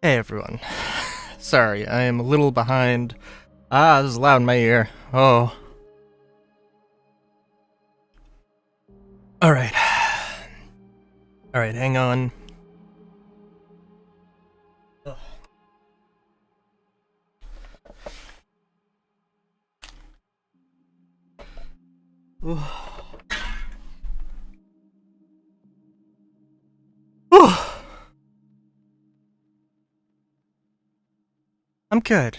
Hey everyone. Sorry, I am a little behind. Ah, this is loud in my ear. Oh. Alright. Alright, hang on. Ugh. I'm good.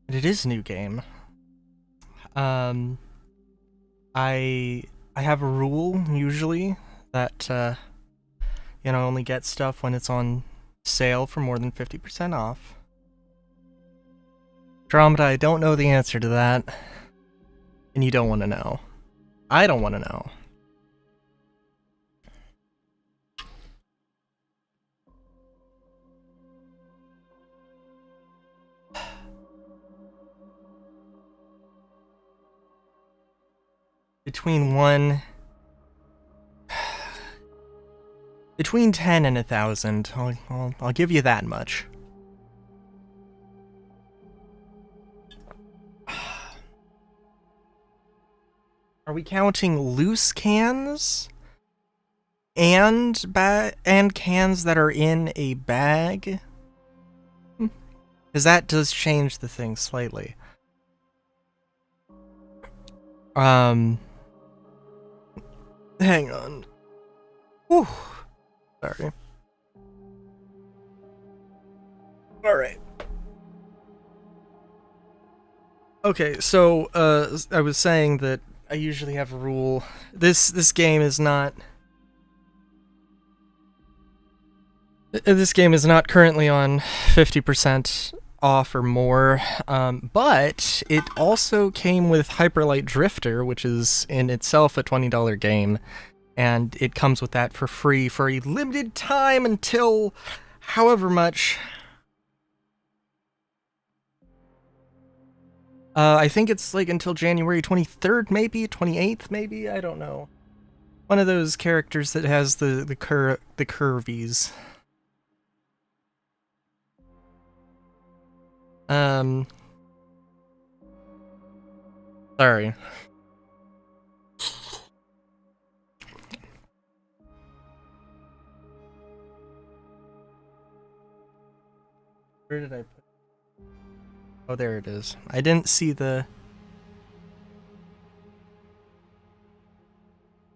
But it is a new game. Um I I have a rule usually that only get stuff when it's on sale for more than 50% off. Andromeda, I don't know the answer to that. And you don't want to know. I don't want to know. Between 10 and 1,000. I'll give you that much. Are we counting loose cans? And cans that are in a bag? Because that does change the thing slightly. Hang on. Whew. Sorry. Alright. Okay, so, I was saying that I usually have a rule. This game is not... This game is not currently on 50% off or more, but it also came with Hyperlight Drifter, which is in itself a $20 game, and it comes with that for free for a limited time until however much. I think it's like until January 23rd, maybe 28th, maybe, I don't know. One of those characters that has the curvies. Sorry. Where did I put? Oh, there it is. I didn't see the...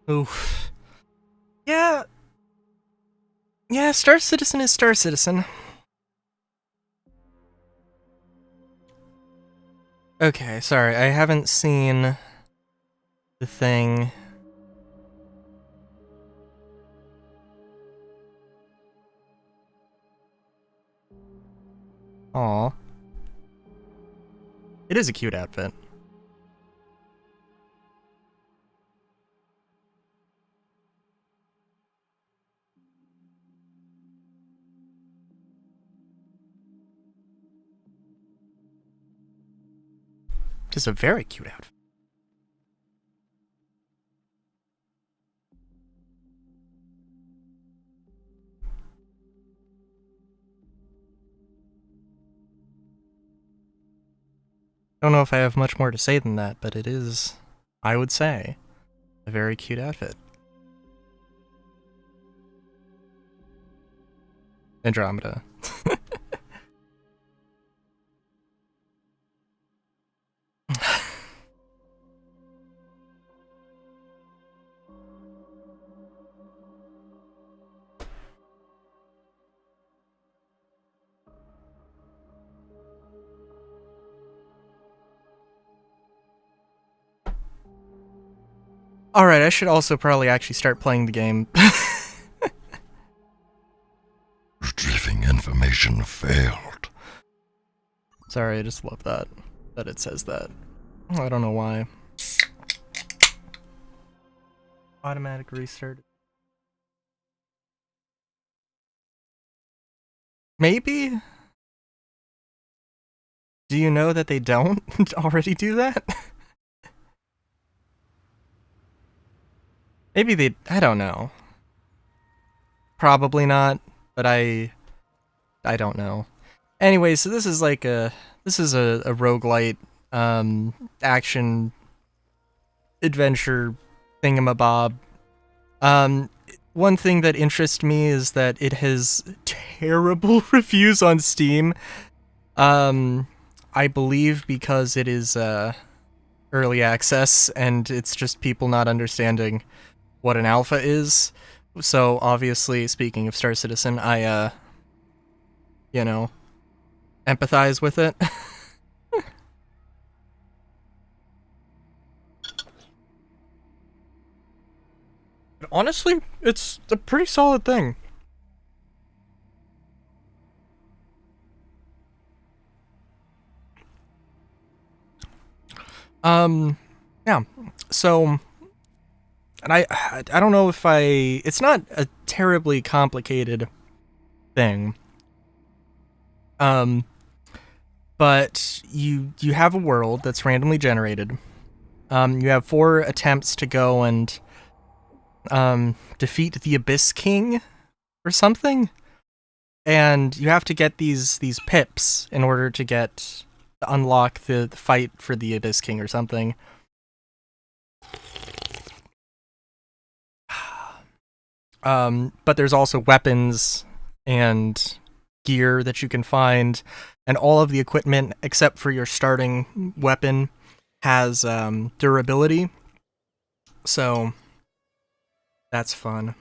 Oof. Yeah. Yeah, Star Citizen is Star Citizen. Okay, sorry, I haven't seen the thing. Aw. It is a cute outfit. Just a very cute outfit. I don't know if I have much more to say than that, but it is, I would say, a very cute outfit. Andromeda. Alright, I should also probably actually start playing the game. Retrieving information failed. Sorry, I just love that it says that. I don't know why. Automatic restart. Maybe? Do you know that they don't already do that? Maybe they... I don't know. Probably not, but I I don't know. Anyway, so this is like a roguelite action adventure thingamabob. One thing that interests me is that it has terrible reviews on Steam. I believe because it is early access and it's just people not understanding what an alpha is. So obviously, speaking of Star Citizen, I you know, empathize with it. Honestly, it's a pretty solid thing. Yeah. So, and I don't know if it's not a terribly complicated thing. Um, but you have a world that's randomly generated. You have 4 attempts to go and defeat the Abyss King or something, and you have to get these pips in order to unlock the fight for the Abyss King or something. But there's also weapons and gear that you can find, and all of the equipment except for your starting weapon has durability. So that's fun.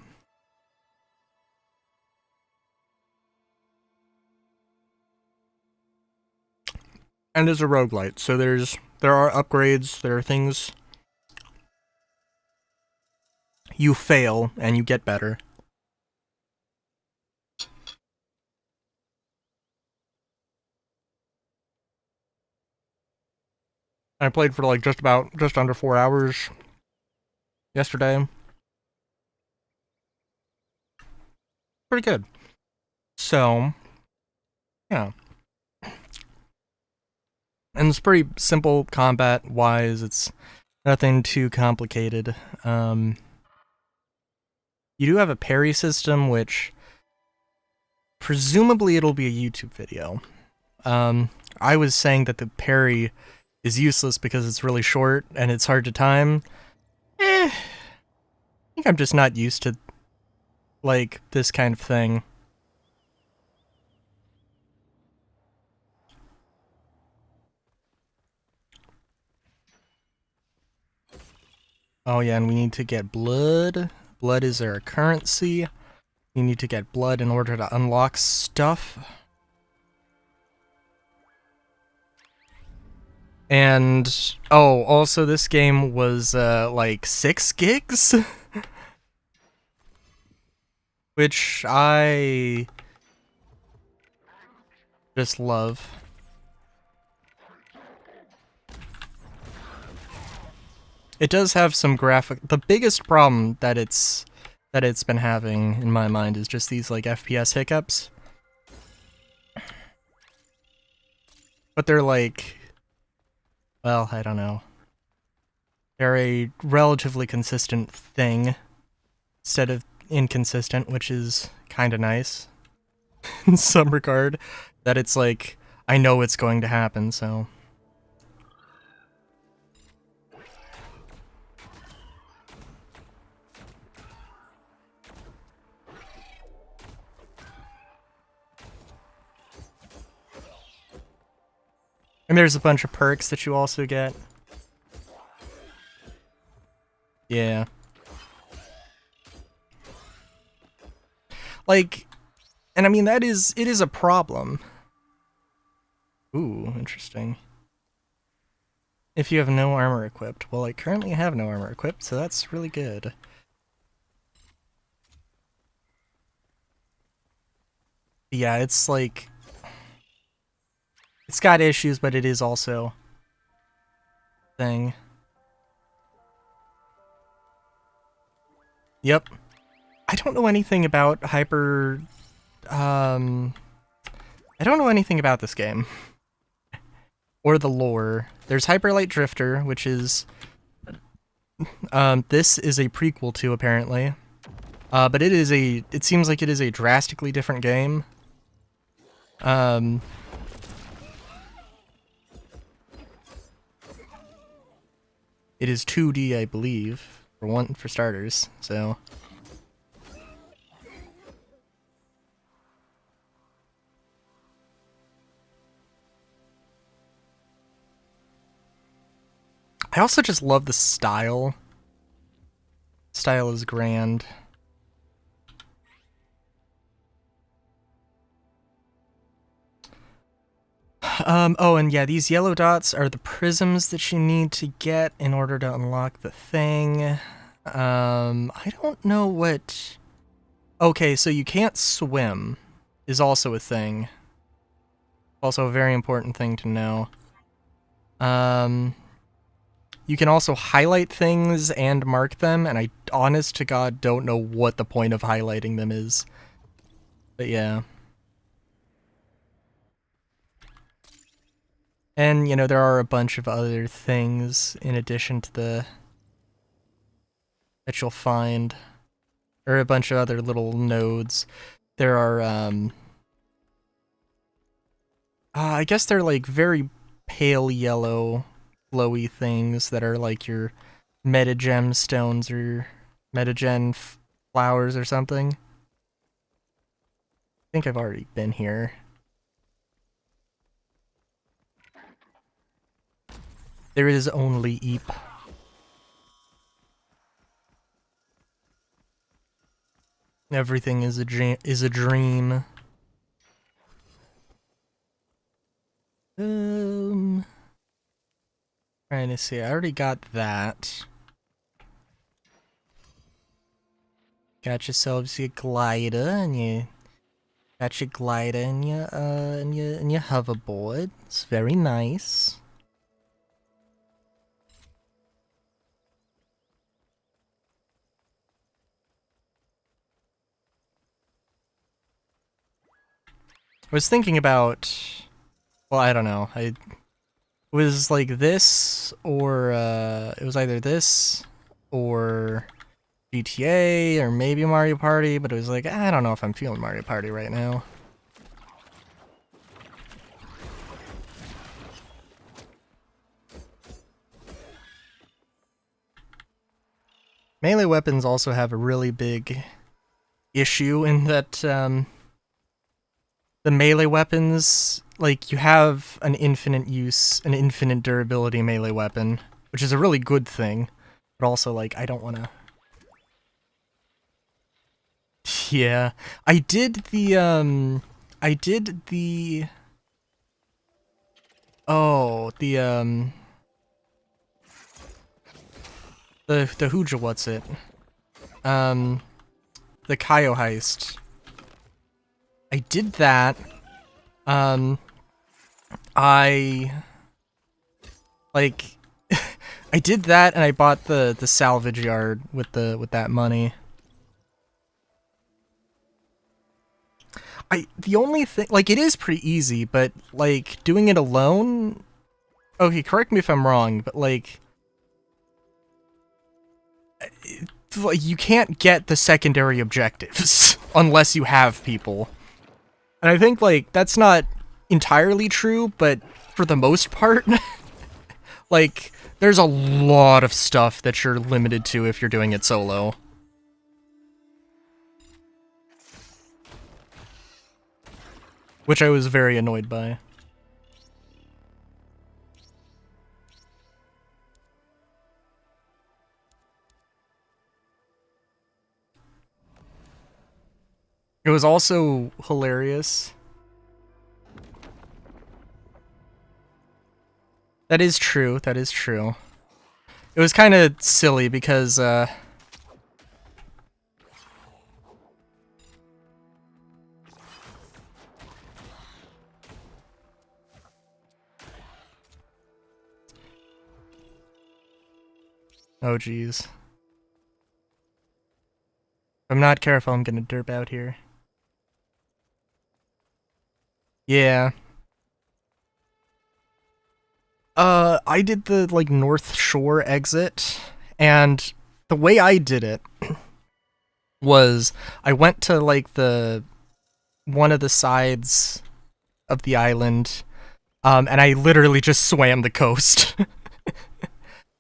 And it's a roguelite, so there are upgrades, there are things you fail and you get better. I played for like just under 4 hours yesterday. Pretty good. So, yeah. And it's pretty simple combat wise. It's nothing too complicated. You do have a parry system, which presumably it'll be a YouTube video. I was saying that the parry is useless because it's really short and it's hard to time. I think I'm just not used to like this kind of thing. Oh yeah, and we need to get blood. Blood is our currency. You need to get blood in order to unlock stuff. And oh, also this game was like 6 gigs, which I just love. It does have some graphic. The biggest problem that it's been having in my mind is just these like FPS hiccups. But they're like, well, I don't know. They're a relatively consistent thing instead of inconsistent, which is kind of nice in some regard. That it's like, I know it's going to happen, so. And there's a bunch of perks that you also get. Yeah. Like, and I mean, it is a problem. Ooh, interesting. If you have no armor equipped. Well, I currently have no armor equipped, so that's really good. Yeah, it's like, it's got issues, but it is also a thing. Yep. I don't know anything about I don't know anything about this game. Or the lore. There's Hyperlight Drifter, which is this is a prequel to, apparently. But it seems like it is a drastically different game. Um, it is 2D, I believe, for starters. So I also just love the style. Style is grand. Oh, and yeah, these yellow dots are the prisms that you need to get in order to unlock the thing. I don't know what... Okay, so you can't swim is also a thing. Also a very important thing to know. You can also highlight things and mark them, and I, honest to God, don't know what the point of highlighting them is. But yeah. And, you know, there are a bunch of other things in addition to the... that you'll find. Or a bunch of other little nodes. There are, I guess they're like very pale yellow, glowy things that are like your meta gemstones or metagen flowers or something. I think I've already been here. There is only Eep. Everything is a dream. Trying to see. I already got that. Got yourselves your glider and you got your glider and your hoverboard. It's very nice. I was thinking about, well, I don't know. It was like this, or it was either this or GTA or maybe Mario Party, but it was like, I don't know if I'm feeling Mario Party right now. Melee weapons also have a really big issue in that the melee weapons, like, you have an infinite use, an infinite durability melee weapon, which is a really good thing, but also, like, I don't want to... Yeah, I did the, oh, the Hooja, what's it? The Kaio heist. I did that. I did that, and I bought the salvage yard with that money. The only thing, like, it is pretty easy, but like doing it alone. Okay, correct me if I'm wrong, but like you can't get the secondary objectives unless you have people. And I think, like, that's not entirely true, but for the most part, like, there's a lot of stuff that you're limited to if you're doing it solo. Which I was very annoyed by. It was also hilarious. That is true, that is true. It was kind of silly because, oh geez. If I'm not careful, I'm gonna derp out here. Yeah. I did the, like, North Shore exit, and the way I did it was I went to, like, one of the sides of the island, and I literally just swam the coast.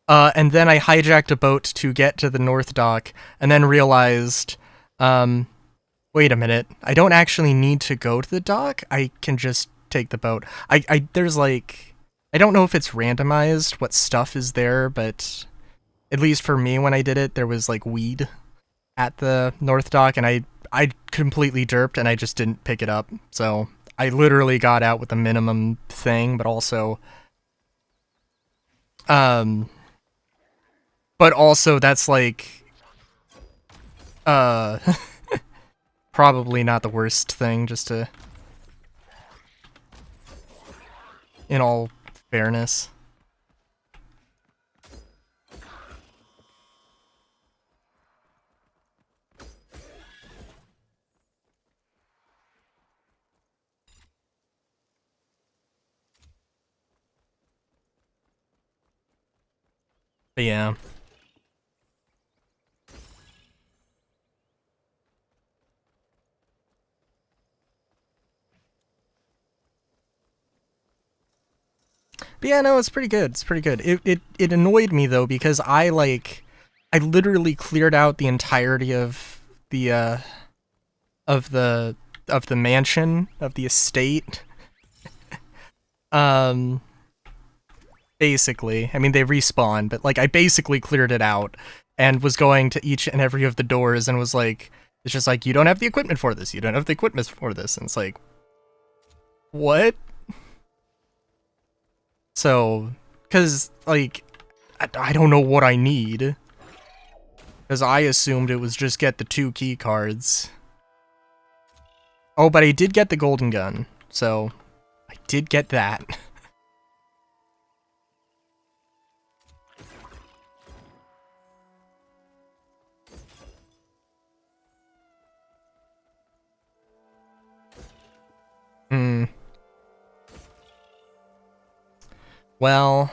And then I hijacked a boat to get to the North Dock, and then realized, wait a minute, I don't actually need to go to the dock. I can just take the boat. There's like, I don't know if it's randomized what stuff is there, but at least for me when I did it, there was like weed at the North Dock, and I completely derped and I just didn't pick it up. So I literally got out with the minimum thing, but also, that's like, uh, probably not the worst thing, just to, in all fairness. But yeah. But yeah, no, it's pretty good. It's pretty good. It annoyed me though because I literally cleared out the entirety of the of the of the mansion, of the estate. Um Basically. I mean they respawn, but like I basically cleared it out and was going to each and every of the doors and was like, it's just like, you don't have the equipment for this. You don't have the equipment for this. And it's like, what? So, because, like, I don't know what I need. Because I assumed it was just get the 2 key cards. Oh, but I did get the golden gun. So, I did get that. Hmm. Well,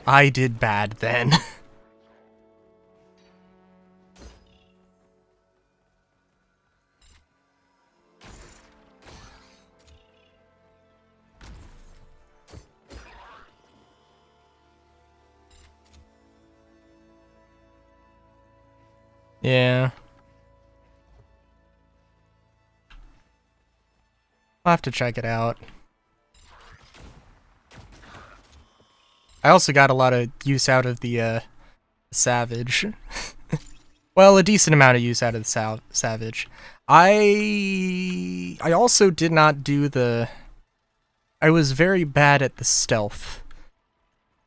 I did bad then. Yeah. I'll have to check it out. I also got a lot of use out of the Savage. Well, a decent amount of use out of the Savage. I also did not do the... I was very bad at the stealth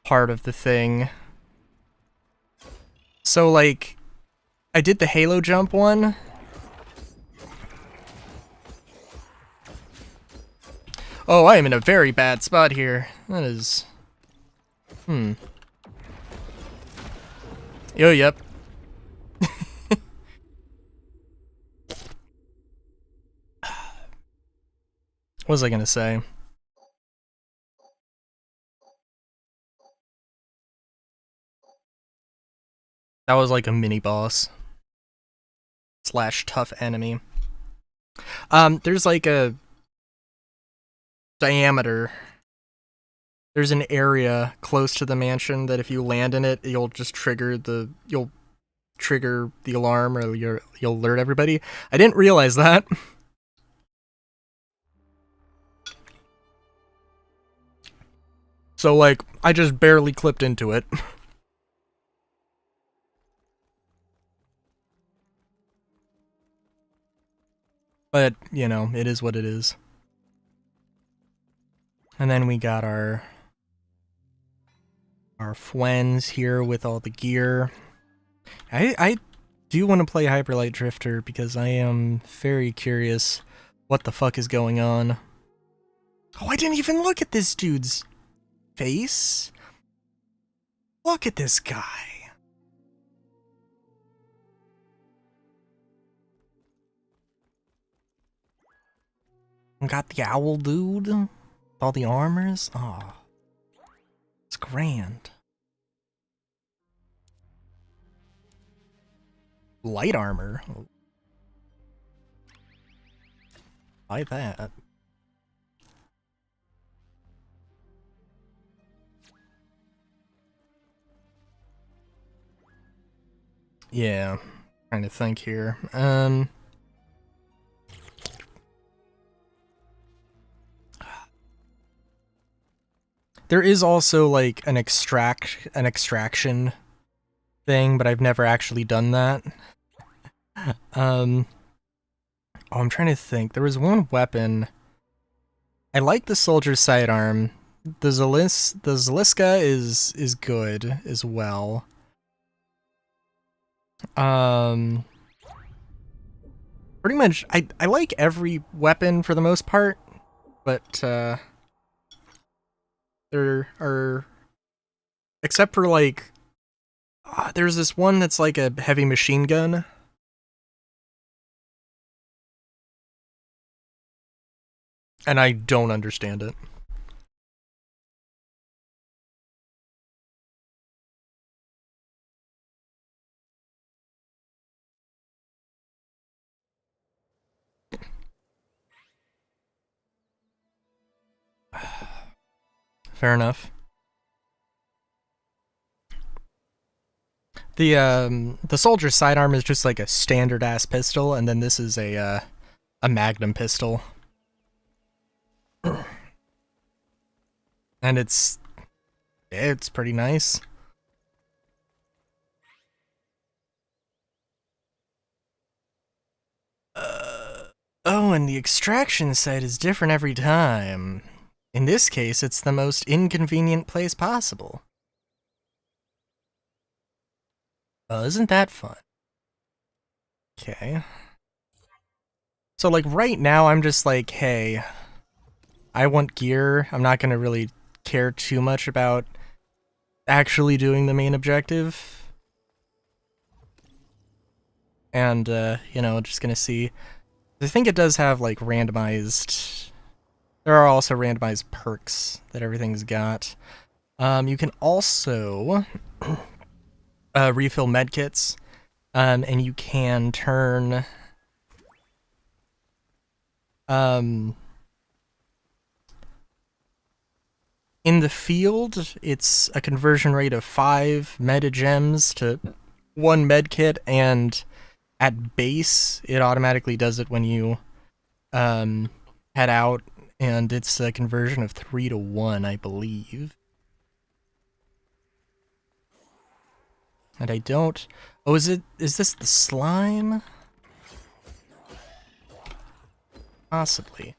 part of the thing. So, like, I did the Halo jump one. Oh, I am in a very bad spot here. That is... Yo, yep. What was I gonna say? That was like a mini boss. / tough enemy. There's like a diameter. There's an area close to the mansion that if you land in it, you'll trigger the alarm, or you'll alert everybody. I didn't realize that. So like, I just barely clipped into it. But, you know, it is what it is. And then we got our Fwens here with all the gear. I do want to play Hyperlight Drifter because I am very curious what the fuck is going on. Oh, I didn't even look at this dude's face. Look at this guy. Got the owl dude with all the armors. Oh, it's grand. Light armor. Buy that. Yeah, trying to think here. There is also like an extraction thing, but I've never actually done that. Oh, I'm trying to think. There was one weapon. I like the soldier's sidearm. The Zaliska is good as well. Pretty much I like every weapon for the most part, but there are, except for like there's this one that's like a heavy machine gun. And I don't understand it. Fair enough. The soldier's sidearm is just like a standard ass pistol, and then this is a magnum pistol. And it's pretty nice. Oh, and the extraction site is different every time. In this case, it's the most inconvenient place possible. Oh, isn't that fun? Okay. So, like, right now, I'm just like, hey, I want gear. I'm not gonna really care too much about actually doing the main objective. And, you know, just gonna see. I think it does have, like, randomized... There are also randomized perks that everything's got. You can also refill medkits, and you can turn... in the field, it's a conversion rate of 5 meta gems to 1 medkit, and at base, it automatically does it when you head out, and it's a conversion of 3 to 1, I believe. And I don't... Oh, is this the slime? Possibly.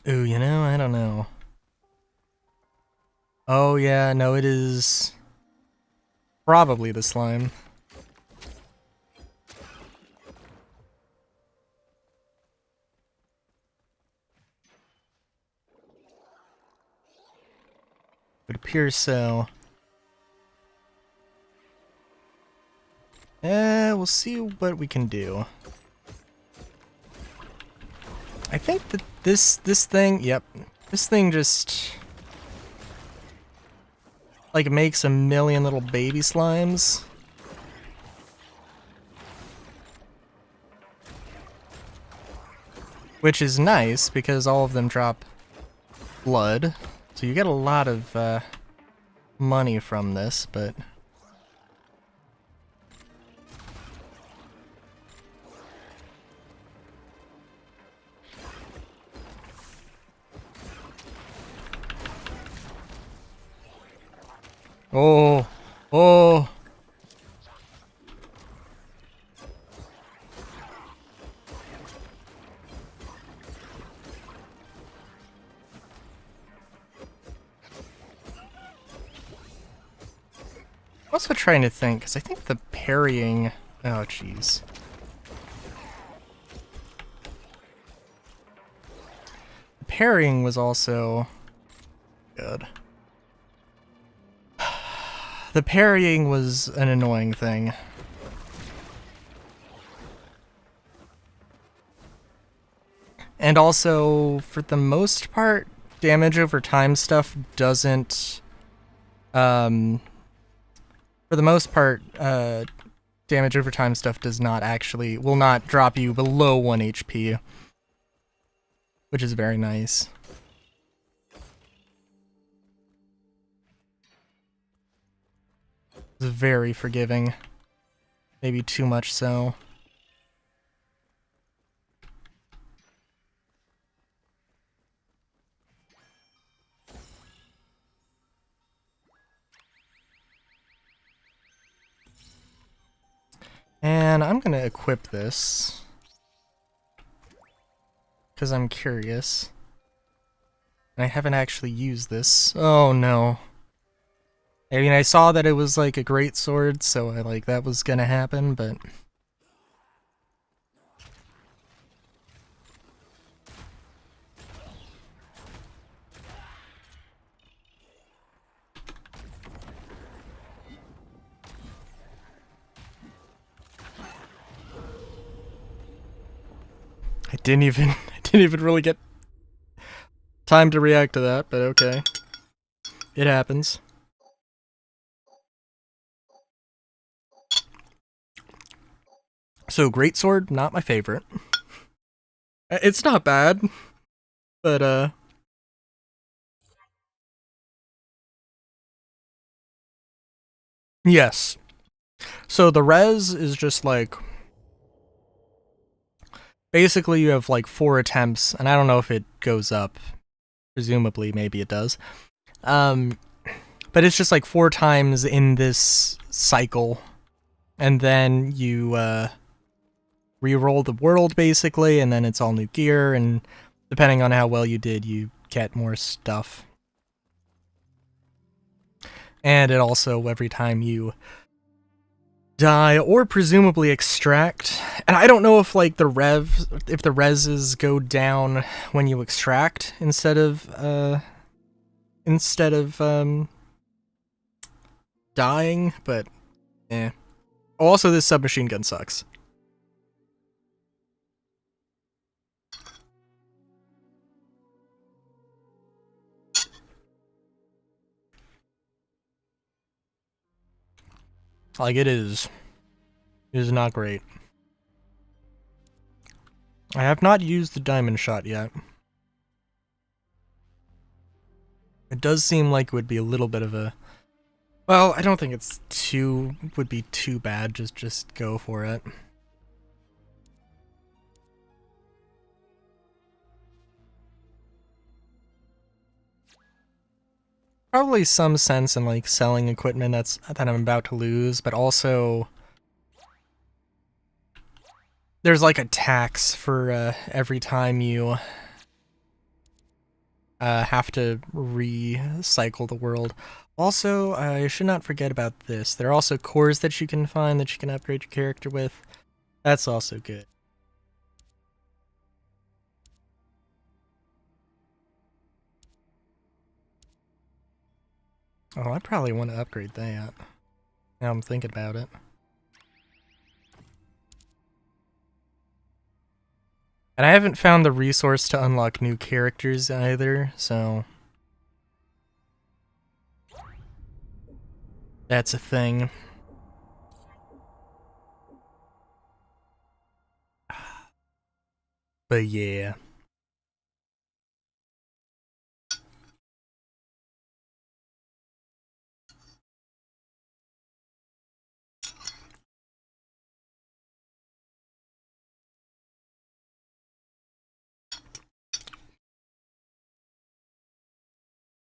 Ooh, you know, I don't know. Oh yeah, no, it is probably the slime. It appears so. We'll see what we can do. I think that this thing, yep, this thing just like makes a million little baby slimes. Which is nice because all of them drop blood. So you get a lot of money from this, but oh, oh. I'm also trying to think, because I think the parrying... Oh, jeez. The parrying was also good. The parrying was an annoying thing. And also, for the most part, damage over time stuff doesn't... for the most part, damage over time stuff does not actually... will not drop you below 1 HP. Which is very nice. It's very forgiving. Maybe too much so. And I'm gonna equip this. Because I'm curious. And I haven't actually used this. Oh no. I mean, I saw that it was like a great sword, so I like that was gonna happen, but... I didn't even really get time to react to that, but okay. It happens. So, greatsword, not my favorite. It's not bad, but yes. So the res is just like... basically you have like 4 attempts, and I don't know if it goes up. Presumably, maybe it does. But it's just like 4 times in this cycle, and then you re-roll the world basically, and then it's all new gear, and depending on how well you did, you get more stuff. And it also, every time you die or presumably extract, and I don't know if like the reses go down when you extract instead of dying, but eh. Also, this submachine gun sucks. Like, it is not great. I have not used the diamond shot yet. It does seem like it would be a little bit of a... well, I don't think it's would be too bad, just go for it. Probably some sense in like selling equipment that I'm about to lose, but also there's like a tax for every time you have to recycle the world. Also, I should not forget about this. There are also cores that you can find that you can upgrade your character with. That's also good. Oh, I probably want to upgrade that. Now I'm thinking about it. And I haven't found the resource to unlock new characters either, so... that's a thing. But yeah.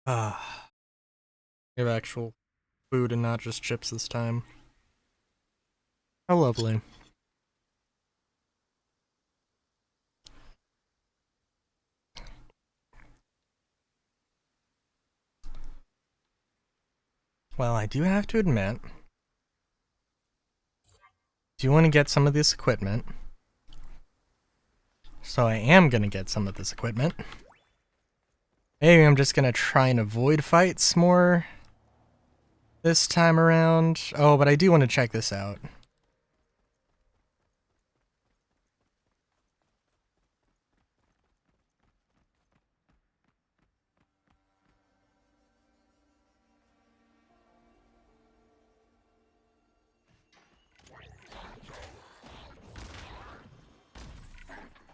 Ah. We have actual food and not just chips this time. How lovely. Well, I do have to admit, do want to get some of this equipment. So I am gonna get some of this equipment. Maybe I'm just gonna try and avoid fights more. this time around. Oh, but I do want to check this out.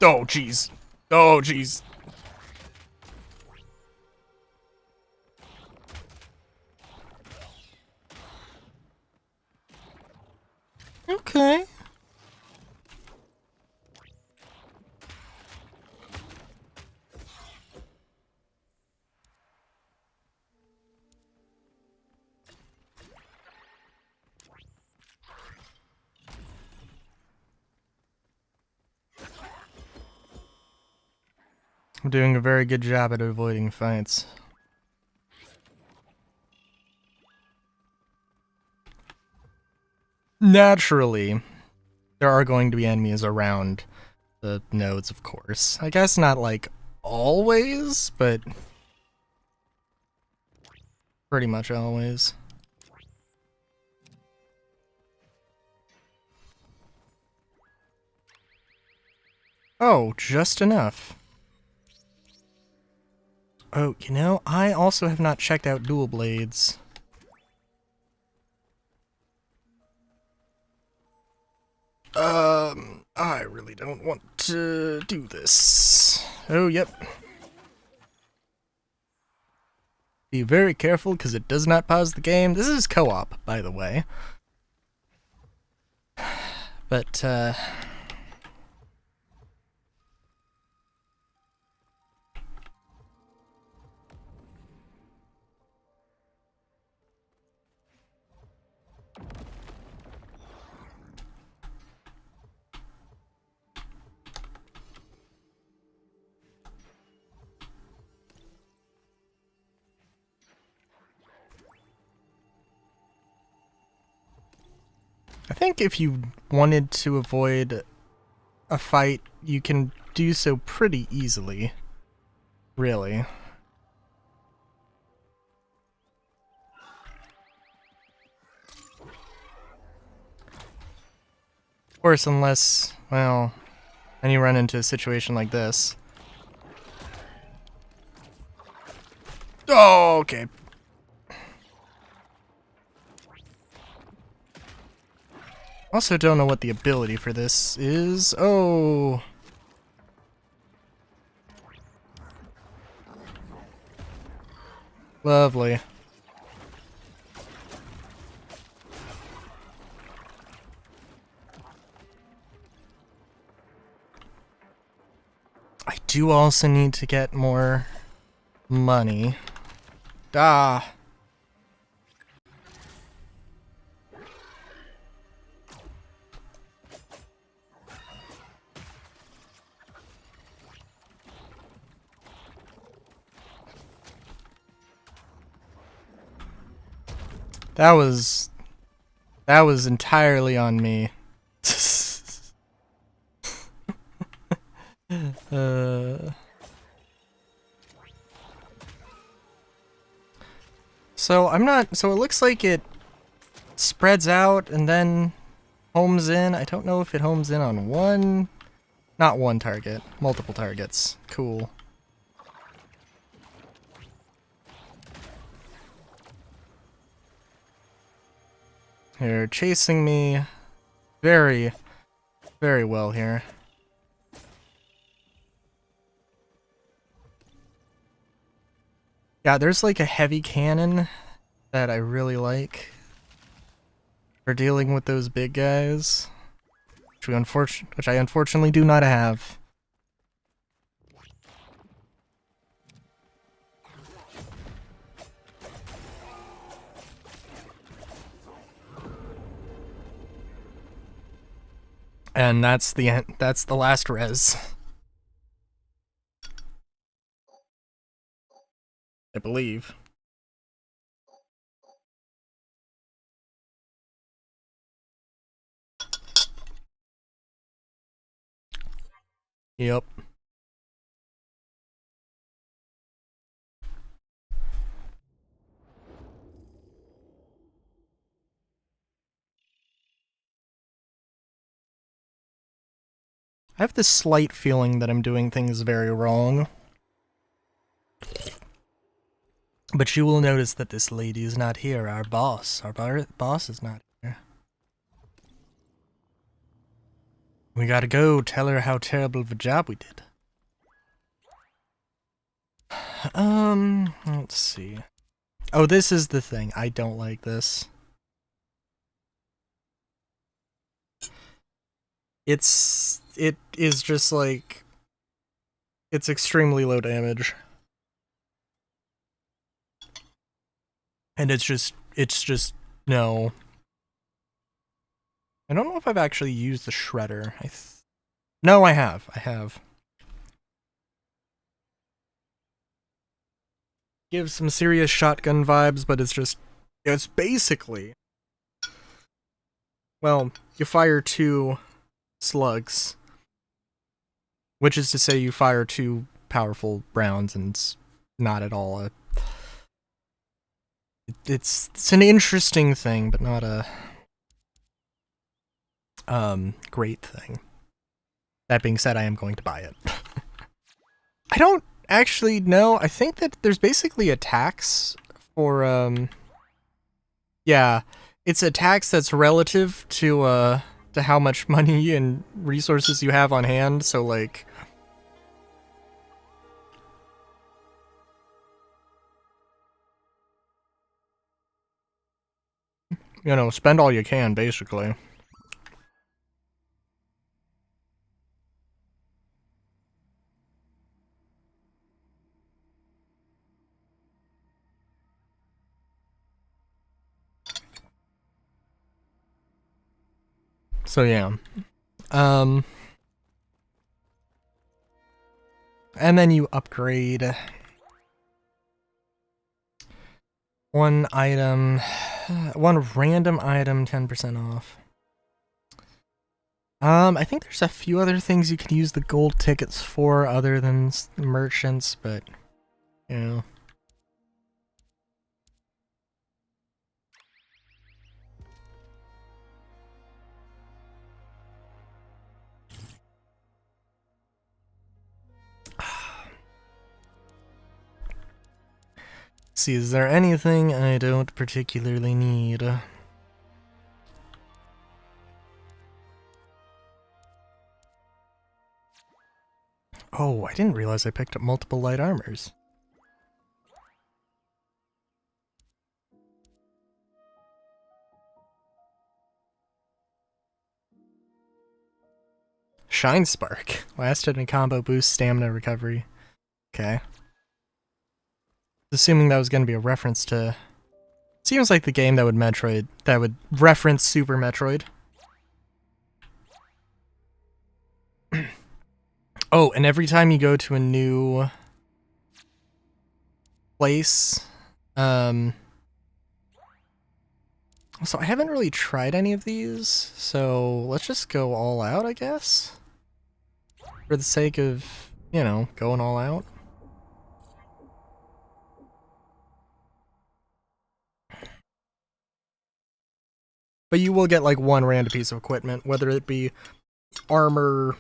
Oh, jeez. Oh, jeez. Okay. I'm doing a very good job at avoiding fights. Naturally, there are going to be enemies around the nodes, of course. I guess not like always, but pretty much always. Oh, just enough. Oh, you know, I also have not checked out dual blades. I really don't want to do this. Oh, yep. Be very careful, because it does not pause the game. This is co-op, by the way. But, I think if you wanted to avoid a fight, you can do so pretty easily. Really. Of course, unless, well, then you run into a situation like this. Oh, okay. Also don't know what the ability for this is. Oh. Lovely. I do also need to get more money. Ah. That was entirely on me. uh So I'm not, so it looks like it spreads out and then homes in. I don't know if it homes in on one, not one target, multiple targets. Cool. They're chasing me very, very well here. Yeah, there's like a heavy cannon that I really like for dealing with those big guys, which I unfortunately do not have. And that's the end. That's the last res, I believe. Yep. I have this slight feeling that I'm doing things very wrong. But you will notice that this lady is not here. Our boss is not here. We gotta go tell her how terrible of a job we did. Let's see. Oh, this is the thing. I don't like this. It is just like, it's extremely low damage. And it's just, no. I don't know if I've actually used the shredder. No, I have. Gives some serious shotgun vibes, but it's basically, well, you fire 2 slugs, which is to say you fire 2 powerful rounds, and it's not at all a, it's an interesting thing, but not a great thing. That being said, I am going to buy it. I don't actually know. I think that there's basically a tax for yeah, it's a tax that's relative to how much money and resources you have on hand, so like, you know, spend all you can, basically. So yeah. And then you upgrade 1 item, 1 random item, 10% off. I think there's a few other things you can use the gold tickets for other than merchants, but, you know. See, is there anything I don't particularly need? Oh, I didn't realize I picked up multiple light armors. Shine Spark. Lasted in combo boost stamina recovery. Okay. Assuming that was going to be a reference to... Seems like the game that would reference Super Metroid. Oh, and every time you go to a new place, so I haven't really tried any of these, so let's just go all out, I guess? For the sake of, you know, going all out. But you will get like 1 random piece of equipment, whether it be armor,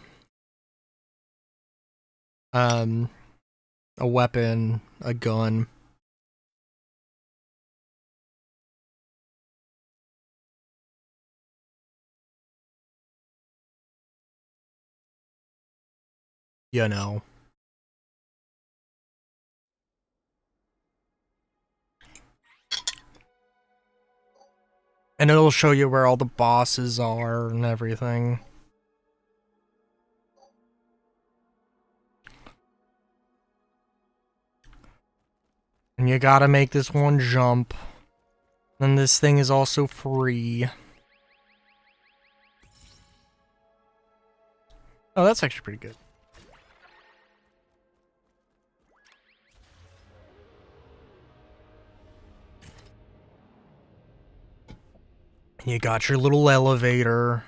a weapon, a gun. You know. And it'll show you where all the bosses are and everything. And you gotta make this 1 jump. And this thing is also free. Oh, that's actually pretty good. You got your little elevator.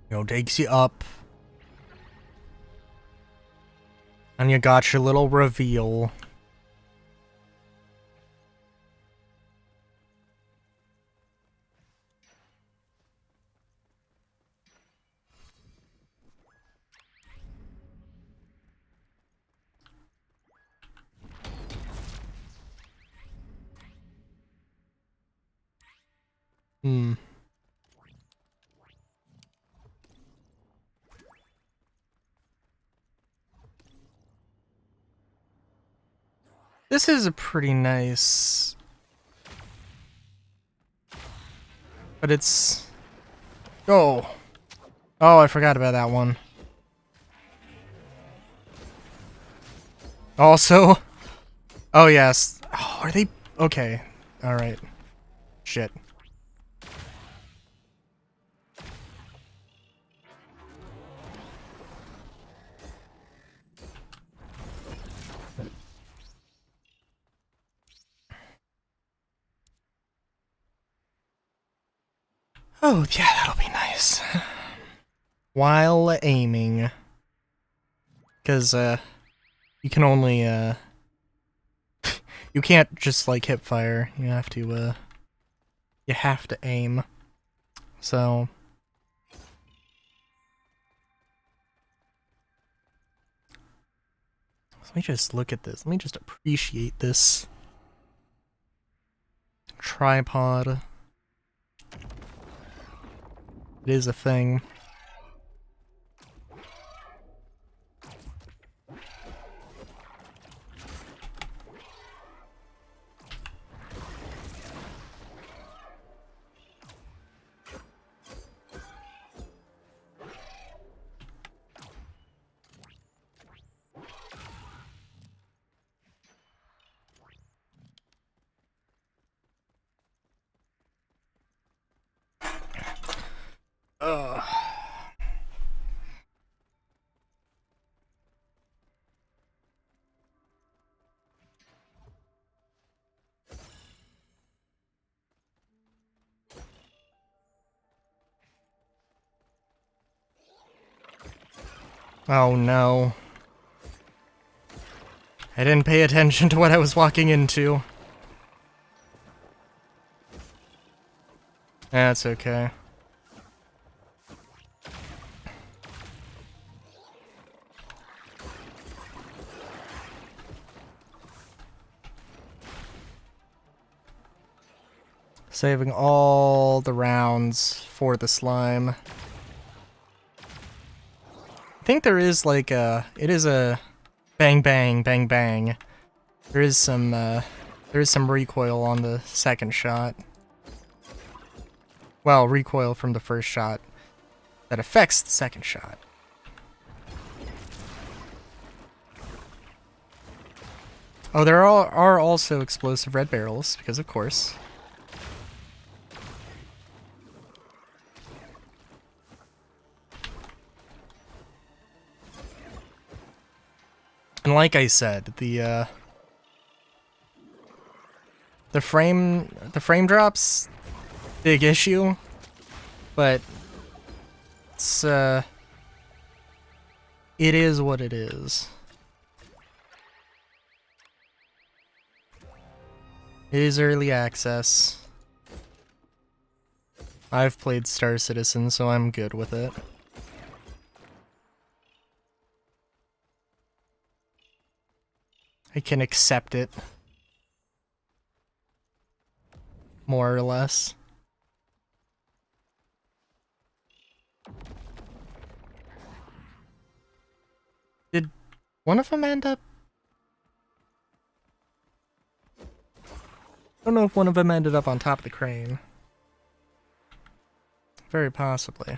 You know, takes you up. And you got your little reveal. Hmm. This is a pretty nice... But it's... Oh! Oh, I forgot about that one. Also... Oh, yes. Oh, are they... Okay. Alright. Shit. Oh, yeah, that'll be nice. While aiming. Because, you can only, you can't just, like, hip fire. You have to, you have to aim. So... Let me just look at this. Let me just appreciate this tripod. It is a thing. Ugh. Oh no. I didn't pay attention to what I was walking into. That's okay. Saving all the rounds for the slime. I think there is like a... It is a... Bang bang, bang bang. There is some recoil on the second shot. Well, recoil from the first shot that affects the second shot. Oh, there are also explosive red barrels, because of course. And like I said, the frame drops, big issue, but it's it is what it is. It is early access. I've played Star Citizen, so I'm good with it. I can accept it. More or less. Did one of them end up? I don't know if one of them ended up on top of the crane. Very possibly.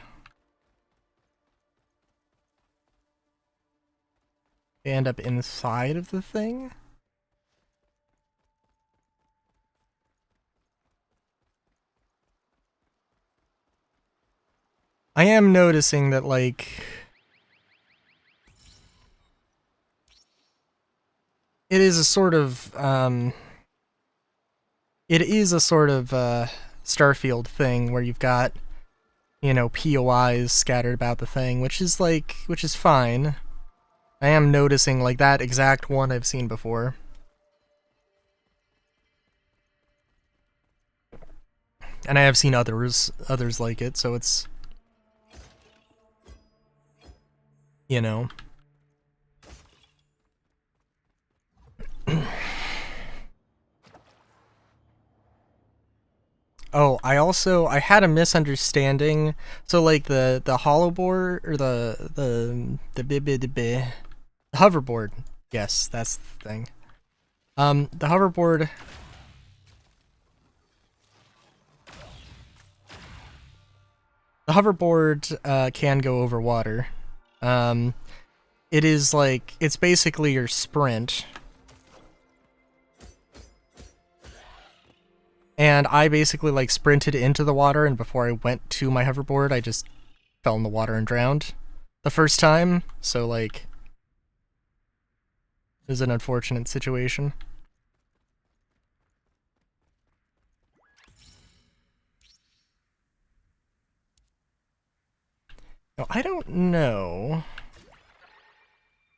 They end up inside of the thing? I am noticing that, like... It is a sort of, Starfield thing where you've got, you know, POIs scattered about the thing, which is fine. I am noticing, like, that exact one I've seen before. And I have seen others like it, so it's... You know. Oh, I had a misunderstanding. So like the hollow board or the hoverboard. Yes, that's the thing. The hoverboard. The hoverboard can go over water. Um, it is like it's basically your sprint. And I basically like sprinted into the water, and before I went to my hoverboard, I just fell in the water and drowned the first time. So like, it was an unfortunate situation. Now, I don't know,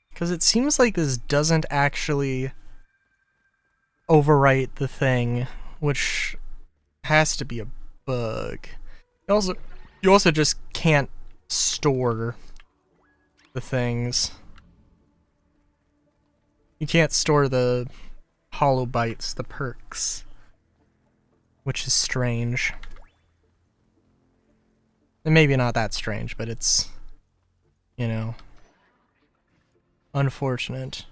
because it seems like this doesn't actually overwrite the thing, which has to be a bug. You also just can't store the things. You can't store the hollow bites, the perks, which is strange. And maybe not that strange, but it's, you know, unfortunate.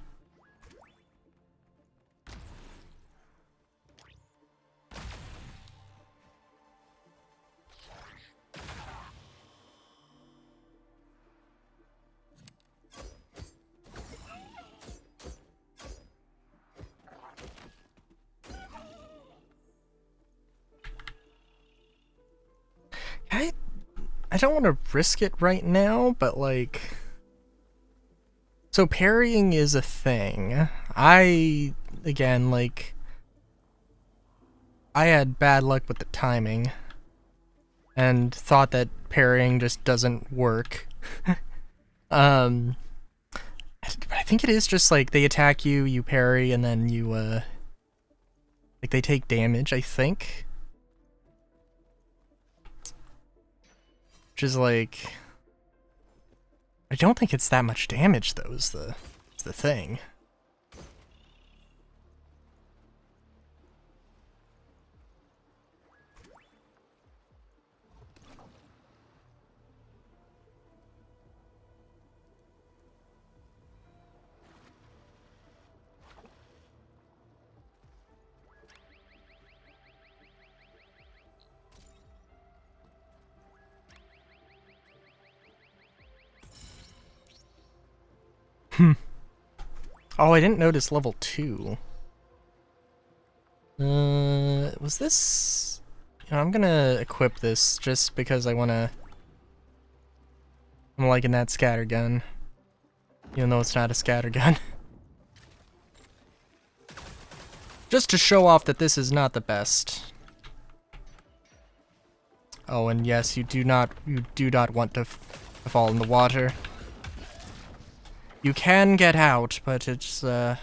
I don't want to risk it right now, but like, so parrying is a thing. Again, like, I had bad luck with the timing and thought that parrying just doesn't work. But I think it is just like they attack you, you parry, and then you like they take damage, I think. Which is like, I don't think it's that much damage though, is the thing. Oh, I didn't notice level 2. Was this... You know, I'm gonna equip this just because I wanna... I'm liking that scattergun. Even though it's not a scattergun. Just to show off that this is not the best. Oh, and yes, you do not want to fall in the water. You can get out, but it's, will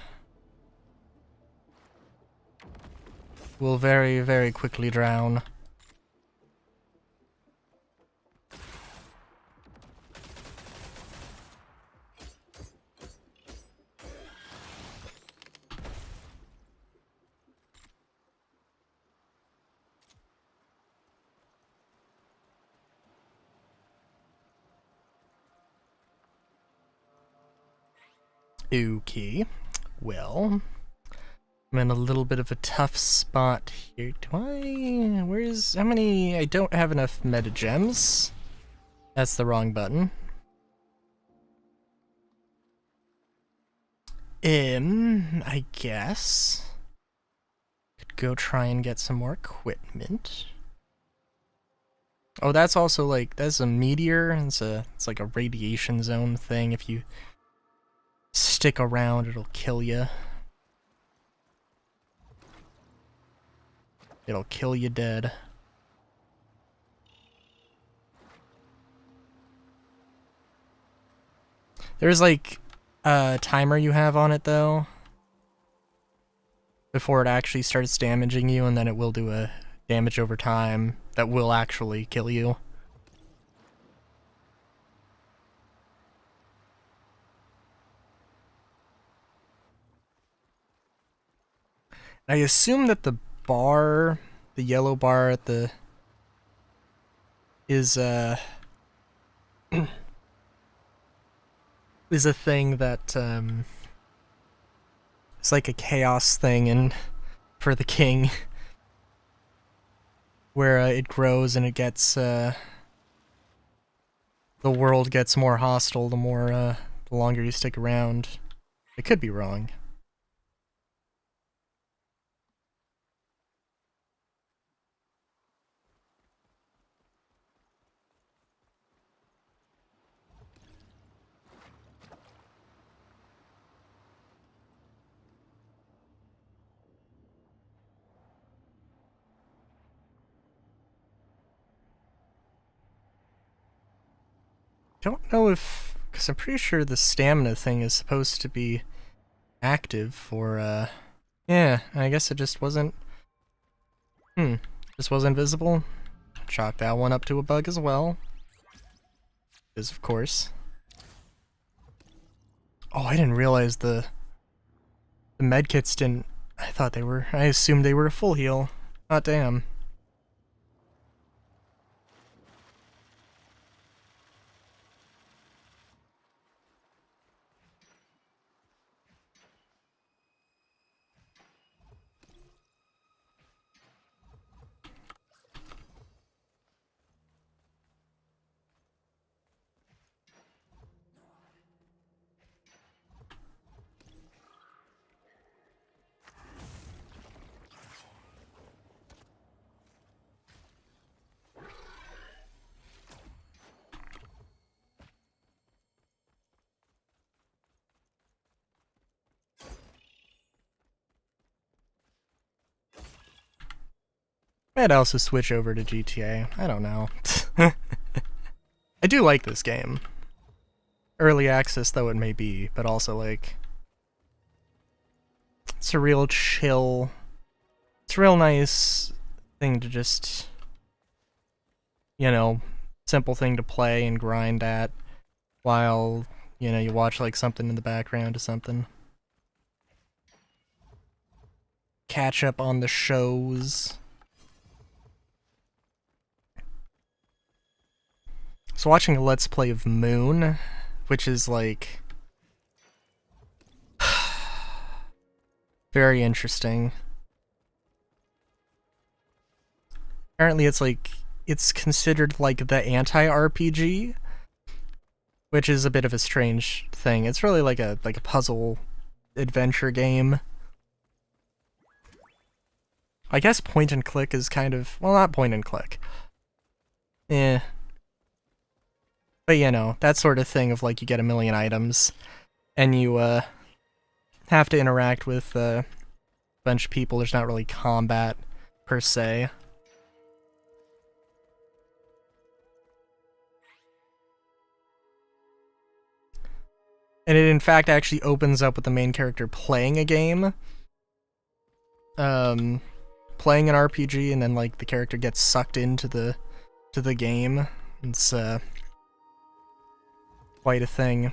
very, very quickly drown. Okay, well, I'm in a little bit of a tough spot here. How many, I don't have enough meta gems. That's the wrong button. I guess. Could go try and get some more equipment. Oh, that's also like, that's a meteor. It's like a radiation zone thing. If you stick around, it'll kill you. It'll kill you dead. There's like a timer you have on it though, before it actually starts damaging you, and then it will do a damage over time that will actually kill you. I assume that the bar the yellow bar at the is is a thing that it's like a chaos thing and for the king where it grows and it gets the world gets more hostile the more the longer you stick around. I could be wrong. Don't know if, because I'm pretty sure the stamina thing is supposed to be active for yeah, I guess it just wasn't just wasn't visible. Chalk that one up to a bug as well. Because of course. Oh, I didn't realize the medkits didn't. I assumed they were a full heal. Oh damn. I'd also switch over to GTA. I don't know. I do like this game. Early access though it may be, but also like it's a real chill. It's a real nice thing to just, you know, simple thing to play and grind at while, you know, you watch like something in the background or something. Catch up on the shows. So watching a Let's Play of Moon, which is like very interesting. Apparently it's considered like the anti-RPG, which is a bit of a strange thing. It's really like a puzzle adventure game. I guess point and click is kind of, well, not point and click. But you know, that sort of thing of like you get a million items and you have to interact with a bunch of people. There's not really combat per se. And it in fact actually opens up with the main character playing a game. Playing an RPG and then like the character gets sucked into the game. It's quite a thing.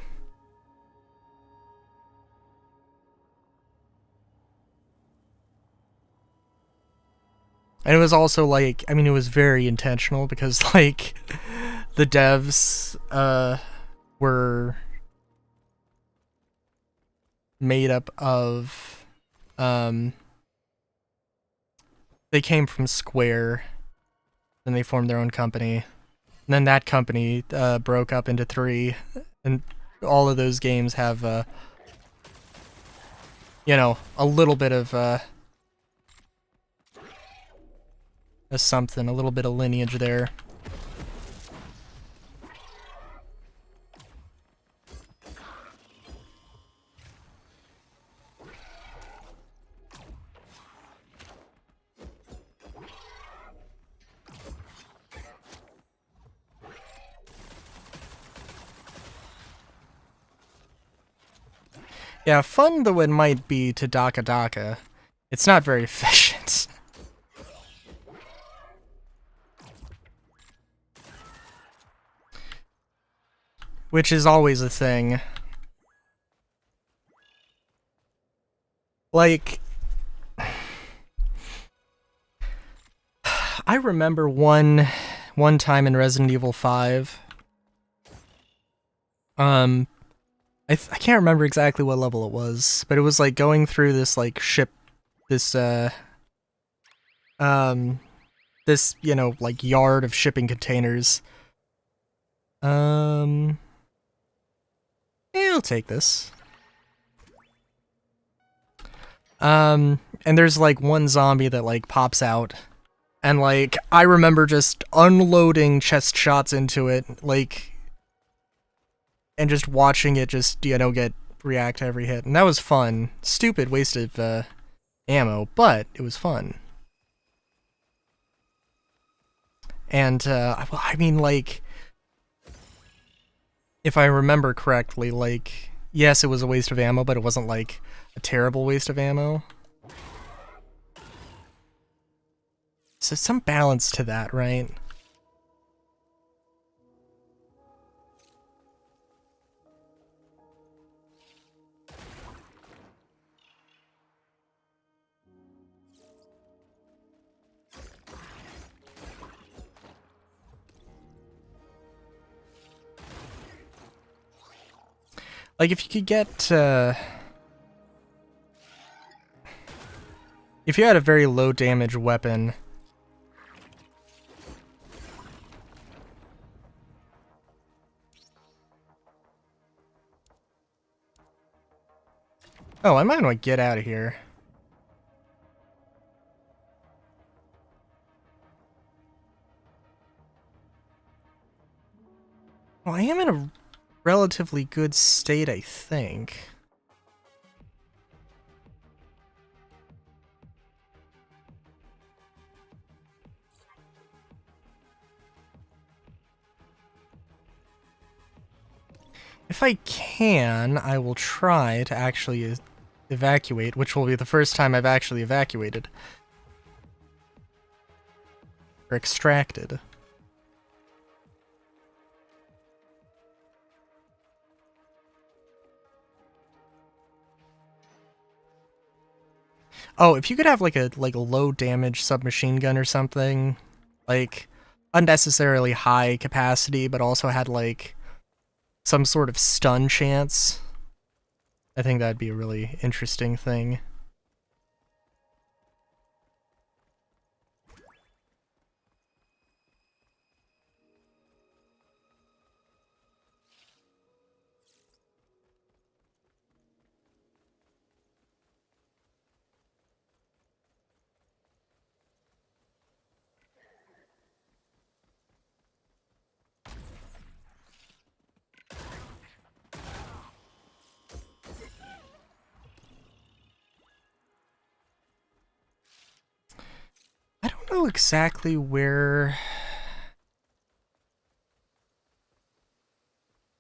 And it was also like, I mean, it was very intentional because like the devs were made up of they came from Square, then they formed their own company. And then that company broke up into 3, and all of those games have, you know, a little bit of a something, a little bit of lineage there. Yeah, fun though it might be to Daka Daka, it's not very efficient. Which is always a thing. Like, remember one time in Resident Evil 5. I can't remember exactly what level it was, but it was like going through this like ship, this this, you know, like yard of shipping containers. Yeah, I'll take this. And there's like one zombie that like pops out, and like I remember just unloading chest shots into it, like, and just watching it just, you know, get react to every hit, and that was fun. Stupid waste of ammo, but it was fun. And well, I mean, like, if I remember correctly, like, yes, it was a waste of ammo, but it wasn't like a terrible waste of ammo. So some balance to that, right? Like, if you could get, if you had a very low damage weapon, oh, I might want to get out of here. Well, I am in a relatively good state, I think. If I can, I will try to actually evacuate, which will be the first time I've actually evacuated. Or extracted. Oh, if you could have like a low damage submachine gun or something, like unnecessarily high capacity, but also had like some sort of stun chance, I think that'd be a really interesting thing. I don't know exactly where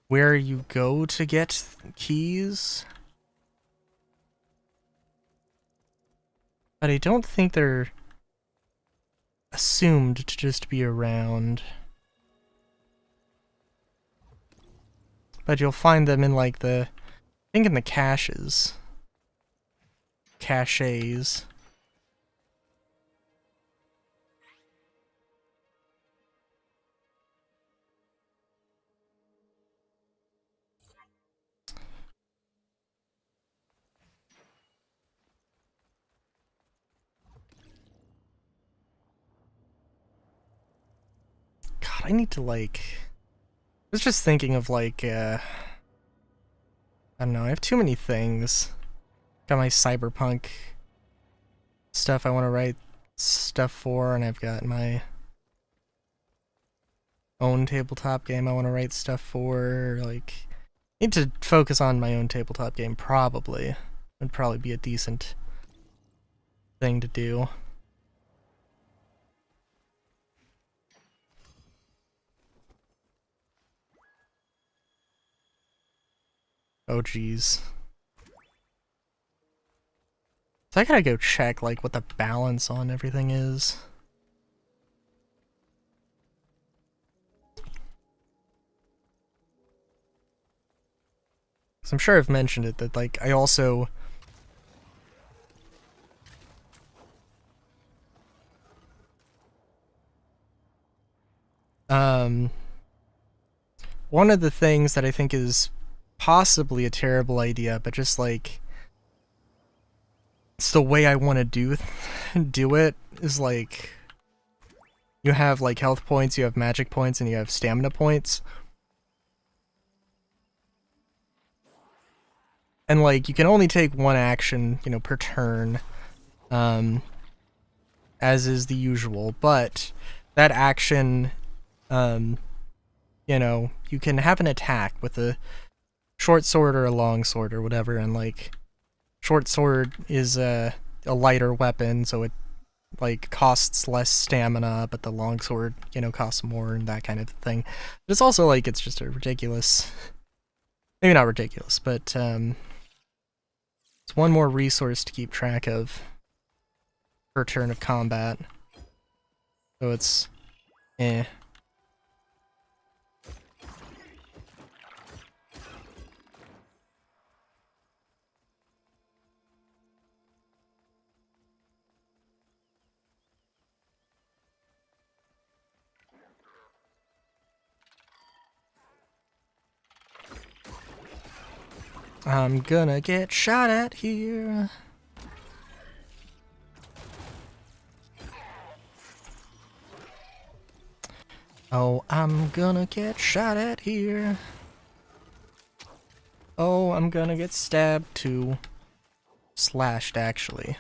you go to get keys, but I don't think they're assumed to just be around. But you'll find them in like the, I think in the caches. Caches. God, I need to like, I was just thinking of like, I don't know, I have too many things. Got my cyberpunk stuff I want to write stuff for, and I've got my own tabletop game I want to write stuff for. Like, need to focus on my own tabletop game, probably. Would probably be a decent thing to do. Oh geez. So I gotta go check like what the balance on everything is. So I'm sure I've mentioned it, that like I also Um, one of the things that I think is possibly a terrible idea, but just like it's the way I want to do it is like you have like health points, you have magic points, and you have stamina points. And like you can only take one action, per turn, as is the usual. But that action, you can have an attack with a short sword or a long sword or whatever, and like short sword is a lighter weapon, so it like costs less stamina, but the long sword, costs more and that kind of thing. But it's also like it's just a ridiculous, maybe not ridiculous, but it's one more resource to keep track of per turn of combat. So it's eh. I'm gonna get shot at here. Oh, I'm gonna get shot at here. Oh, I'm gonna get stabbed too. Slashed, actually.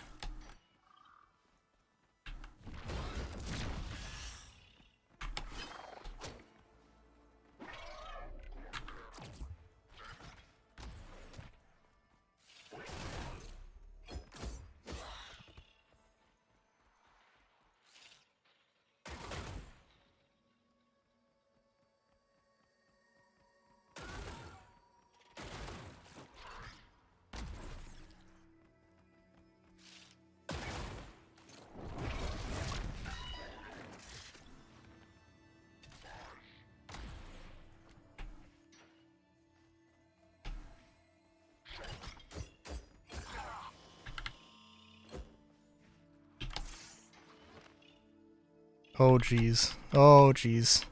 Oh geez. Oh geez.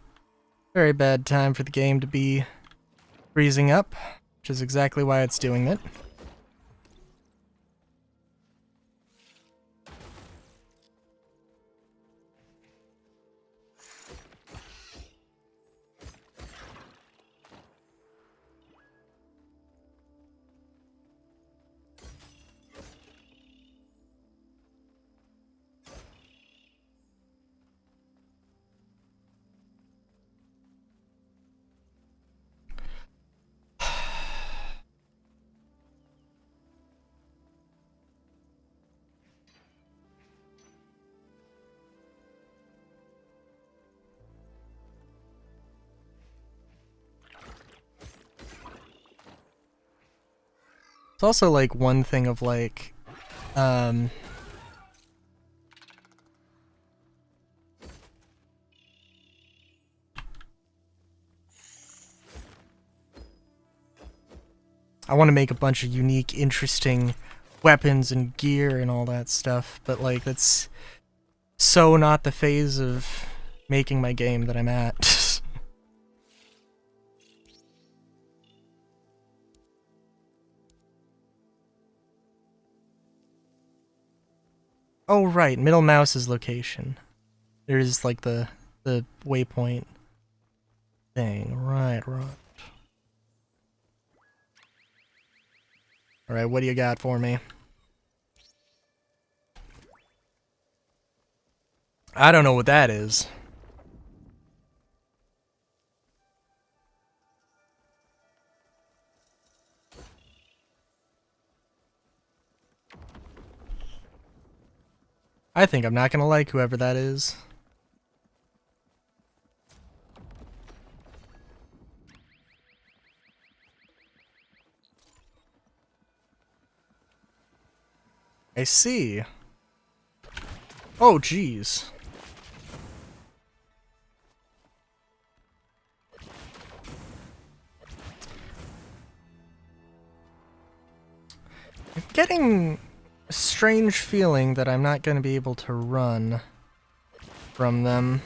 Very bad time for the game to be freezing up, which is exactly why it's doing it. It's also like one thing of like, I want to make a bunch of unique, interesting weapons and gear and all that stuff, but like that's so not the phase of making my game that I'm at. Oh right, middle mouse's location. There's like the waypoint thing. Right. Alright, what do you got for me? I don't know what that is. I think I'm not gonna like whoever that is. I see. Oh, jeez. I'm getting a strange feeling that I'm not going to be able to run from them.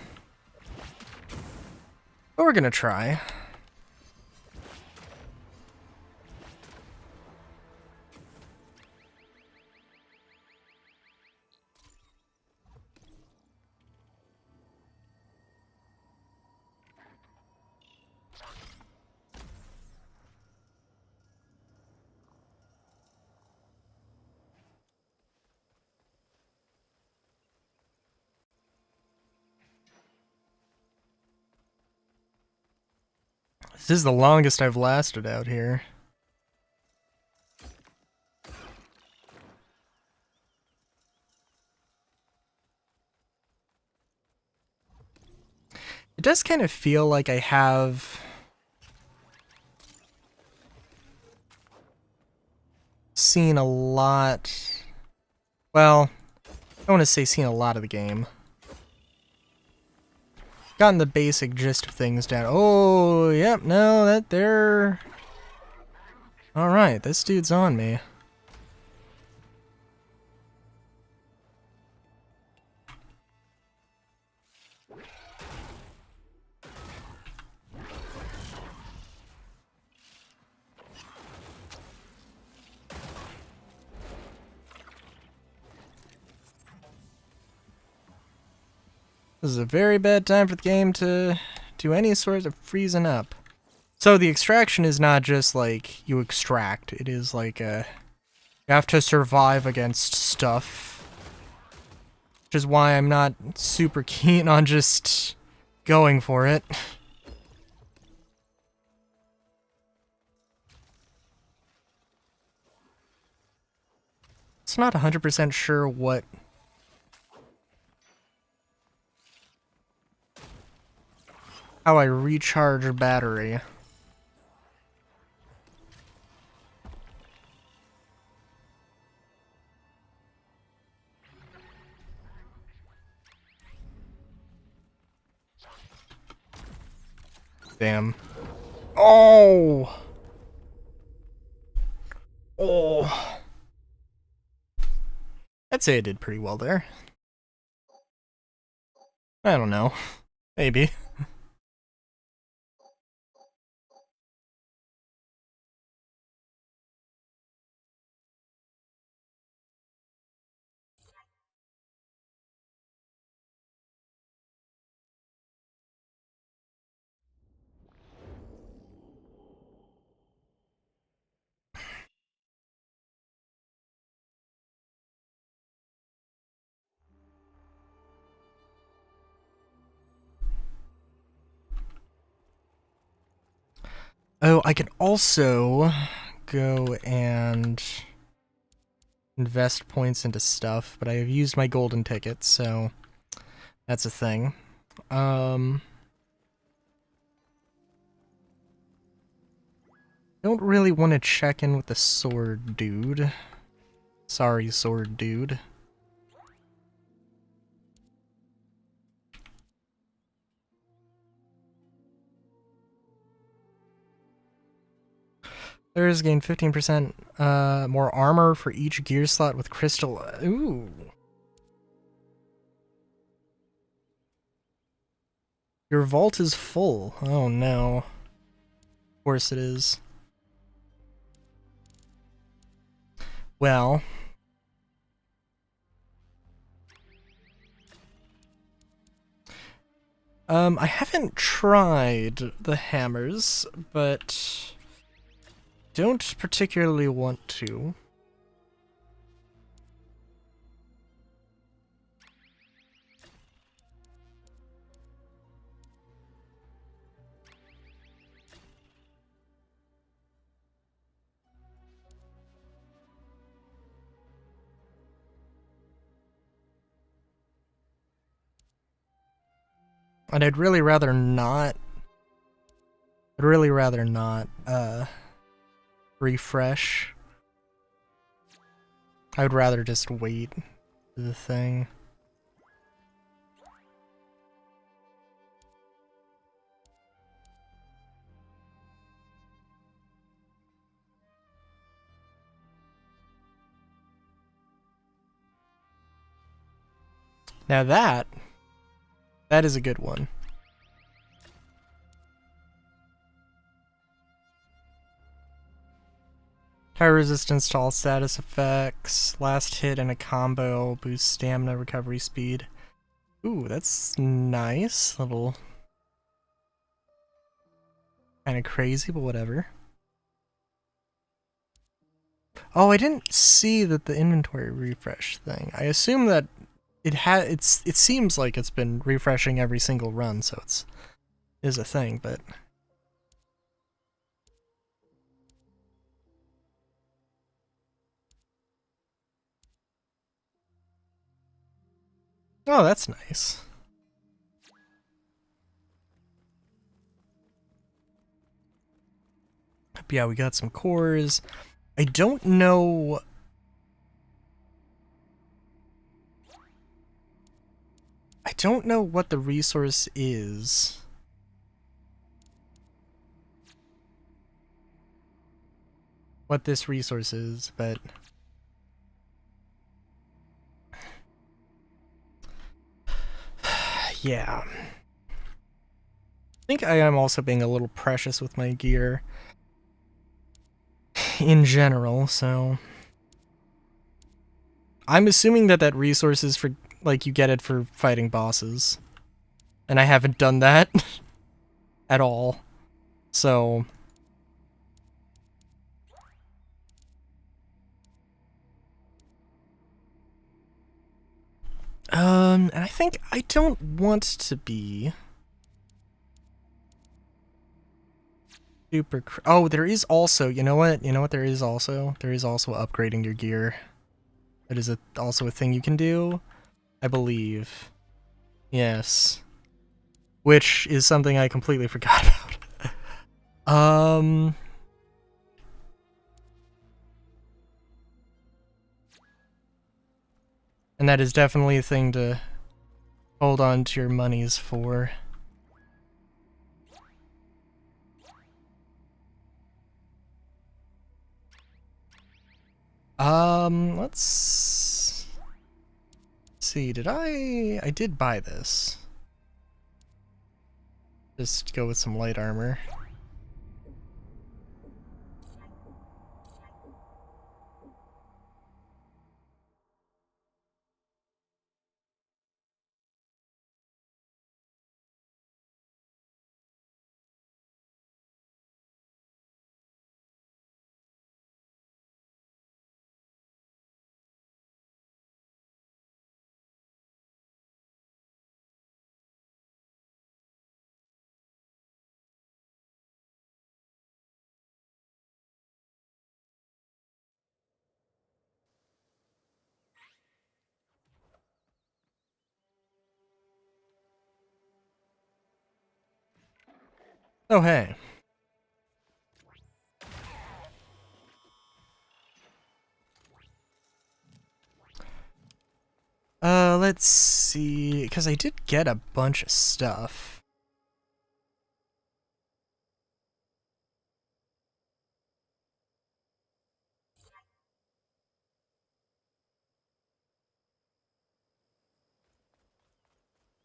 But we're gonna try. This is the longest I've lasted out here. It does kind of feel like I have seen a lot. Well, I don't want to say seen a lot of the game. Gotten the basic gist of things down. Oh, yep, no, that they're... Alright, this dude's on me. This is a very bad time for the game to do any sort of freezing up. So the extraction is not just like you extract, it is like you have to survive against stuff. Which is why I'm not super keen on just going for it. It's not 100% sure what... how I recharge a battery. Damn. Oh! Oh! I'd say I did pretty well there. I don't know. Maybe. Oh, I can also go and invest points into stuff, but I have used my golden tickets, so that's a thing. Don't really want to check in with the sword dude. Sorry, sword dude. Players gain 15% more armor for each gear slot with crystal. Ooh. Your vault is full. Oh no. Of course it is. Well. I haven't tried the hammers, but don't particularly want to. And I'd really rather not. I'd really rather not, refresh. I would rather just wait for the thing. Now that is a good one. High resistance to all status effects. Last hit and a combo. Boost stamina, recovery speed. Ooh, that's nice. Little... kind of crazy, but whatever. Oh, I didn't see that the inventory refresh thing. I assume that it seems like it's been refreshing every single run, so it's is a thing, but oh, that's nice. But yeah, we got some cores. I don't know. I don't know what the resource is. What this resource is, but yeah. I think I am also being a little precious with my gear in general, so I'm assuming that that resource is for, like, you get it for fighting bosses. And I haven't done that at all. So and I think I don't want to be super oh, there is also, you know what there is also? There is also upgrading your gear. That is also a thing you can do, I believe. Yes. Which is something I completely forgot about. And that is definitely a thing to hold on to your monies for. Let's see, did I did buy this. Just go with some light armor. Oh, hey. Let's see, because I did get a bunch of stuff.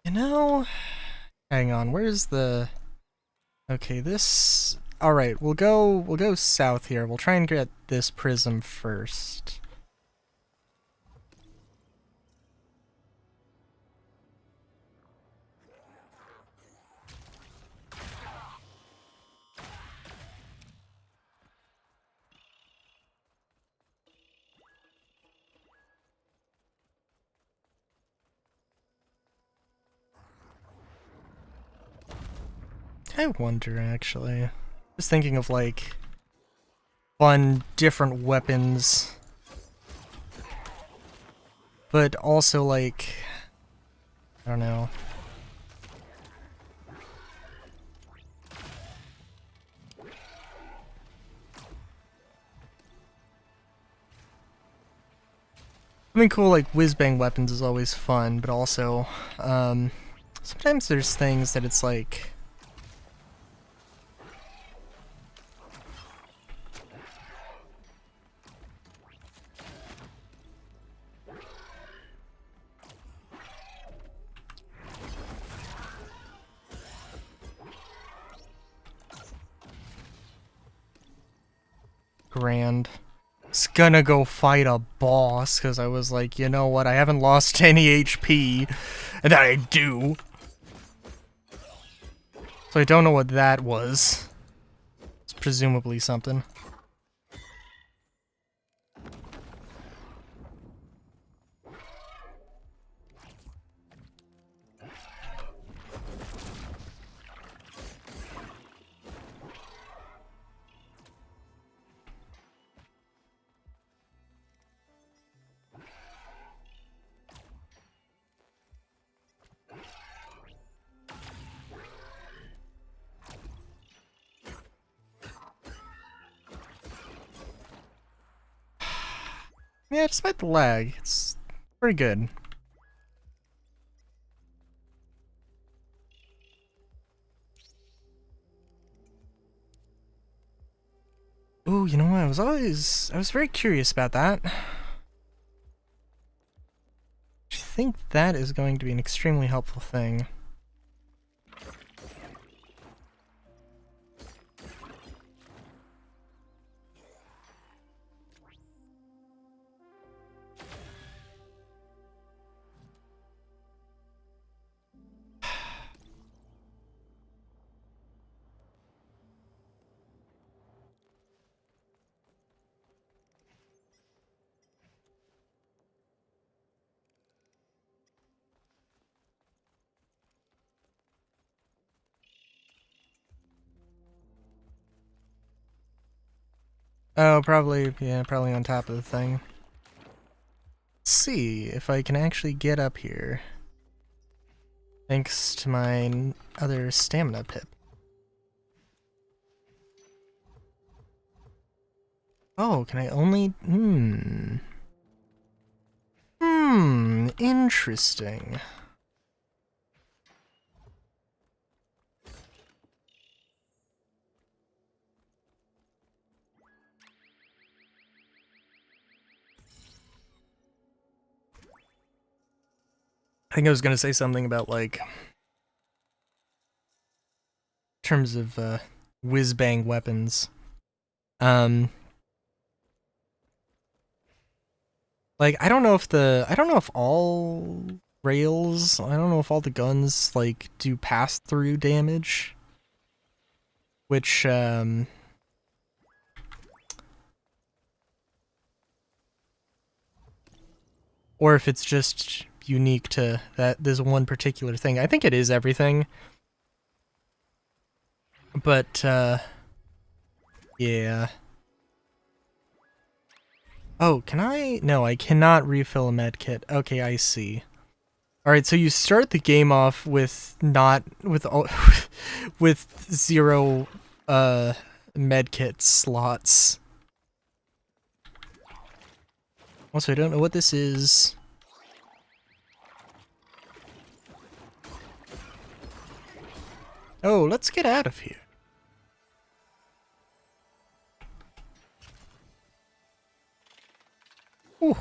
You know, hang on, where's the... Okay, this... Alright, we'll go south here. We'll try and get this prism first. I wonder, actually. Just thinking of, like, fun, different weapons. But also, like... I don't know. I mean, cool, like, whiz-bang weapons is always fun, but also, sometimes there's things that it's like... grand. was gonna go fight a boss because I was like, you know what, I haven't lost any HP, and then I do. So I don't know what that was. It's presumably something. Yeah, despite the lag, it's pretty good. Ooh, you know what? I was very curious about that. I think that is going to be an extremely helpful thing. Oh, probably, yeah, probably on top of the thing. Let's see if I can actually get up here. Thanks to my other stamina pip. Oh, can I only... interesting. I think I was gonna say something about, like, in terms of, whiz-bang weapons. Like, I don't know if all rails, I don't know if all the guns, like, do pass-through damage. Which, or if it's just unique to this one particular thing. I think it is everything. But, yeah. Oh, can I? No, I cannot refill a med kit. Okay, I see. Alright, so you start the game off with with 0 med kit slots. Also, I don't know what this is. Oh, let's get out of here. Ooh.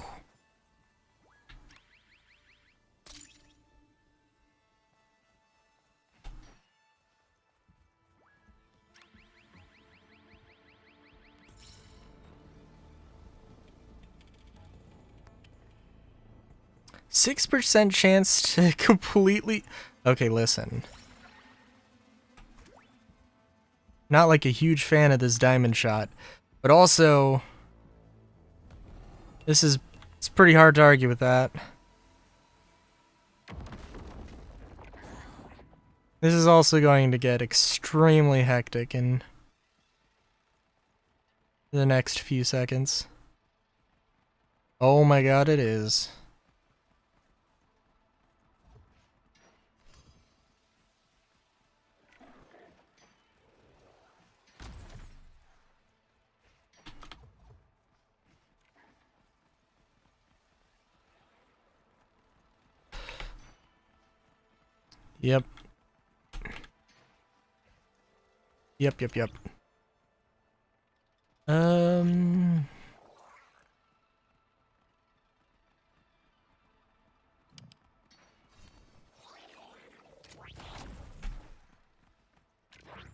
%6 chance to completely... Okay, listen. Not like a huge fan of this diamond shot, but also... It's pretty hard to argue with that. This is also going to get extremely hectic in the next few seconds. Oh my god, it is. Yep. Yep.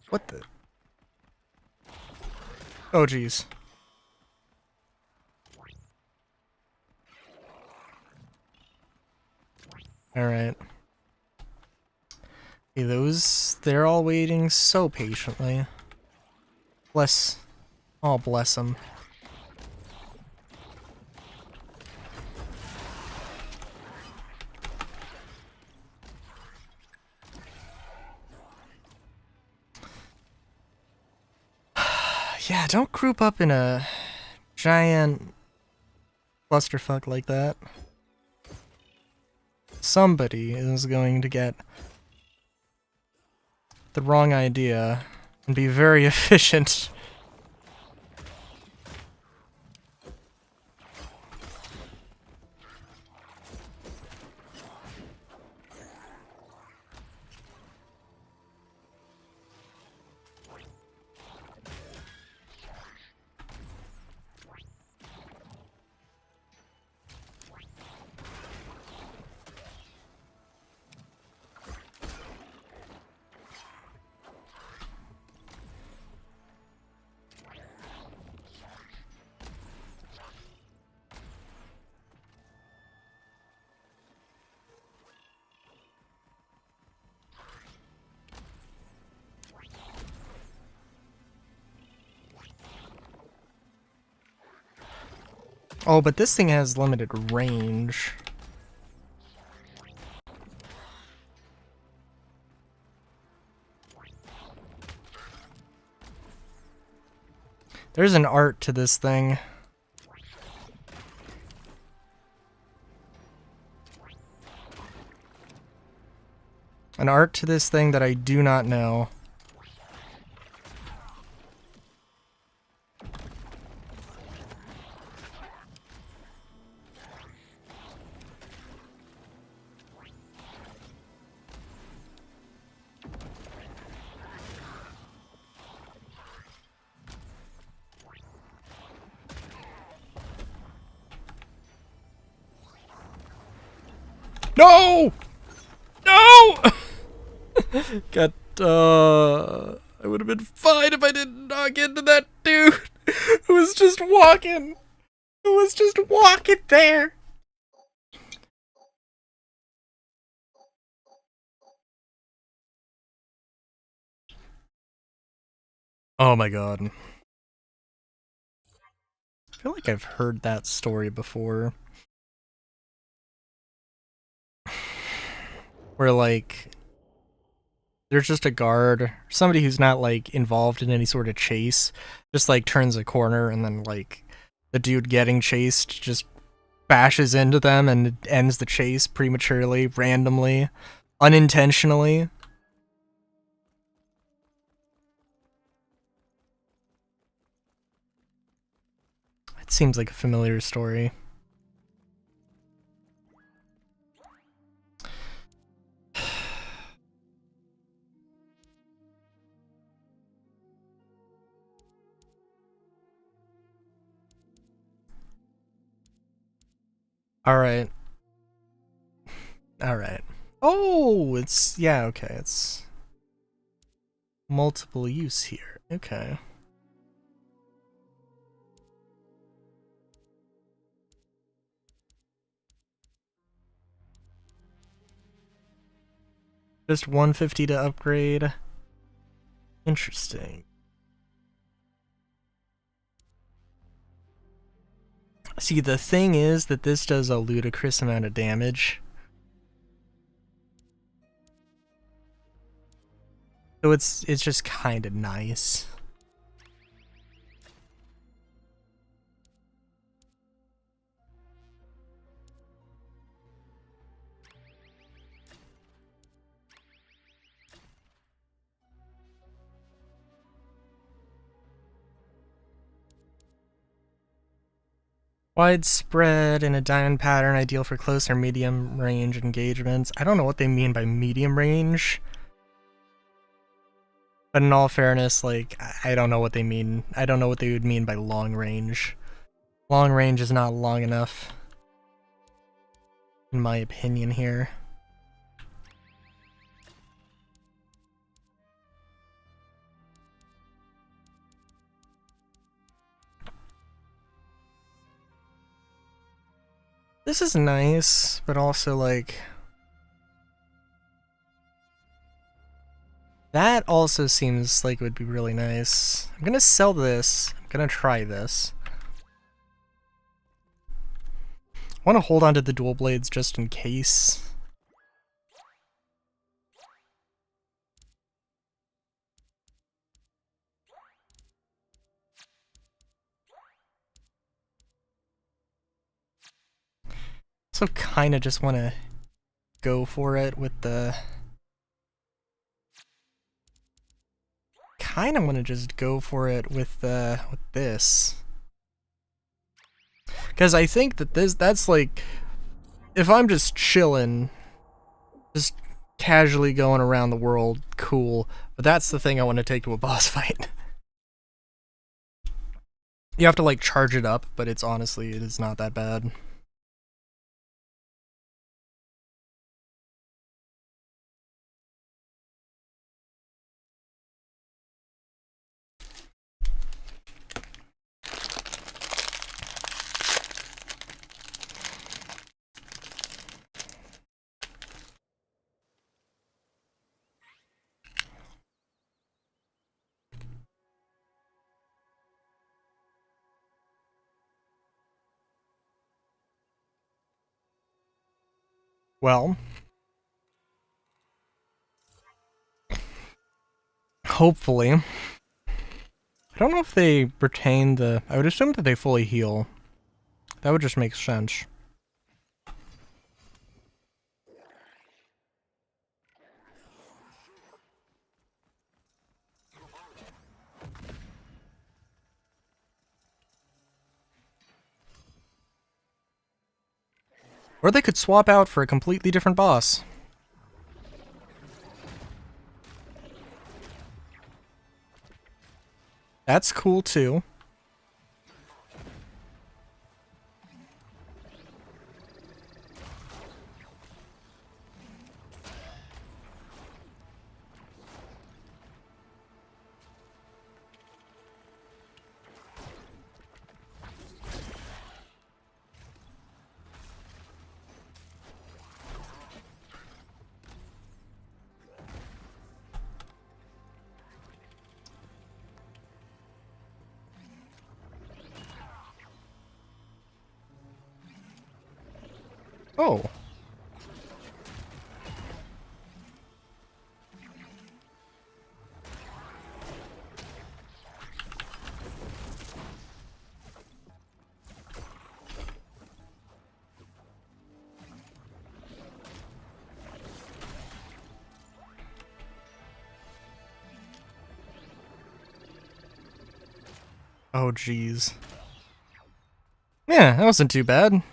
What the? Oh, jeez. Alright. Okay, they're all waiting so patiently. Bless. Oh, bless them. Yeah, don't group up in a giant clusterfuck like that. Somebody is going to get the wrong idea and be very efficient. Oh, but this thing has limited range. There's an art to this thing. An art to this thing that I do not know. No! No! God, I would have been fine if I didn't knock into that dude who was just walking. Who was just walking there. Oh my god. I feel like I've heard that story before. Where, like, there's just a guard, somebody who's not, like, involved in any sort of chase, just, like, turns a corner and then, like, the dude getting chased just bashes into them and ends the chase prematurely, randomly, unintentionally. It seems like a familiar story. Alright. Alright. Oh, it's, yeah, okay, it's multiple use here. Okay. Just 150 to upgrade. Interesting. See, the thing is that this does a ludicrous amount of damage. So it's just kind of nice. Widespread in a diamond pattern, ideal for close or medium range engagements. I don't know what they mean by medium range. But in all fairness, like, I don't know what they mean. I don't know what they would mean by long range. Long range is not long enough, in my opinion here. This is nice, but also, like, That also seems like it would be really nice. I'm gonna sell this. I'm gonna try this. I want to hold on to the dual blades just in case. So kind of just want to go for it with the... Kind of want to just go for it with this. Because I think that that's like... If I'm just chilling, just casually going around the world, cool. But that's the thing I want to take to a boss fight. You have to like charge it up, but it's honestly, it is not that bad. Well, hopefully. I don't know if they retain the... I would assume that they fully heal. That would just make sense. Or they could swap out for a completely different boss. That's cool too. Oh. Oh, jeez. Yeah, that wasn't too bad.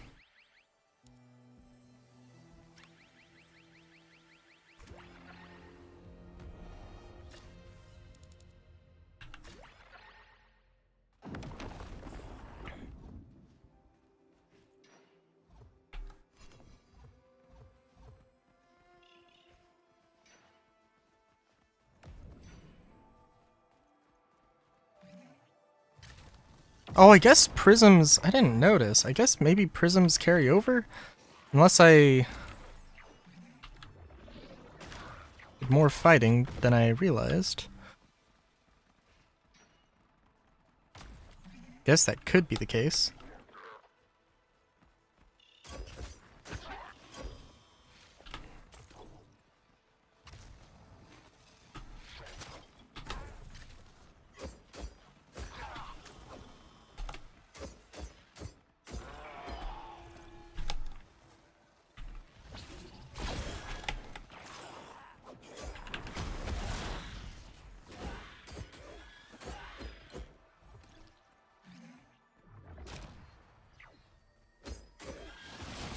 Oh, I guess prisms... I didn't notice. I guess maybe prisms carry over? Unless I... did more fighting than I realized. Guess that could be the case.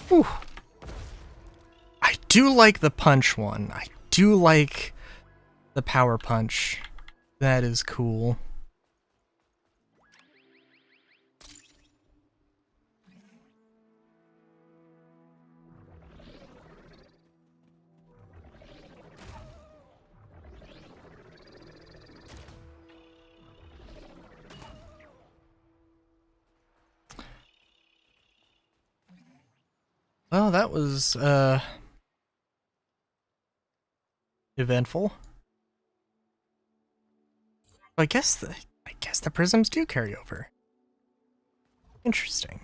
Whew. I do like the punch one. I do like the power punch. That is cool. Well, that was, eventful. I guess the prisms do carry over. Interesting.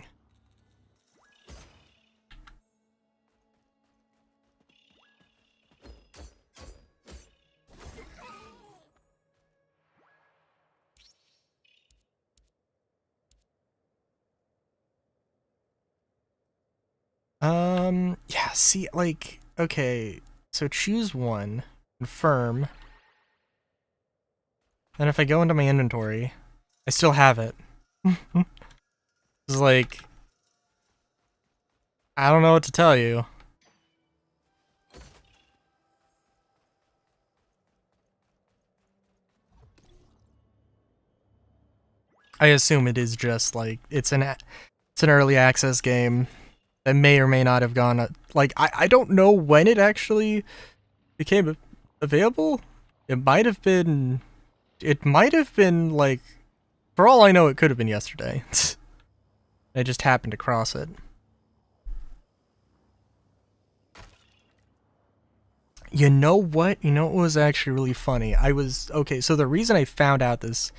Yeah, see, like, okay, so choose one, confirm, and if I go into my inventory, I still have it. It's like, I don't know what to tell you. I assume it is just like it's an early access game that may or may not have gone like I don't know when it actually became available. It might have been like, for all I know, it could have been yesterday. I just happened to cross it. You know what? You know what was actually really funny? Okay, so the reason I found out this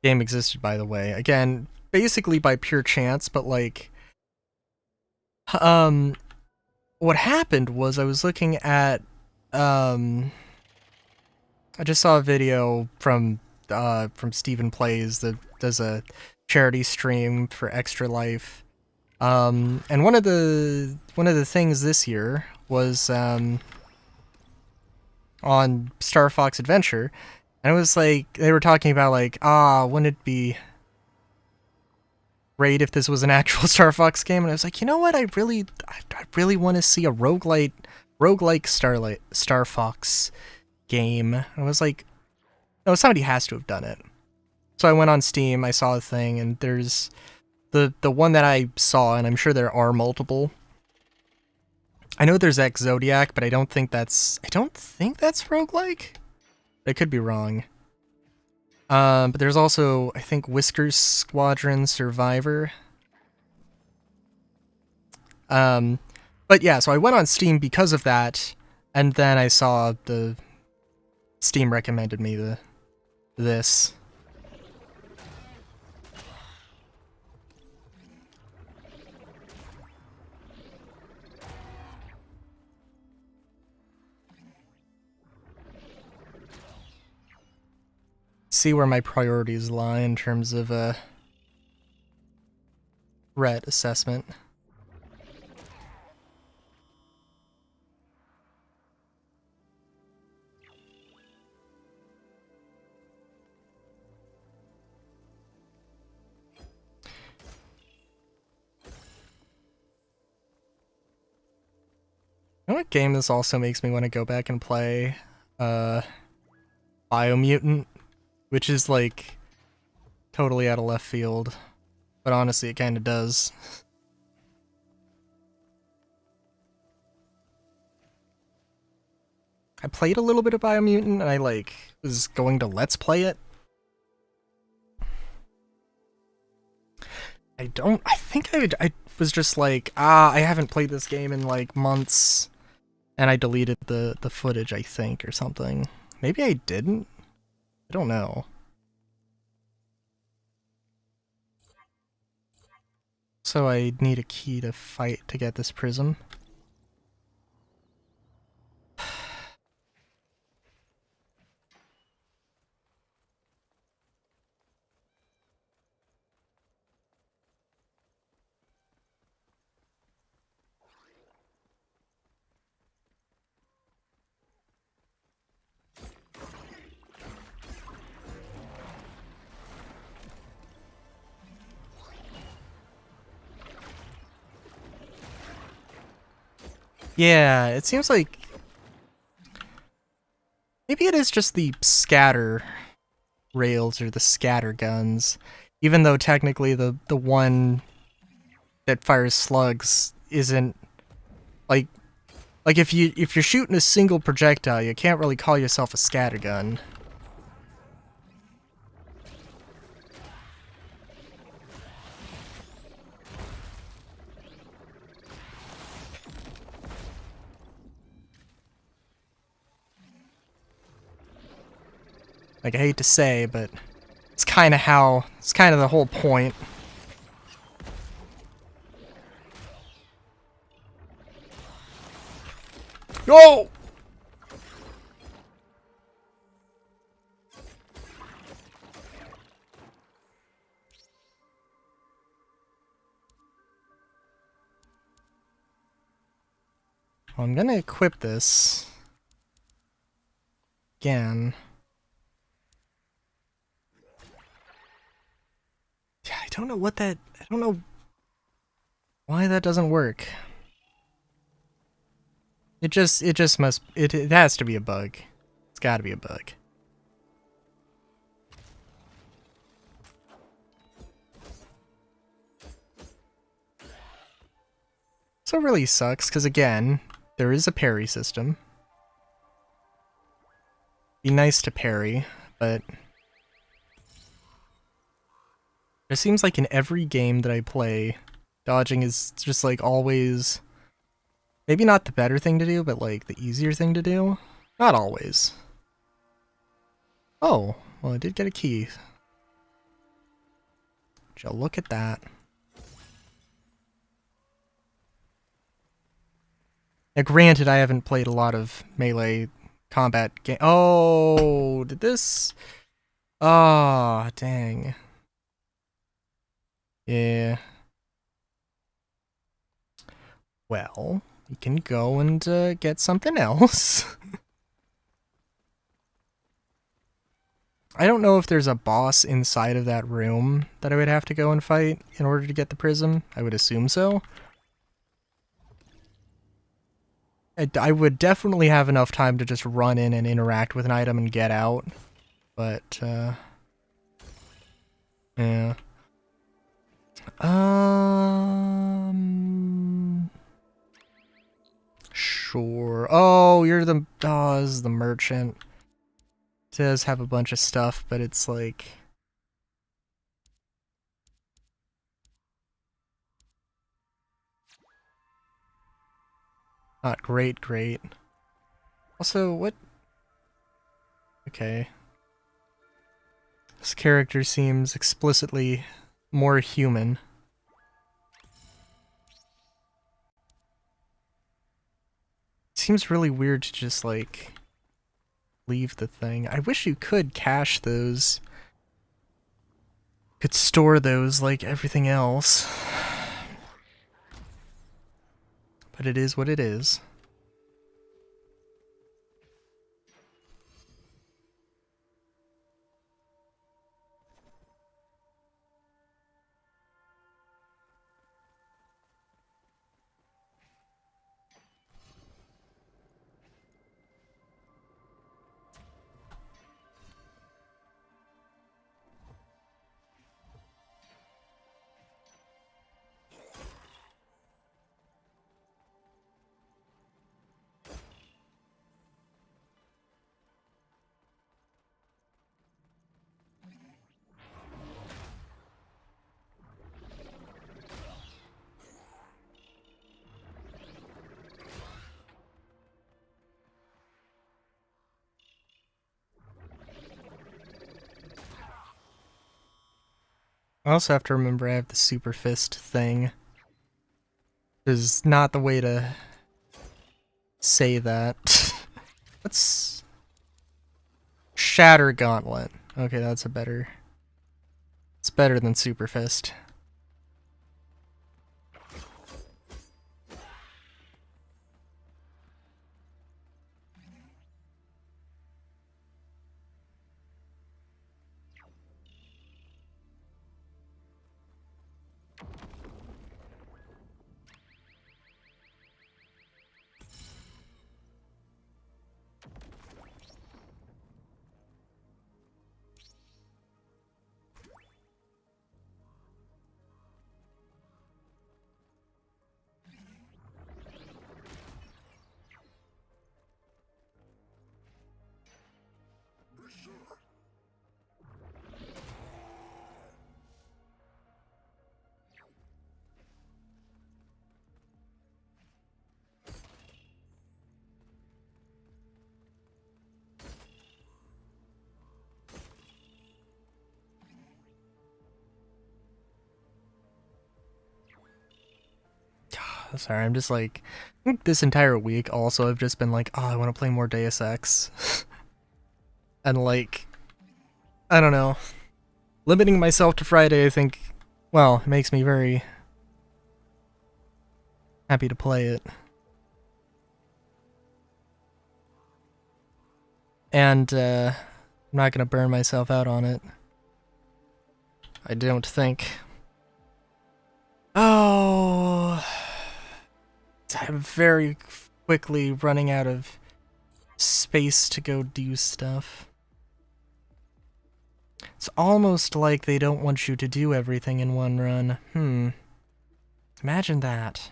game existed, by the way, again, basically by pure chance, but like, um, what happened was I was looking at, I just saw a video from Stephen Plays that does a charity stream for Extra Life. And one of the things this year was on Star Fox Adventure, and it was like they were talking about like, wouldn't it be great if this was an actual Star Fox game? And I was like, you know what, I really want to see a roguelike Star Fox game. And I was like, no, somebody has to have done it. So I went on Steam, I saw a thing, and there's the one that I saw, and I'm sure there are multiple. I know there's X Zodiac, but I don't think that's roguelike. I could be wrong. But there's also, I think, Whiskers Squadron Survivor. But yeah, so I went on Steam because of that, and then I saw the Steam recommended me this. See where my priorities lie in terms of threat assessment. You know what game this also makes me want to go back and play? Biomutant, which is like totally out of left field, but honestly, it kind of does. I played a little bit of Biomutant, and I like was going to Let's Play it. I think I was just like, I haven't played this game in like months, and I deleted the footage, I think, or something. Maybe I didn't. I don't know. So I need a key to fight to get this prism. Yeah, it seems like maybe it is just the scatter rails or the scatter guns, even though technically the one that fires slugs isn't like if you're shooting a single projectile, you can't really call yourself a scattergun. Like, I hate to say, but it's kind of the whole point. No! Well, I'm gonna equip this again. Yeah, I don't know why that doesn't work. It has to be a bug. It's gotta be a bug. So it really sucks, because again, there is a parry system. Be nice to parry, but it seems like in every game that I play, dodging is just like always, maybe not the better thing to do, but like the easier thing to do. Not always. Oh, well, I did get a key. Shall look at that. Now, granted, I haven't played a lot of melee combat game. Oh, did this? Oh, dang. Yeah. Well, we can go and get something else. I don't know if there's a boss inside of that room that I would have to go and fight in order to get the prism. I would assume so. I would definitely have enough time to just run in and interact with an item and get out. But, yeah. Sure. Oh, this is the merchant. It does have a bunch of stuff, but it's like... not great. Also, what? Okay. This character seems explicitly more human. Seems really weird to just, like, leave the thing. I wish you could cache those. Could store those like everything else. But it is what it is. I also have to remember I have the super fist thing. Is not the way to say that. Let's shatter gauntlet. Okay, that's a better. It's better than super fist. Sorry, I'm just like, this entire week also I've just been like, oh, I want to play more Deus Ex. And like, I don't know. Limiting myself to Friday, I think, well, it makes me very happy to play it. And I'm not gonna burn myself out on it. I don't think. Oh, I'm very quickly running out of space to go do stuff. It's almost like they don't want you to do everything in one run. Imagine that.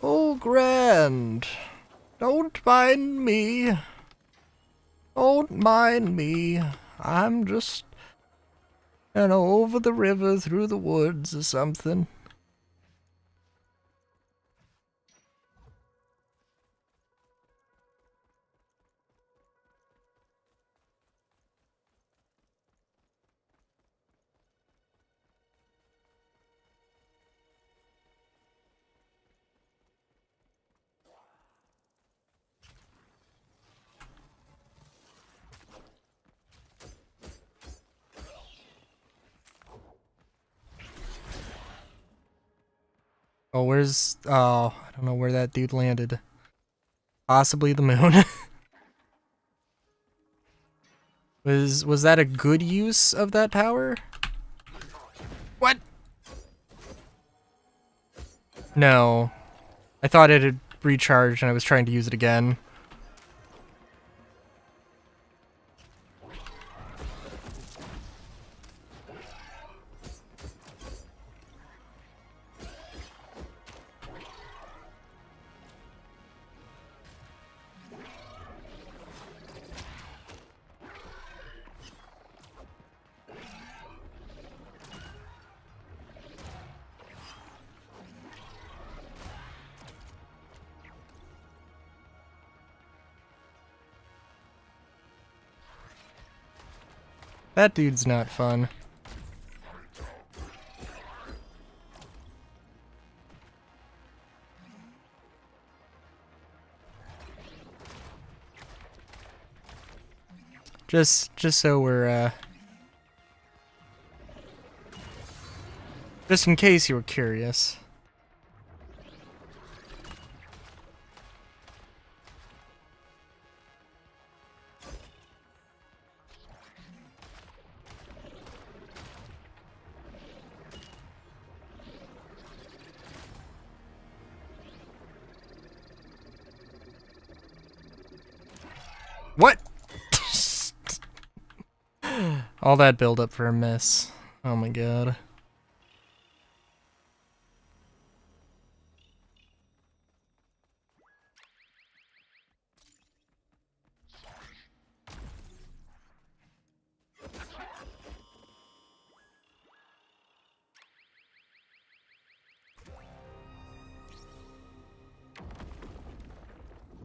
Oh, Grand, don't mind me. Don't mind me. I'm just, over the river through the woods or something. Oh, I don't know where that dude landed. Possibly the moon. Was that a good use of that power? What? No. I thought it had recharged and I was trying to use it again. That dude's not fun. Just so we're, just in case you were curious. What? All that build up for a miss. Oh my god.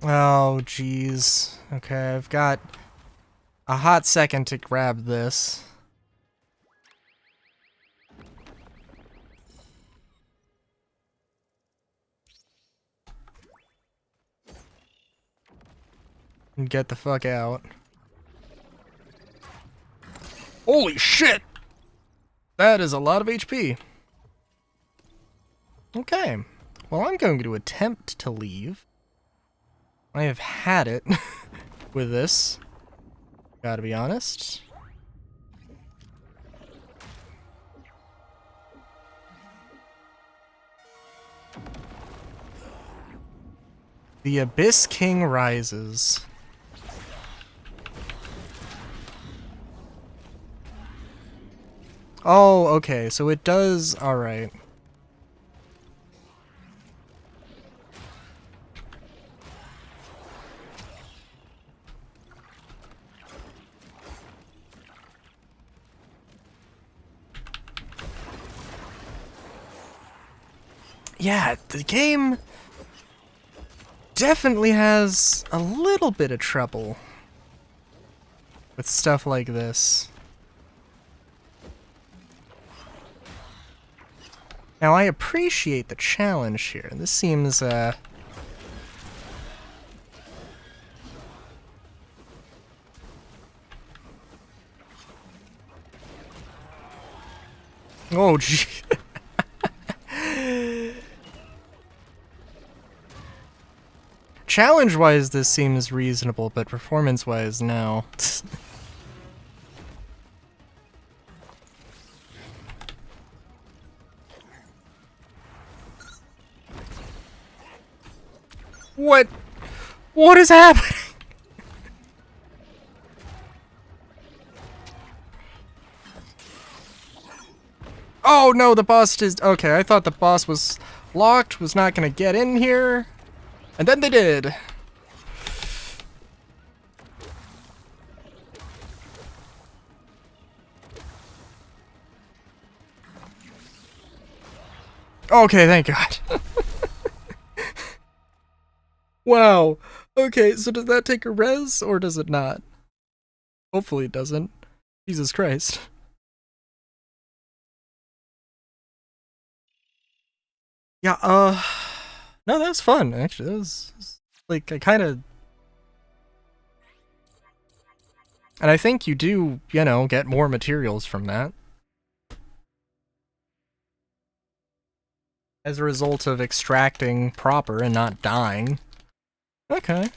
Oh, jeez. Okay, I've got a hot second to grab this. And get the fuck out. Holy shit! That is a lot of HP. Okay. Well, I'm going to attempt to leave. I have had it with this. Gotta be honest. The Abyss King rises. Oh, okay, so it does, alright. yeah, the game definitely has a little bit of trouble with stuff like this. Now, I appreciate the challenge here. This seems, oh, gee. Challenge-wise, this seems reasonable, but performance-wise, no. What? What is happening? Oh no, the boss is... Okay, I thought the boss was locked, was not gonna get in here. And then they did. Okay, thank God. Wow. Okay, so does that take a res, or does it not? Hopefully it doesn't. Jesus Christ. Yeah, no, that was fun, actually. That was like, I kind of... And I think you do, you know, get more materials from that. As a result of extracting proper and not dying. Okay.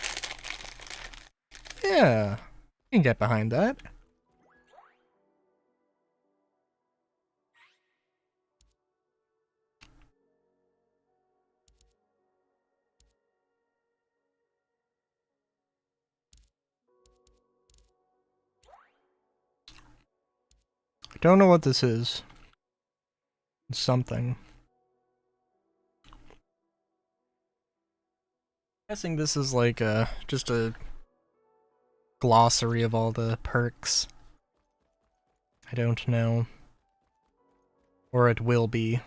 Yeah. You can get behind that. I don't know what this is. It's something. Guessing this is like just a glossary of all the perks. I don't know. Or it will be.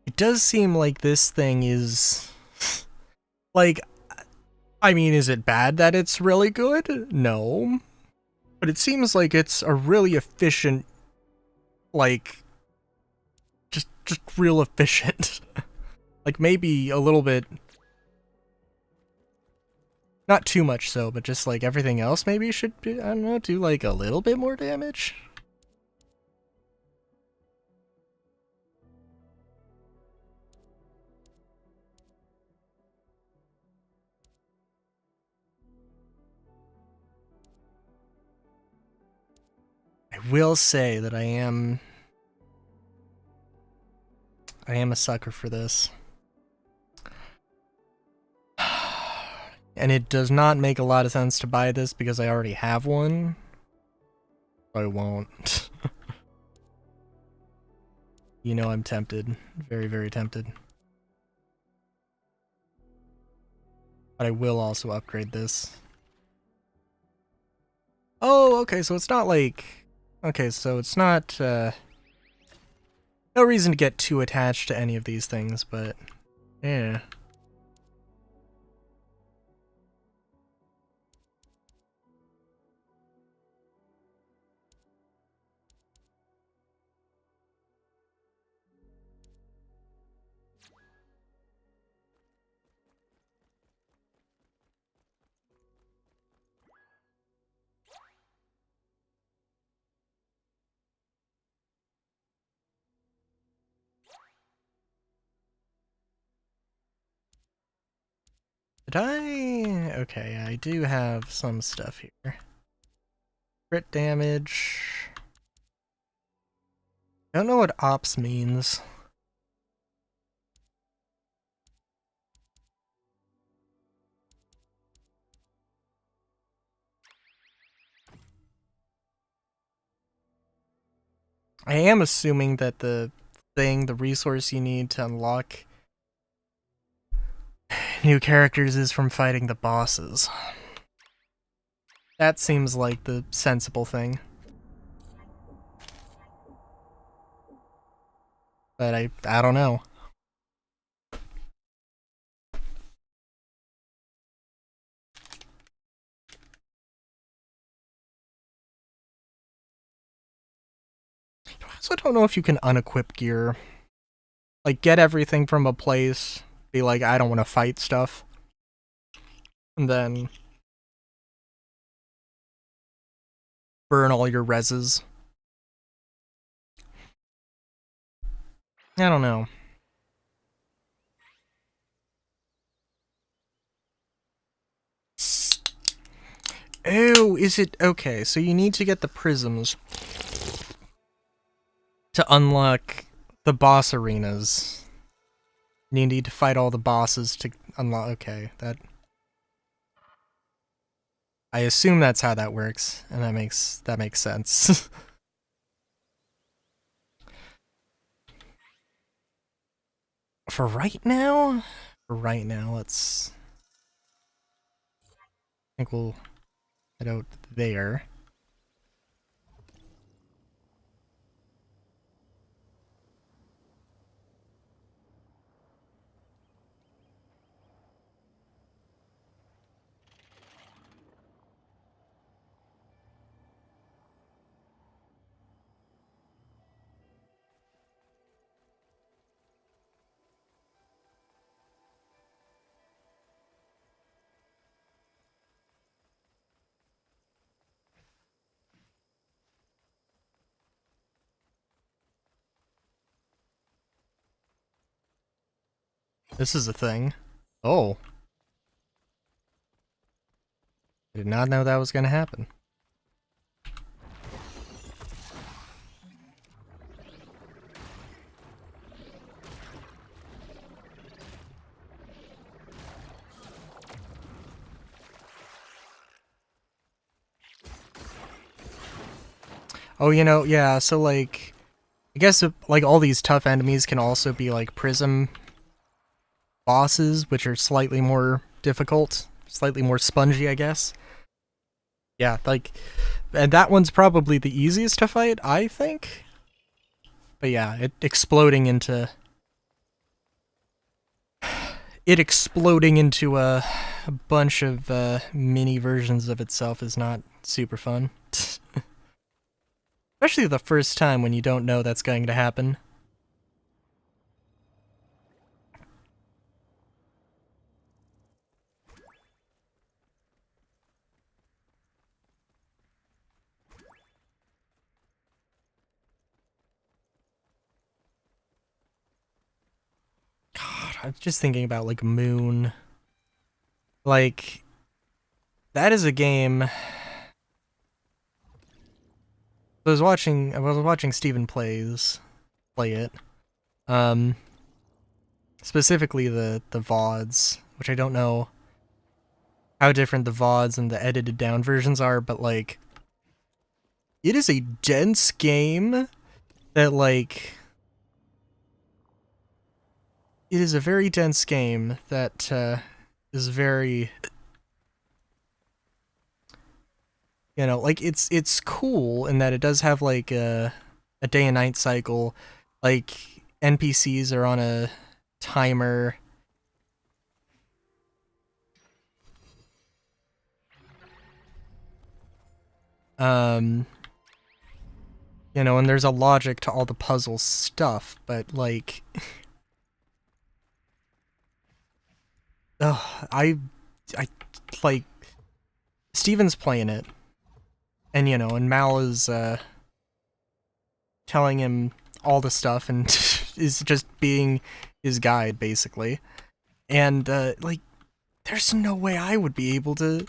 It does seem like this thing is... Like, I mean, is it bad that it's really good? No. But it seems like it's a really efficient... Like... Just real efficient. Like, maybe a little bit... Not too much so, but just like everything else maybe should be, I don't know, do like a little bit more damage? I will say that I am a sucker for this. And it does not make a lot of sense to buy this because I already have one. I won't. You know I'm tempted. Very, very tempted. But I will also upgrade this. Oh, okay, so it's not like... Okay, so it's not, no reason to get too attached to any of these things, but... Yeah. Did I... Okay, I do have some stuff here. Crit damage... I don't know what ops means. I am assuming that the resource you need to unlock new characters is from fighting the bosses. That seems like the sensible thing. But I don't know. I also don't know if you can unequip gear. Like, get everything from a place, be like, I don't want to fight stuff. And then burn all your reses. I don't know. Oh, is it... Okay, so you need to get the prisms to unlock the boss arenas. You need to fight all the bosses to unlock... Okay, that... I assume that's how that works, and that makes sense. For right now, let's... I think we'll head out there. This is a thing. Oh. I did not know that was going to happen. Oh, you know, yeah, so like... I guess, like, all these tough enemies can also be, like, prism bosses, which are slightly more difficult. Slightly more spongy, I guess. Yeah, like... And that one's probably the easiest to fight, I think? But yeah, it exploding into a bunch of mini versions of itself is not super fun. Especially the first time when you don't know that's going to happen. God, I'm just thinking about, like, Moon. Like, that is a game... I was watching Steven play it. Specifically the VODs, which I don't know how different the VODs and the edited down versions are, but like it is a dense game that like it is a very dense game that is very, you know, like it's cool in that it does have like a day and night cycle. Like NPCs are on a timer. You know, and there's a logic to all the puzzle stuff, but like I like Steven's playing it, and you know, and Mal is telling him all the stuff and is just being his guide basically. And like there's no way I would be able to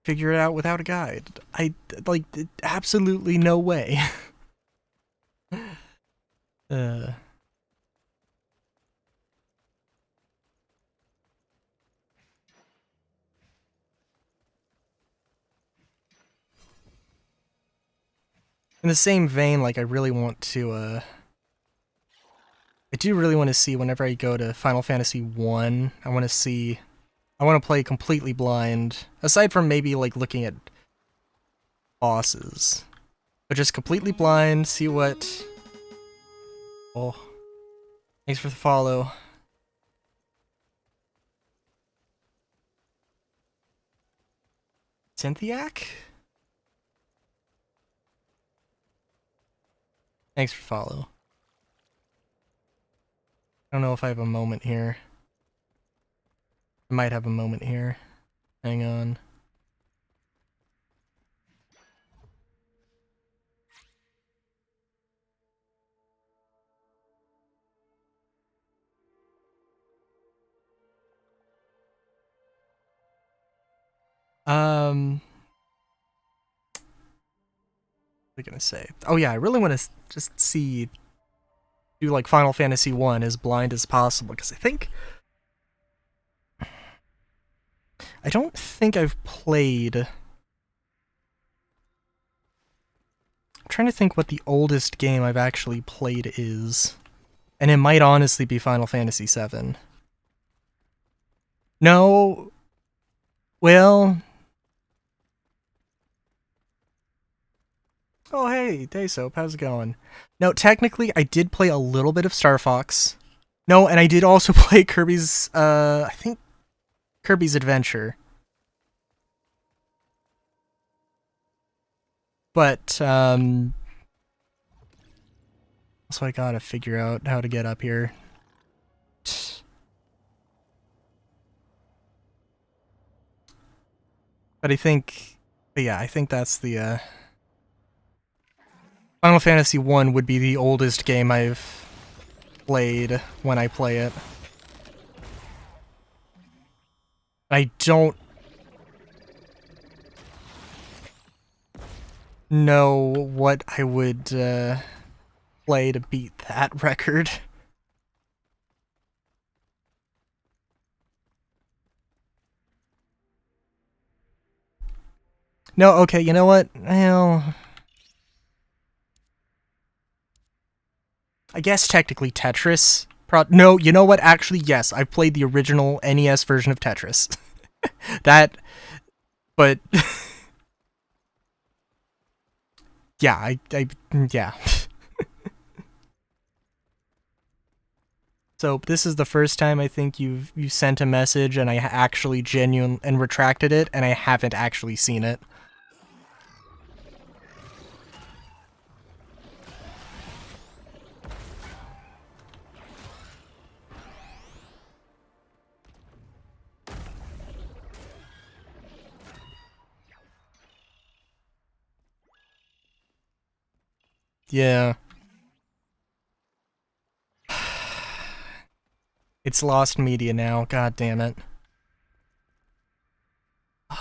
figure it out without a guide. I like absolutely no way. uh In the same vein, like, I do really want to see whenever I go to Final Fantasy 1, I want to play completely blind, aside from maybe, like, looking at bosses. But just completely blind, see what... Oh, thanks for the follow. Cynthiac? Thanks for follow. I don't know if I have a moment here. I might have a moment here. Hang on. What was I gonna say? Oh yeah, I really want to just do like Final Fantasy 1 as blind as possible, because I don't think I've played... I'm trying to think what the oldest game I've actually played is. And it might honestly be Final Fantasy 7. No... Well... Oh hey, Daysoap, how's it going? No, technically, I did play a little bit of Star Fox. No, and I did also play Kirby's, I think Kirby's Adventure. But, so I gotta figure out how to get up here. But I think that's the, Final Fantasy 1 would be the oldest game I've played when I play it. I don't know what I would play to beat that record. No, okay, you know what? Well, I guess technically Tetris. No, you know what? Actually, yes, I've played the original NES version of Tetris. But yeah, yeah. So this is the first time I think you sent a message and I actually genuine and retracted it, and I haven't actually seen it. Yeah. It's lost media now, god damn it.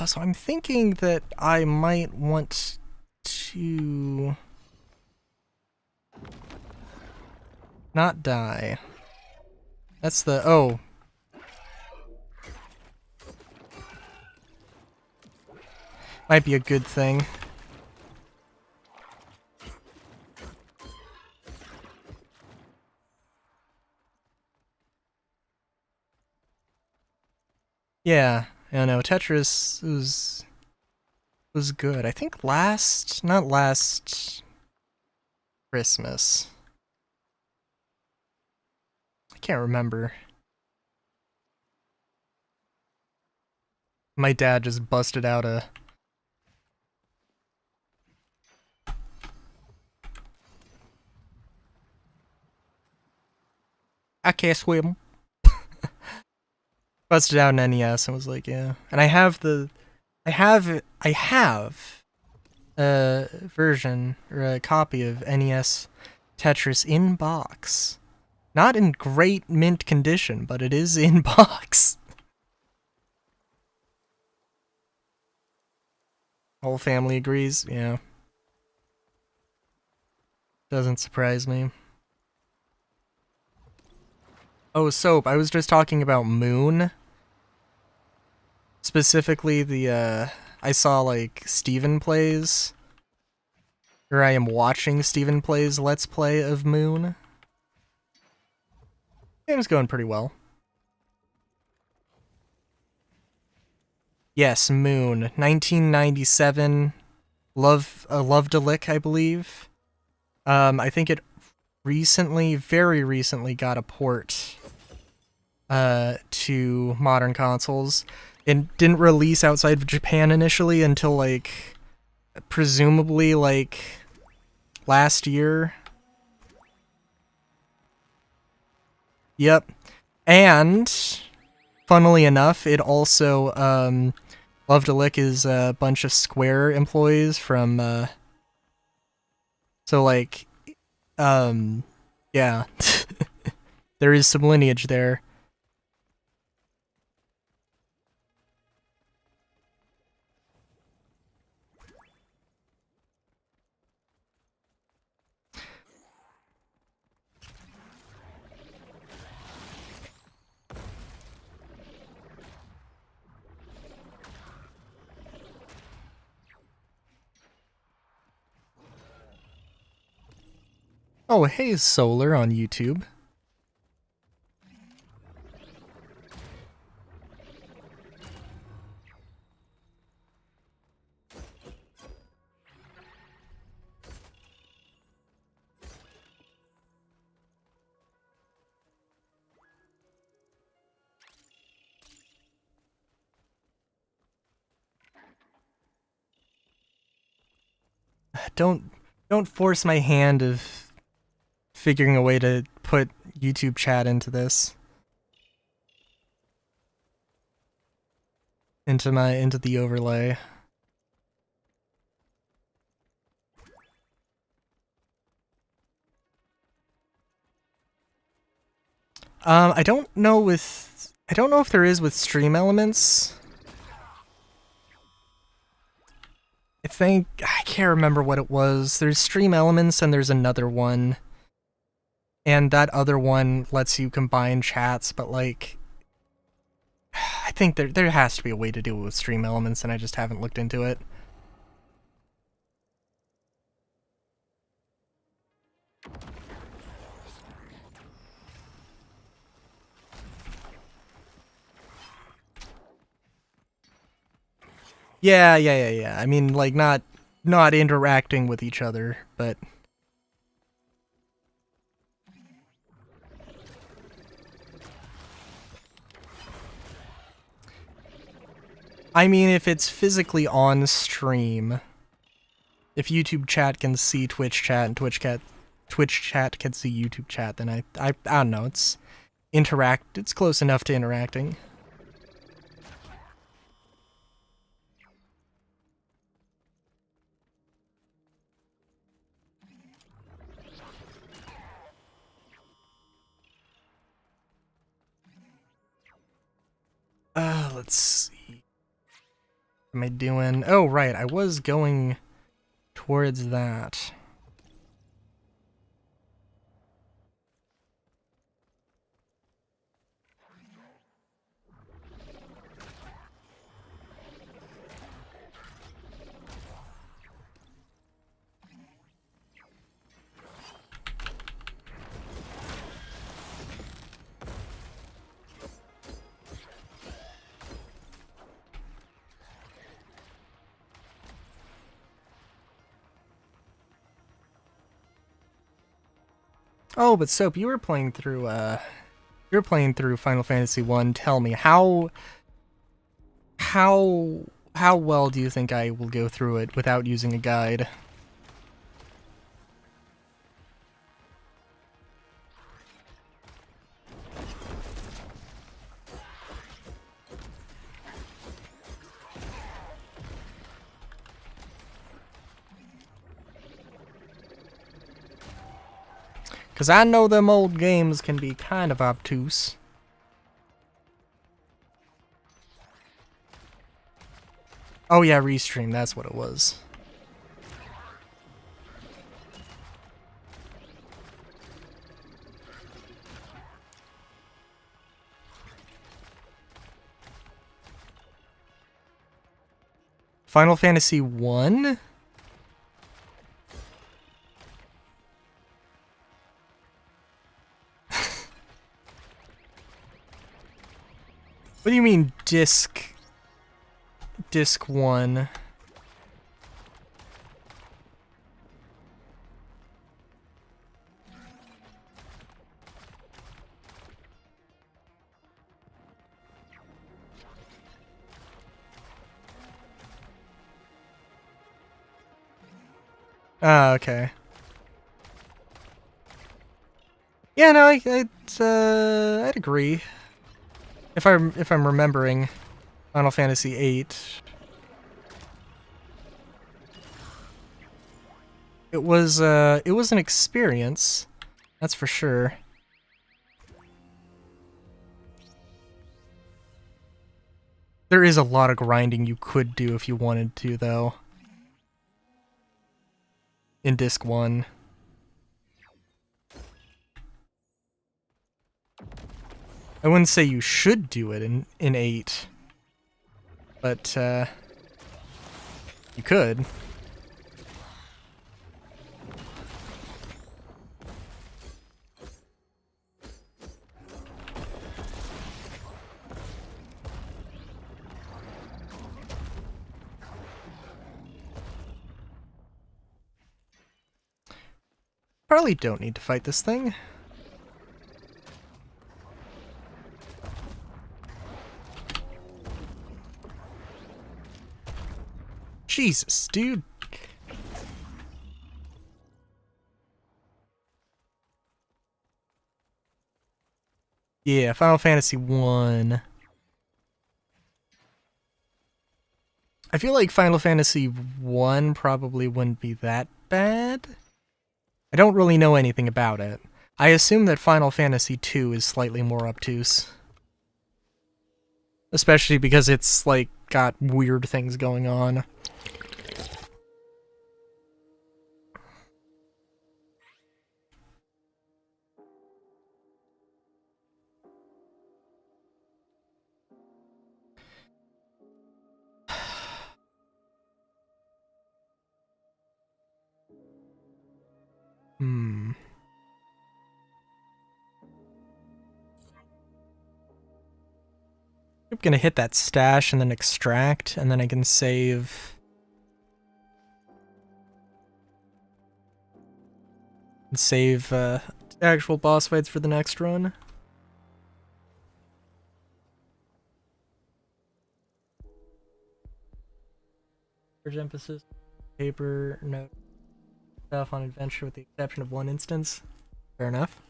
So I'm thinking that I might want to... not die. That's the... oh. Might be a good thing. Yeah, I know, Tetris was good. I think not last Christmas. I can't remember. My dad just busted out a... I can't swim. Busted out an NES and was like, yeah. And I have a version, or a copy of NES Tetris in box. Not in great mint condition, but it is in box. Whole family agrees, yeah. Doesn't surprise me. Oh, Soap, I was just talking about Moon. Specifically the, I saw, like, Steven Plays. Here I am watching Steven plays Let's Play of Moon. Game's going pretty well. Yes, Moon, 1997. Love Delic, I believe. I think it recently, very recently, got a port to modern consoles. It didn't release outside of Japan initially until, like, presumably, like, last year. Yep. And, funnily enough, it also, Love to Lick is a bunch of Square employees from, so, like, yeah. There is some lineage there. Oh, hey, Solar on YouTube. Don't force my hand of figuring a way to put YouTube chat into this. Into the overlay. I don't know if there is with Stream Elements. I can't remember what it was. There's Stream Elements and there's another one. And that other one lets you combine chats, but like I think there has to be a way to do it with Stream Elements and I just haven't looked into it. Yeah. I mean, like, not interacting with each other, but... I mean, if it's physically on stream, if YouTube chat can see Twitch chat and Twitch chat can see YouTube chat, then I don't know, it's close enough to interacting. Let's see. What am I doing? Oh, right, I was going towards that. Oh, but Soap, you were playing through Final Fantasy 1. Tell me, how well do you think I will go through it without using a guide? Because I know them old games can be kind of obtuse. Oh yeah, Restream, that's what it was. Final Fantasy 1? What do you mean disc 1? Ah, okay. Yeah, no, I'd agree. If I'm remembering Final Fantasy VIII, it was an experience, that's for sure. There is a lot of grinding you could do if you wanted to, though. In Disc 1. I wouldn't say you should do it in 8. But, you could. Probably don't need to fight this thing. Jesus, dude. Yeah, Final Fantasy 1. I feel like Final Fantasy 1 probably wouldn't be that bad. I don't really know anything about it. I assume that Final Fantasy 2 is slightly more obtuse. Especially because it's, like, got weird things going on. I'm gonna hit that stash and then extract, and then I can save... actual boss fights for the next run. Large emphasis, paper, note, stuff on adventure with the exception of one instance. Fair enough.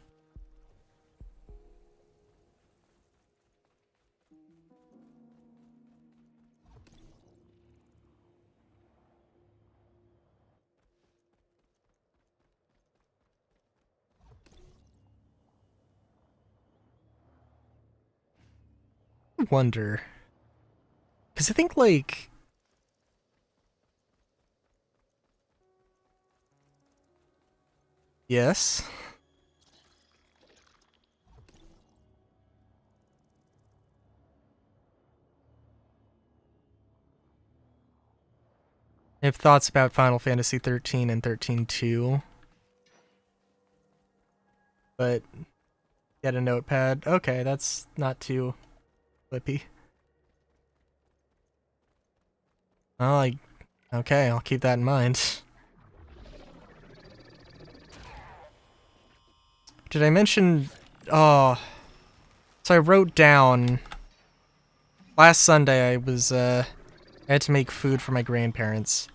I wonder. Because I think, like... Yes? I have thoughts about Final Fantasy 13 and 13-2. But... Get a notepad. Okay, that's not too flippy. Oh, okay, I'll keep that in mind. Did I mention... Oh... So I wrote down... Last Sunday I had to make food for my grandparents.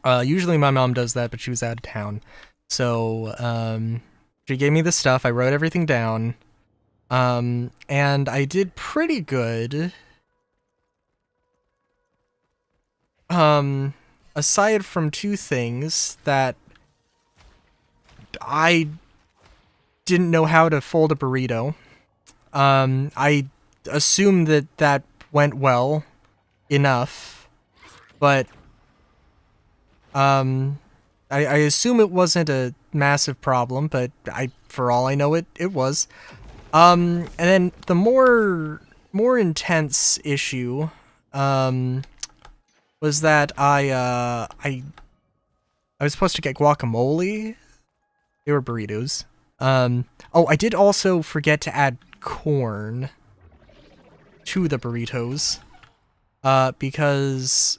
Usually my mom does that, but she was out of town. So, she gave me the stuff, I wrote everything down. And I did pretty good. Aside from two things that I didn't know how to fold a burrito. I assume that went well enough, but I assume it wasn't a massive problem, but for all I know, it was. And then the more intense issue, was that I was supposed to get guacamole. They were burritos. Oh, I did also forget to add corn. to the burritos. Because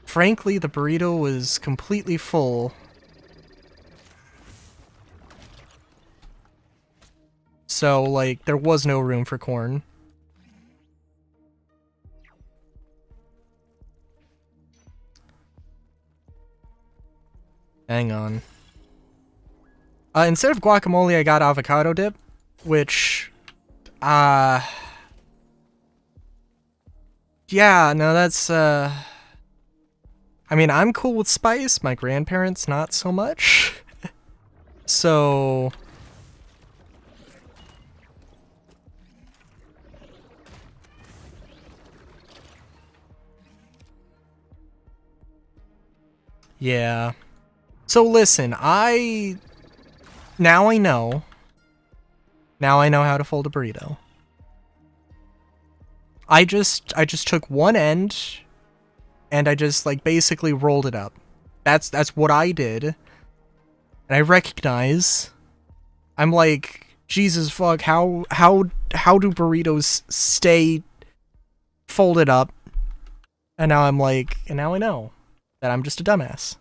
frankly, the burrito was completely full. So, like, there was no room for corn. Hang on. Instead of guacamole, I got avocado dip, which, yeah, no, that's, I mean, I'm cool with spice, my grandparents not so much. So, yeah. So listen, now I know. Now I know how to fold a burrito. I just took one end and I just like basically rolled it up. That's what I did. And I recognize I'm like, Jesus fuck, how do burritos stay folded up? And now I'm like, and now I know that I'm just a dumbass.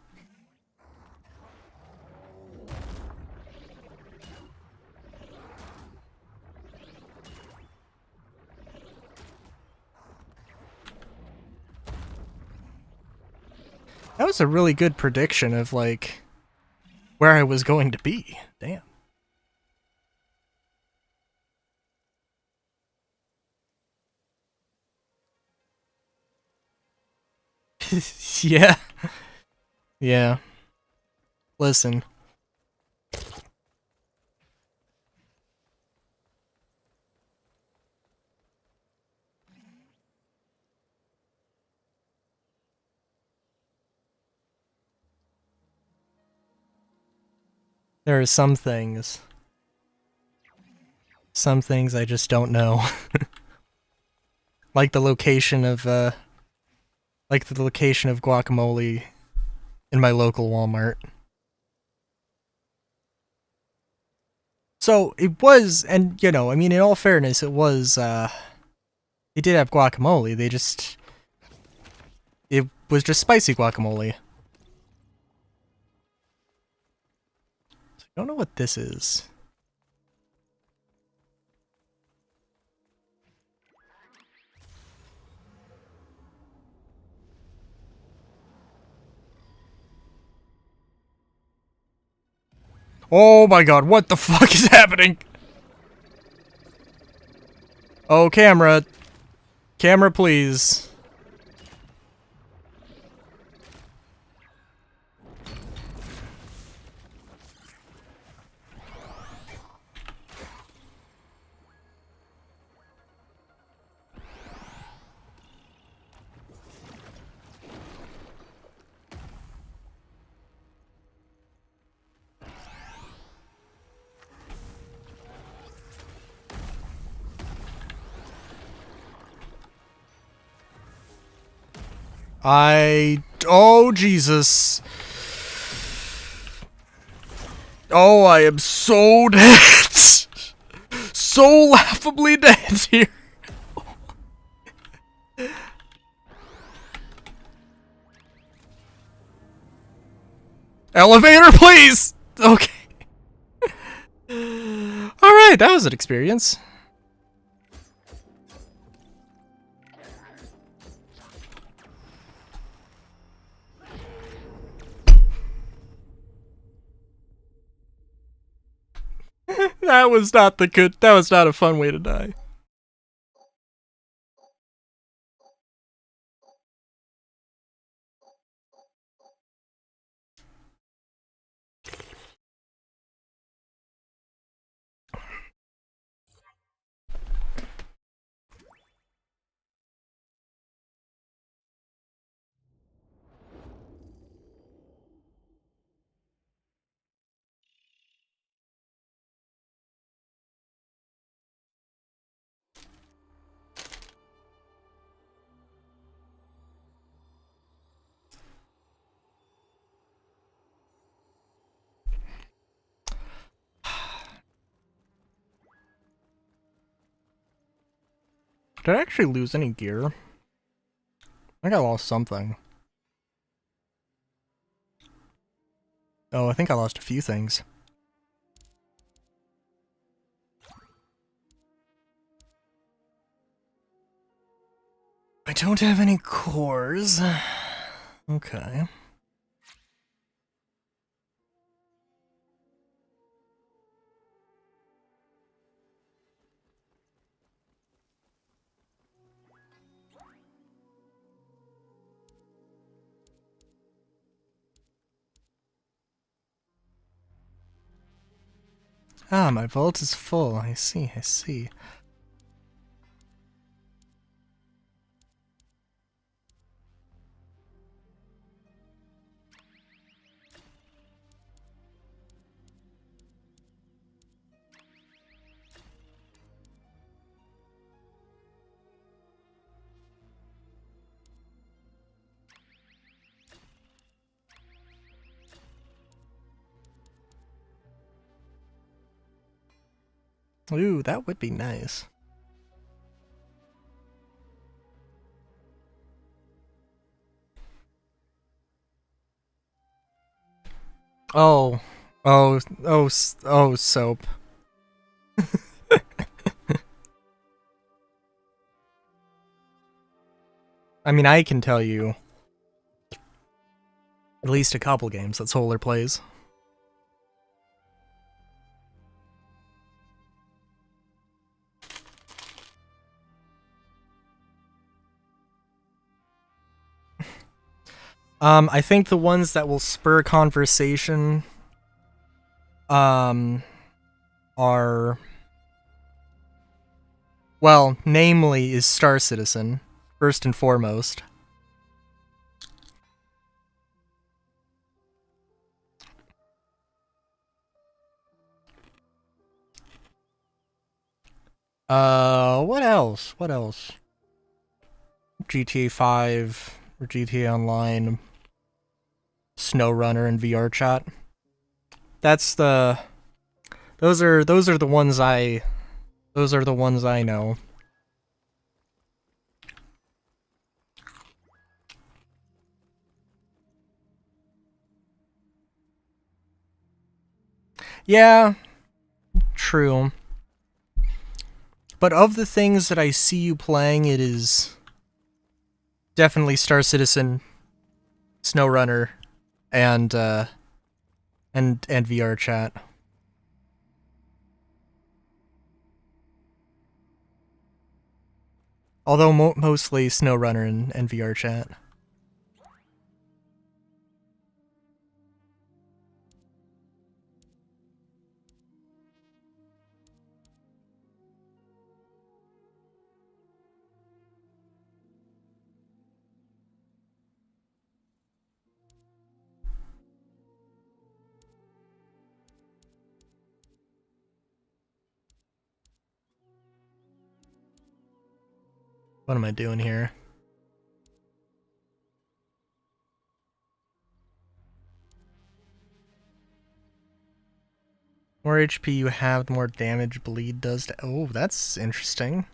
That was a really good prediction of like where I was going to be. Damn. Yeah. Yeah. Listen. There are some things I just don't know. Like the location of guacamole in my local Walmart. So it was, and you know, I mean, in all fairness, it was, they did have guacamole, it was just spicy guacamole. I don't know what this is. Oh my god, what the fuck is happening? Oh, camera. Camera, please. Oh, Jesus. Oh, I am so dead. So laughably dead here. Elevator, please! Okay. Alright, that was an experience. That was not a fun way to die. Did I actually lose any gear? I think I lost something. Oh, I think I lost a few things. I don't have any cores. Okay. Ah, my vault is full. I see, I see. Ooh, that would be nice. Oh. Oh, soap. I mean, I can tell you at least a couple games that Solar plays. I think the ones that will spur conversation, are, well, namely is Star Citizen, first and foremost. What else? What else? GTA 5, or GTA Online, SnowRunner, and VR chat. That's the those are the ones I know. Yeah, true. But of the things that I see you playing, it is definitely Star Citizen, SnowRunner, and and VR chat. Although mostly SnowRunner and VR chat. What am I doing here? More HP you have, the more damage bleed does to... Oh, that's interesting.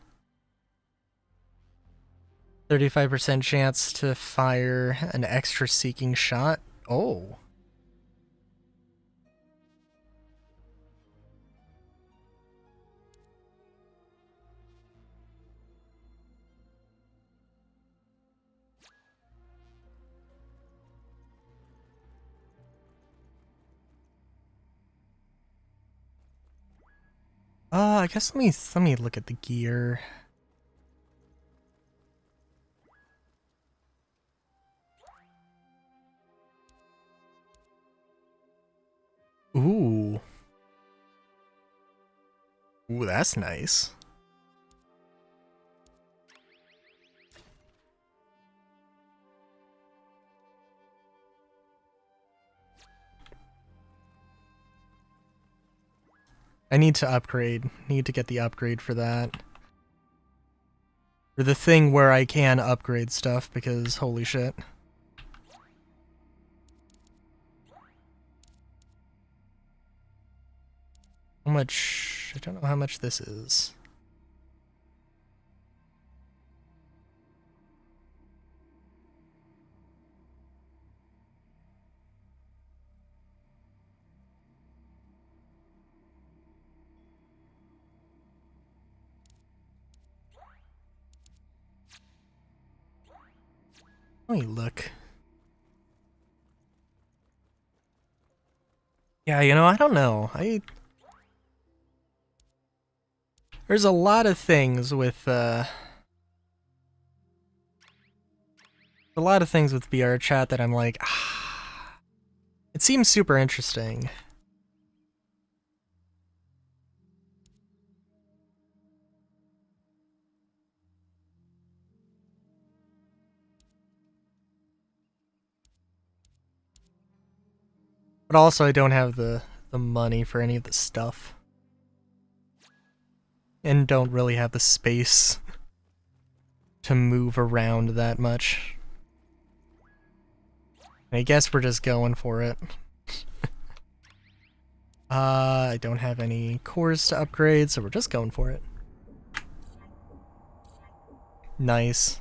35% chance to fire an extra seeking shot. Oh. I guess let me look at the gear. Ooh. Ooh, that's nice. I need to upgrade. Need to get the upgrade for that. For the thing where I can upgrade stuff, because holy shit. How much... I don't know how much this is. Let me look. Yeah, you know, I don't know. There's a lot of things with VR chat that I'm like, it seems super interesting. But also I don't have the money for any of the stuff. And don't really have the space to move around that much. I guess we're just going for it. I don't have any cores to upgrade, so we're just going for it. Nice.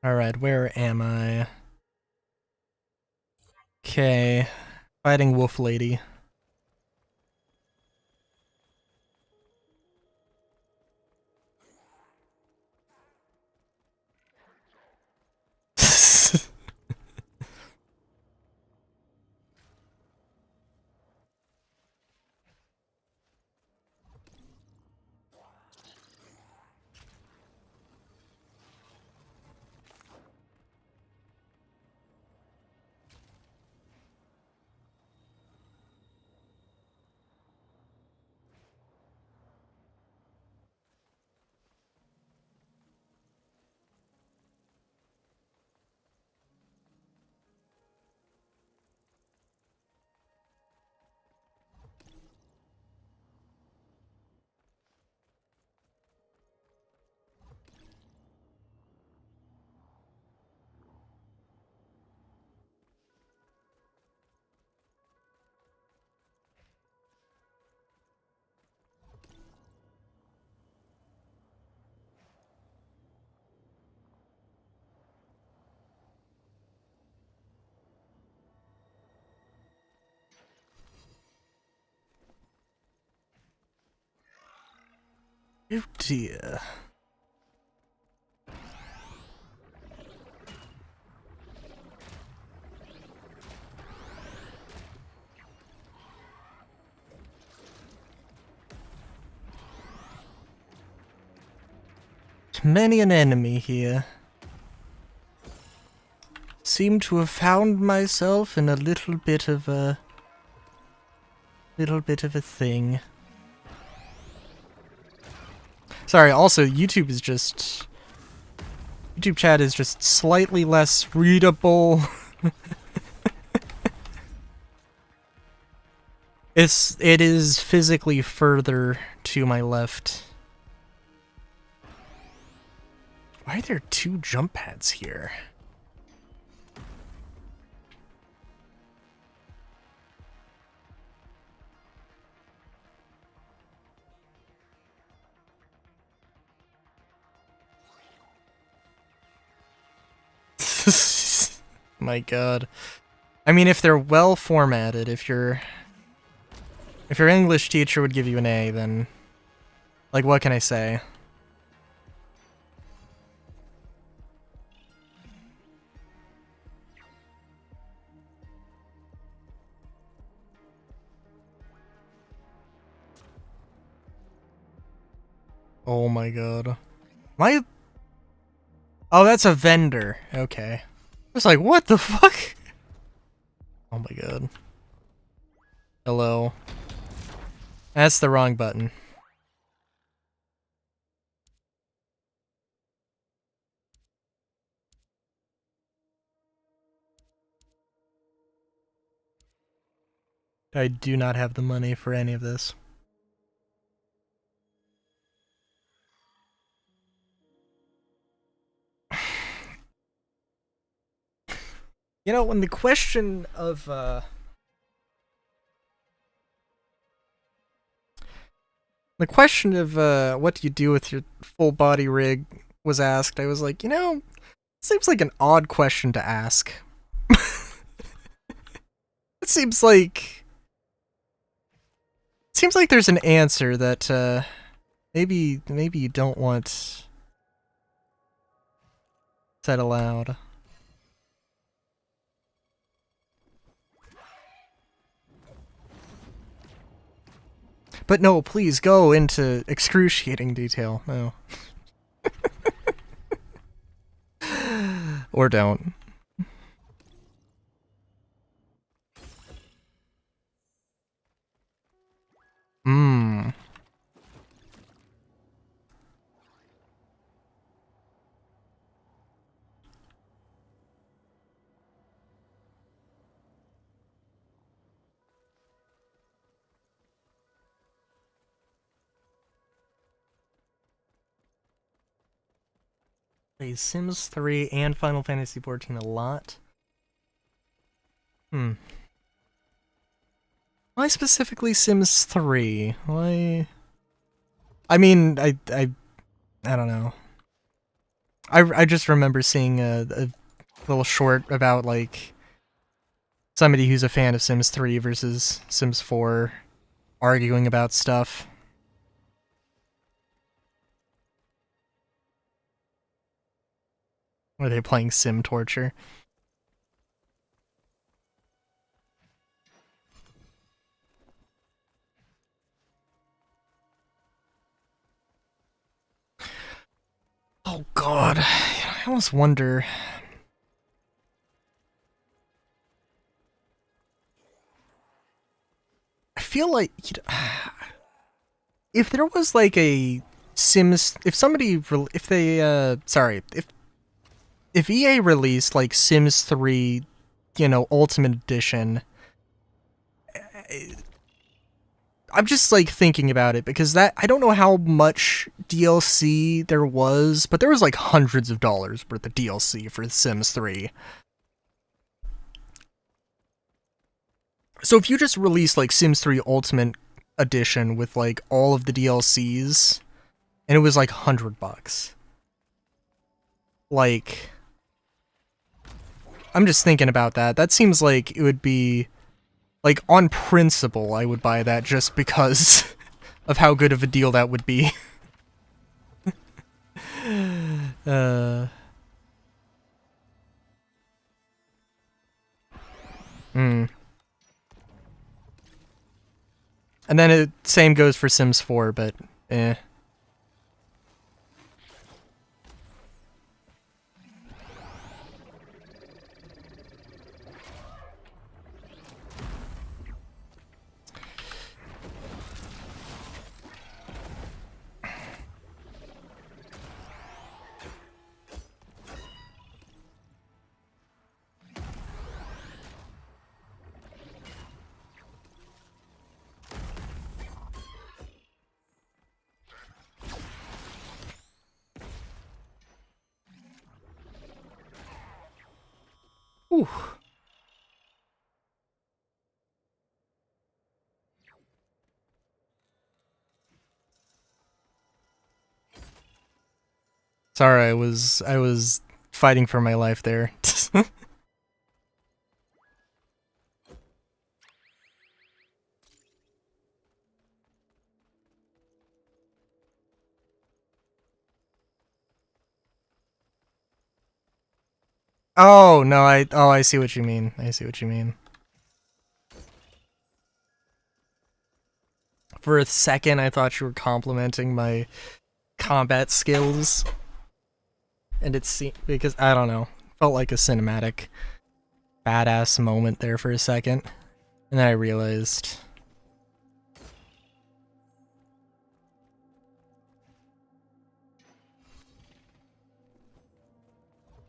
Alright, where am I? Okay. Fighting Wolf Lady. Oh dear. Many an enemy here. Seem to have found myself in a little bit of a thing. Sorry, also YouTube chat is just slightly less readable. It is physically further to my left. Why are there two jump pads here? My god. I mean, if they're well formatted, if your English teacher would give you an A, then like what can I say? Oh my god. My Oh, that's a vendor. Okay. I was like, what the fuck? Oh my god. Hello. That's the wrong button. I do not have the money for any of this. You know, when the question of what do you do with your full body rig was asked, I was like, seems like an odd question to ask. It seems like there's an answer that maybe you don't want said aloud. But no, please go into excruciating detail. No. Or don't. Mmm. Play Sims 3 and Final Fantasy 14 a lot. Why specifically Sims 3? Why? I mean, I don't know. I just remember seeing a little short about, like, somebody who's a fan of Sims 3 versus Sims 4 arguing about stuff. Were they playing Sim Torture? Oh god, I almost wonder. I feel like if there was like a Sims, if EA released like Sims 3, Ultimate Edition, I'm just like thinking about it because that I don't know how much DLC there was, but there was like hundreds of dollars worth of DLC for Sims 3. So if you just release like Sims 3 Ultimate Edition with like all of the DLCs, and it was like $100, like, I'm just thinking about that. That seems like it would be, like, on principle, I would buy that just because of how good of a deal that would be. And then same goes for Sims 4, but eh. Ooh. Sorry, I was fighting for my life there. Oh, no, I see what you mean. I see what you mean. For a second, I thought you were complimenting my combat skills. And it's because, I don't know, felt like a cinematic badass moment there for a second. And then I realized.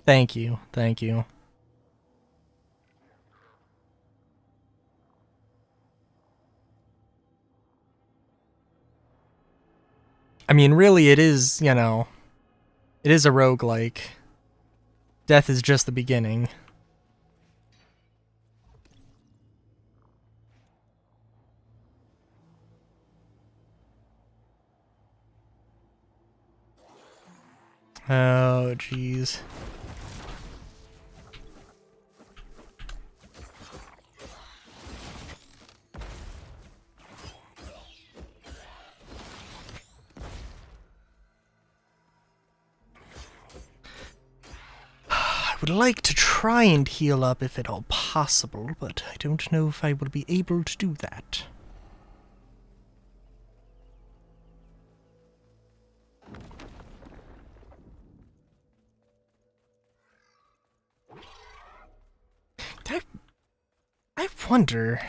Thank you, thank you. I mean, really, it is, it is a roguelike. Death is just the beginning. Oh, jeez. I would like to try and heal up if at all possible, but I don't know if I will be able to do that. I wonder...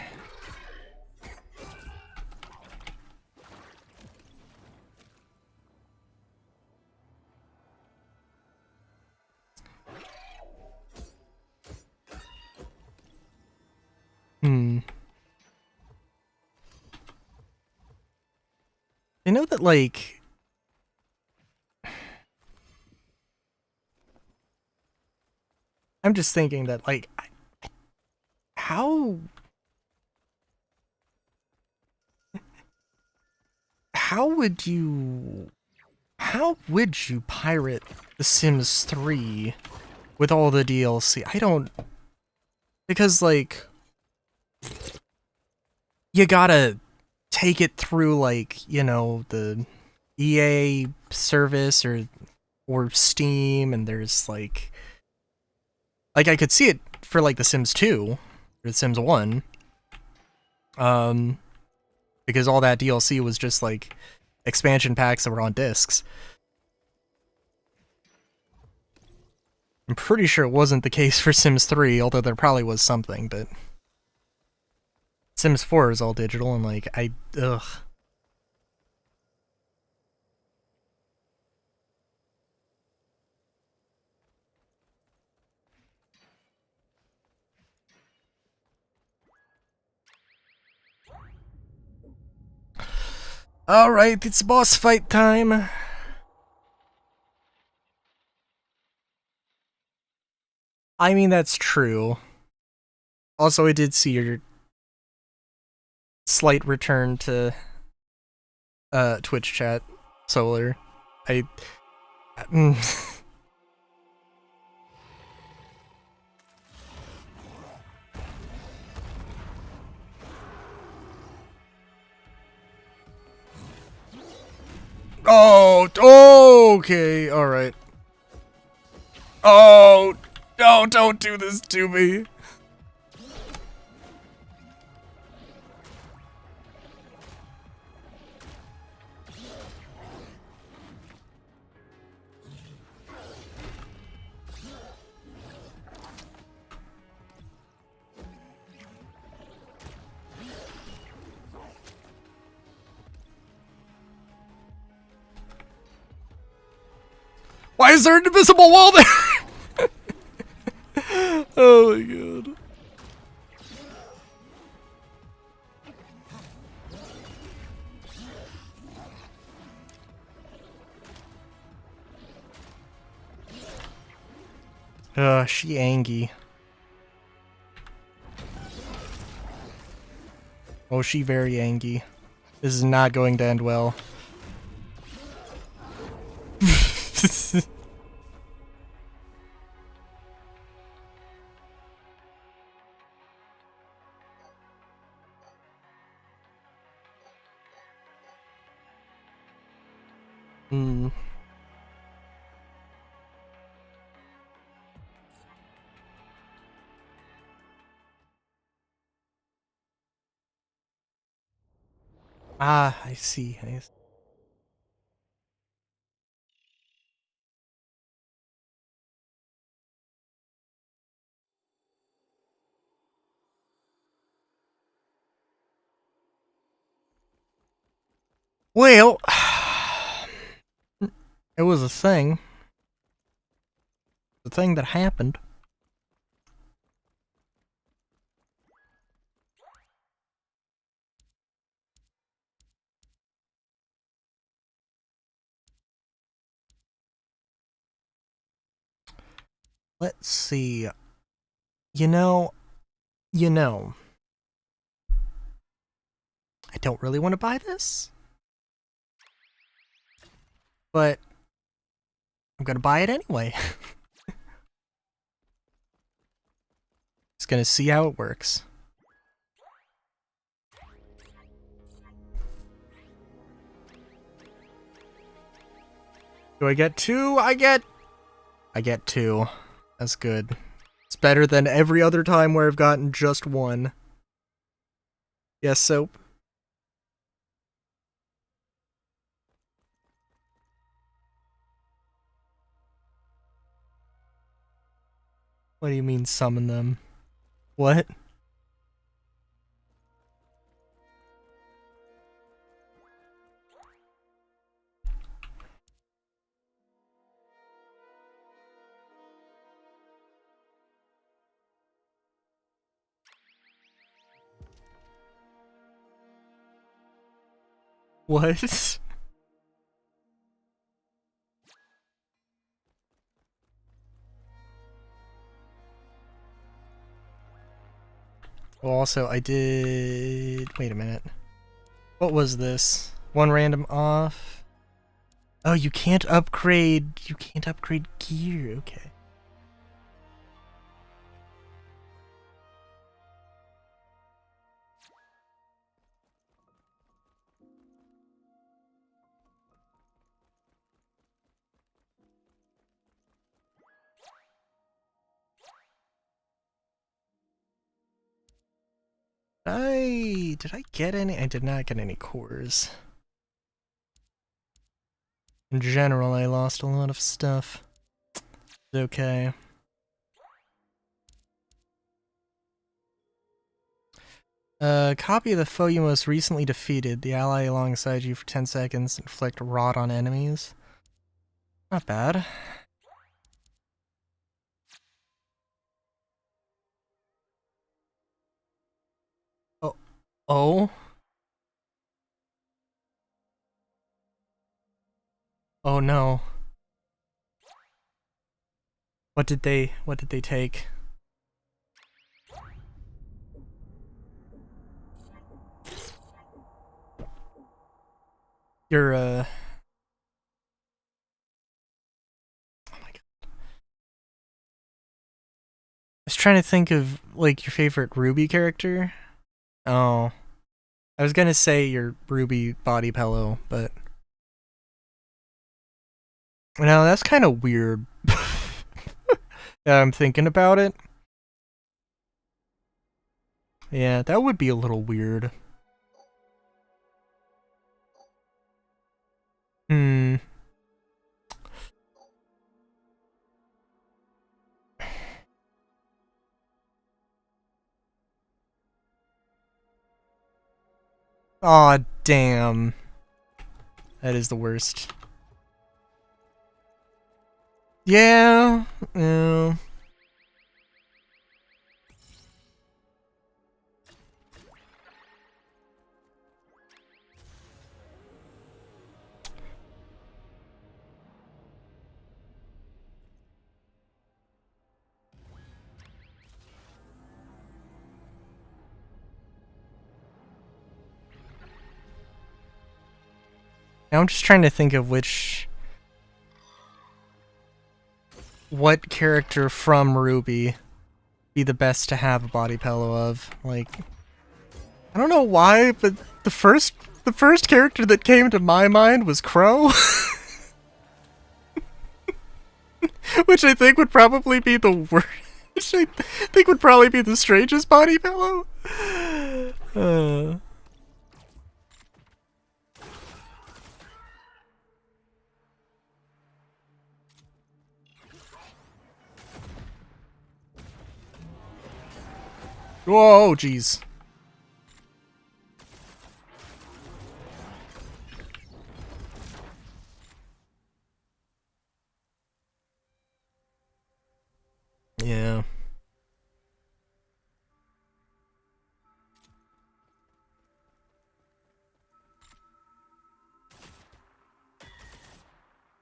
I know that, like... I'm just thinking that, like... How... How would you pirate The Sims 3 with all the DLC? I don't... Because, like... You gotta take it through, like, you know, the EA service or Steam, and there's, like... Like, I could see it for, like, The Sims 2, or The Sims 1. Because all that DLC was just, like, expansion packs that were on discs. I'm pretty sure it wasn't the case for Sims 3, although there probably was something, but... Sims 4 is all digital, and, like, ugh. Alright, it's boss fight time. I mean, that's true. Also, I did see your slight return to Twitch chat, Solar. I... Oh, okay, alright. Oh, no, don't do this to me. Why is there an invisible wall there? Oh my god. She angry. Oh, she very angry. This is not going to end well. Hmm. Ah, I see. Well, it was a thing. The thing that happened. Let's see. You know, I don't really want to buy this. But I'm gonna buy it anyway. Just gonna see how it works. Do I get 2? I get 2. That's good. It's better than every other time where I've gotten just 1. Yes, Soap. What do you mean summon them? What? What? Well, also, I did... Wait a minute. What was this? 1 random off? Oh, you can't upgrade... You can't upgrade gear. Okay. Did I get any? I did not get any cores. In general, I lost a lot of stuff. It's okay. Copy of the foe you most recently defeated. The ally alongside you for 10 seconds. Inflict rot on enemies. Not bad. Oh. Oh? Oh no. What did they take? Your oh my god. I was trying to think of like your favorite Ruby character. Oh. I was gonna say your Ruby body pillow, but no, that's kind of weird. Yeah, I'm thinking about it. Yeah, that would be a little weird. Hmm. Aw, damn. That is the worst. Yeah. Yeah. Now I'm just trying to think of what character from Ruby be the best to have a body pillow of. Like, I don't know why, but the first character that came to my mind was Crow. Which I think would probably be the worst. Which I think would probably be the strangest body pillow. Whoa, jeez. Yeah.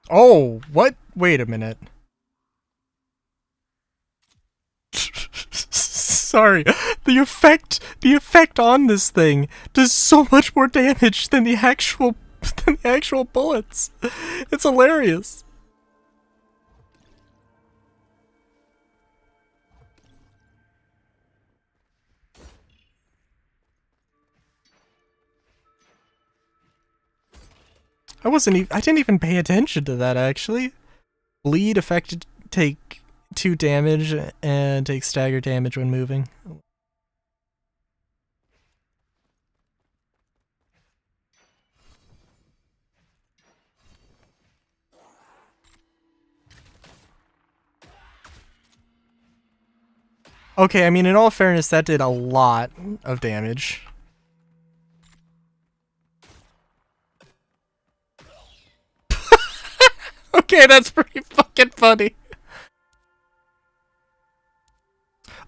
Oh, what? Wait a minute. Sorry. The effect on this thing does so much more damage than the actual bullets. It's hilarious. I didn't even pay attention to that, actually. Bleed affected take 2 damage and take stagger damage when moving. Okay, I mean, in all fairness, that did a lot of damage. Okay, that's pretty fucking funny.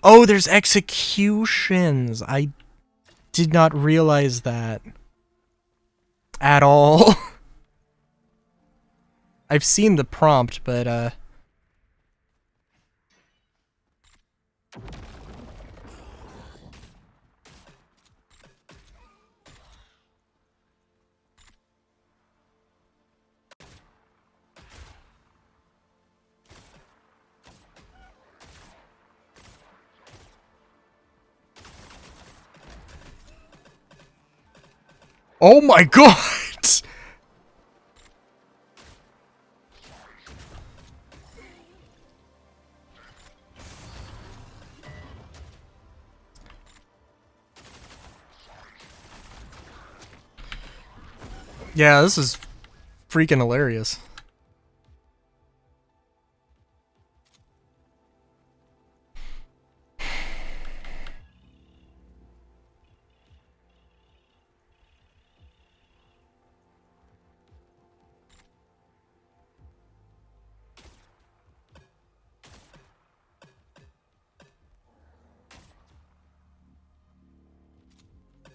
Oh, there's executions. I did not realize that at all. I've seen the prompt, but oh my god! Yeah, this is freaking hilarious.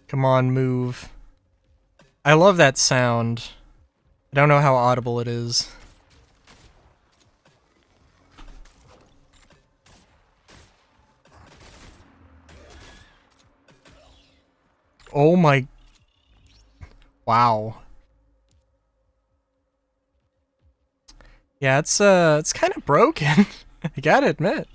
Come on, move. I love that sound. I don't know how audible it is. Oh my... Wow. Yeah, it's kind of broken. I gotta admit.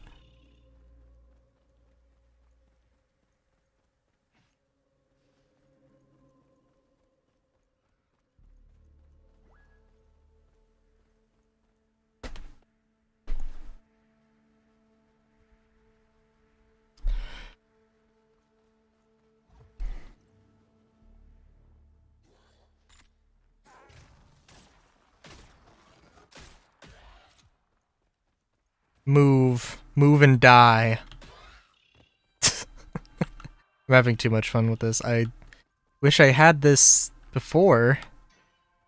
Move. Move and die. I'm having too much fun with this. I wish I had this before.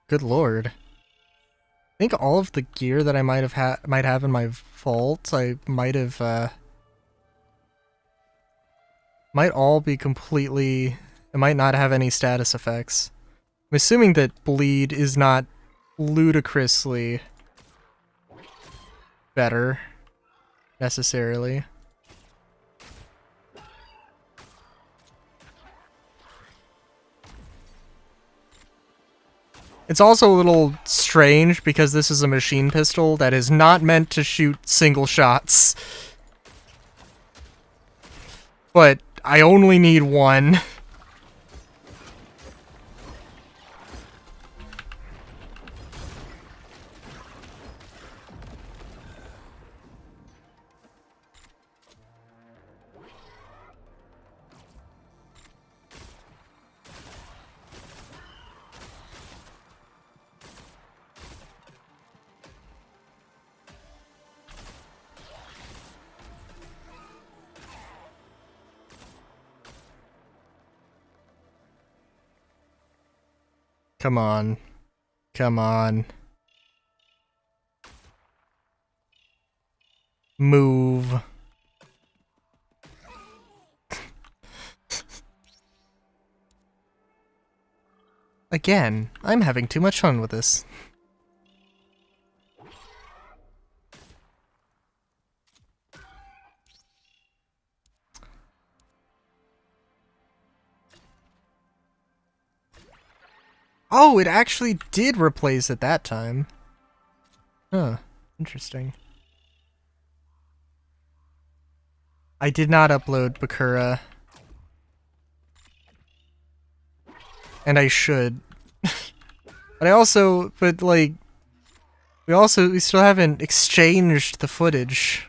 Good lord. I think all of the gear that I might have in my vault, I might have might all be completely... It might not have any status effects. I'm assuming that bleed is not ludicrously better, necessarily. It's also a little strange because this is a machine pistol that is not meant to shoot single shots. But I only need one. Come on. Come on. Move. Again, I'm having too much fun with this. Oh, it actually did replace it that time. Huh. Interesting. I did not upload Bakura. And I should. But like, we still haven't exchanged the footage.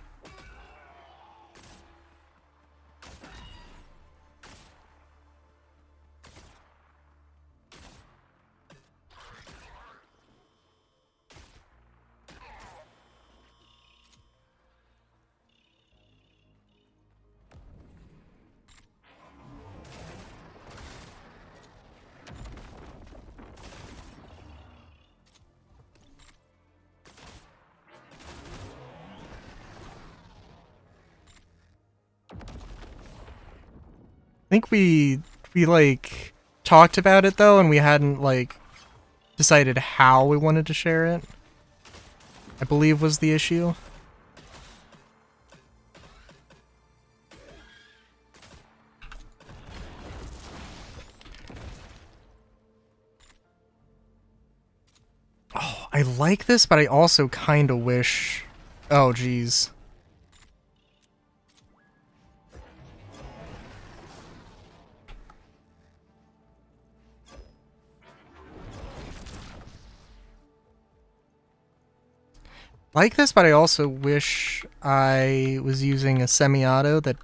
I think we like talked about it though, and we hadn't like decided how we wanted to share it. I believe was the issue. Oh, I like this, but I also kind of wish. Oh, geez. Like this, but I also wish I was using a semi-auto that,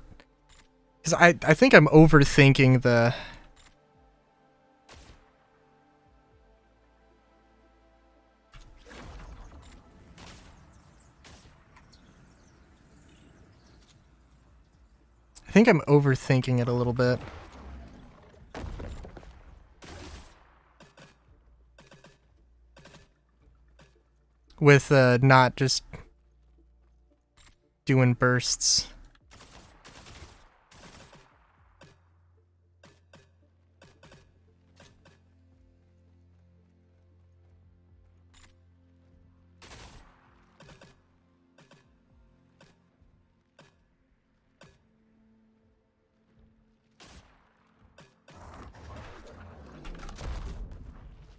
because I think I'm overthinking the. I think I'm overthinking it a little bit. With not just doing bursts.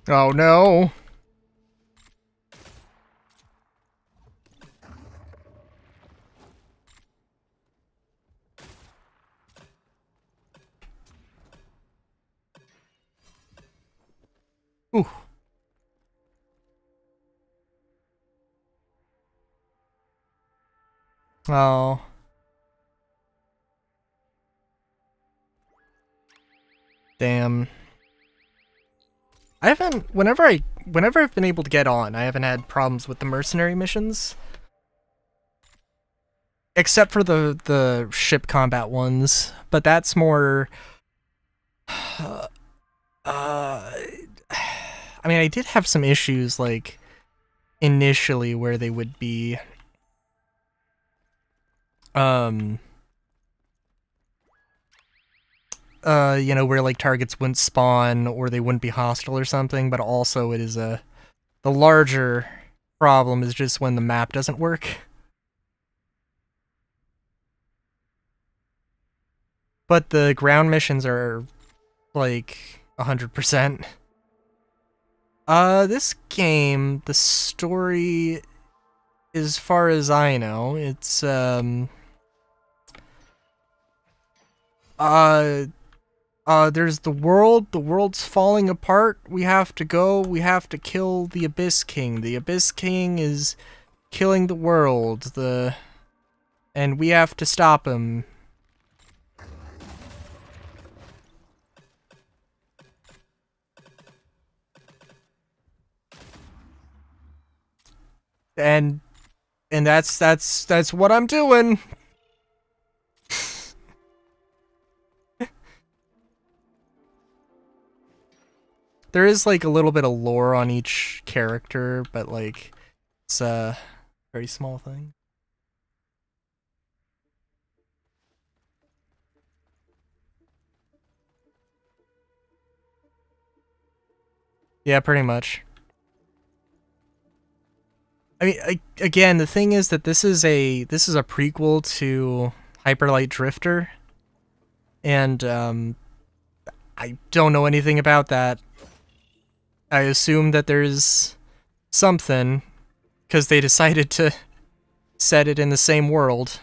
Oh no. Ooh. Oh. Damn. I haven't whenever I've been able to get on, I haven't had problems with the mercenary missions. Except for the ship combat ones, but that's more I mean, I did have some issues like initially where they would be um where like targets wouldn't spawn or they wouldn't be hostile or something, but also it is the larger problem is just when the map doesn't work. But the ground missions are like 100%. This game, the story, as far as I know, it's uh there's the world's falling apart, we have to go, we have to kill the Abyss King. The Abyss King is killing the world, and we have to stop him. And that's what I'm doing. There is like a little bit of lore on each character, but like it's a very small thing. Yeah, pretty much. I mean, again, the thing is that this is a prequel to Hyperlight Drifter, and I don't know anything about that. I assume that there's something because they decided to set it in the same world.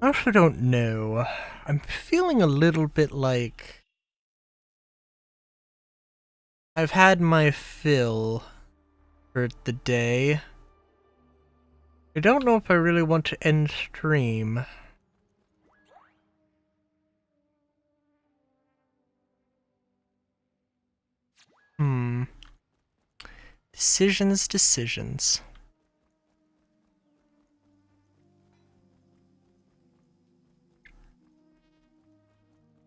I also don't know. I'm feeling a little bit like I've had my fill for the day. I don't know if I really want to end stream. Decisions.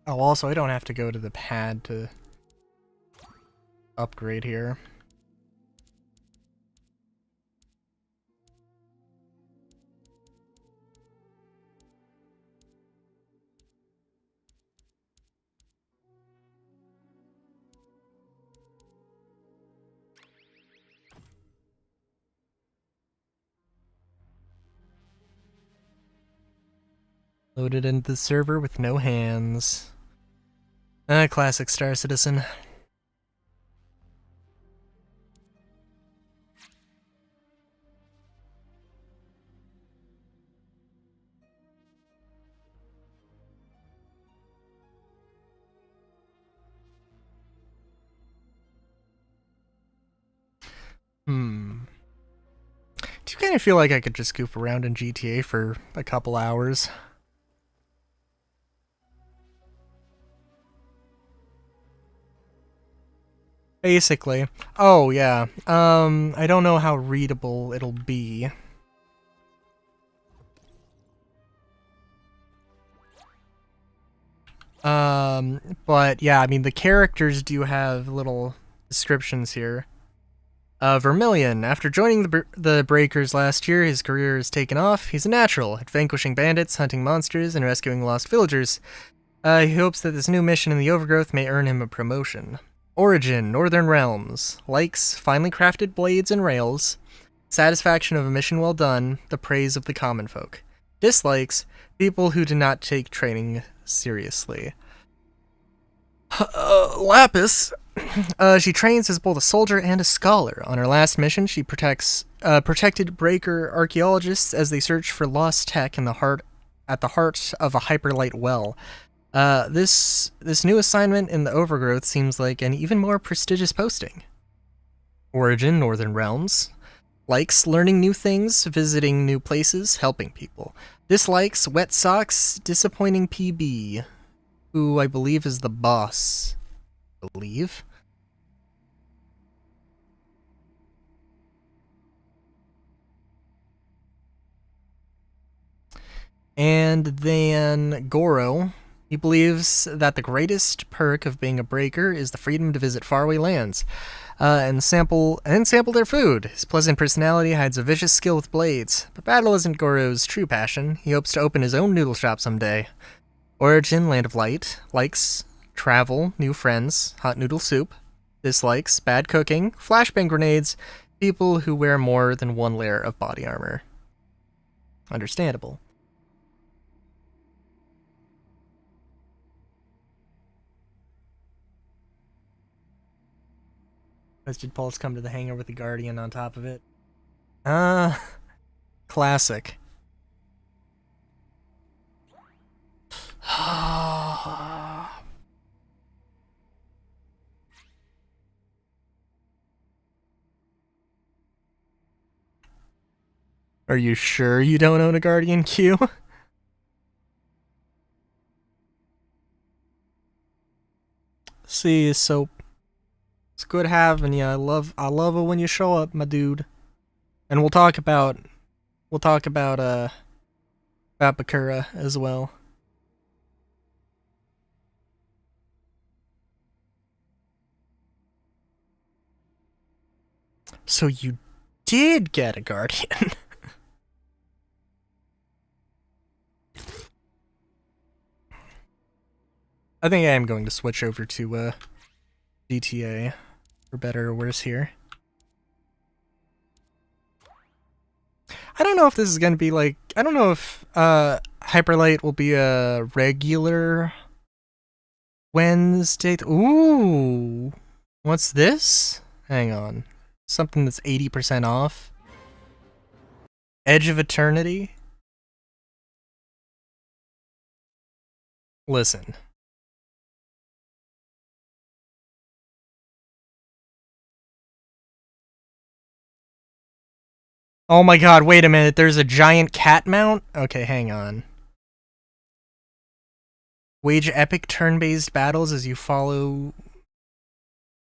Oh, also, I don't have to go to the pad to upgrade here. Loaded into the server with no hands. Classic Star Citizen. Do you kind of feel like I could just goof around in GTA for a couple hours? Basically. Oh, yeah. I don't know how readable it'll be. But yeah, I mean, the characters do have little descriptions here. Vermilion. After joining the Breakers last year, his career has taken off. He's a natural at vanquishing bandits, hunting monsters, and rescuing lost villagers. He hopes that this new mission in the Overgrowth may earn him a promotion. Origin, Northern Realms. Likes, finely crafted blades and rails. Satisfaction of a mission well done. The praise of the common folk. Dislikes, people who do not take training seriously. Lapis. She trains as both a soldier and a scholar. On her last mission, she protected Breaker archaeologists as they search for lost tech at the heart of a hyperlight well. This new assignment in the Overgrowth seems like an even more prestigious posting. Origin, Northern Realms. Likes learning new things, visiting new places, helping people. Dislikes wet socks, disappointing PB, who I believe is the boss. Believe? And then Goro. He believes that the greatest perk of being a breaker is the freedom to visit faraway lands and sample their food. His pleasant personality hides a vicious skill with blades, but battle isn't Goro's true passion. He hopes to open his own noodle shop someday. Origin, Land of Light. Likes travel, new friends, hot noodle soup. Dislikes bad cooking, flashbang grenades, people who wear more than one layer of body armor. Understandable. Did Pulse come to the hangar with the Guardian on top of it? Classic. Are you sure you don't own a Guardian Q? See, Soap. It's good having you. I love it when you show up, my dude. And we'll talk about Bakura as well. So you did get a Guardian. I think I am going to switch over to GTA, for better or worse here. I don't know if this is going to be like, I don't know if Hyperlight will be a regular Wednesday. Ooh, what's this? Hang on. Something that's 80% off. Edge of Eternity. Listen. Oh my god, wait a minute, there's a giant cat mount? Okay, hang on. Wage epic turn-based battles as you follow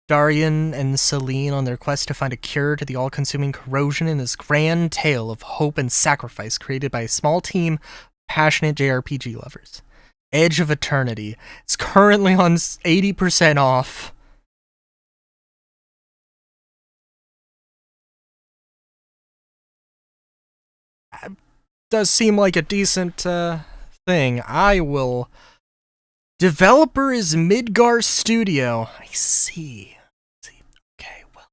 Darian and Celine on their quest to find a cure to the all-consuming corrosion in this grand tale of hope and sacrifice created by a small team of passionate JRPG lovers. Edge of Eternity. It's currently on 80% off. Does seem like a decent thing. I will... Developer is Midgar Studio. I see. Okay, well.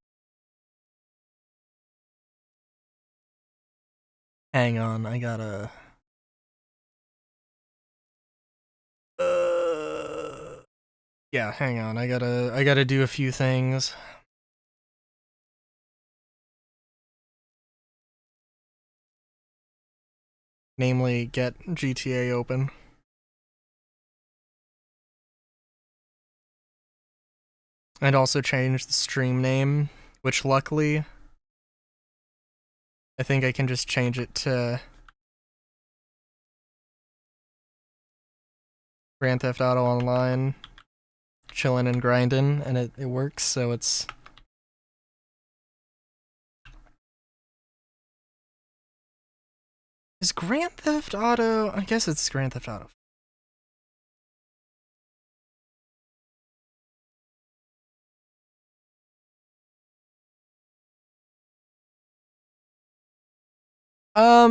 Hang on, I gotta... yeah, hang on. I gotta do a few things. Namely, get GTA open. And also change the stream name, which luckily, I think I can just change it to Grand Theft Auto Online, Chillin and Grindin, and it works, so it's... Is Grand Theft Auto... I guess it's Grand Theft Auto.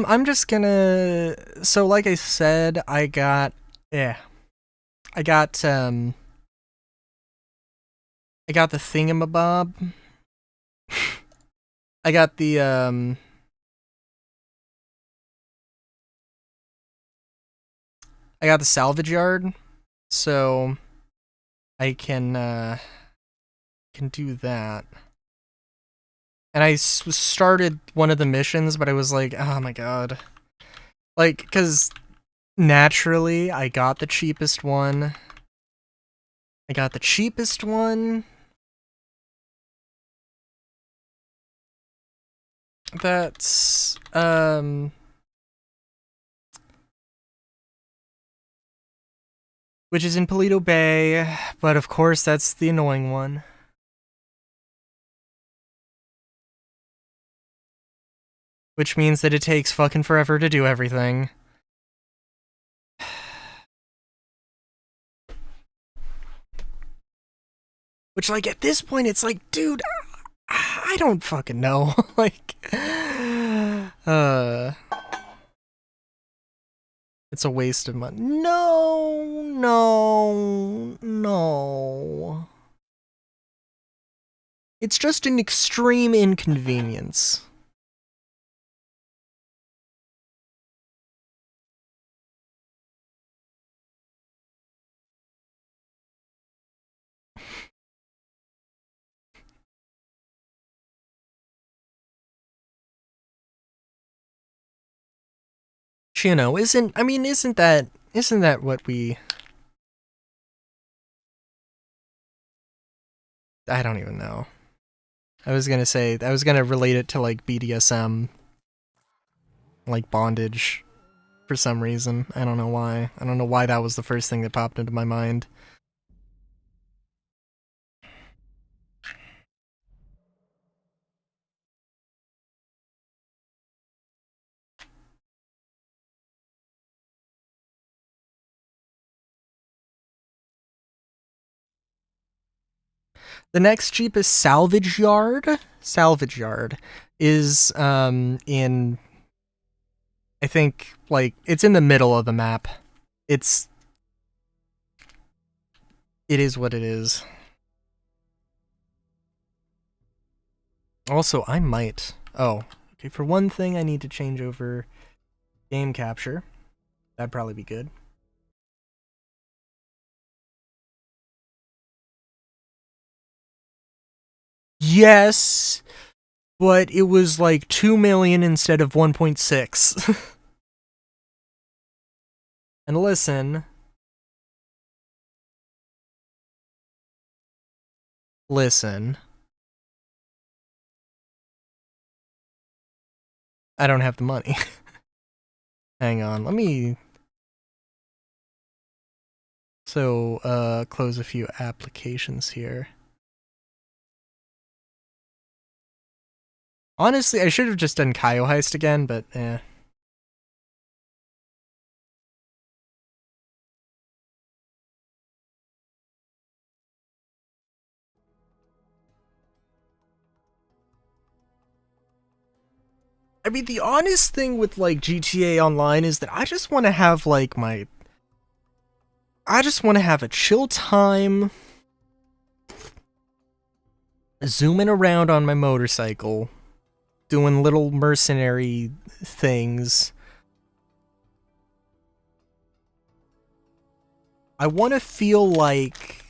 I'm just gonna... So, like I said, I got... Yeah. I got the thingamabob. I got the, I got the salvage yard, so I can do that. And I started one of the missions, but I was like, oh my god. Like, because naturally, I got the cheapest one. That's, which is in Paleto Bay, but of course that's the annoying one. Which means that it takes fucking forever to do everything. Which, like, at this point, it's like, dude, I don't fucking know. Like, it's a waste of money. No. It's just an extreme inconvenience. You know, isn't that what we... I don't even know. I was gonna relate it to, like, BDSM, like bondage, for some reason. I don't know why. I don't know why that was the first thing that popped into my mind. The next cheapest salvage yard is in, I think, like, it's in the middle of the map. It is what it is. Also, I might... Oh, okay, for one thing I need to change over game capture. That'd probably be good. Yes, but it was like 2 million instead of 1.6. And listen, Listen. I don't have the money. Hang on, let me... So, close a few applications here. Honestly, I should have just done Kaio Heist again, but eh. I mean, the honest thing with, like, GTA Online is that I just want to have, like, I just want to have a chill time, zooming around on my motorcycle, doing little mercenary things. I want to feel like...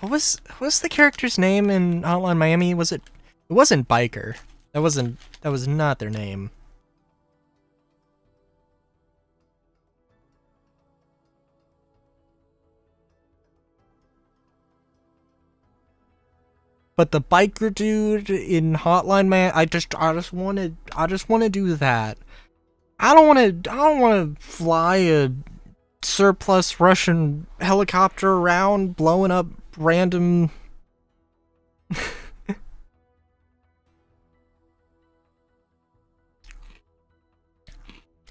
What was the character's name in Hotline Miami? Was it... It wasn't Biker. That was not their name. But the biker dude in Hotline Man, I just want to do that. I don't want to fly a surplus Russian helicopter around blowing up random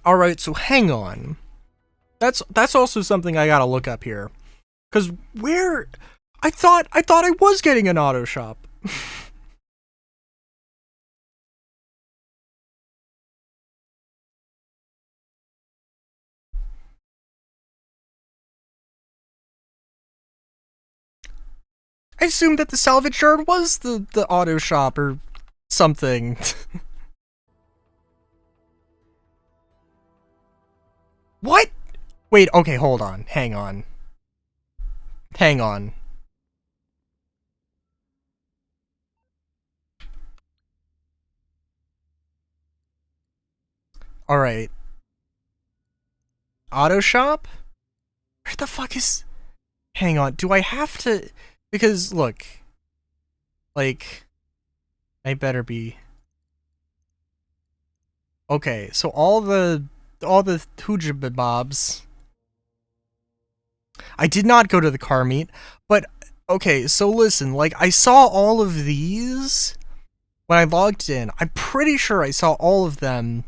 All right, so hang on. That's also something I got to look up here. Cuz where I thought I was getting an auto shop. I assumed that the salvage yard was the auto shop or something. What? Wait, okay, hold on. Hang on. Hang on. Alright. Auto shop? Where the fuck is... Hang on, do I have to... Because, look... Like... I better be... Okay, so all the Hujib mobs... I did not go to the car meet, but... Okay, so listen, like, I saw all of these... When I logged in, I'm pretty sure I saw all of them.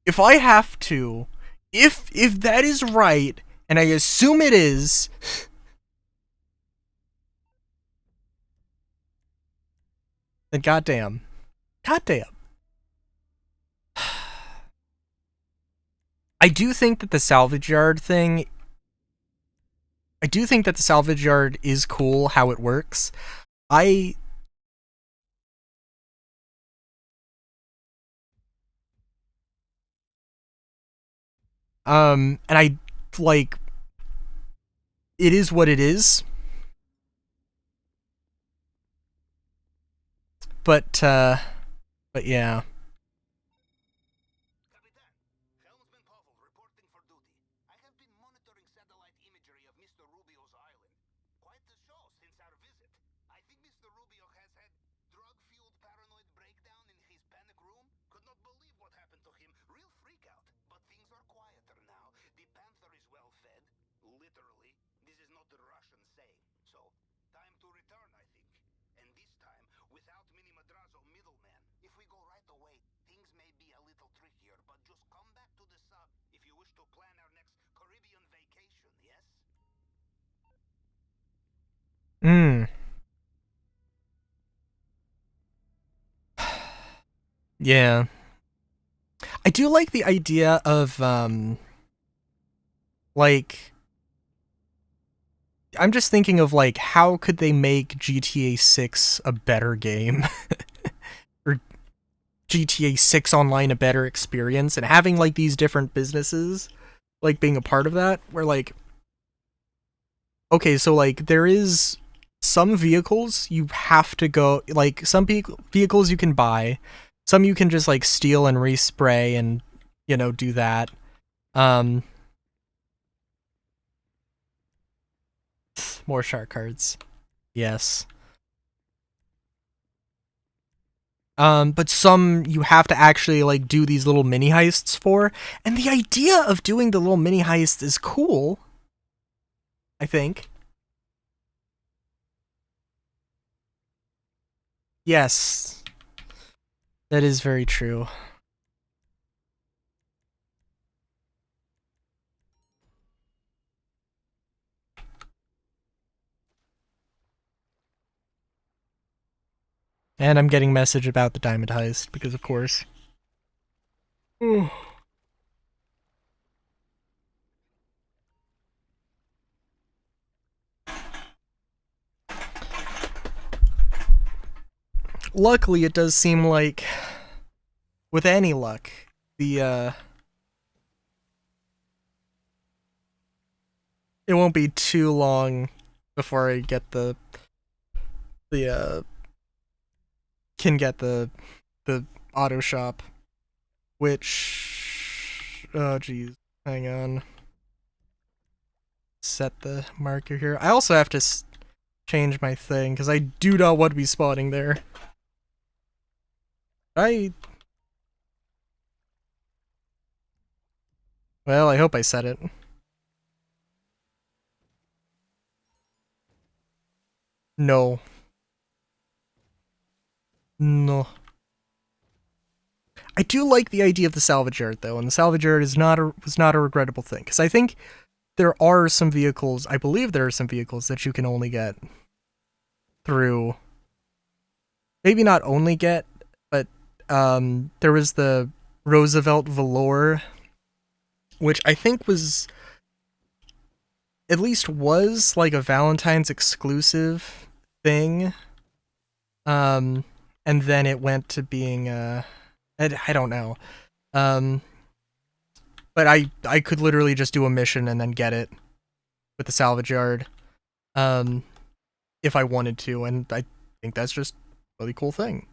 If I have to... If that is right, and I assume it is... Then goddamn. Goddamn. I do think that the salvage yard thing... I do think that the salvage yard is cool, how it works. And I, like... It is what it is. But yeah. Yeah. I do like the idea of, like... I'm just thinking of, like, how could they make GTA 6 a better game? Or GTA 6 Online a better experience? And having, like, these different businesses, like, being a part of that, where, like... Okay, so, like, there is... Some vehicles you have to go... Like, some vehicles you can buy. Some you can just, like, steal and respray and, you know, do that. More shark cards. Yes. But some you have to actually like do these little mini heists for, and the idea of doing the little mini heist is cool. I think. Yes, that is very true. And I'm getting message about the diamond heist because, of course. Luckily, it does seem like, with any luck, the it won't be too long before I get the can get the auto shop, which geez, hang on, set the marker here. I also have to change my thing because I do not want to be spawning there. Well, I hope I set it. No. No. I do like the idea of the salvage yard though, and the salvage yard is was not a regrettable thing because I think there are some vehicles. I believe there are some vehicles that you can only get through. Maybe not only get, but there was the Roosevelt Velour, which I think was at least was like a Valentine's exclusive thing. And then it went to being I don't know. Um, but I could literally just do a mission and then get it with the salvage yard, um, if I wanted to, and I think that's just a really cool thing.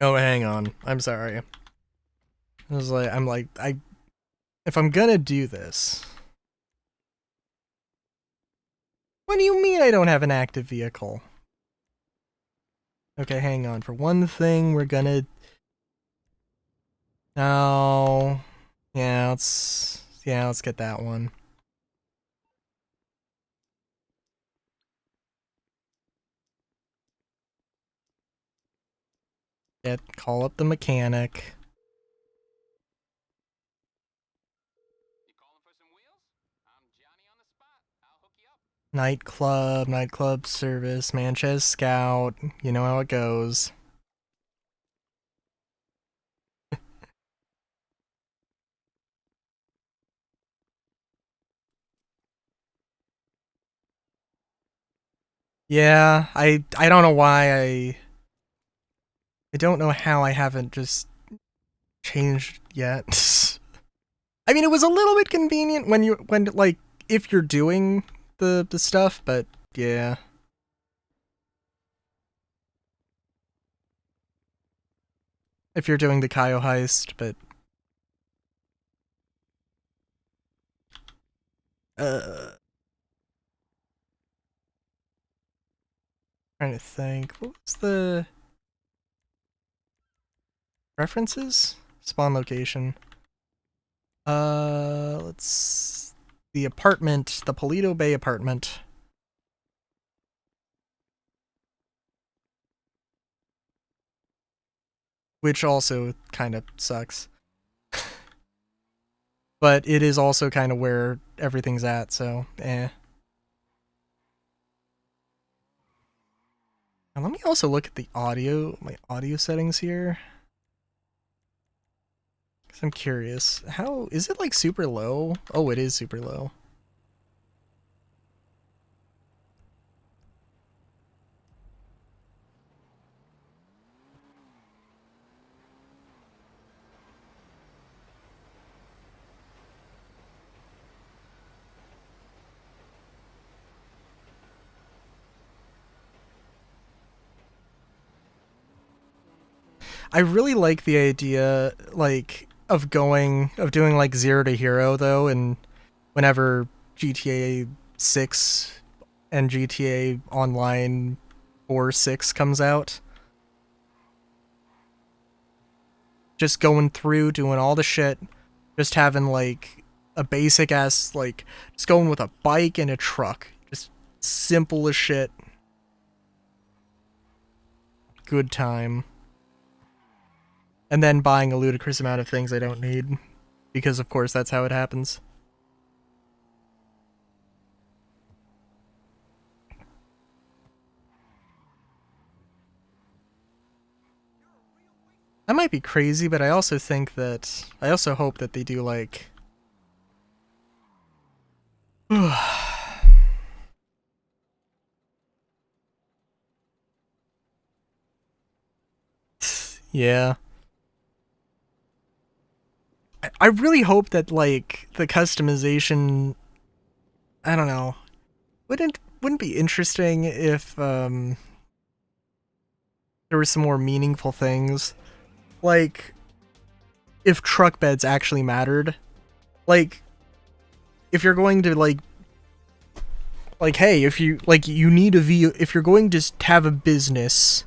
Oh, hang on. I'm sorry. I if I'm gonna do this. What do you mean I don't have an active vehicle? Okay, hang on. For one thing, we're gonna. No. Let's get that one. Call up the mechanic. Nightclub service, Manchez Scout. You know how it goes. Yeah, I don't know why I don't know how I haven't just changed yet. I mean, it was a little bit convenient when like if you're doing the stuff, but yeah. If you're doing the Kaio heist, but uh trying to think. What was the references? Spawn location. Let's the apartment, the Polito Bay apartment. Which also kind of sucks. But it is also kind of where everything's at, so eh. Now let me also look at the audio, my audio settings here. Cause I'm curious. How is it like super low? Oh, it is super low. I really like the idea, like, of doing like 0 to hero though, and whenever GTA 6 and GTA Online 4 6 comes out, just going through doing all the shit, just having like a basic ass, like, just going with a bike and a truck, just simple as shit. Good time. And then buying a ludicrous amount of things I don't need, because of course that's how it happens. That might be crazy, but I also hope that they do like yeah. I really hope that like the customization, I don't know. Wouldn't be interesting if there were some more meaningful things. Like if truck beds actually mattered. Like if you're going to like hey, if you like you need if you're going to have a business,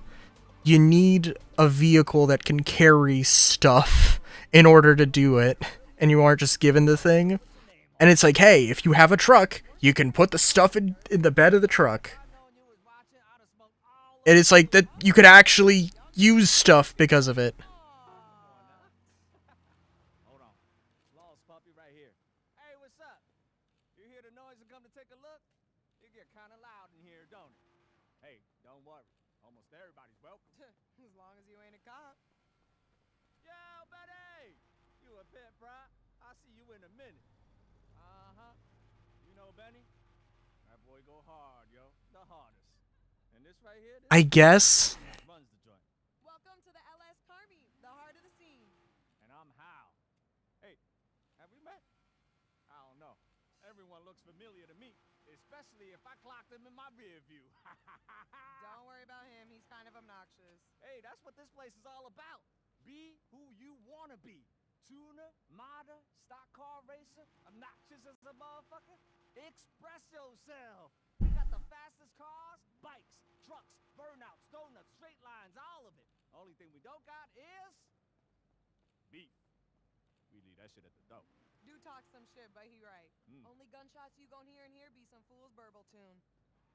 you need a vehicle that can carry stuff in order to do it, and you aren't just given the thing. And it's like, hey, if you have a truck, you can put the stuff in the bed of the truck. And it's like that you could actually use stuff because of it. Hold on. Lost puppy right here. Hey, what's up? You hear the noise and come to take a look? It get kind of loud in here, don't it? Hey, don't worry. Almost everybody's welcome. As long as you ain't a cop. Yo, Betty! You a pet, bro? I'll see you in a minute. Uh-huh. You know Benny? That boy go hard, yo. The hardest. And this right here, I guess. runs the joint. Welcome to the LS Carmi, the heart of the scene. And I'm Hal. Hey, have we met? I don't know. Everyone looks familiar to me, especially if I clocked him in my rear view. Don't worry about him, he's kind of obnoxious. Hey, that's what this place is all about. Be who you want to be. Tuner, modder, stock car racer, obnoxious as a motherfucker. Express yourself. We got the fastest cars, bikes, trucks, burnouts, donuts, straight lines, all of it. Only thing we don't got is beef. We leave that shit at the door. Do talk some shit, but he right. Only gunshots you gon' hear in here be some fool's burble tune.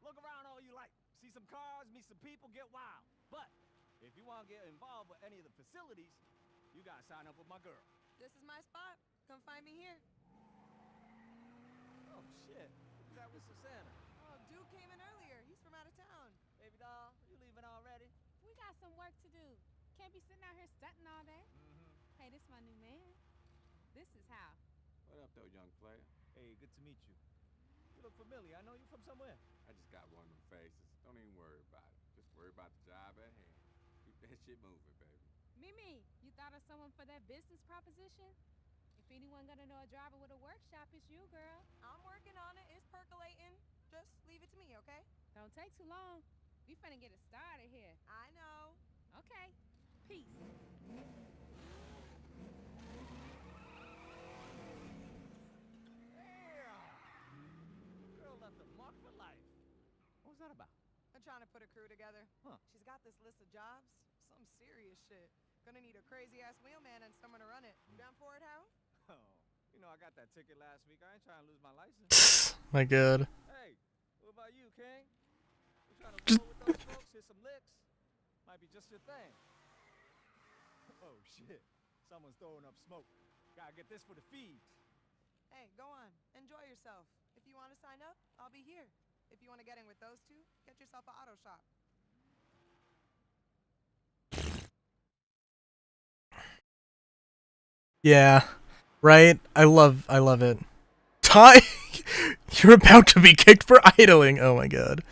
Look around all you like. See some cars, meet some people, get wild. But if you want to get involved with any of the facilities, you gotta sign up with my girl. This is my spot. Come find me here. Oh shit, who's that with Susanna? Oh, dude came in earlier. He's from out of town. Baby doll, you leaving already? We got some work to do. Can't be sitting out here stunting all day. Hey, this my new man. This is Hal. What up, though, young player? Hey, good to meet you. You look familiar. I know you from somewhere. I just got one of them faces. Don't even worry about it. Just worry about the job at hand. Keep that shit moving, baby. Mimi, you thought of someone for that business proposition? If anyone gonna know a driver with a workshop, it's you, girl. I'm working on it. It's percolating. Just leave it to me, okay? Don't take too long. We finna get it started here. I know. Okay. Peace. Girl left a mark for life. What was that about? I'm trying to put a crew together. Huh. She's got this list of jobs. Some serious shit. Gonna need a crazy-ass wheelman and someone to run it. You down for it, Hal? Oh, you know I got that ticket last week. I ain't trying to lose my license. My god. Hey, what about you, King? You trying to roll with those folks? Hit some licks? Might be just your thing. Oh shit, someone's throwing up smoke. Gotta get this for the feeds. Hey, go on. Enjoy yourself. If you want to sign up, I'll be here. If you want to get in with those two, get yourself an auto shop. Yeah. Right? I love it. Ty, you're about to be kicked for idling. Oh my god.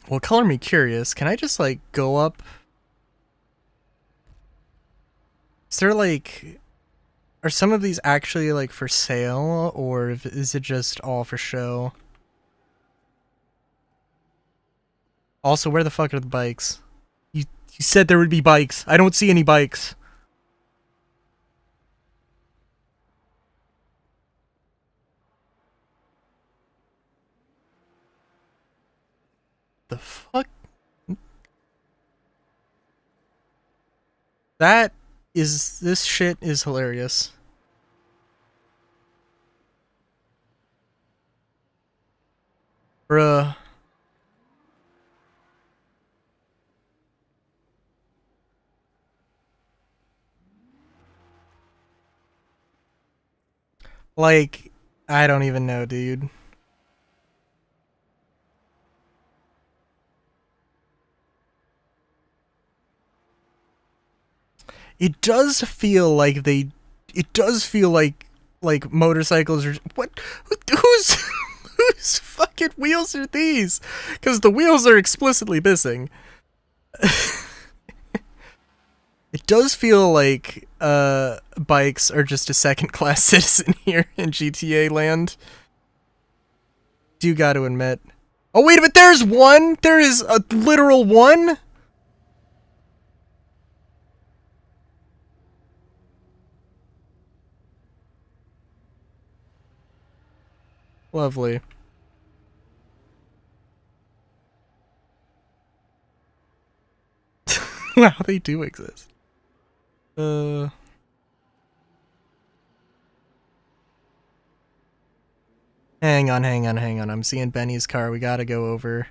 Well, color me curious. Can I just like go up? Is there like, are some of these actually like for sale, or is it just all for show? Also, where the fuck are the bikes? You You said there would be bikes. I don't see any bikes. The fuck? This shit is hilarious. Bruh. Like, I don't even know, dude. It does feel like like motorcycles are whose whose fucking wheels are these? Because the wheels are explicitly missing. It does feel like bikes are just a second class citizen here in GTA land. Do got to admit. Oh wait a minute, there's one. There is a literal one. Lovely. Wow, they do exist. Hang on. I'm seeing Benny's car. We gotta go over.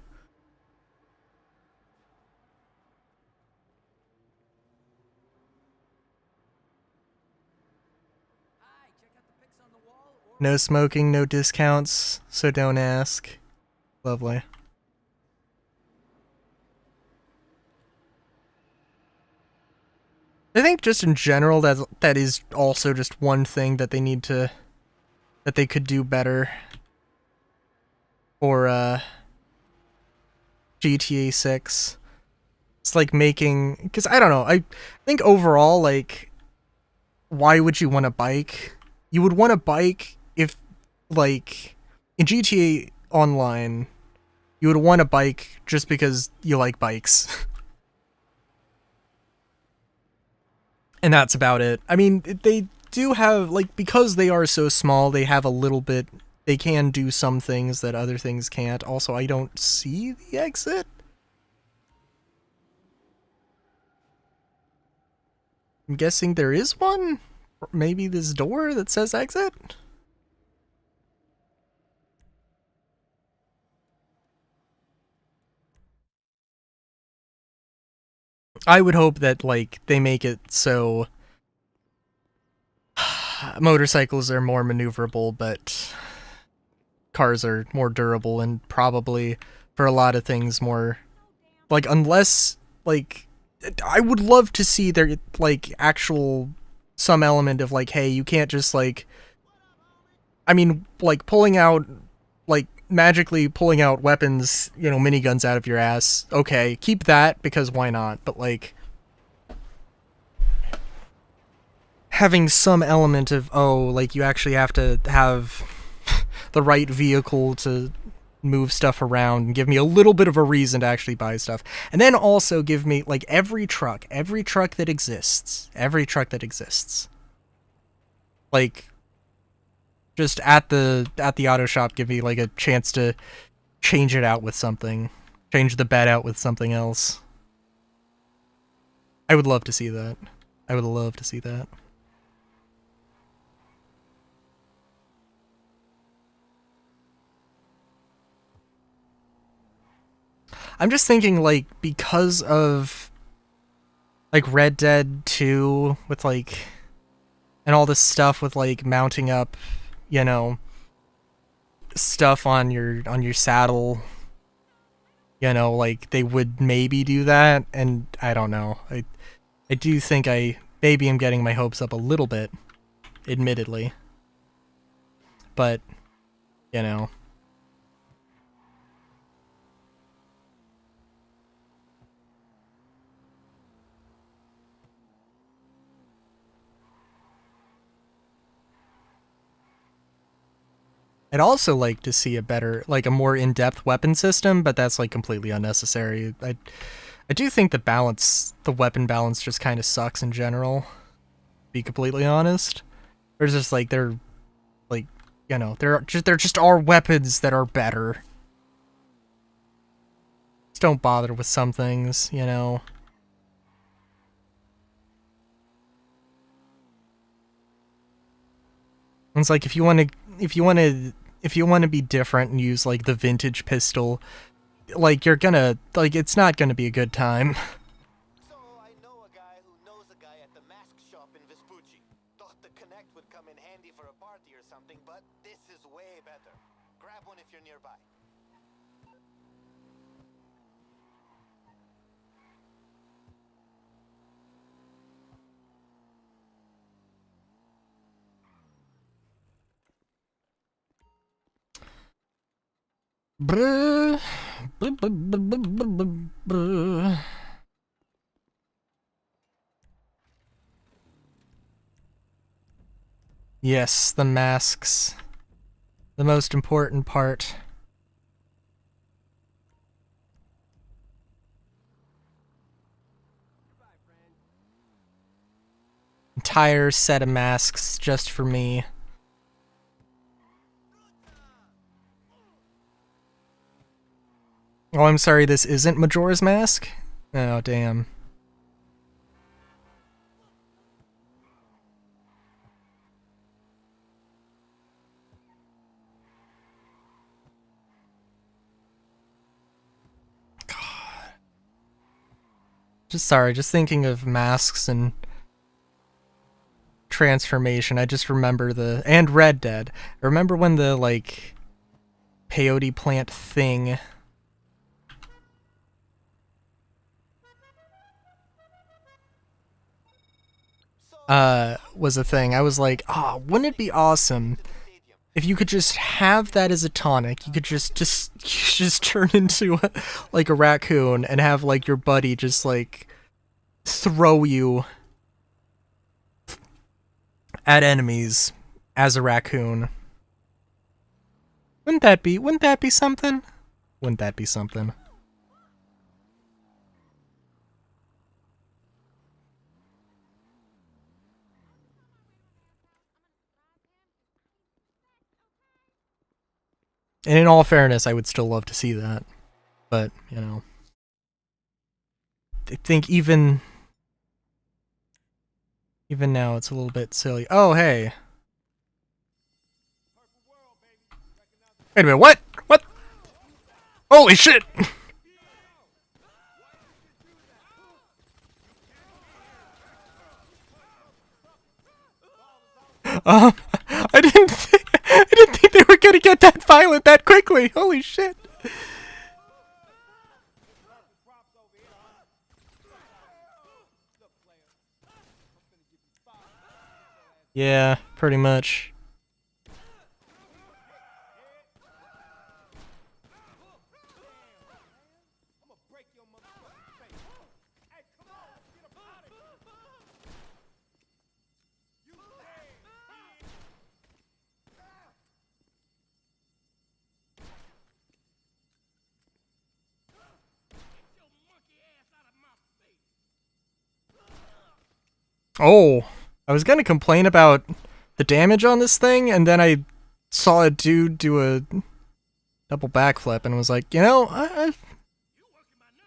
No smoking, no discounts, so don't ask. Lovely. I think just in general that is also just one thing that they could do better for GTA 6. It's like making, because I don't know, I think overall, like, why would you want a bike? You would want a bike if, like, in GTA Online, you would want a bike just because you like bikes. And that's about it. I mean, they do have, like, because they are so small, they have a little bit, they can do some things that other things can't. Also, I don't see the exit. I'm guessing there is one? Or maybe this door that says exit? I would hope that, like, they make it so motorcycles are more maneuverable, but cars are more durable and probably, for a lot of things, more, like, unless, like, I would love to see there, like, actual, some element of, like, hey, you can't just, like, I mean, like, pulling out, like, magically pulling out weapons, you know, miniguns out of your ass, okay, keep that, because why not, but, like, having some element of, oh, like, you actually have to have the right vehicle to move stuff around and give me a little bit of a reason to actually buy stuff. And then also give me, like, every truck that exists, like, just at the auto shop, give me, like, a chance to change it out with something, change the bed out with something else. I would love to see that. I'm just thinking, like, because of, like, Red Dead 2 with, like, and all this stuff with, like, mounting up, you know, stuff on your saddle, you know, like, they would maybe do that, and I don't know. I do think maybe I'm getting my hopes up a little bit, admittedly. But, you know. I'd also like to see a better, like, a more in-depth weapon system, but that's, like, completely unnecessary. I do think the weapon balance just kind of sucks in general, to be completely honest. There's just like, they're, like, you know, there just are weapons that are better. Just don't bother with some things, you know. It's like if you want to be different and use like the vintage pistol, like it's not gonna be a good time. So I know a guy who knows a guy at the mask shop in Vespucci. Thought the Connect would come in handy for a party or something, but this is way better. Grab one if you're nearby. Bruh. Bruh, bruh, bruh, bruh, bruh, bruh, bruh. Yes, the masks. The most important part. Entire set of masks just for me. Oh, I'm sorry, this isn't Majora's Mask? Oh, damn. God. Just thinking of masks and transformation, I just remember and Red Dead. I remember when the, like, peyote plant thing was a thing. I was like, oh, wouldn't it be awesome if you could just have that as a tonic? You could just turn into like a raccoon and have like your buddy just like throw you at enemies as a raccoon. Wouldn't that be something? Wouldn't that be something? And in all fairness, I would still love to see that. But, you know. I think even now it's a little bit silly. Oh, hey. Wait a minute, what? What? Holy shit! I didn't think they were gonna get that violent that quickly. Holy shit! Yeah, pretty much. Oh, I was gonna complain about the damage on this thing, and then I saw a dude do a double backflip and was like, you know,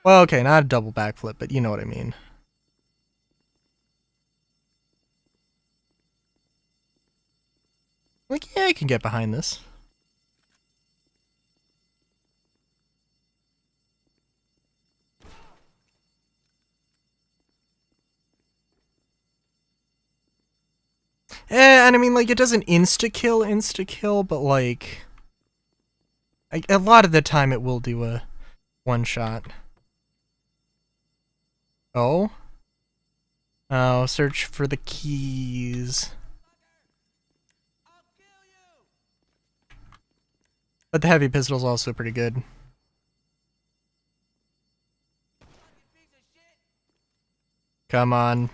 well, okay, not a double backflip, but you know what I mean. Like, yeah, I can get behind this. And I mean, like, it doesn't insta-kill, but, like, a lot of the time it will do a one-shot. Oh? Oh, search for the keys. But the heavy pistol's also pretty good. Come on.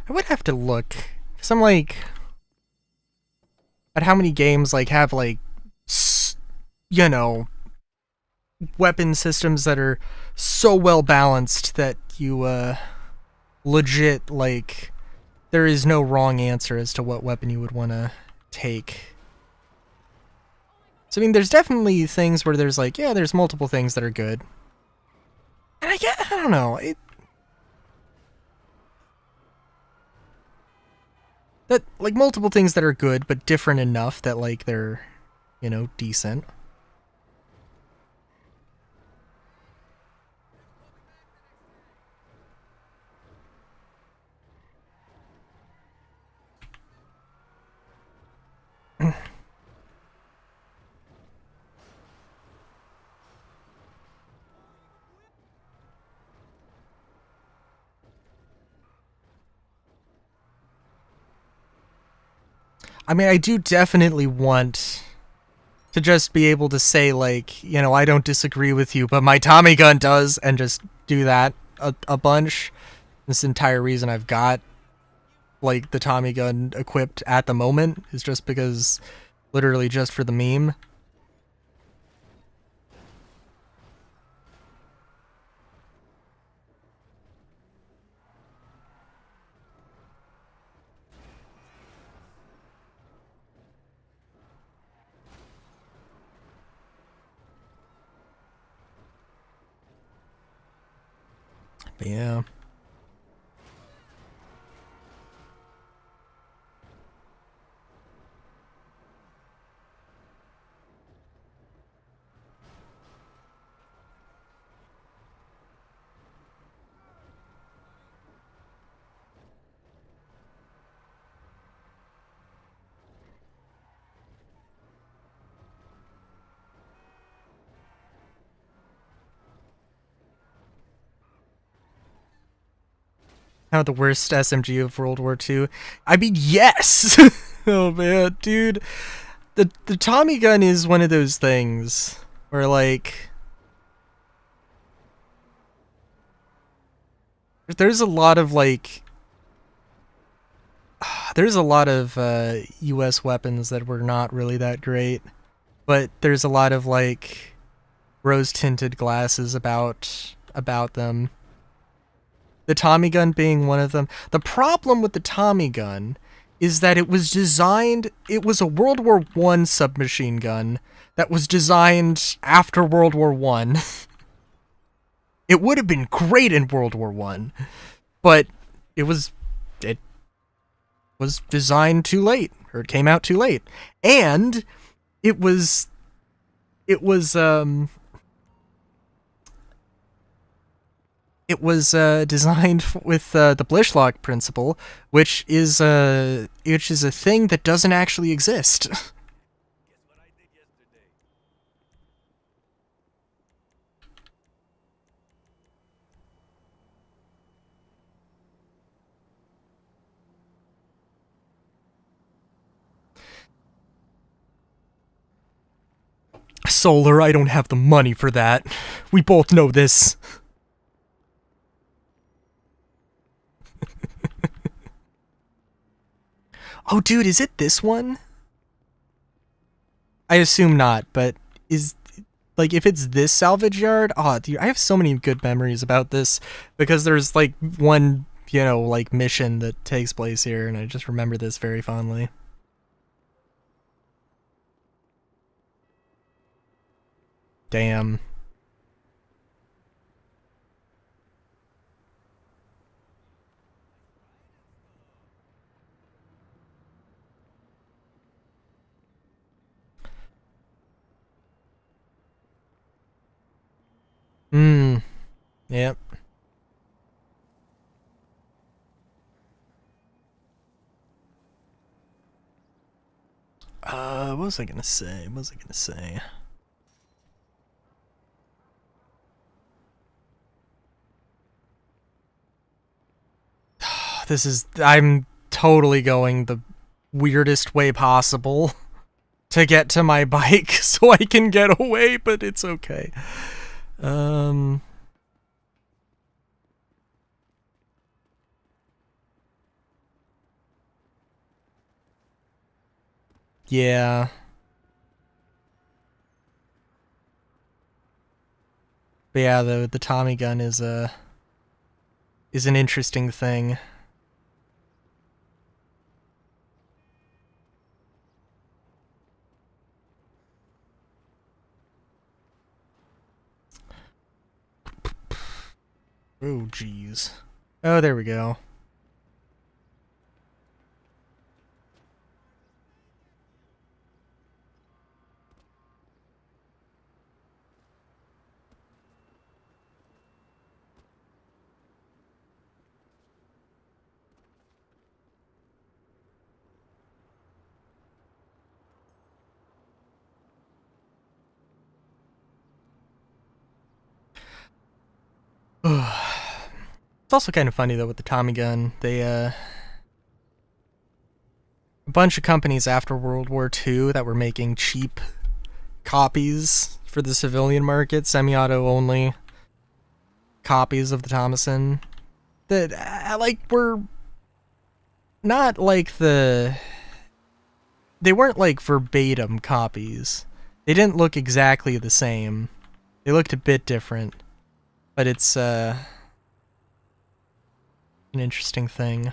I would have to look. Cause I'm like, at how many games like have like, you know, weapon systems that are so well balanced that you legit like there is no wrong answer as to what weapon you would want to take. So I mean, there's definitely things where there's like, yeah, there's multiple things that are good. And I don't know. That like multiple things that are good but different enough that like they're, you know, decent. I mean, I do definitely want to just be able to say, like, you know, I don't disagree with you, but my Tommy gun does, and just do that a bunch. This entire reason I've got, like, the Tommy gun equipped at the moment is just because, literally just for the meme. But yeah. How the worst SMG of World War II? I mean, yes! Oh man, dude. The Tommy gun is one of those things where, like, there's a lot of, like, there's a lot of US weapons that were not really that great, but there's a lot of, like, rose-tinted glasses about them. The Tommy gun being one of them. The problem with the Tommy gun is that it was designed, it was a World War I submachine gun that was designed after World War I. It would have been great in World War I, but it was designed too late, or it came out too late. And it was designed with the Blishlock principle, which is a thing that doesn't actually exist. Solar, I don't have the money for that. We both know this. Oh, dude, is it this one? I assume not, but is, like, if it's this salvage yard, oh, dude, I have so many good memories about this, because there's, like, one, you know, like, mission that takes place here, and I just remember this very fondly. Damn. Yep. What was I gonna say? I'm totally going the weirdest way possible to get to my bike so I can get away, but it's okay. Yeah. But yeah, the Tommy gun is an interesting thing. Oh jeez. Oh, there we go. It's also kind of funny though with the Tommy gun. They a bunch of companies after World War II that were making cheap copies for the civilian market, semi-auto only copies of the Thomason that like were not like they weren't like verbatim copies. They didn't look exactly the same. They looked a bit different, but it's an interesting thing.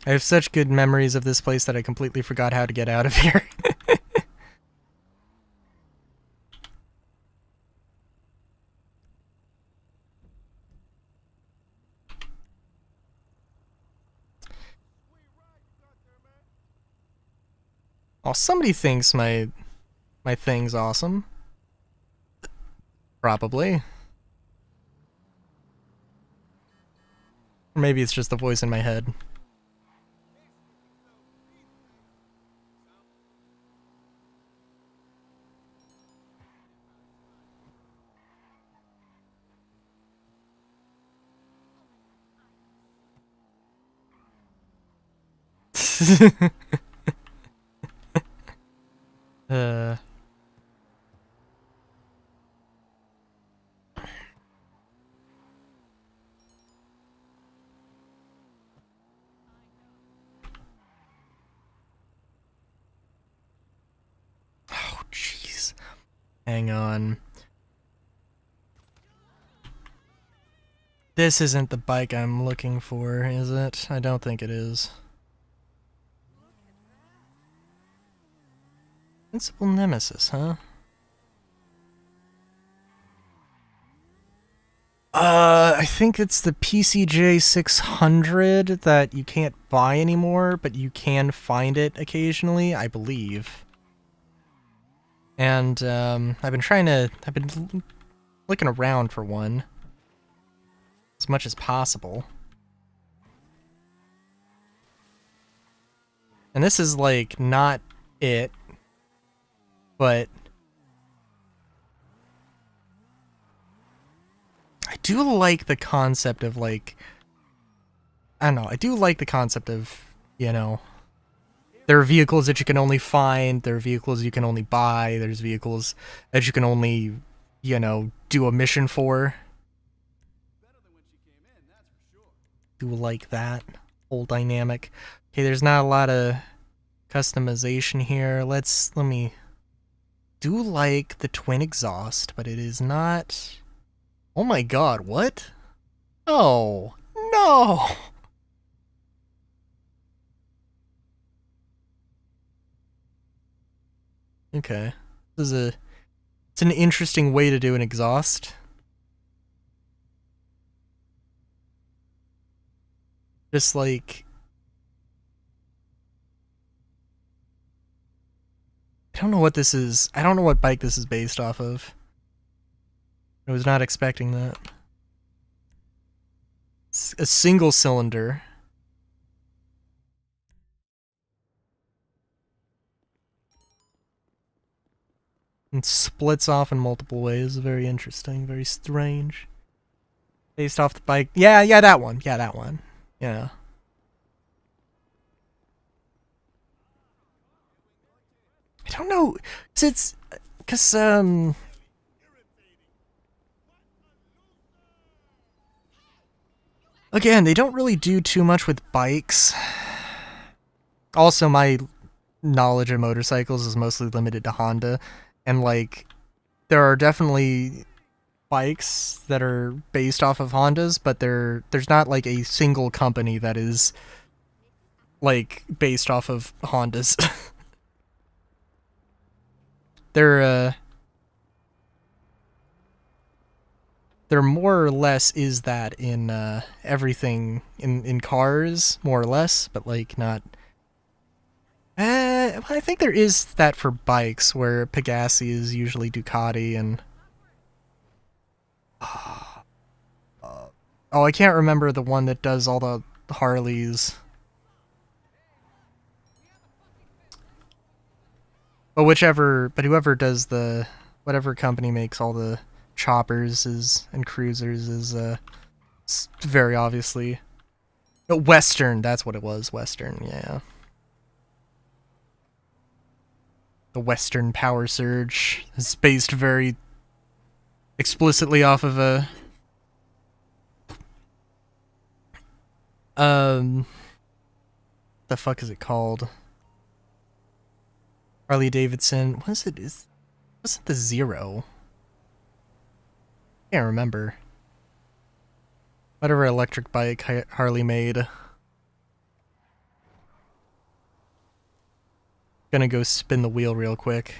I have such good memories of this place that I completely forgot how to get out of here. Oh, somebody thinks my thing's awesome. Probably. Or maybe it's just the voice in my head. uh Oh jeez. Hang on. This isn't the bike I'm looking for, is it? I don't think it is. Principal Nemesis, huh? I think it's the PCJ 600 that you can't buy anymore, but you can find it occasionally, I believe. And, I've been looking around for one. As much as possible. And this is, like, not it, but I do like the concept of, like, I don't know, I do like the concept of, you know, there are vehicles that you can only find, there are vehicles you can only buy, there's vehicles that you can only, you know, do a mission for. Do like that whole dynamic. Okay, there's not a lot of customization here. Let me do like the twin exhaust, but it is not. Oh my god, what? Oh, no! Okay. It's an interesting way to do an exhaust. Just like, I don't know what this is. I don't know what bike this is based off of. I was not expecting that. It's a single cylinder. And splits off in multiple ways. Very interesting. Very strange. Based off the bike. Yeah, that one. Yeah, that one. Yeah. I don't know. Cause Again, they don't really do too much with bikes. Also, my knowledge of motorcycles is mostly limited to Honda, and like, there are definitely bikes that are based off of Hondas, but there's not like a single company that is like based off of Hondas. There there more or less is that in everything in cars, more or less, but like not. I think there is that for bikes, where Pegassi is usually Ducati, and oh, I can't remember the one that does all the Harleys. But whoever does whatever company makes all the choppers and cruisers is very obviously Western. That's what it was, Western. Yeah, the Western Power Surge is based very explicitly off of a the fuck is it called? Harley Davidson. Was it the Zero? Can't remember. Whatever electric bike Harley made. Gonna go spin the wheel real quick.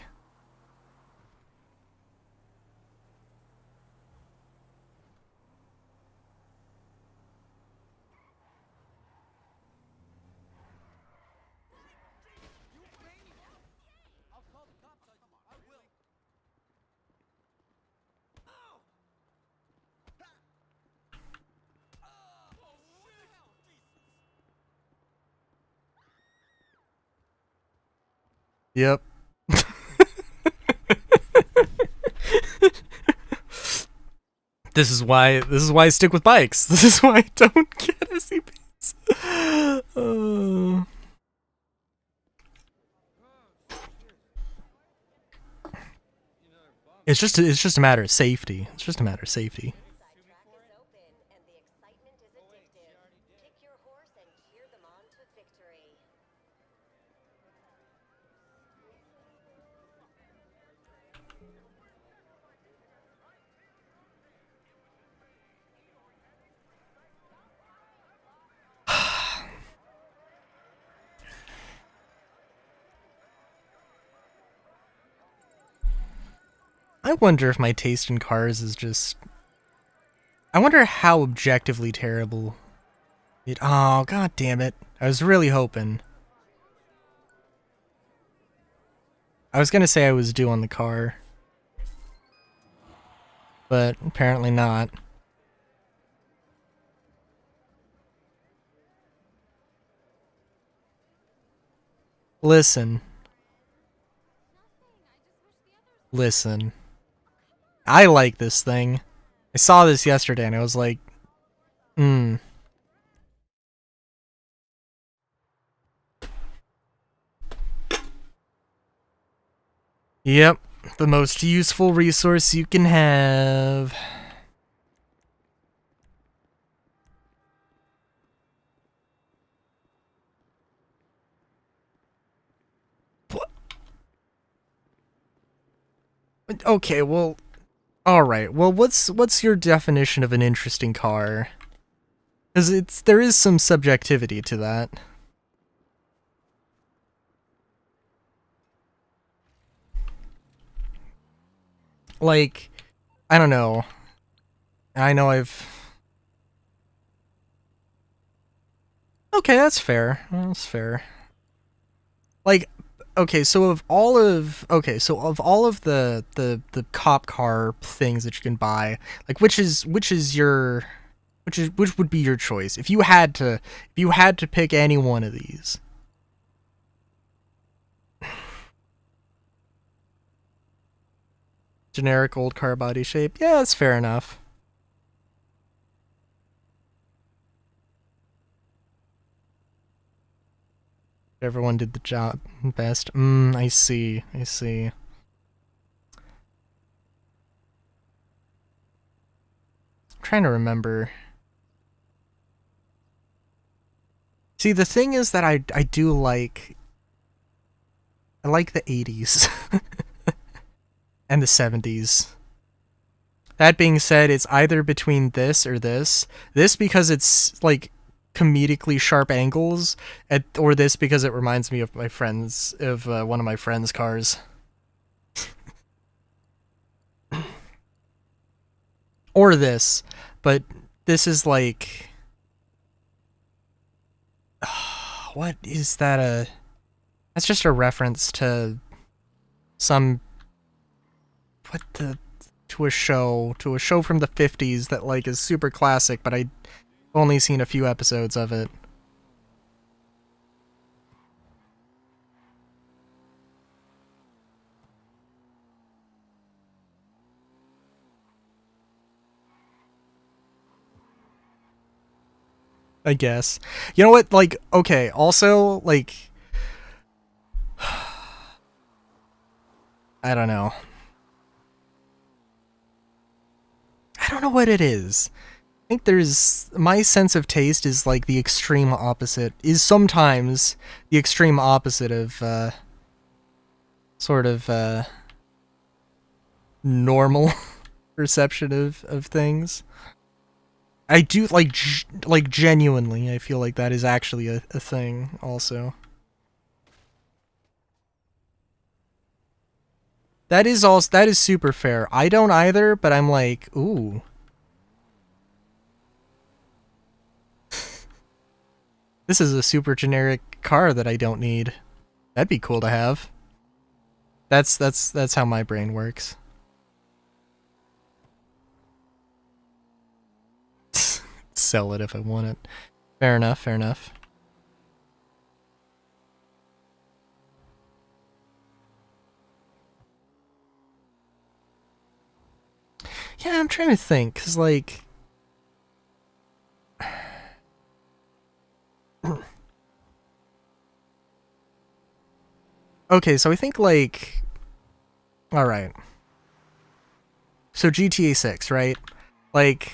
Yep. This is why I stick with bikes. This is why I don't get SCPs. It's just a matter of safety. It's just a matter of safety. I wonder if my taste in cars is just... I wonder how objectively terrible it... Oh, god damn it. I was really hoping. I was gonna say I was due on the car. But apparently not. Listen. Listen. I like this thing. I saw this yesterday and I was like, Yep, the most useful resource you can have. Okay, well, alright, well, what's your definition of an interesting car? Because there is some subjectivity to that. Like, I don't know. I know I've... Okay, that's fair. That's fair. Like, okay, so of all of the cop car things that you can buy, like which would be your choice if you had to pick any one of these? Generic old car body shape. Yeah, that's fair enough. Everyone did the job best. I see. I see. I'm trying to remember. See, the thing is that I do like... I like the 80s. And the 70s. That being said, it's either between this or this. This because it's, like, comedically sharp angles, or this because it reminds me of my friends, of one of my friends' cars. Or this, but this is like... what is that That's just a reference to some... to a show from the 50s that, like, is super classic, but I've only seen a few episodes of it. I guess. You know what, like, okay, also, like... I don't know. I don't know what it is. I think there's... my sense of taste is, like, the extreme opposite. Is sometimes the extreme opposite of, sort of, normal perception of things. I do, like, genuinely, I feel like that is actually a thing, also. That is super fair. I don't either, but I'm like, ooh. This is a super generic car that I don't need. That'd be cool to have. That's how my brain works. Sell it if I want it. Fair enough, fair enough. Yeah, I'm trying to think, cause like... okay, so I think like... alright. So GTA 6, right? Like...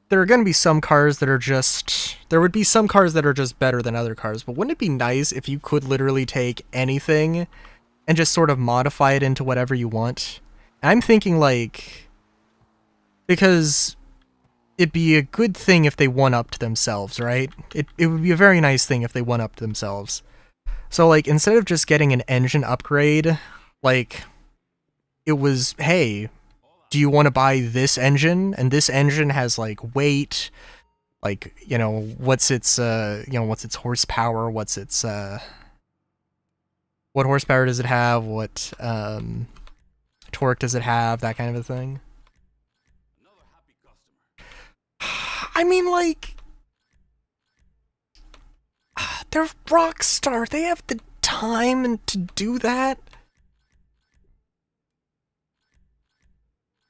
there are gonna be some cars that are just... there would be some cars that are just better than other cars, but wouldn't it be nice if you could literally take anything and just sort of modify it into whatever you want? And I'm thinking like... because it'd be a good thing if they one-upped themselves, right? It would be a very nice thing if they one-upped themselves. So like, instead of just getting an engine upgrade, like, it was, hey, do you want to buy this engine? And this engine has like weight, like, you know, what's its horsepower, what's its what horsepower does it have, what torque does it have, that kind of a thing. I mean, like, they're Rockstar, they have the time to do that.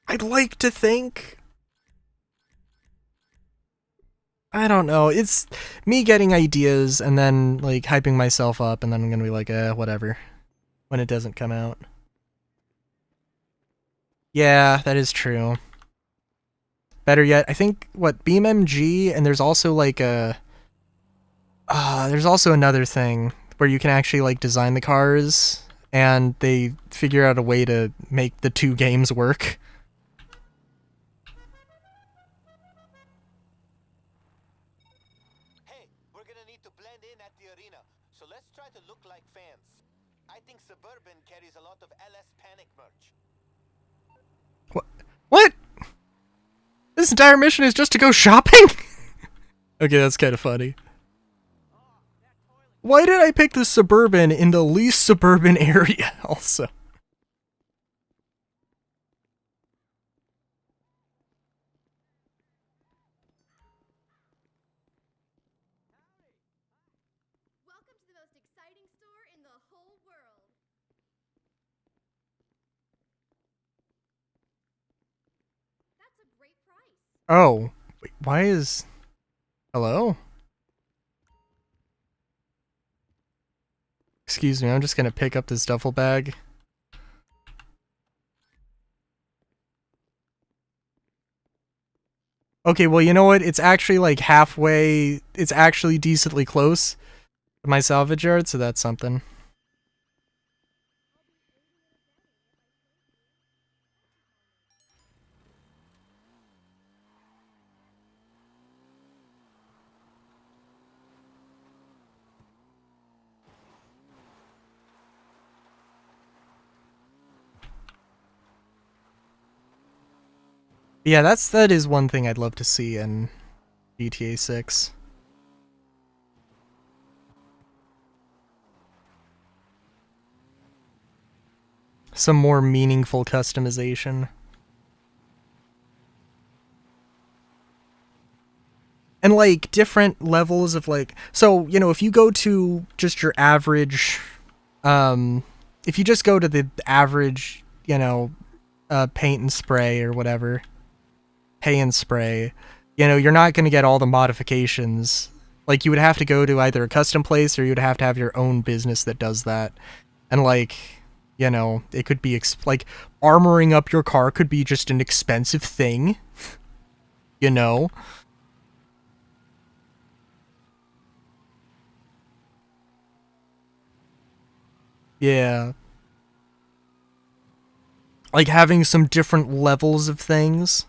I'd like to think. I don't know, it's me getting ideas and then, like, hyping myself up, and then I'm gonna be like, whatever, when it doesn't come out. Yeah, that is true. Better yet, I think, what, BeamMG, and there's also, like, there's also another thing where you can actually, like, design the cars, and they figure out a way to make the two games work. Hey, we're gonna need to blend in at the arena, so let's try to look like fans. I think Suburban carries a lot of LS Panic merch. What? This entire mission is just to go shopping? Okay, that's kind of funny. Why did I pick the Suburban in the least suburban area, also? Welcome to the most exciting store in the whole world. That's a great price. Oh, wait, why is... hello? Excuse me, I'm just gonna pick up this duffel bag. Okay, well, you know what? It's actually like halfway. It's actually decently close to my salvage yard, so that's something. Yeah, that is one thing I'd love to see in GTA 6. Some more meaningful customization. And like different levels of like, so, you know, if you go to just your average, if you just go to the average, you know, paint and spray or whatever, pay and spray, you know, you're not going to get all the modifications. Like, you would have to go to either a custom place or you'd have to have your own business that does that. And like, you know, it could be like armoring up your car could be just an expensive thing, you know. Yeah. Like having some different levels of things.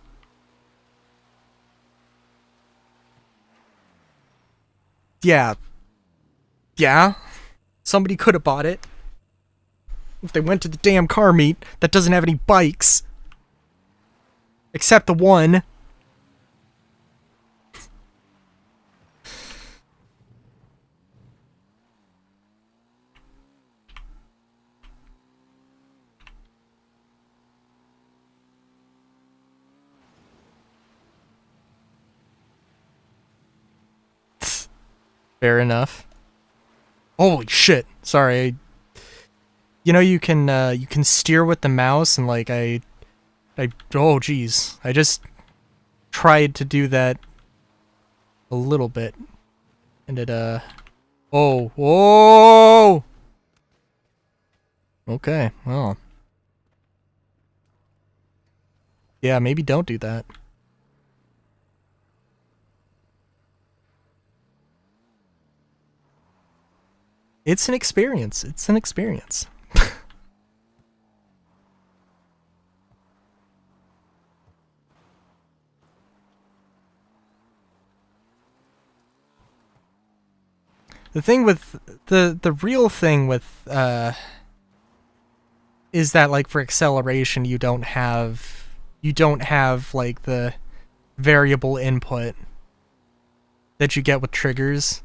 Yeah. Yeah. Somebody could have bought it. If they went to the damn car meet that doesn't have any bikes. Except the one. Fair enough. Holy shit. Sorry. You know, you can steer with the mouse, and like oh geez, I just tried to do that a little bit, and it oh, whoa. Okay, well, yeah, maybe don't do that. It's an experience. It's an experience. The thing with the real thing with is that like for acceleration you don't have like the variable input that you get with triggers.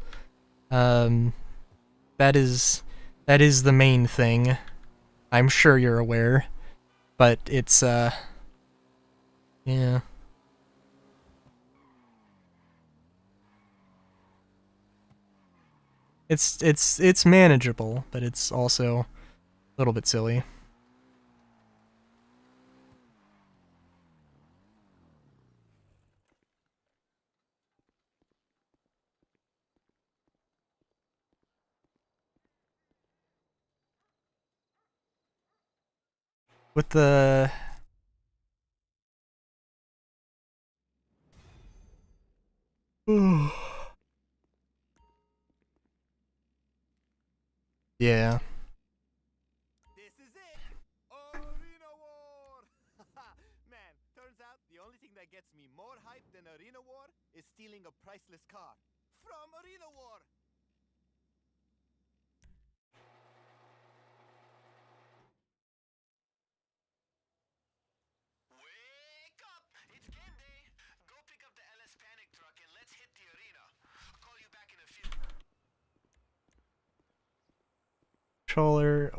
That is the main thing. I'm sure you're aware, but it's yeah. It's manageable, but it's also a little bit silly. With the yeah. This is it! Arena War! Man, turns out the only thing that gets me more hype than Arena War is stealing a priceless car from Arena War! Wake up! It's game day! Go pick up the LS Panic truck and let's hit the arena. I'll call you back in a few. Controller.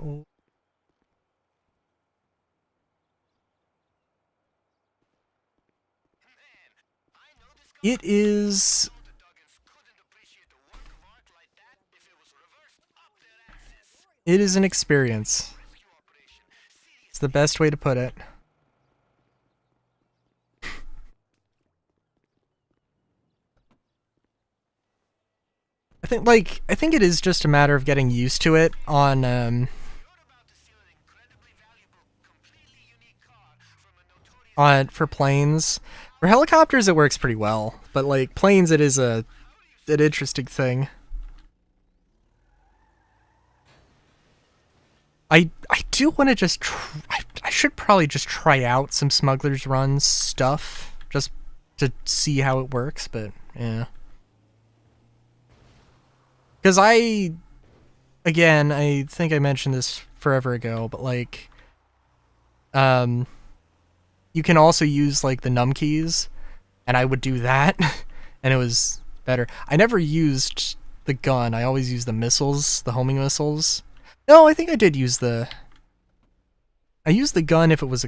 It is. It is an experience. It's the best way to put it. I think it is just a matter of getting used to it on for planes. For helicopters, it works pretty well, but like planes, it is an interesting thing. I do want to just I should probably just try out some Smuggler's Run stuff just to see how it works, but yeah. Because again, I think I mentioned this forever ago, but like, you can also use like the num keys, and I would do that, and it was better. I never used the gun. I always used the missiles, the homing missiles. No, I think I did use I used the gun if it was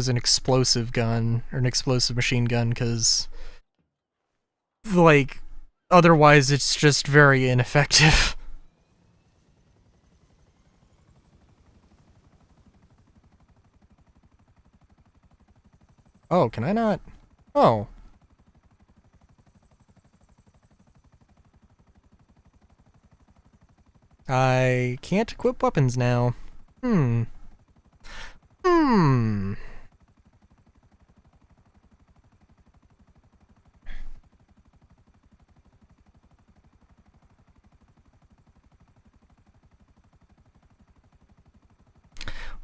an explosive gun or an explosive machine gun, because like otherwise it's just very ineffective. Oh, can I not? Oh. I can't equip weapons now. Hmm.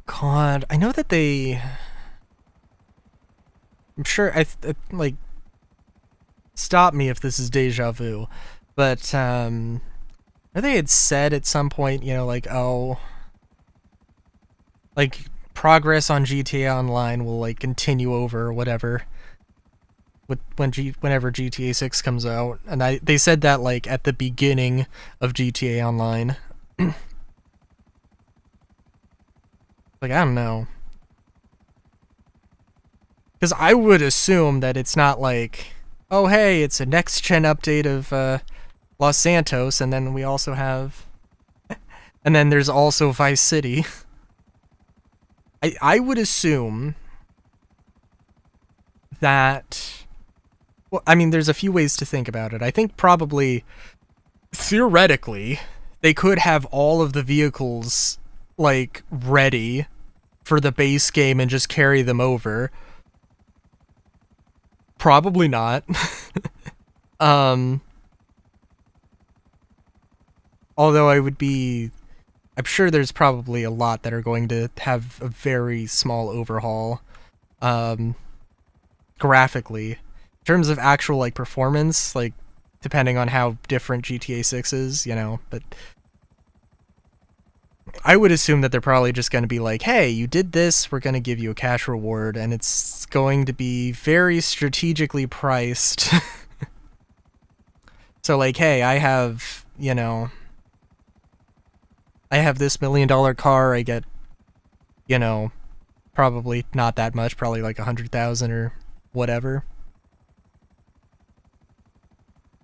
God, I know that I'm sure like, stop me if this is deja vu, but they had said at some point, you know, like, oh, like progress on GTA Online will like continue over or whatever whenever GTA 6 comes out, and they said that like at the beginning of GTA Online. Like, I don't know. Because I would assume that it's not like, oh hey, it's a next-gen update of Los Santos, and then we also have... and then there's also Vice City. I would assume that... Well, I mean, there's a few ways to think about it. I think probably, theoretically, they could have all of the vehicles, like, ready for the base game and just carry them over. Probably not. Although I'm sure there's probably a lot that are going to have a very small overhaul, graphically. In terms of actual, like, performance, like, depending on how different GTA 6 is, you know, but I would assume that they're probably just going to be like, hey, you did this, we're going to give you a cash reward, and it's going to be very strategically priced. So, like, hey, I have, you know, I have this $1 million car, I get, you know, probably not that much, probably like 100,000 or whatever.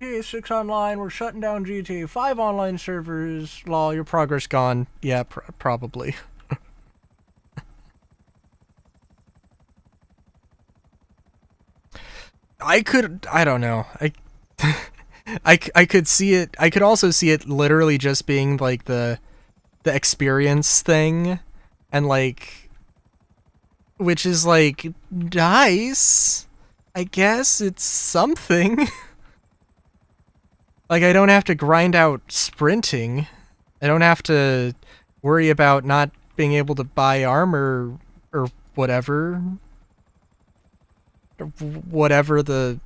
GTA 6 online, we're shutting down GTA 5 online servers, lol, your progress gone. Yeah, probably. I don't know. I could see it, I could also see it literally just being like the experience thing, and like, which is like, nice. I guess it's something. Like, I don't have to grind out sprinting. I don't have to worry about not being able to buy armor or whatever. Whatever the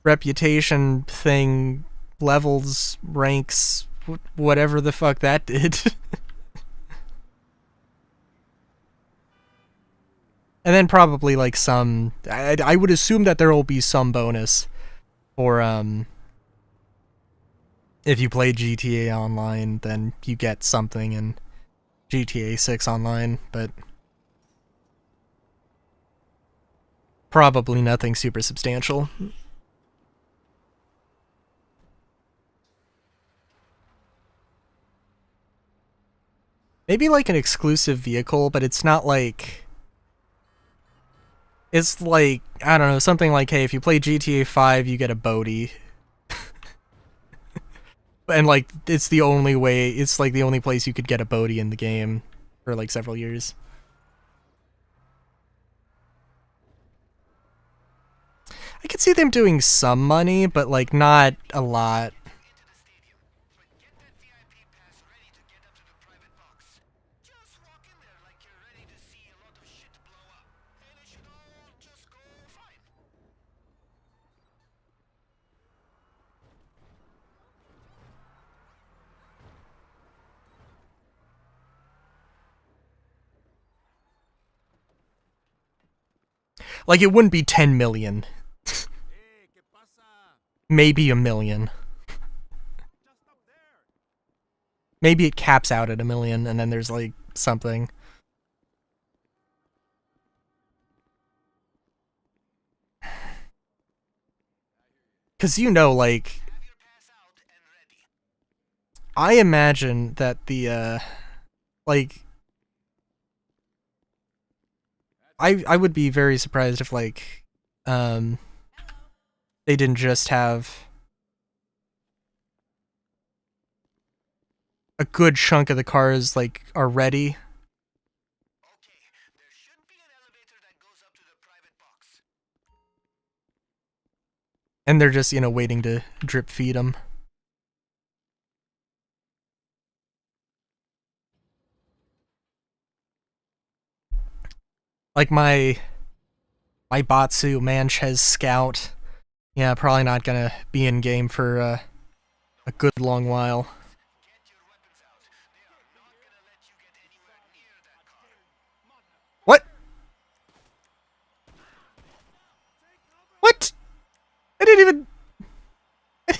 reputation thing, levels, ranks, whatever the fuck that did. And then probably like some... I would assume that there will be some bonus for, if you play GTA Online, then you get something in GTA 6 Online, but probably nothing super substantial. Maybe like an exclusive vehicle, but it's not like... It's like, I don't know, something like, hey, if you play GTA 5, you get a Bodhi. And like, it's the only way, it's like the only place you could get a Bodhi in the game for like several years. I could see them doing some money, but like not a lot. Like, it wouldn't be 10 million. Maybe a million. Maybe it caps out at 1 million, and then there's, like, something. Because, you know, like... I imagine that the, like... I would be very surprised if, like, they didn't just have a good chunk of the cars, like, are ready. And they're just, you know, waiting to drip feed them. Like my Batsu Manchez Scout. Yeah, probably not gonna be in game for a good long while. What? What? I didn't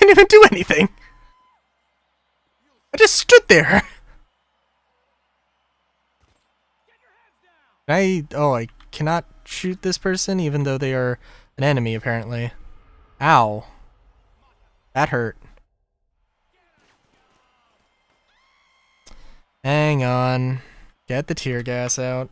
even do anything. I just stood there. I cannot shoot this person even though they are an enemy apparently. Ow. That hurt. Hang on. Get the tear gas out.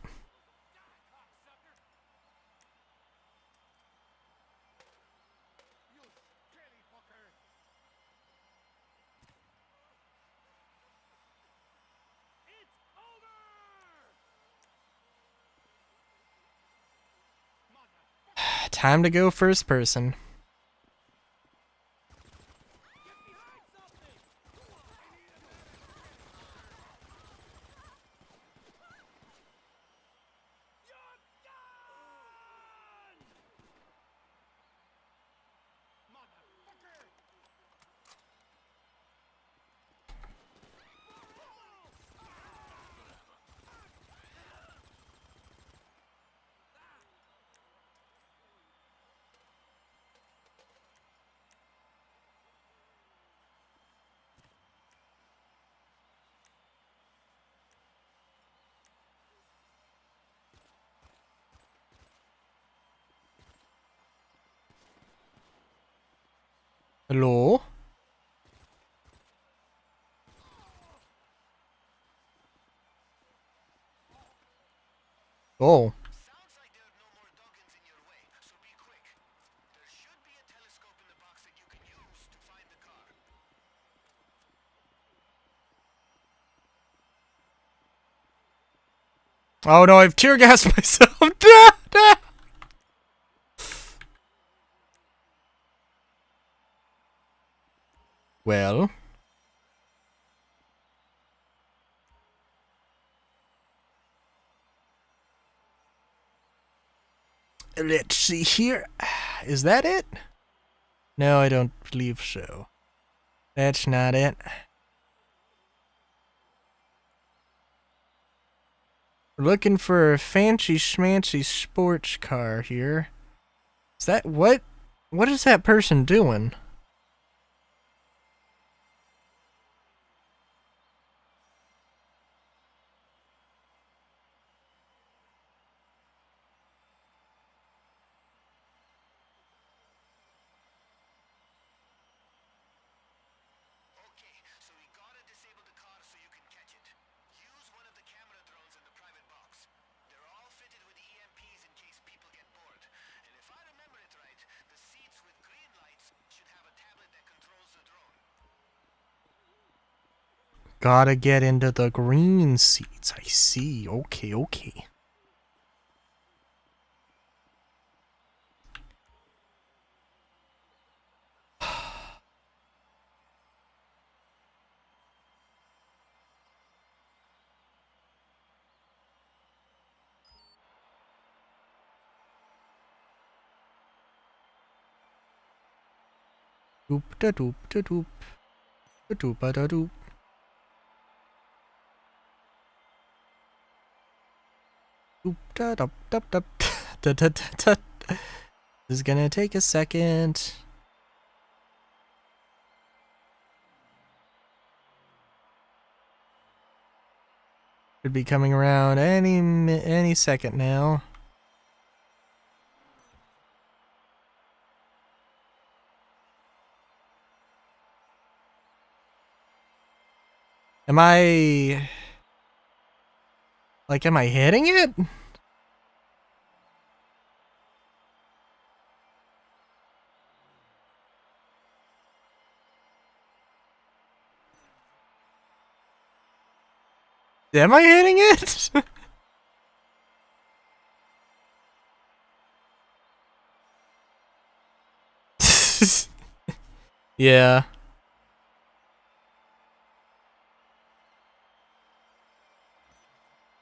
Time to go first person. Hello? Oh. Oh no, I've tear gassed myself. Well. Let's see here. Is that it? No, I don't believe so. That's not it. We're looking for a fancy schmancy sports car here. Is that what? What is that person doing? Gotta get into the green seats. I see. Okay, okay. Doop da doop da doop. Da doop da doop. Doop da dup dup dup. Da da da da. This is gonna take a second. Should be coming around any second now. Am I hitting it? Am I hitting it? Yeah.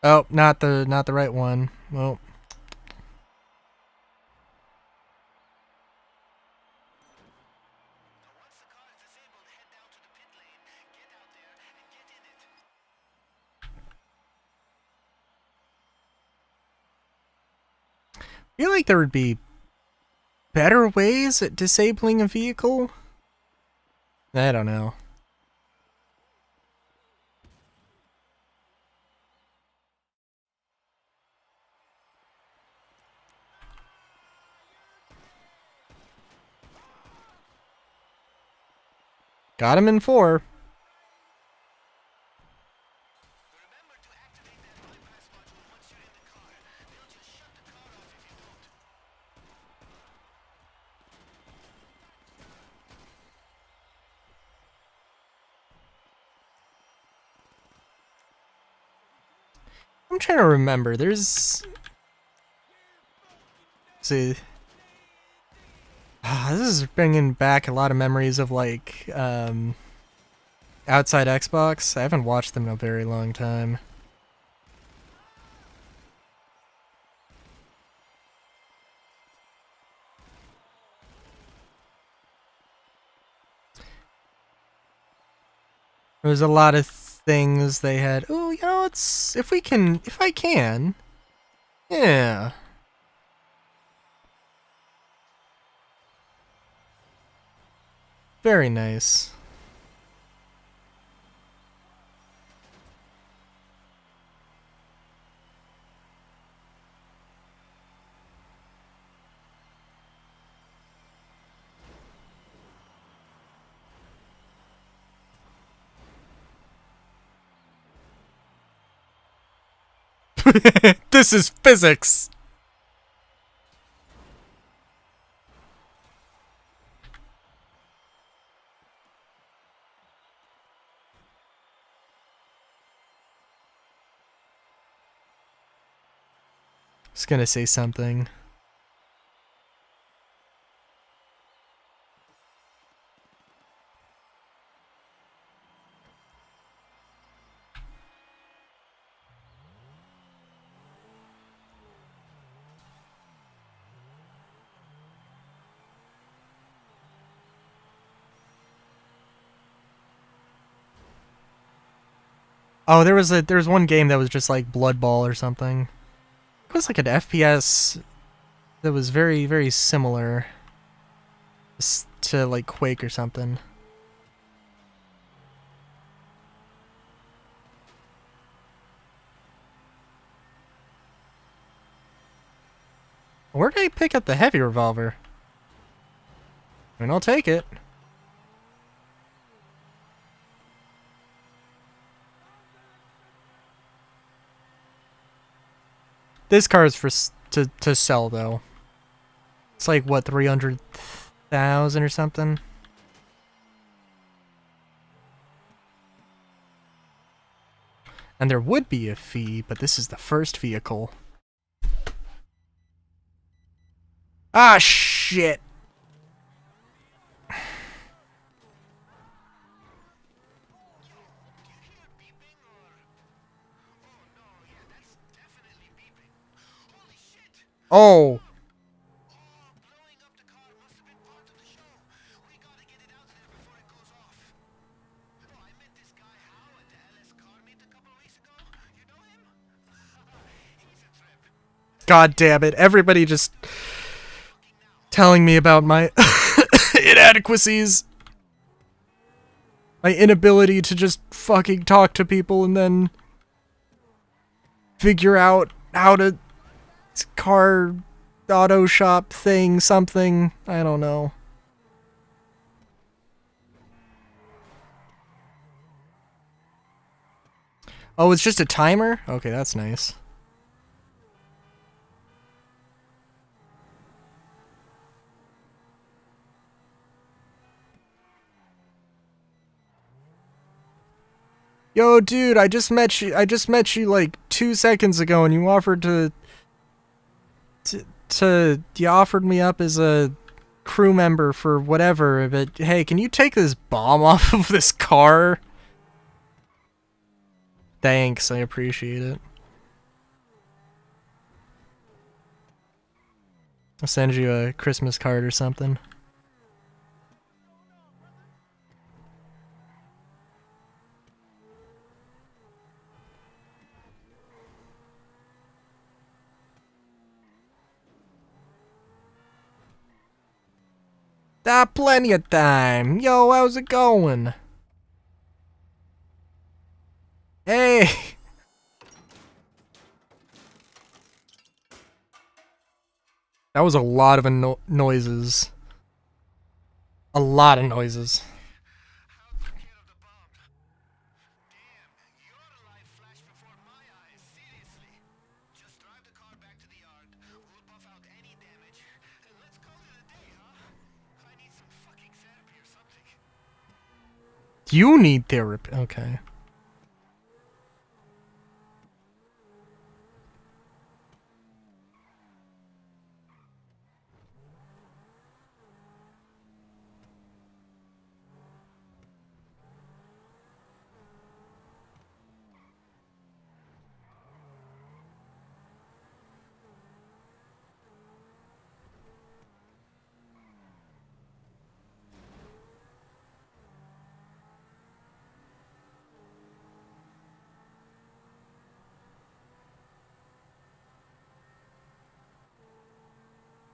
Oh, not the right one. Well. I feel like there would be better ways at disabling a vehicle. I don't know. Got him in 4. I'm trying to remember. There's... see. This is bringing back a lot of memories of, like, outside Xbox. I haven't watched them in a very long time. There was a lot of things they had. Oh, you know, it's... if I can. Yeah. Very nice. This is physics. Just gonna say something. Oh, there was one game that was just like Blood Ball or something. It was like an FPS that was very, very similar to like Quake or something. Where did I pick up the heavy revolver? I mean, I'll take it. This car is for to sell though. It's like what, 300,000 or something. And there would be a fee, but this is the first vehicle. Ah, shit. Oh. God damn it. Everybody just telling me about my inadequacies. My inability to just fucking talk to people and then figure out how to car auto shop thing, something. I don't know. Oh, it's just a timer? Okay, that's nice. Yo, dude, I just met you like 2 seconds ago and you offered you offered me up as a crew member for whatever, but hey, can you take this bomb off of this car? Thanks, I appreciate it. I'll send you a Christmas card or something. Plenty of time. Yo, how's it going? Hey! That was a lot of noises. A lot of noises. You need therapy. Okay.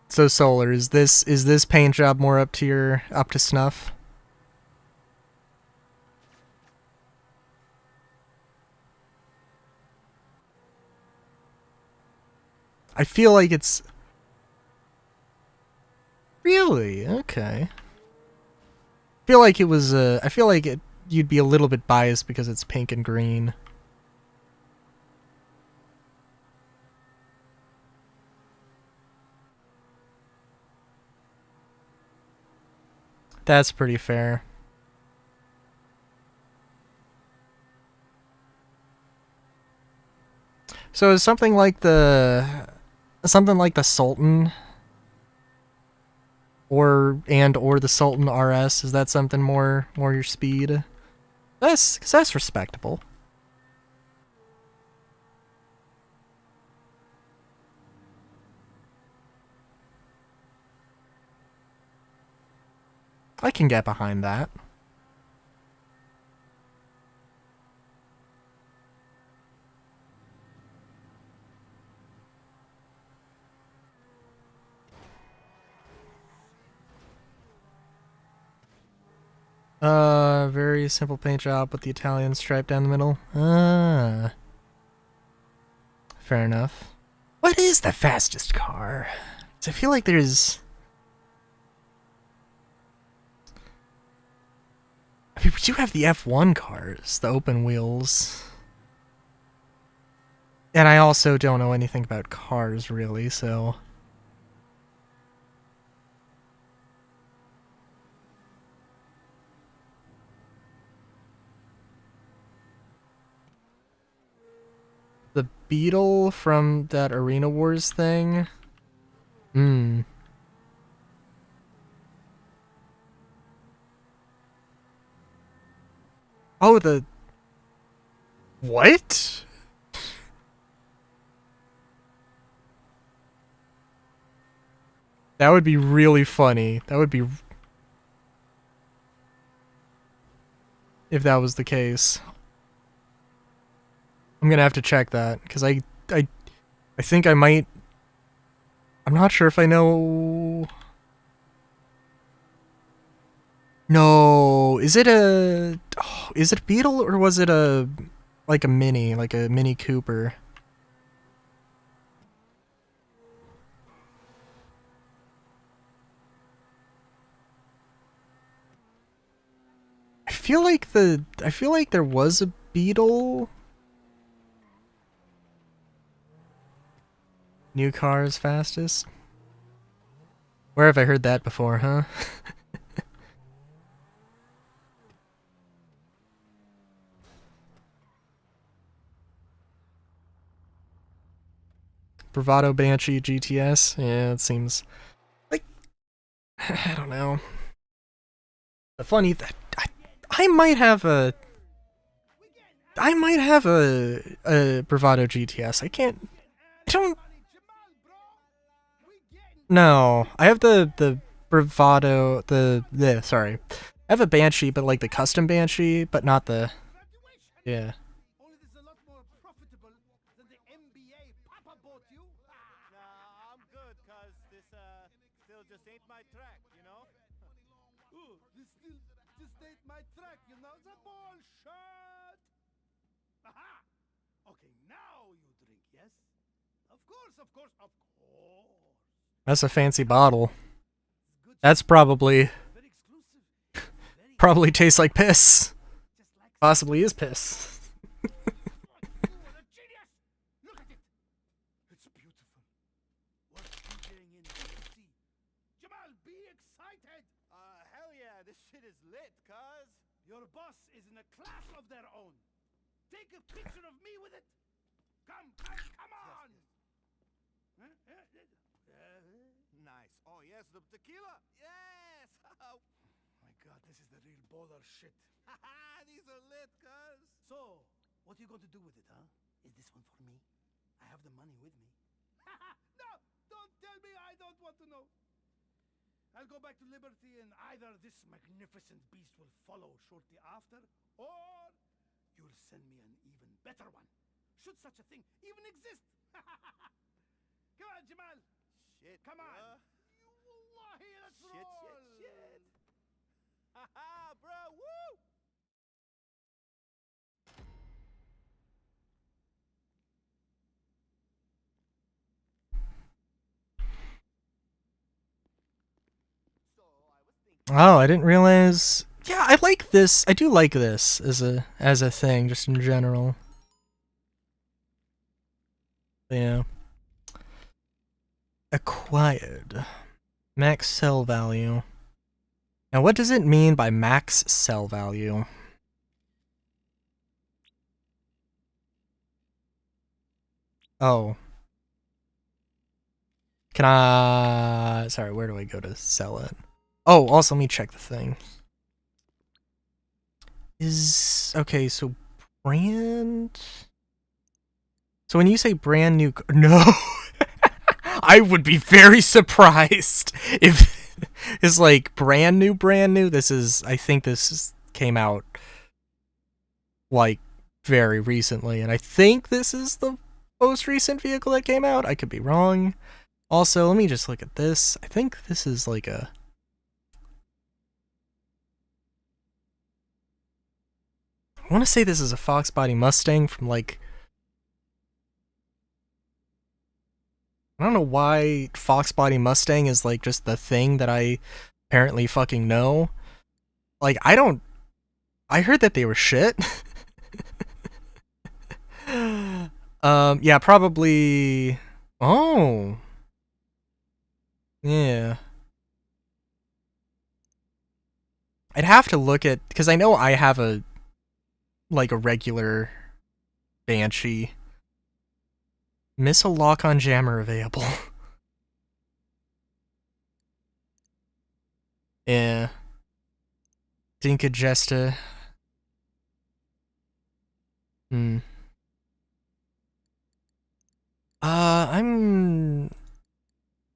So Solar, is this paint job more up to snuff? I feel like it's really okay. I feel like it was I feel like you'd be a little bit biased because it's pink and green. That's pretty fair. So is something like the Sultan or the Sultan RS, is that something more your speed? That's respectable. I can get behind that. Very simple paint job with the Italian stripe down the middle. Fair enough. What is the fastest car? 'Cause I feel like there's... I mean, we do have the F1 cars, the open wheels. And I also don't know anything about cars, really, so... The Beetle from that Arena Wars thing? Hmm. Oh, the... What? That would be really funny. That would be... If that was the case. I'm gonna have to check that, because I think I might I'm not sure if I know. No, is it a Beetle or was it a like a Mini Cooper? I feel like there was a Beetle. New cars fastest. Where have I heard that before, huh? Bravado Banshee GTS. Yeah, it seems like I don't know. The funny that I might have a Bravado GTS. I don't. No, I have the Bravado, sorry. I have a Banshee, but like the custom Banshee, but not the, yeah. Only this is a lot more profitable than the MBA Papa bought you. Nah, I'm good, cuz this, still just ain't my track, you know? Ooh, this still just ain't my track, you know? The bullshit! Aha! Okay, now you drink, yes? Of course, of course, of course. That's a fancy bottle. That's probably tastes like piss. Possibly is piss. Look at it! It's beautiful. What you getting in see? Jamal, be excited! Hell yeah, this shit is lit, cuz. Your boss is in a class of their own. Take a picture of me with it. Come on! Nice. Oh, yes, the tequila. Yes! Oh my god, this is the real baller shit. Haha, these are lit, cuz. So, what are you going to do with it, huh? Is this one for me? I have the money with me. No! Don't tell me I don't want to know. I'll go back to Liberty and either this magnificent beast will follow shortly after, or you'll send me an even better one. Should such a thing even exist? Come on, Jamal. Shit, come on. You wallahi, let's roll. Shit. Haha, bro, woo! Oh, I didn't realize. Yeah, I like this. I do like this as a thing, just in general. Yeah. Acquired. Max sell value. Now, what does it mean by max sell value? Oh. Can I... Sorry, where do I go to sell it? Oh, also, let me check the thing. Okay, so brand... So when you say brand new... No! I would be very surprised if it's like brand new. This is... I think came out like very recently, and I think this is the most recent vehicle that came out. I could be wrong. Also, let me just look at this. I think this is like a... I want to say this is a Fox Body Mustang from like... I don't know why Fox Body Mustang is like just the thing that I apparently fucking know. Like, I heard that they were shit. Yeah, probably... Oh. Yeah. I'd have to look at... Because I know I have a regular Banshee. Missile lock-on jammer available. Yeah. Dinka Jesta. I'm...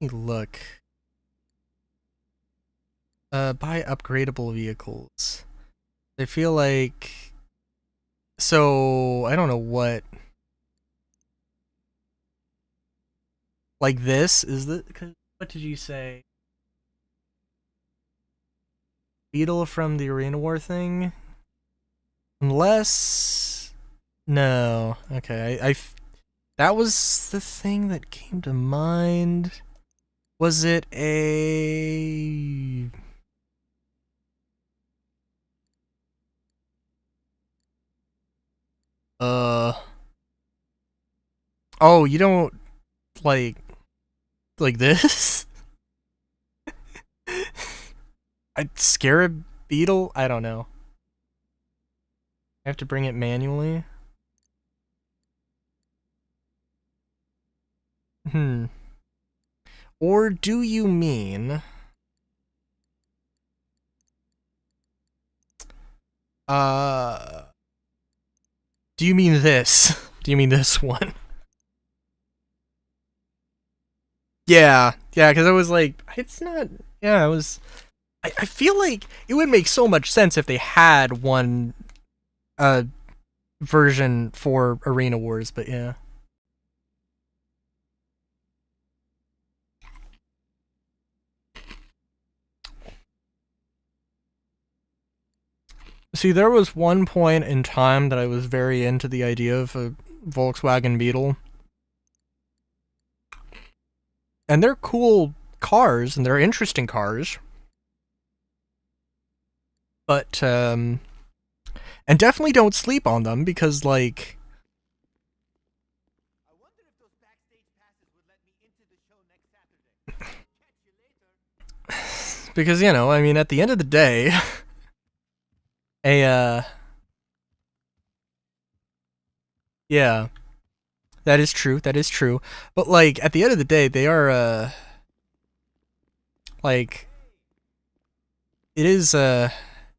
Let me look. Buy upgradable vehicles. I feel like... So, I don't know what... Like this? Is the... What did you say? Beetle from the Arena War thing? Unless... No. Okay, that was the thing that came to mind. Was it a... Oh, you don't... Like this? A scarab beetle? I don't know. I have to bring it manually? Or do you mean... Do you mean this? Do you mean this one? Yeah, because I was like, it's not... Yeah, I was... I feel like it would make so much sense if they had one version for Arena Wars, but yeah. See, there was one point in time that I was very into the idea of a Volkswagen Beetle. And they're cool cars, and they're interesting cars. But, and definitely don't sleep on them, because, like... I wonder if those backstage passes would let me into the show next Saturday. Catch you later. Because, you know, I mean, at the end of the day... Yeah. That is true, that is true. But, like, at the end of the day, they are, like... It is,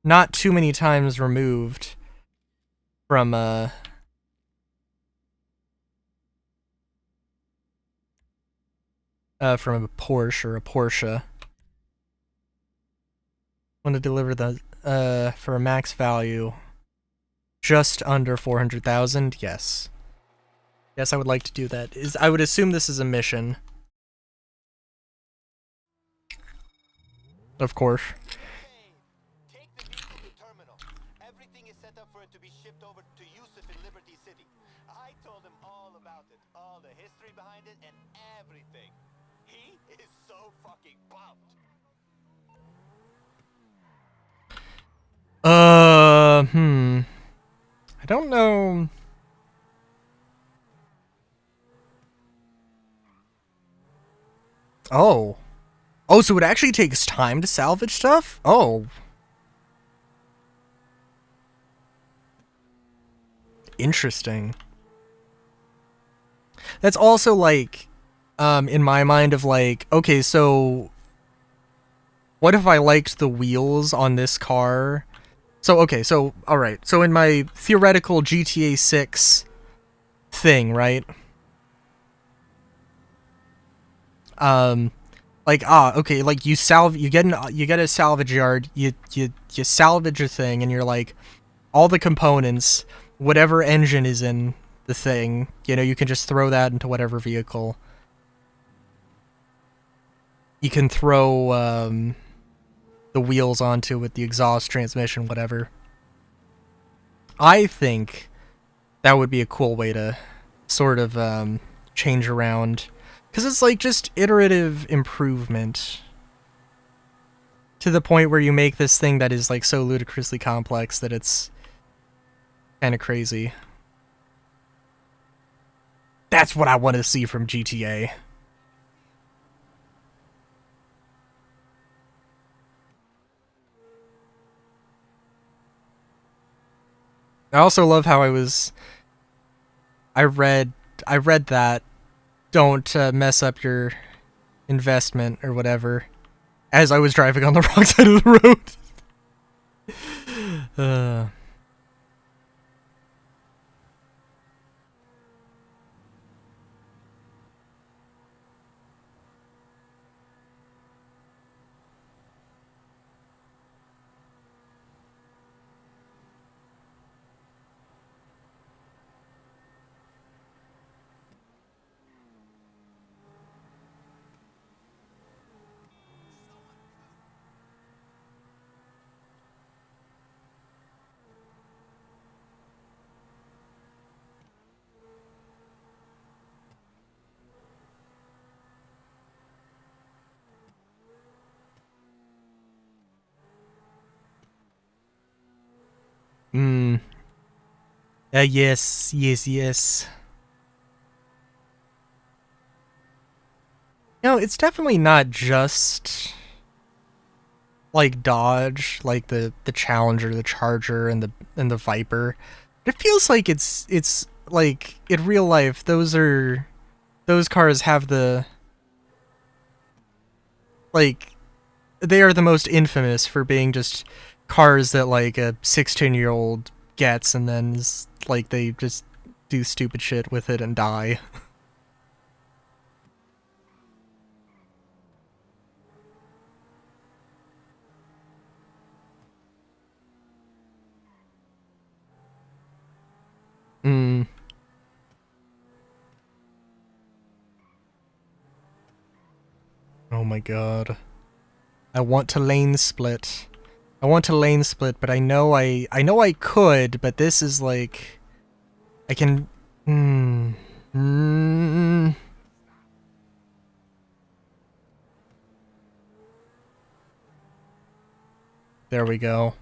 not too many times removed from, from a Porsche or a Porsche. Want to deliver the, for a max value just under 400,000? Yes. Yes, I would like to do that. I would assume this is a mission. Of course. Take the vehicle to terminal. Everything is set up for it to be shipped over to Yusuf in Liberty City. I told him all about it, all the history behind it, and everything. He is so fucking pumped. I don't know. Oh. Oh, so it actually takes time to salvage stuff? Oh. Interesting. That's also like, in my mind of like, okay, so what if I liked the wheels on this car? So, okay, so, alright. So in my theoretical GTA 6 thing, right? Like, okay, like you get a salvage yard, you salvage a thing, and you're like, all the components, whatever engine is in the thing, you know, you can just throw that into whatever vehicle. You can throw, the wheels onto with the exhaust, transmission, whatever. I think that would be a cool way to sort of, change around. Because it's like just iterative improvement. To the point where you make this thing that is like so ludicrously complex that it's kind of crazy. That's what I want to see from GTA. I also love how I read that don't mess up your investment or whatever as I was driving on the wrong side of the road. Mm. Yes, yes, yes. No, it's definitely not just like Dodge, like the Challenger, the Charger, and the Viper. It feels like it's like in real life those cars have the like they are the most infamous for being just cars that like a 16-year-old gets and then is, like they just do stupid shit with it and die. Mm. Oh my god. I want to lane split. I want to lane split, but I know I could, but this is like I can There we go.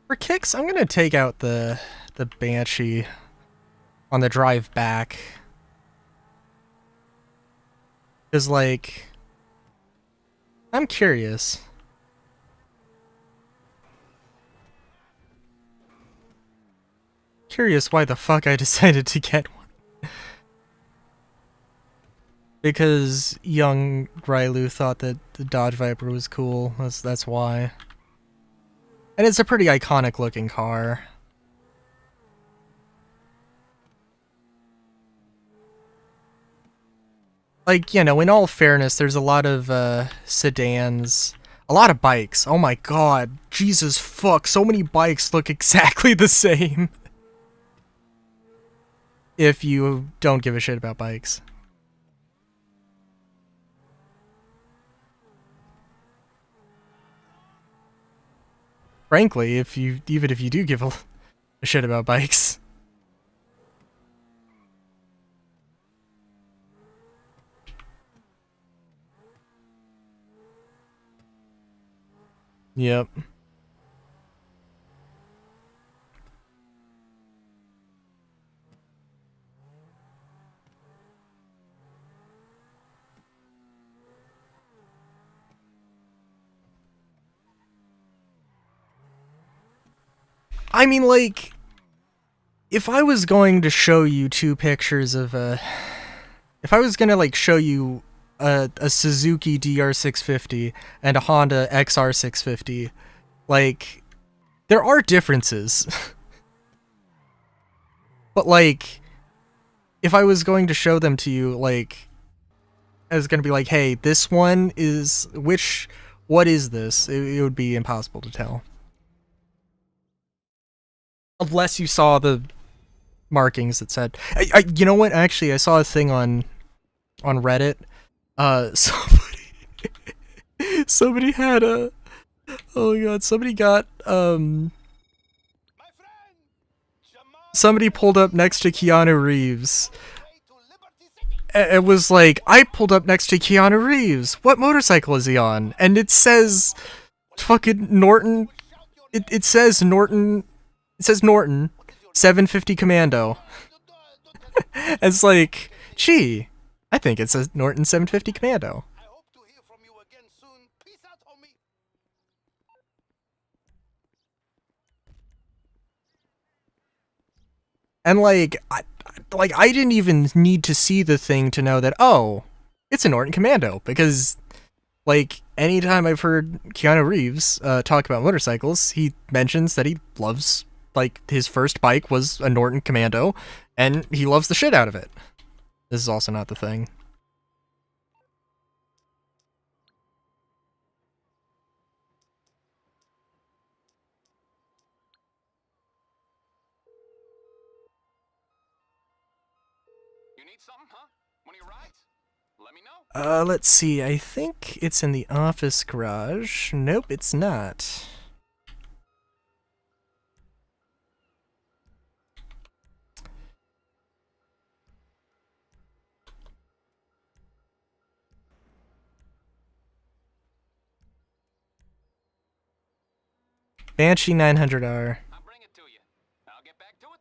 For kicks, I'm gonna take out the Banshee on the drive back. Cause like I'm curious. Curious why the fuck I decided to get one. Because young Rylu thought that the Dodge Viper was cool. That's why. And it's a pretty iconic looking car. Like, you know, in all fairness, there's a lot of sedans, a lot of bikes. Oh my god, Jesus fuck, so many bikes look exactly the same. If you don't give a shit about bikes. Frankly, even if you do give a shit about bikes. Yep. I mean, like, if I was going to show you two pictures of if I was gonna like show you a Suzuki DR650 and a Honda XR650, like, there are differences. But like, if I was going to show them to you, like, I was gonna be like, hey, this one is what is this? It would be impossible to tell. Unless you saw the markings that said, you know what? Actually, I saw a thing on Reddit. Somebody had a, oh my god, somebody got somebody pulled up next to Keanu Reeves. It was like, I pulled up next to Keanu Reeves. What motorcycle is he on? And it says fucking Norton. It says Norton. It says Norton 750 Commando. It's like, gee, I think it's a Norton 750 Commando. And like, I didn't even need to see the thing to know that, oh, it's a Norton Commando, because like anytime I've heard Keanu Reeves talk about motorcycles, he mentions that he loves, like, his first bike was a Norton Commando, and he loves the shit out of it. This is also not the thing. something, huh? One of your rides? Let me know. Let's see. I think it's in the office garage. Nope, it's not. Banshee 900R. I'll bring it to you. I'll get back to it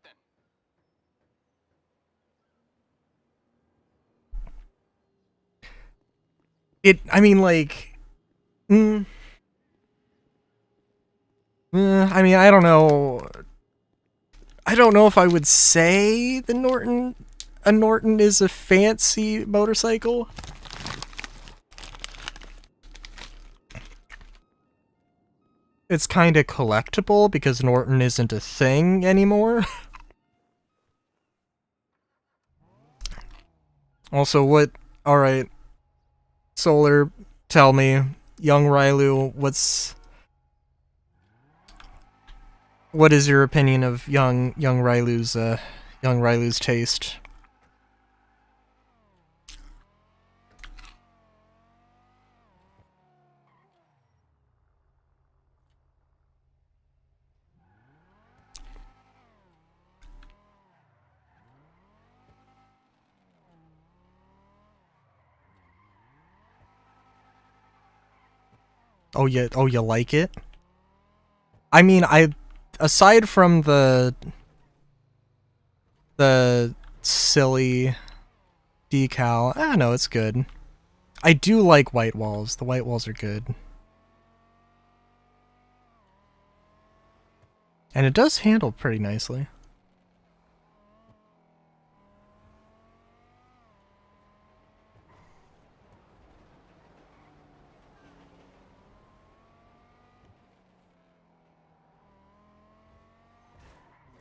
then. I mean, like, I mean, I don't know. I don't know if I would say a Norton is a fancy motorcycle. It's kind of collectible because Norton isn't a thing anymore. Also, alright. Solar, tell me, young Rylu, what is your opinion of young Rylu's taste? Oh, you like it? I mean, aside from the silly decal, I don't know, it's good. I do like white walls. The white walls are good. And it does handle pretty nicely.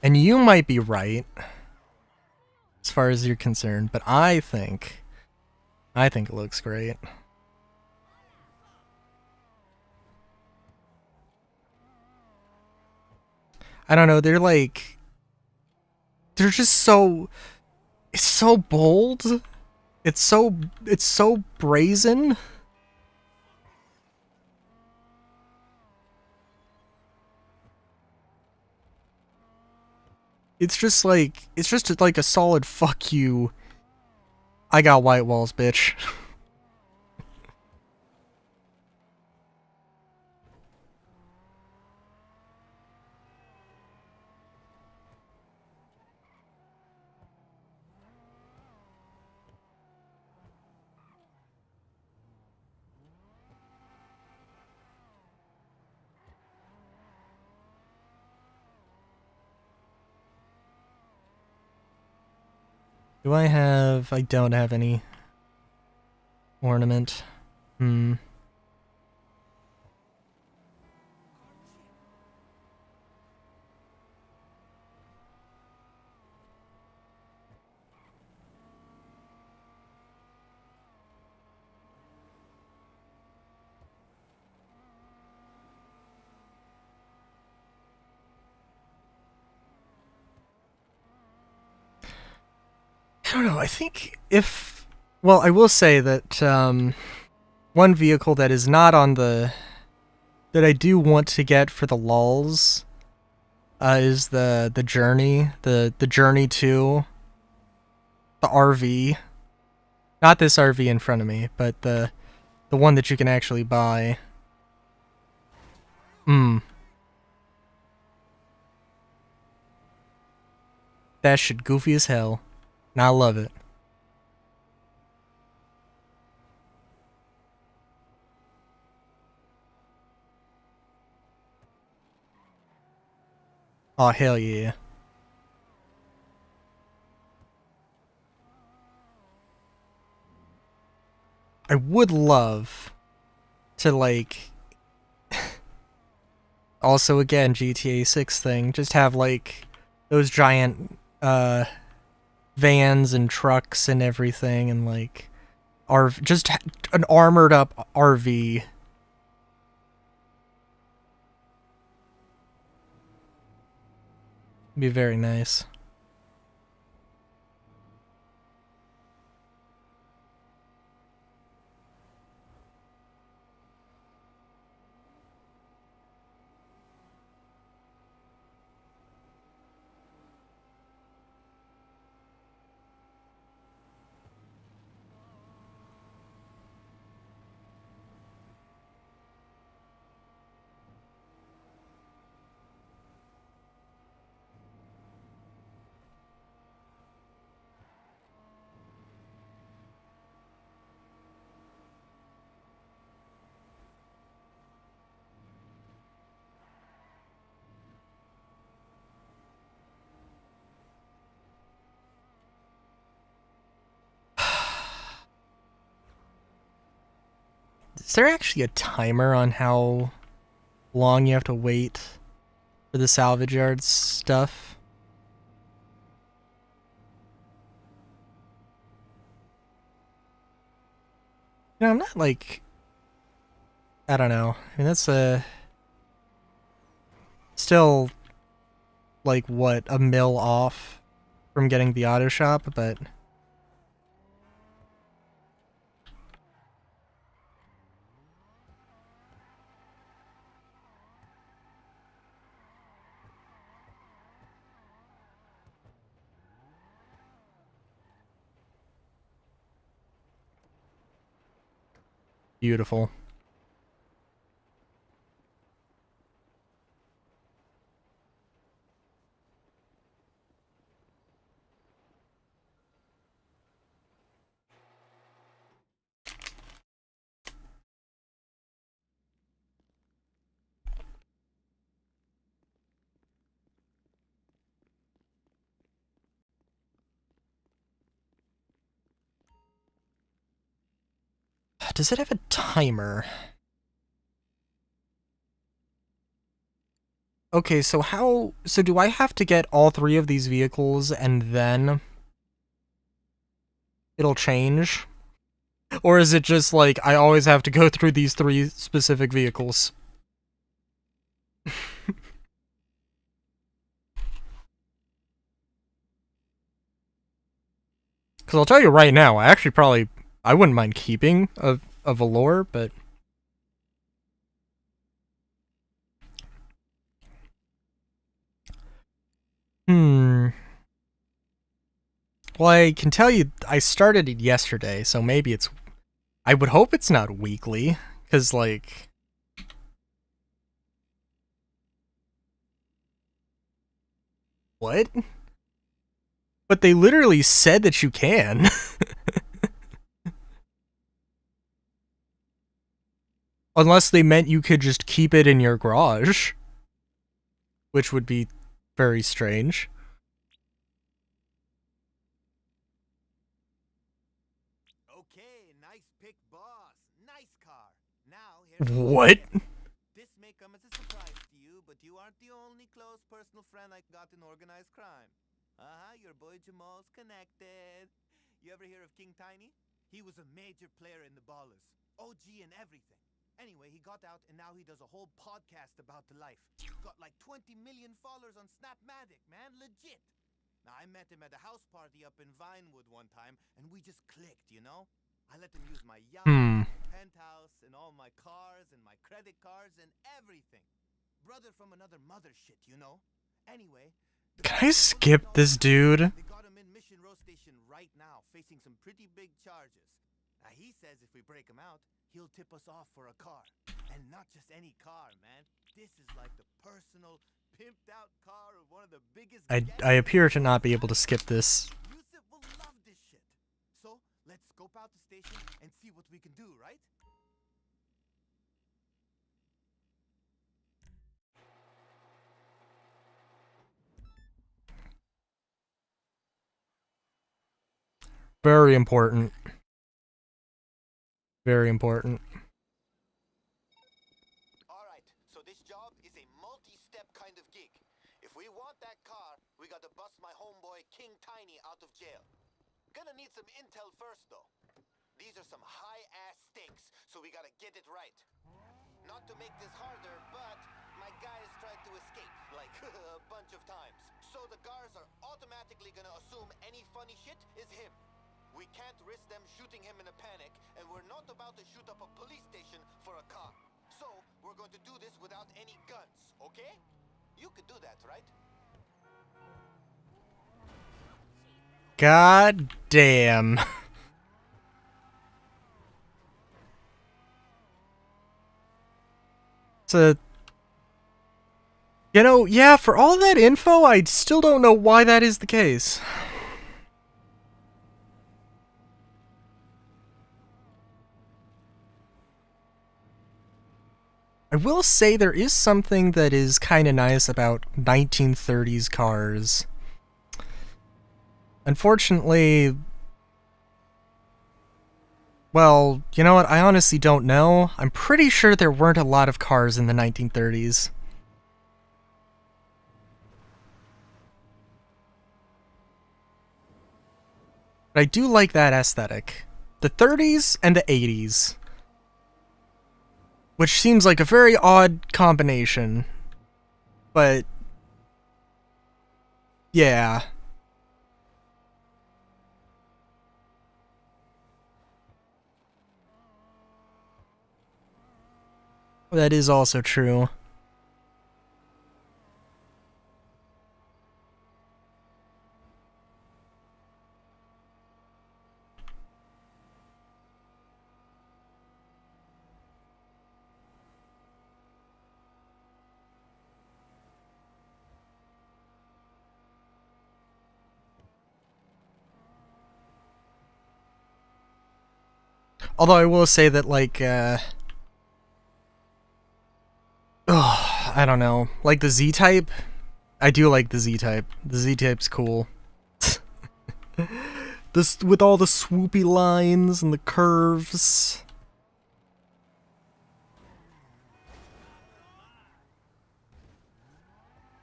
And you might be right, as far as you're concerned, but I think it looks great. I don't know, they're just so, it's so bold. It's so brazen. It's just like a solid fuck you. I got white walls, bitch. I don't have any ornament. I don't know, I think well, I will say that, one vehicle that is not on that I do want to get for the lulz, is the Journey, the Journey 2, the RV. Not this RV in front of me, but the one that you can actually buy. That shit goofy as hell. And I love it. Oh, hell yeah. I would love to, like... also, again, GTA 6 thing. Just have, like, those giant, vans and trucks and everything, and, like... just an armored up RV. Be very nice. there actually a timer on how long you have to wait for the salvage yard stuff? You know, I'm not like... I don't know. I mean, that's still, like, what, a mil off from getting the auto shop, but... Beautiful. Does it have a timer? Okay, so how... So do I have to get all 3 of these vehicles and then it'll change? Or is it just like, I always have to go through these 3 specific vehicles? Because I'll tell you right now, I wouldn't mind keeping a velour, but... Well, I can tell you, I started it yesterday, so maybe it's... I would hope it's not weekly, because, like... What? But they literally said that you can. Unless they meant you could just keep it in your garage. Which would be very strange. Okay, nice pick, boss. Nice car. Now, here's What? This may come as a surprise to you, but you aren't the only close personal friend I got in organized crime. Your boy Jamal's connected. You ever hear of King Tiny? He was a major player in the Ballers. OG and everything. Anyway, he got out and now he does a whole podcast about the life. Got like 20 million followers on Snapmatic, man. Legit. Now, I met him at a house party up in Vinewood one time, and we just clicked, you know? I let him use my yacht, penthouse, and all my cars, and my credit cards, and everything. Brother from another mother shit, you know? Anyway... Can I skip this dude? They got him in Mission Row Station right now, facing some pretty big charges. Now, he says if we break him out, he'll tip us off for a car. And not just any car, man. This is like the personal, pimped-out car of one of the biggest... I appear to not be able to skip this. Yusuf will love this shit. So, let's scope out the station and see what we can do, right? Very important. Very important. Alright, so this job is a multi-step kind of gig. If we want that car, we gotta bust my homeboy King Tiny out of jail. Gonna need some intel first, though. These are some high-ass stakes, so we gotta get it right. Not to make this harder, but my guys tried to escape, like, a bunch of times. So the guards are automatically gonna assume any funny shit is him. We can't risk them shooting him in a panic, and we're not about to shoot up a police station for a car. So, we're going to do this without any guns, okay? You could do that, right? God damn. So, you know, yeah, for all that info, I still don't know why that is the case. I will say there is something that is kind of nice about 1930s cars. Unfortunately, Well, you know what? I honestly don't know. I'm pretty sure there weren't a lot of cars in the 1930s. But I do like that aesthetic. The 30s and the 80s. Which seems like a very odd combination. But yeah. That is also true. Although I will say that, like, I don't know. Like the Z-Type? I do like the Z-Type. The Z-Type's cool. This, with all the swoopy lines and the curves.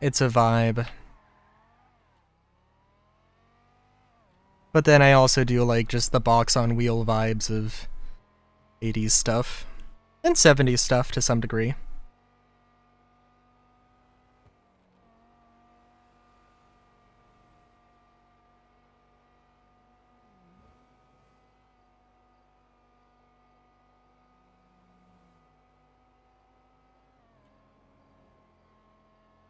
It's a vibe. But then I also do like just the box on wheel vibes of 80s stuff. And 70s stuff to some degree.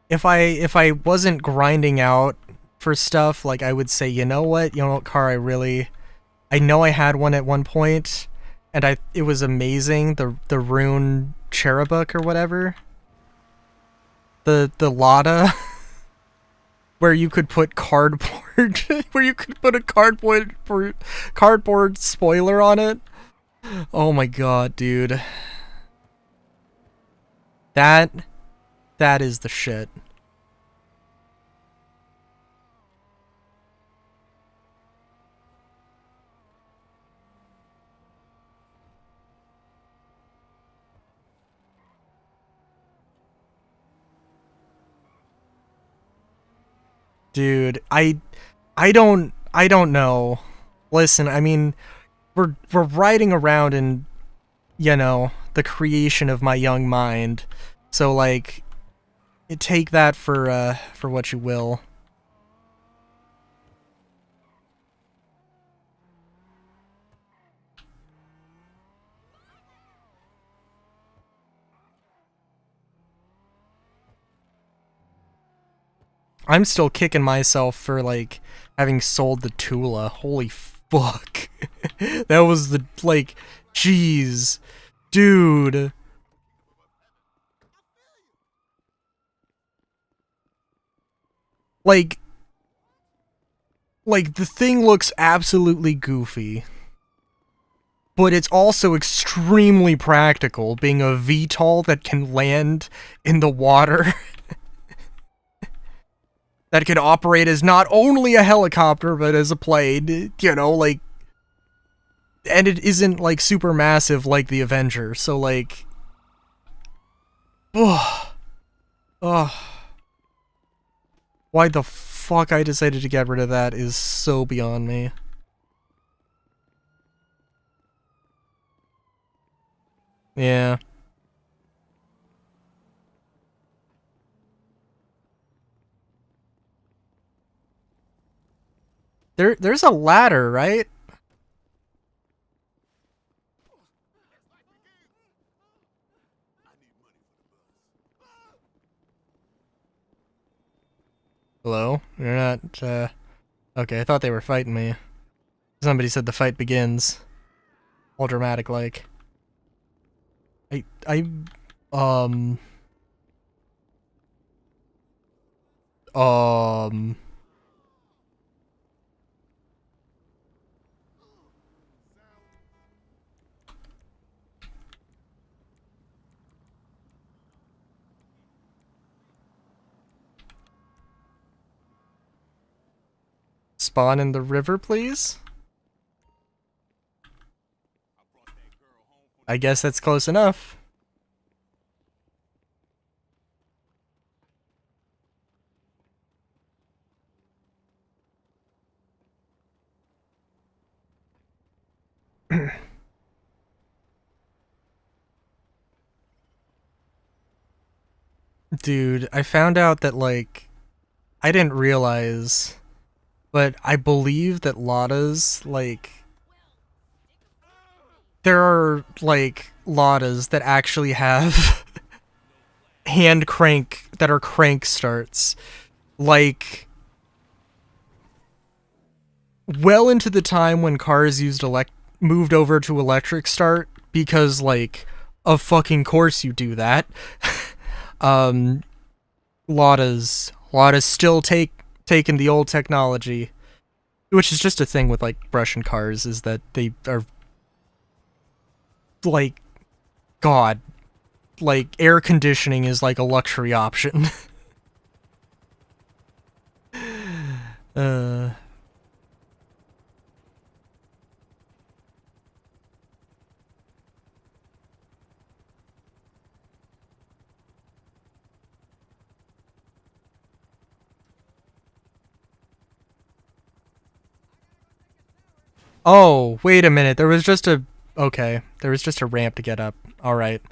If I wasn't grinding out for stuff, like I would say, you know what car I know I had one at one point, and it was amazing, the Rune Cherubuk or whatever. The Lada where you could put cardboard where you could put a cardboard spoiler on it. Oh my god, dude. That is the shit. Dude, I don't know. Listen, I mean, we're riding around in, the creation of my young mind. So like, take that for what you will. I'm still kicking myself for like having sold the Tula. Holy fuck. That was jeez. Dude. Like the thing looks absolutely goofy. But it's also extremely practical, being a VTOL that can land in the water. That can operate as not only a helicopter, but as a plane, and it isn't, super massive like the Avenger, so, ugh. Why the fuck I decided to get rid of that is so beyond me. Yeah. There's a ladder, right? Hello? You're not, okay, I thought they were fighting me. Somebody said the fight begins. All dramatic like. Um... Spawn in the river, please? I guess that's close enough. Dude, I found out that, like, I didn't realize, but I believe that Ladas, like, there are, like, Ladas that actually have hand crank, that are crank starts. Like, well into the time when cars moved over to electric start, because, like, of fucking course you do that. Ladas still taking the old technology, which is just a thing with, like, Russian cars, is that they are, like, God, like, air conditioning is like a luxury option. uh Oh, wait a minute. There was just a... Okay. There was just a ramp to get up. Alright.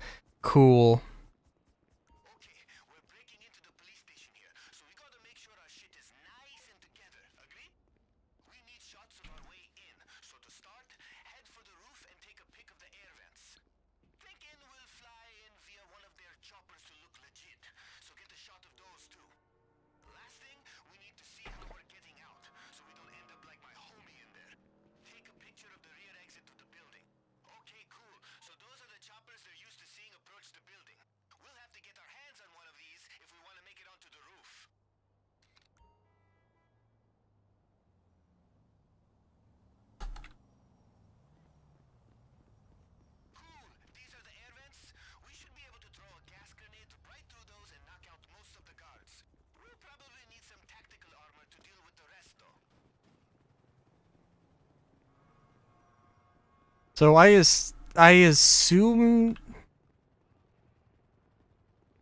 Cool. Okay, we're breaking into the police station here, so we gotta make sure our shit is nice and together. Agreed? We need shots of our way in, so to start, head for the roof and take a pic of the air vents. Thinking we'll fly in via one of their choppers to look legit, so get a shot of those too. Last thing, we need to see how we're getting out, so we don't end up like my homie in there. Take a picture of the rear exit of the building. Okay, cool. So those are the choppers they're used to seeing approach the building. We'll have to get our hands on one of these if we want to make it onto the roof. Cool. These are the air vents. We should be able to throw a gas grenade right through those and knock out most of the guards. We'll probably need some tactical armor to deal with the rest, though. So I assume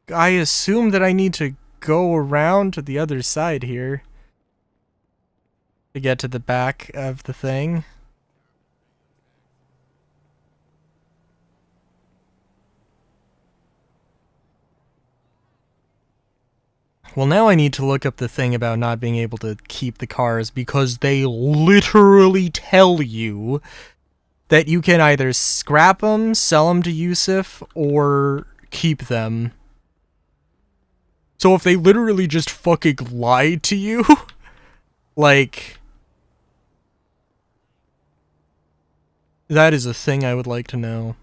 that I need to go around to the other side here to get to the back of the thing. Well, now I need to look up the thing about not being able to keep the cars, because they literally tell you that you can either scrap them, sell them to Yusuf, or keep them. So if they literally just fucking lied to you, like, that is a thing I would like to know.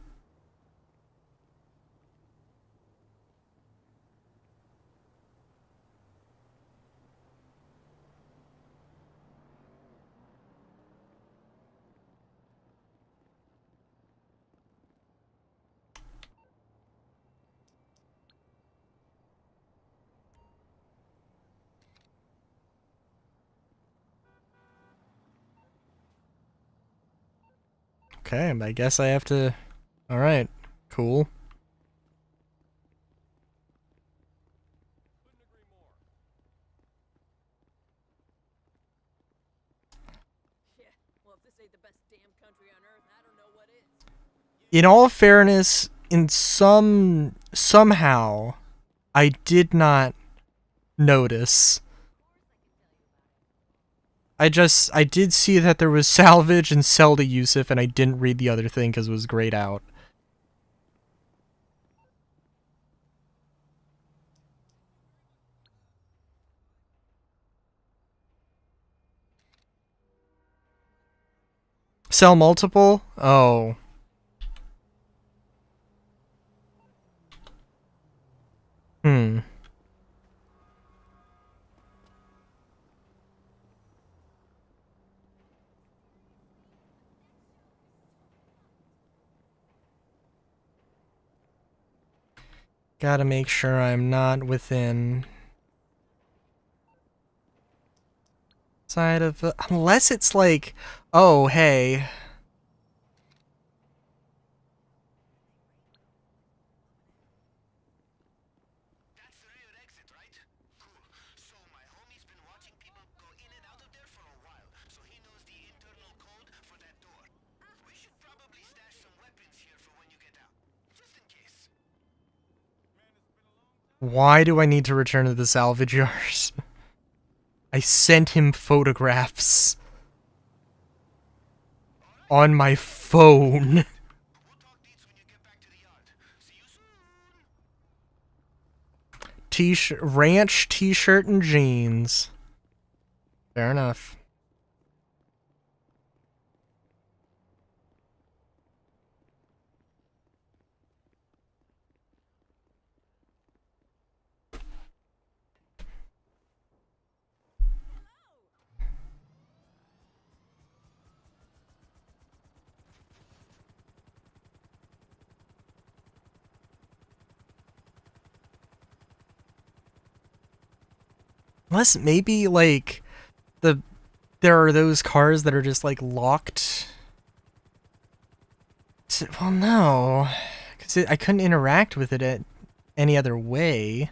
Okay, I guess I have to... Alright, cool. Yeah, well, if this ain't the best damn country on earth, I don't know what is. In all fairness, somehow, I did not notice. I did see that there was salvage and sell to Yusuf, and I didn't read the other thing because it was grayed out. Sell multiple? Oh. Hmm. Gotta make sure I'm not within... side of... unless it's like, oh, hey... Why do I need to return to the salvage yards? I sent him photographs on my phone. T-shirt, ranch t-shirt and jeans. Fair enough. Unless maybe, like, there are those cars that are just, like, locked. Well, no. Because I couldn't interact with it any other way.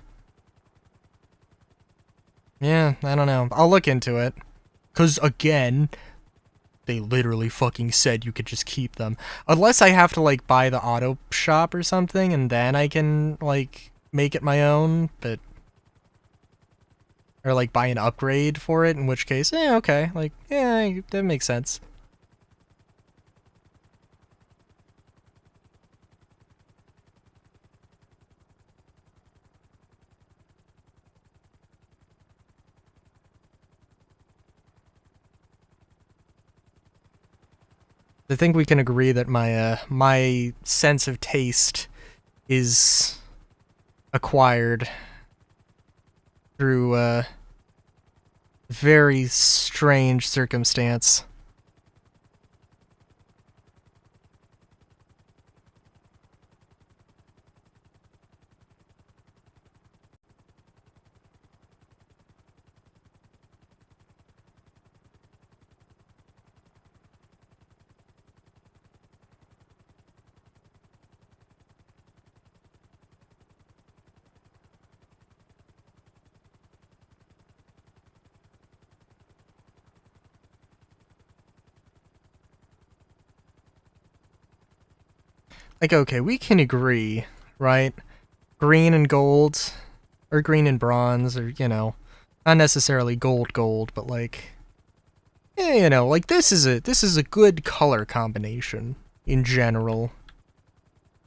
Yeah, I don't know. I'll look into it. Because, again, they literally fucking said you could just keep them. Unless I have to, like, buy the auto shop or something, and then I can, like, make it my own, but... Or, like, buy an upgrade for it, in which case, okay. Like, yeah, that makes sense. I think we can agree that my sense of taste is acquired through very strange circumstance. Like, okay, we can agree, right? Green and gold, or green and bronze, or, you know, not necessarily gold, but like, yeah, you know, like this is a good color combination in general.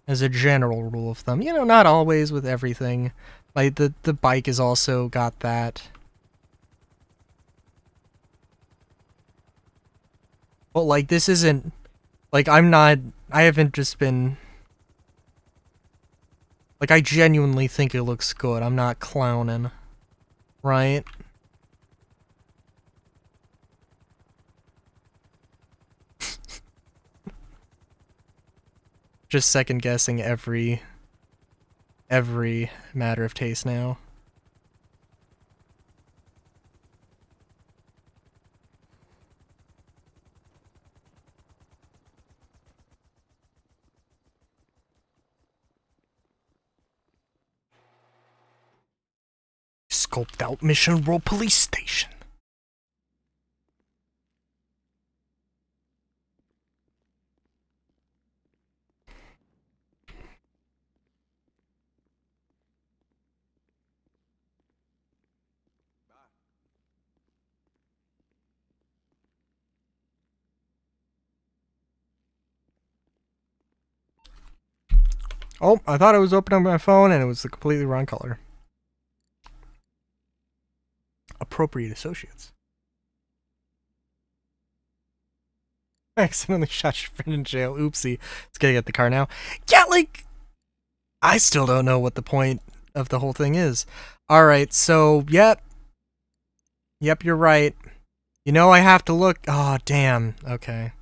As a general rule of thumb, you know, not always with everything. Like the bike has also got that. But like this isn't like I haven't just been like I genuinely think it looks good. I'm not clowning. Right? Just second guessing every matter of taste now. Scoped out Mission Row Police Station. Oh, I thought I was opening my phone and it was the completely wrong color. Appropriate associates. I accidentally shot your friend in jail. Oopsie. Let's get the car now. Yeah, like, I still don't know what the point of the whole thing is. Alright, so, yep. Yep, you're right. You know I have to look. Oh, damn. Okay.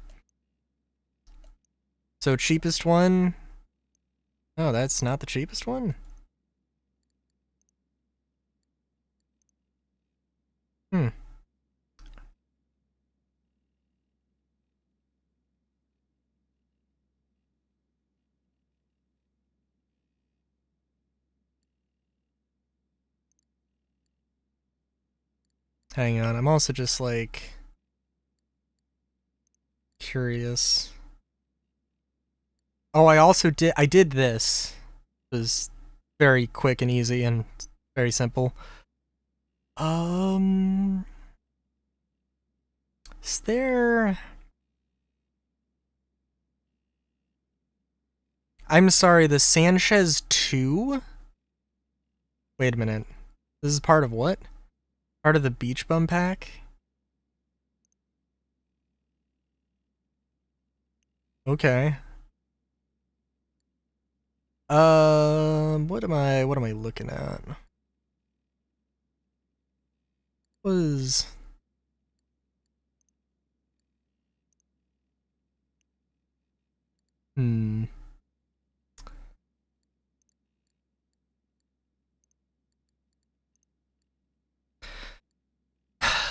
So, cheapest one? Oh, that's not the cheapest one? Hmm. Hang on, I'm also just, like, curious. Oh, I did this. It was very quick and easy and very simple. Is there... I'm sorry, the Sanchez 2? Wait a minute. This is part of what? Part of the Beach Bum pack? Okay. What am I looking at? Was...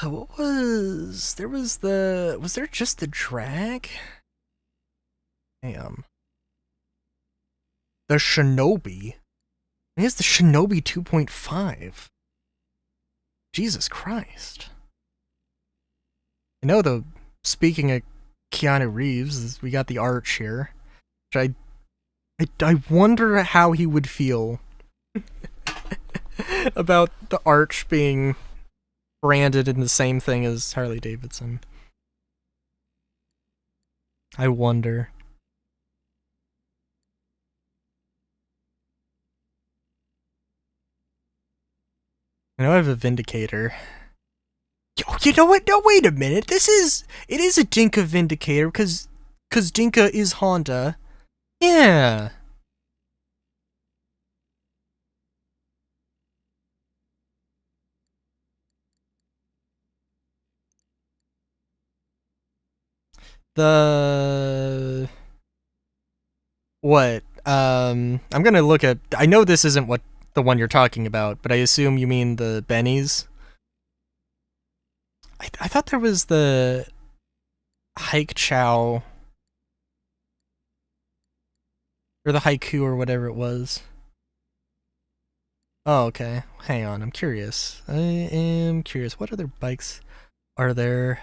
What was... There was the... Was there just the drag? Damn. The Shinobi? Here's the Shinobi 2.5. Jesus Christ. I know the... Speaking of Keanu Reeves, we got the Arch here. Which I wonder how he would feel about the Arch being branded in the same thing as Harley Davidson. I wonder. I know I have a Vindicator. You know what? No, wait a minute. It is a Dinka Vindicator because Dinka is Honda. Yeah. The... What? I'm gonna look at... I know this isn't what the one you're talking about, but I assume you mean the Bennies. I thought there was the Hike Chow or the Haiku or whatever it was. Oh, okay. Hang on, I'm curious. I am curious. What other bikes are there?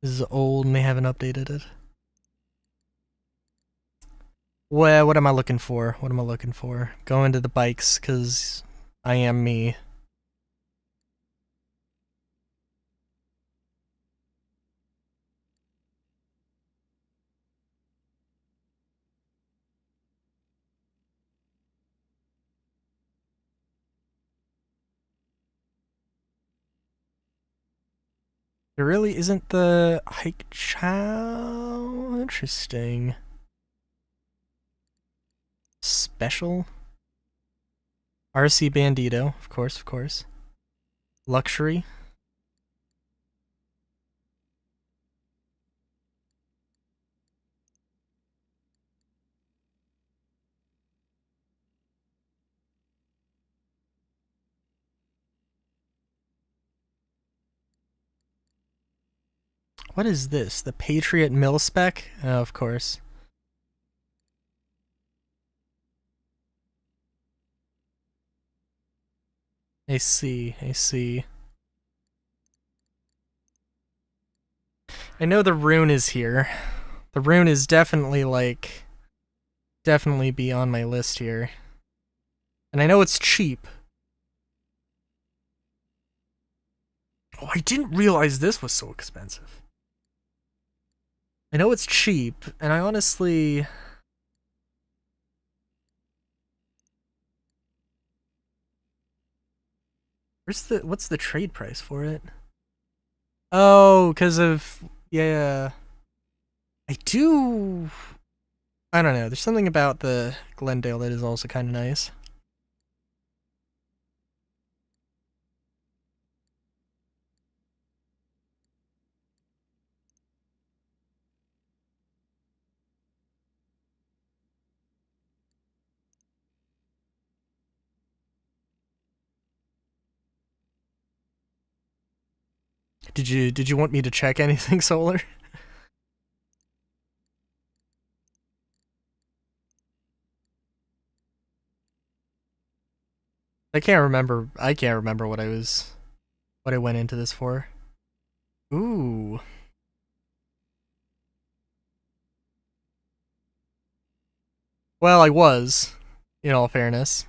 This is old and they haven't updated it. Well, what am I looking for? What am I looking for? Go into the bikes, because I am me. There really isn't the Hike Chow? Interesting. Special? RC Bandito, of course, of course. Luxury. What is this? The Patriot Mil Spec? Oh, of course. I see, I see. I know the rune is here. The rune is definitely, like... Definitely be on my list here. And I know it's cheap. Oh, I didn't realize this was so expensive. I know it's cheap, and I honestly... What's the trade price for it? Oh, because of... Yeah. I don't know, there's something about the Glendale that is also kind of nice. Did you want me to check anything, Solar? I can't remember what I went into this for. Ooh. Well, I was, in all fairness.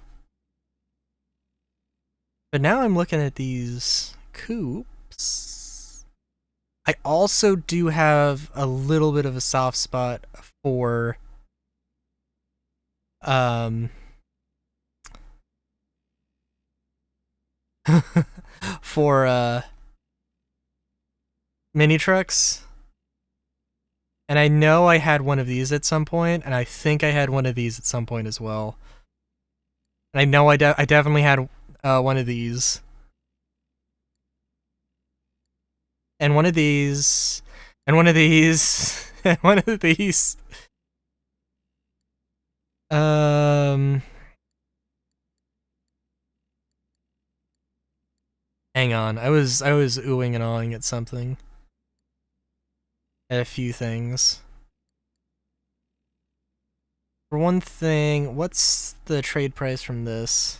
But now I'm looking at these coupes. I also do have a little bit of a soft spot for for mini trucks. And I know I had one of these at some point, and I think I had one of these at some point as well. And I know I definitely had one of these. And one of these. And one of these. And one of these. Hang on. I was oohing and awing at something. At a few things. For one thing, what's the trade price from this?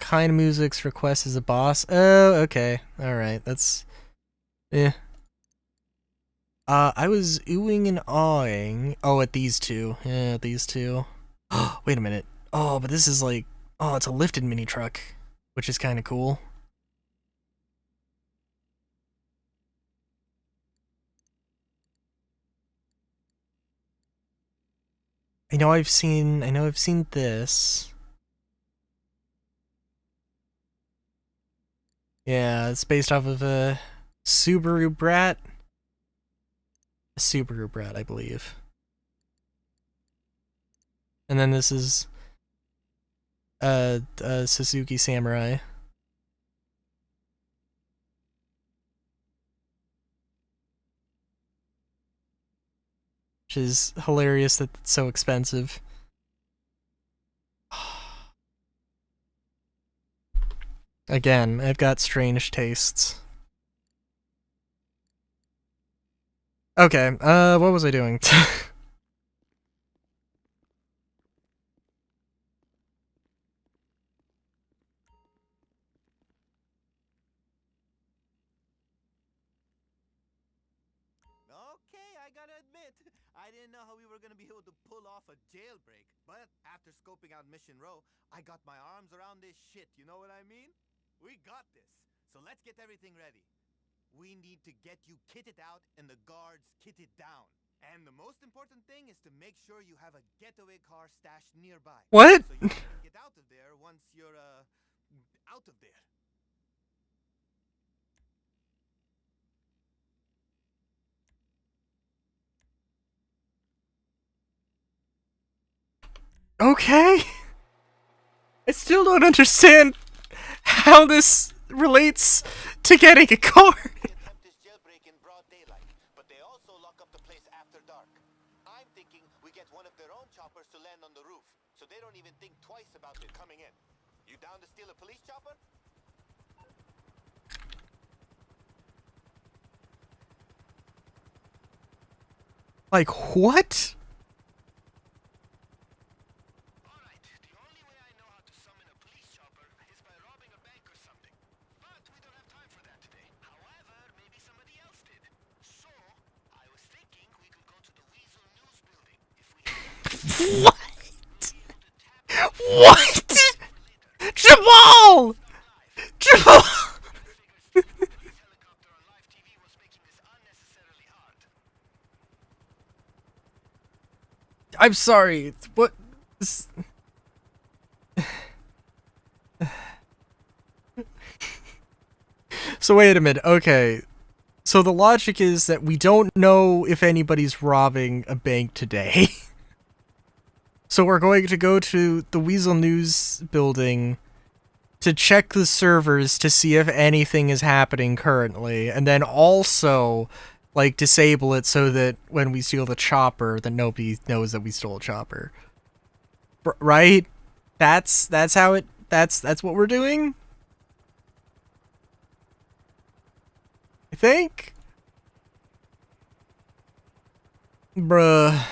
Kind Music's request as a boss. Oh, okay. Alright, that's... eh. I was oohing and awing. Oh, at these two. Yeah, at these two. Wait a minute. Oh, but this is like... oh, it's a lifted mini truck. Which is kind of cool. I know I've seen this. Yeah, it's based off of a Subaru Brat. A Subaru Brat, I believe. And then this is a Suzuki Samurai. Which is hilarious that it's so expensive. Again, I've got strange tastes. Okay, what was I doing? Okay, I gotta admit, I didn't know how we were gonna be able to pull off a jailbreak. But after scoping out Mission Row, I got my arms around this shit, you know what I mean? We got this. So let's get everything ready. We need to get you kitted out and the guards kitted down. And the most important thing is to make sure you have a getaway car stashed nearby. What? So you can get out of there once you're, out of there. Okay. I still don't understand how this relates to getting a car. Attempt this jailbreak in broad daylight, but they also lock up the place after dark. I'm thinking we get one of their own choppers to land on the roof, so they don't even think twice about it coming in. You down to steal a police chopper? Like, what? Alright, the only way I know how to summon a police chopper is by robbing a bank or something. But we don't have time for that today. However, maybe somebody else did. So, I was thinking we could go to the Weasel News building. If we What? Jamal! Jamal! I'm sorry. What? So wait a minute. Okay. So the logic is that we don't know if anybody's robbing a bank today. So we're going to go to the Weasel News building to check the servers to see if anything is happening currently, and then also, like, disable it so that when we steal the chopper, that nobody knows that we stole a chopper. Right? That's how it... That's what we're doing? I think? Bruh.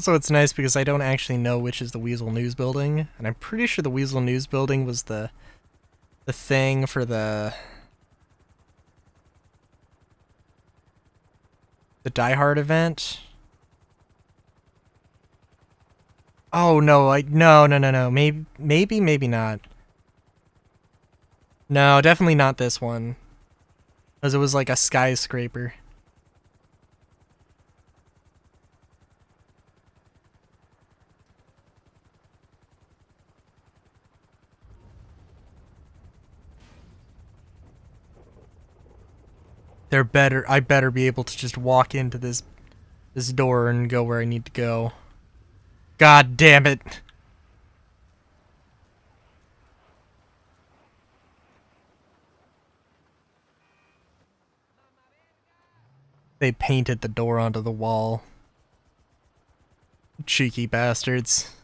Also, it's nice because I don't actually know which is the Weasel News building, and I'm pretty sure the Weasel News building was the thing for the Die Hard event. Oh no, no. Maybe not. No, definitely not this one. Because it was like a skyscraper. I better be able to just walk into this door and go where I need to go. God damn it. They painted the door onto the wall. Cheeky bastards.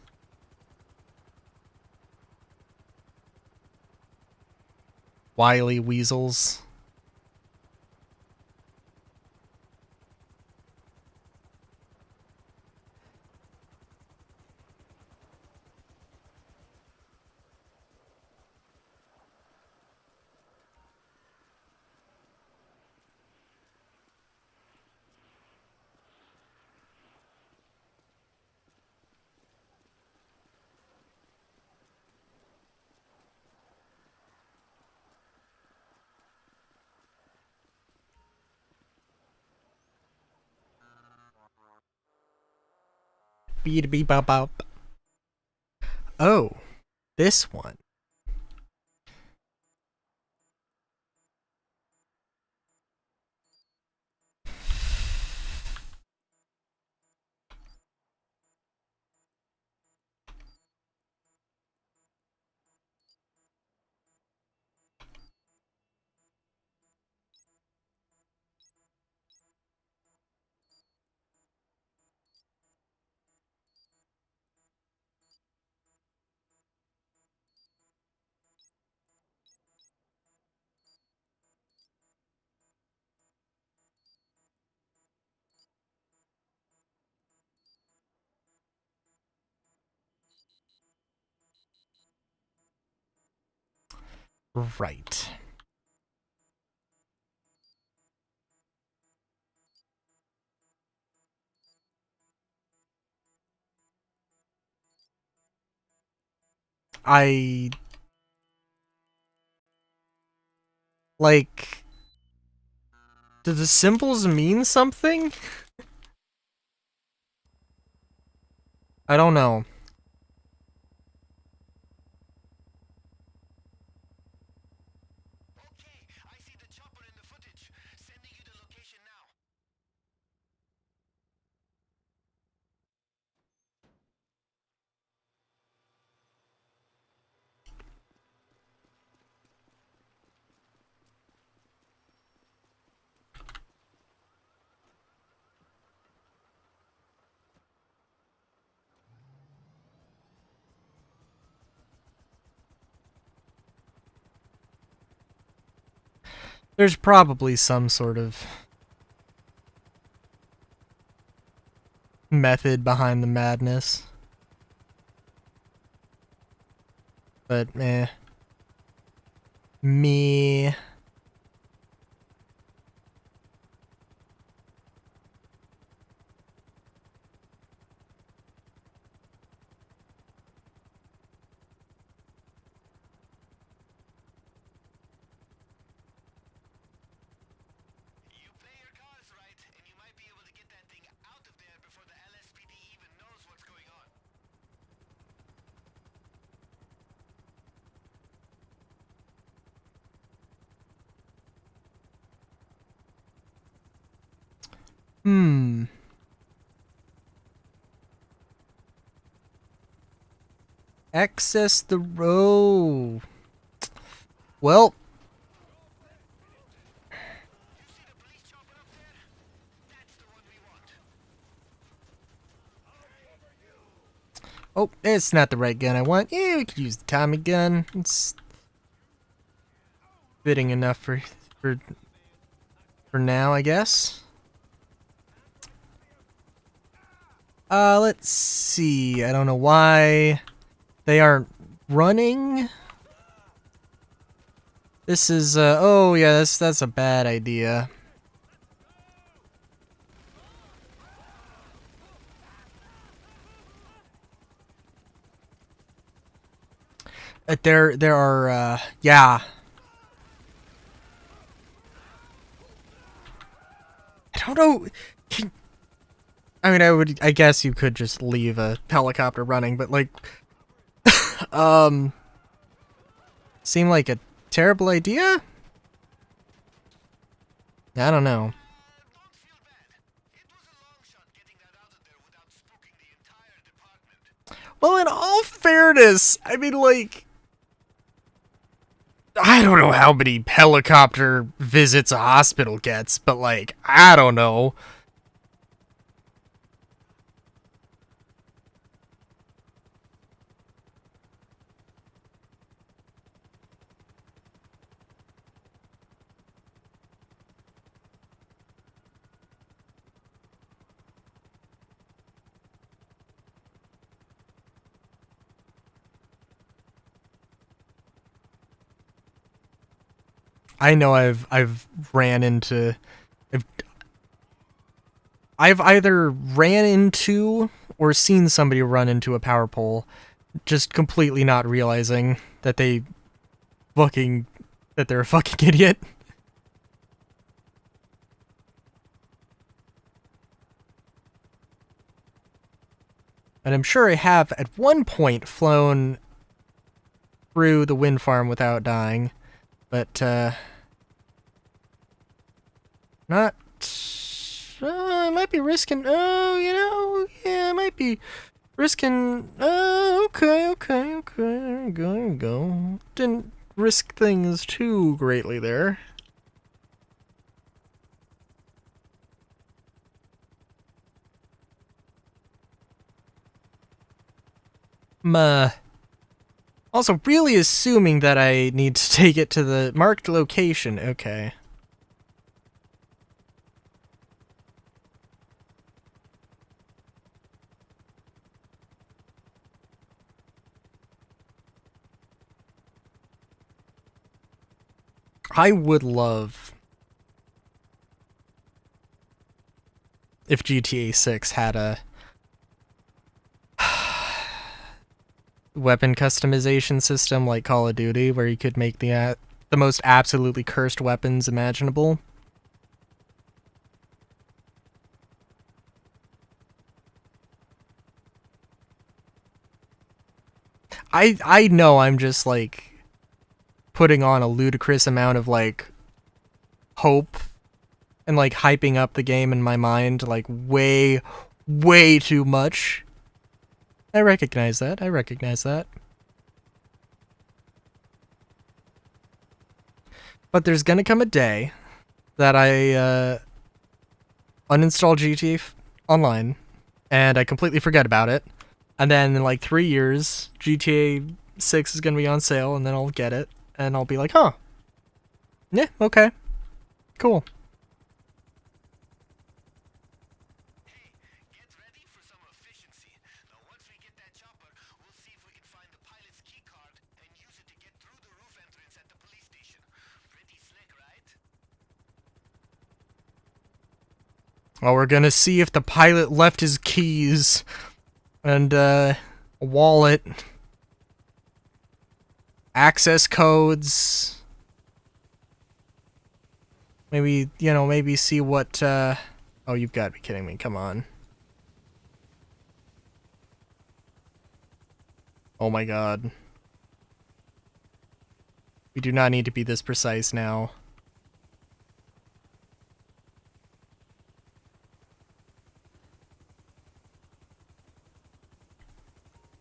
Wily weasels. Beep-a-beep-bop-bop. Oh, this one. Right. Like, do the symbols mean something? I don't know. Okay, I see the chopper in the footage. Sending you the location now. There's probably some sort of method behind the madness. But, Me. You play your cards right, and you might be able to get that thing out of there before the LSPD even knows what's going on. Access the row. Well. You see the police chopper up there? That's the one we want. Oh, it's not the right gun I want. Yeah, we could use the Tommy gun. It's fitting enough for now, I guess. Let's see. I don't know why they aren't running. This is, oh yeah, that's a bad idea. There are, yeah. I don't know. I mean, I guess you could just leave a helicopter running, but like, seem like a terrible idea? I don't know. Well, in all fairness, I mean, like, I don't know how many helicopter visits a hospital gets, but like, I don't know. I know I've ran into I've I've either ran into or seen somebody run into a power pole, just completely not realizing that they're a fucking idiot. And I'm sure I have at one point flown through the wind farm without dying, but not. I might be risking. Oh, you know, yeah, I might be risking. Okay. There we go. Didn't risk things too greatly there. Also, really assuming that I need to take it to the marked location. Okay. I would love if GTA 6 had a weapon customization system like Call of Duty, where you could make the most absolutely cursed weapons imaginable. I know I'm just like putting on a ludicrous amount of like hope and like hyping up the game in my mind like way too much. I recognize that. But there's gonna come a day that I uninstall GTA Online and I completely forget about it. And then in like 3 years, GTA 6 is gonna be on sale and then I'll get it and I'll be like, huh. Yeah, okay. Cool. Well, we're gonna see if the pilot left his keys and a wallet, access codes. Maybe, you know, maybe see what, oh, you've got to be kidding me. Come on. Oh my god. We do not need to be this precise now.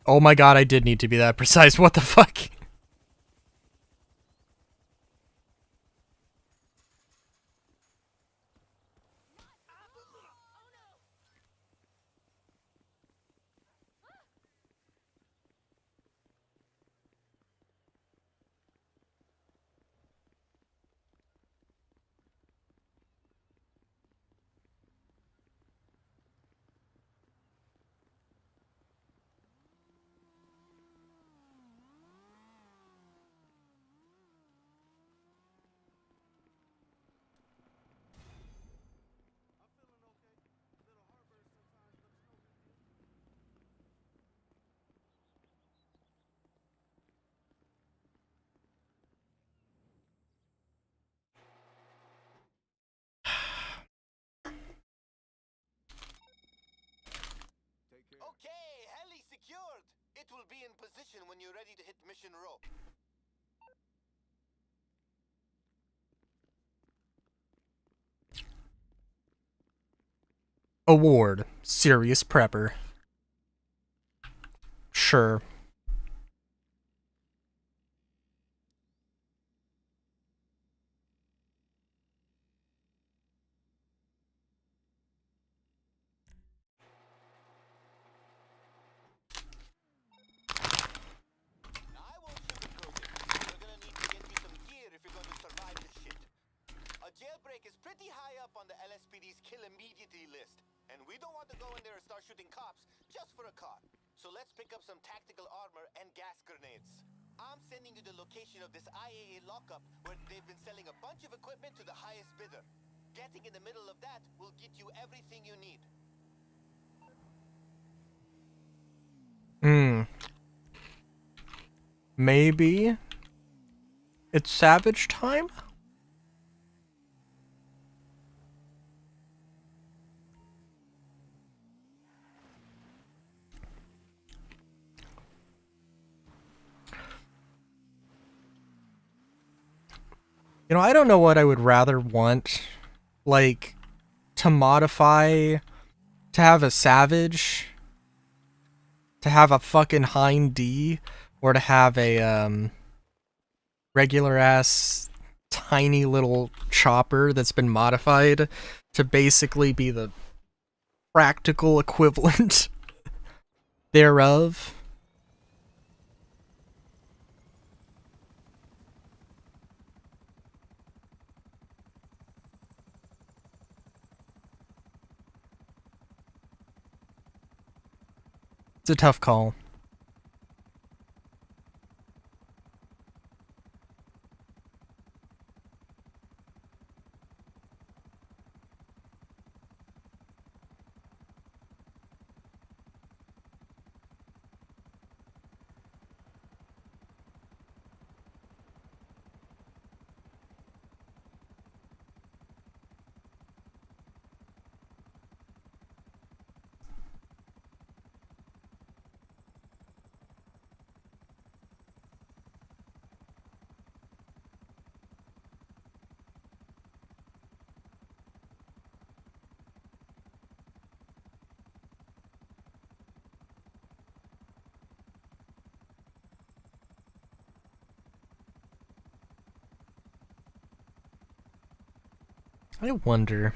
Oh my god, I did need to be that precise. What the fuck? secured. It will be in position when you're ready to hit mission row. Award. Serious prepper. Sure. Now, I won't sugarcoat it. You're gonna need to get you some gear if you're going to survive this shit. A jailbreak is pretty high up on the LSPD's kill immediately list. And we don't want to go in there and start shooting cops just for a car. So let's pick up some tactical armor and gas grenades. I'm sending you the location of this IAA lockup where they've been selling a bunch of equipment to the highest bidder. Getting in the middle of that will get you everything you need. Maybe it's Savage time? You know, I don't know what I would rather want. Like, to modify, to have a Savage, to have a fucking Hind D, or to have a, regular ass, tiny little chopper that's been modified to basically be the practical equivalent thereof. It's a tough call. I wonder.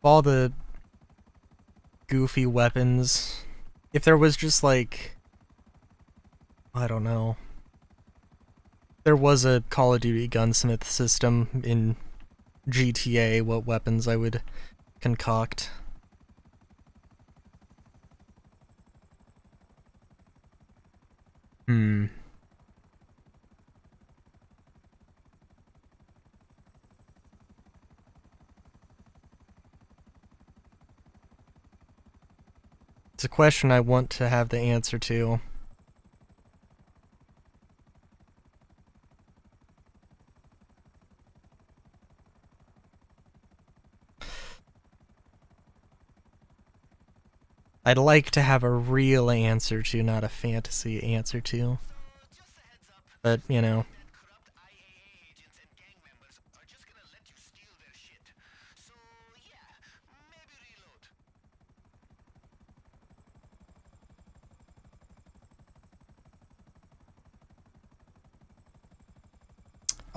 All the goofy weapons, if there was just like, I don't know, there was a Call of Duty gunsmith system in GTA, what weapons I would concoct. It's a question I want to have the answer to. I'd like to have a real answer to, not a fantasy answer to. But, you know.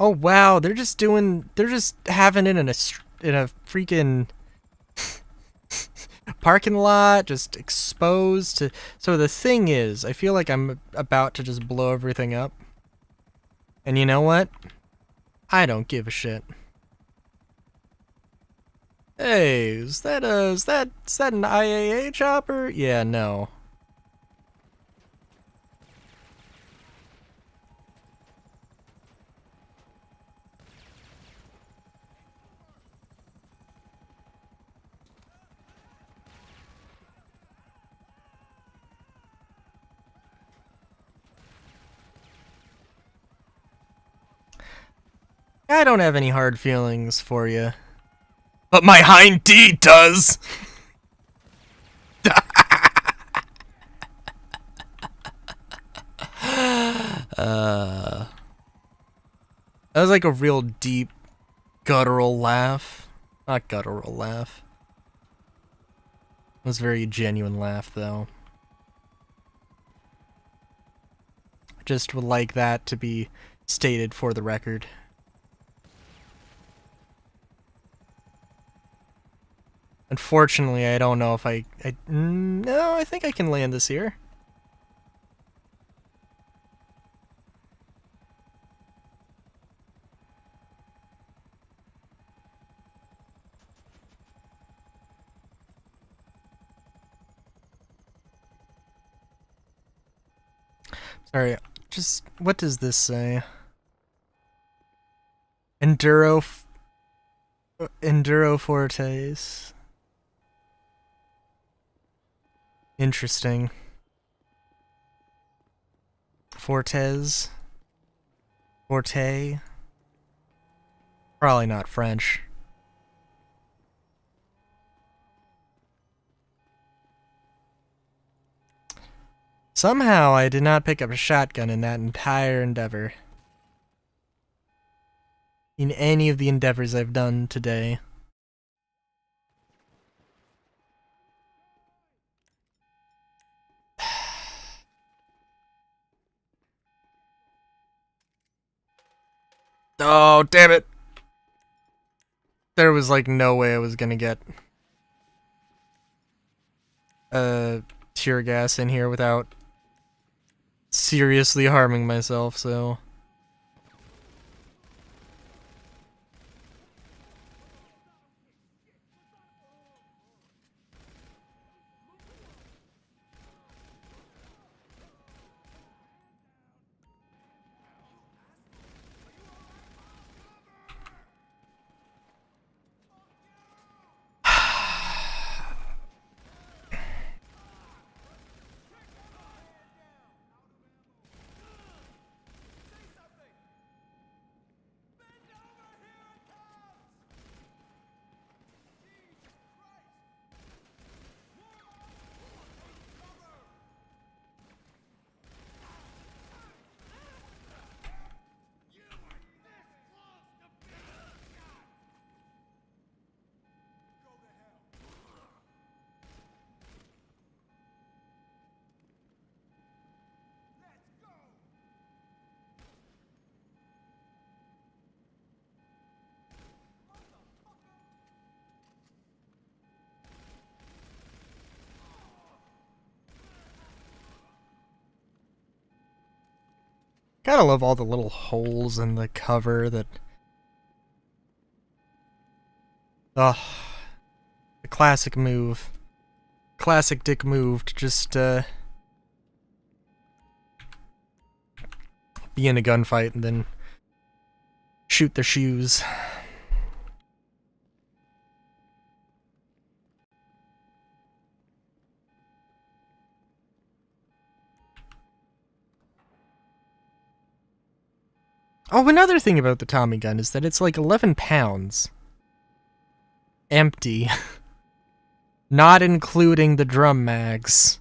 Oh wow, they're just having it in a freaking parking lot, just exposed to. So the thing is, I feel like I'm about to just blow everything up. And you know what? I don't give a shit. Hey, is that an IAA chopper? Yeah, no. I don't have any hard feelings for you. But my hind D does! That was like a real deep, guttural laugh. Not guttural laugh. It was a very genuine laugh, though. Just would like that to be stated for the record. Unfortunately, I don't know if no, I think I can land this here. Sorry, just what does this say? Enduro Fortes. Interesting. Fortes. Forte. Probably not French. Somehow I did not pick up a shotgun in that entire endeavor. In any of the endeavors I've done today. Oh, damn it. There was like no way I was gonna get tear gas in here without seriously harming myself, so... Gotta love all the little holes in the cover that... Ugh. The classic move. Classic dick move to just, be in a gunfight and then shoot their shoes. Oh, another thing about the Tommy gun is that it's like 11 pounds. Empty. Not including the drum mags.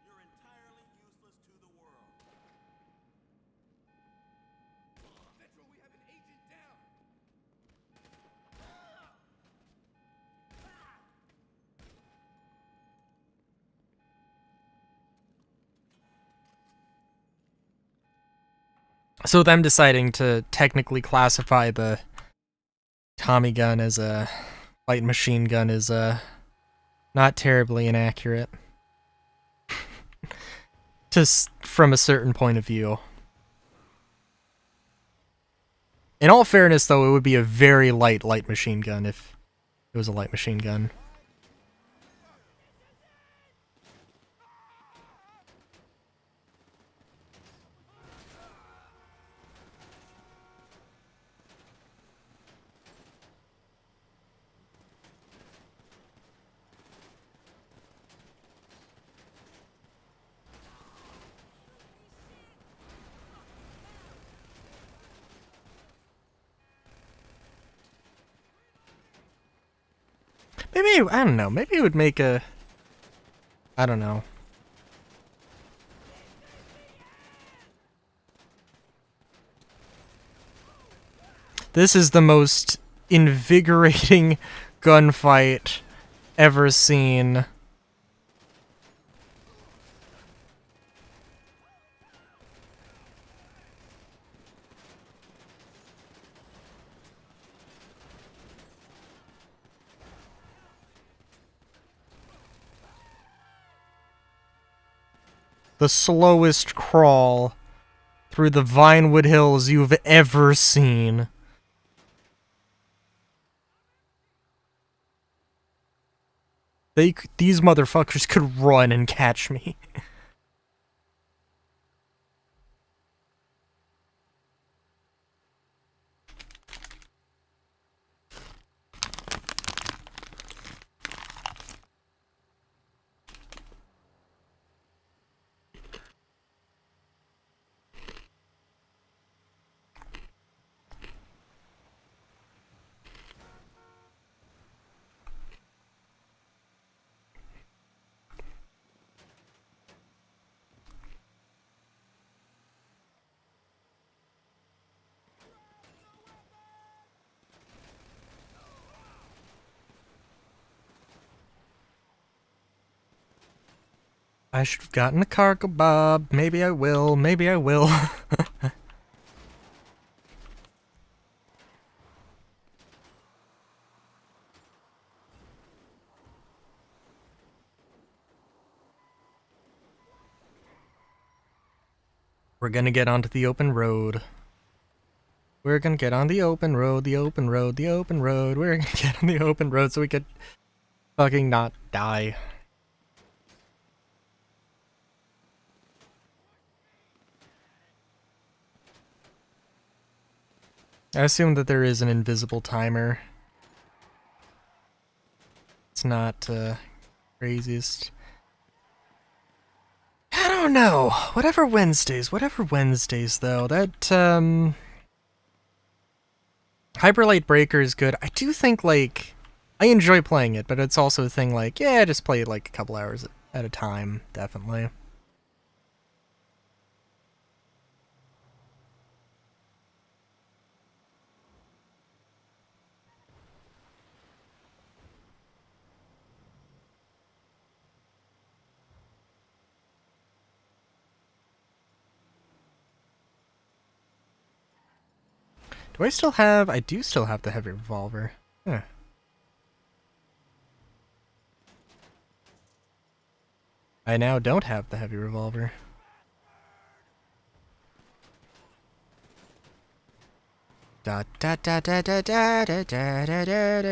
You're entirely useless to the world. Metro, we have an agent down. So them deciding to technically classify the Tommy gun as a light machine gun is not terribly inaccurate. Just from a certain point of view. In all fairness, though, it would be a very light machine gun if it was a light machine gun. Maybe, I don't know, maybe it would make a... I don't know. This is the most invigorating gunfight ever seen. The slowest crawl through the Vinewood Hills you've ever seen. These motherfuckers could run and catch me. I should have gotten a cargo bob. Maybe I will. Maybe I will. We're gonna get onto the open road. We're gonna get on the open road, the open road, the open road. We're gonna get on the open road so we could fucking not die. I assume that there is an invisible timer. It's not, craziest. I don't know. Whatever Wednesdays though. That, Hyper Light Breaker is good. I do think, like, I enjoy playing it, but it's also a thing like, yeah, just play it like a couple hours at a time, definitely. Do I still have... I do still have the heavy revolver. Huh. I now don't have the heavy revolver. Da da da da da da da da da da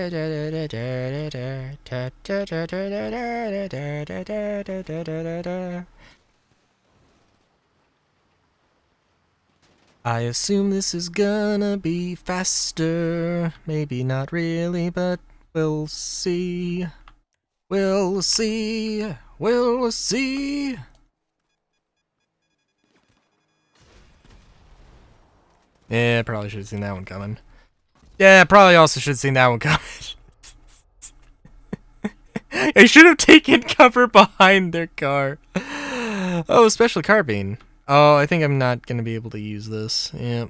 da da da da. I assume this is gonna be faster. Maybe not really, but we'll see. We'll see. We'll see. Yeah, probably should have seen that one coming. Yeah, probably also should have seen that one coming. I should have taken cover behind their car. Oh, special carbine. Oh, I think I'm not going to be able to use this. Yep.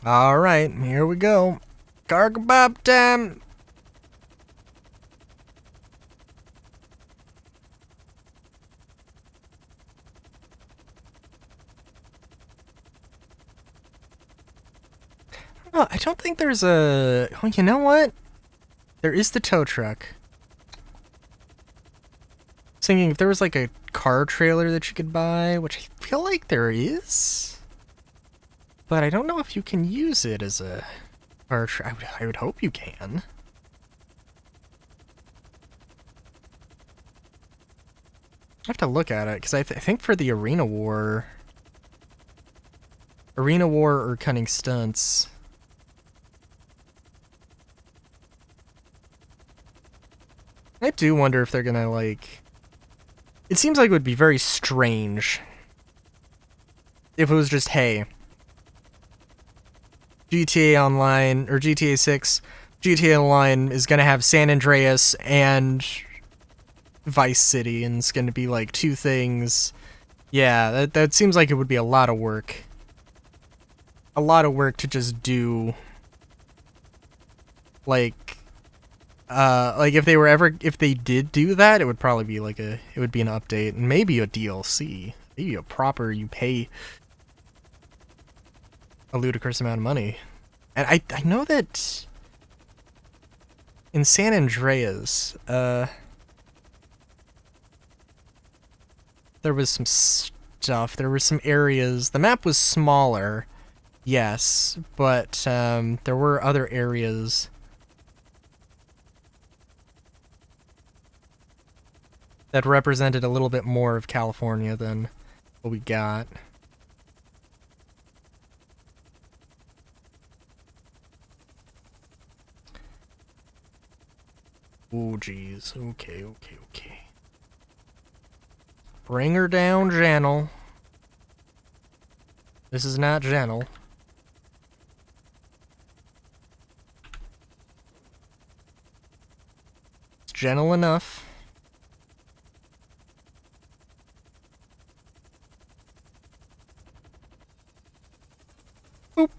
Alright, here we go. Cargo bob time! Oh, I don't think there's a... Oh, you know what? There is the tow truck. thinking if there was like a car trailer that you could buy, which I feel like there is, but I don't know if you can use it as a car I would hope you can. I have to look at it, because I think for the Arena War or Cunning Stunts, I do wonder if they're gonna, like... It seems like it would be very strange if it was just, hey, GTA Online, or GTA 6, GTA Online is gonna have San Andreas and Vice City, and it's gonna be like two things. Yeah, that seems like it would be a lot of work. A lot of work to just do, like if they did do that, it would probably be like it would be an update, and maybe a DLC, maybe a proper, you pay a ludicrous amount of money. And I know that in San Andreas, there was some stuff. There were some areas. The map was smaller, yes, but there were other areas that represented a little bit more of California than what we got. Oh, jeez. Okay. Bring her down, Jannel. This is not Jannel. It's gentle enough. Boop.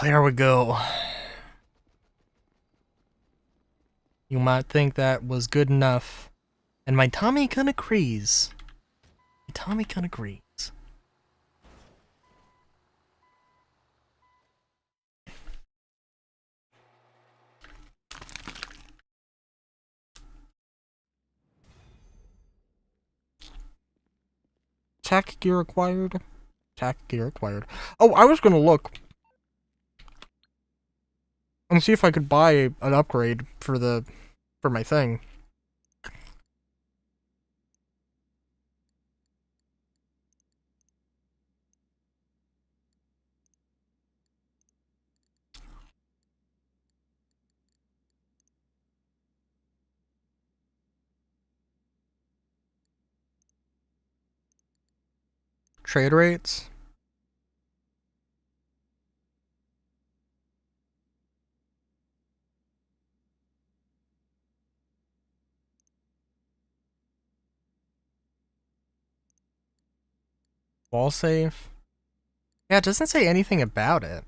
There we go. You might think that was good enough. And my Tommy gun agrees. My Tommy gun agrees. Attack gear acquired. Attack gear acquired. Oh, I was gonna look and see if I could buy an upgrade for my thing. Trade rates. Wall safe. Yeah, it doesn't say anything about it.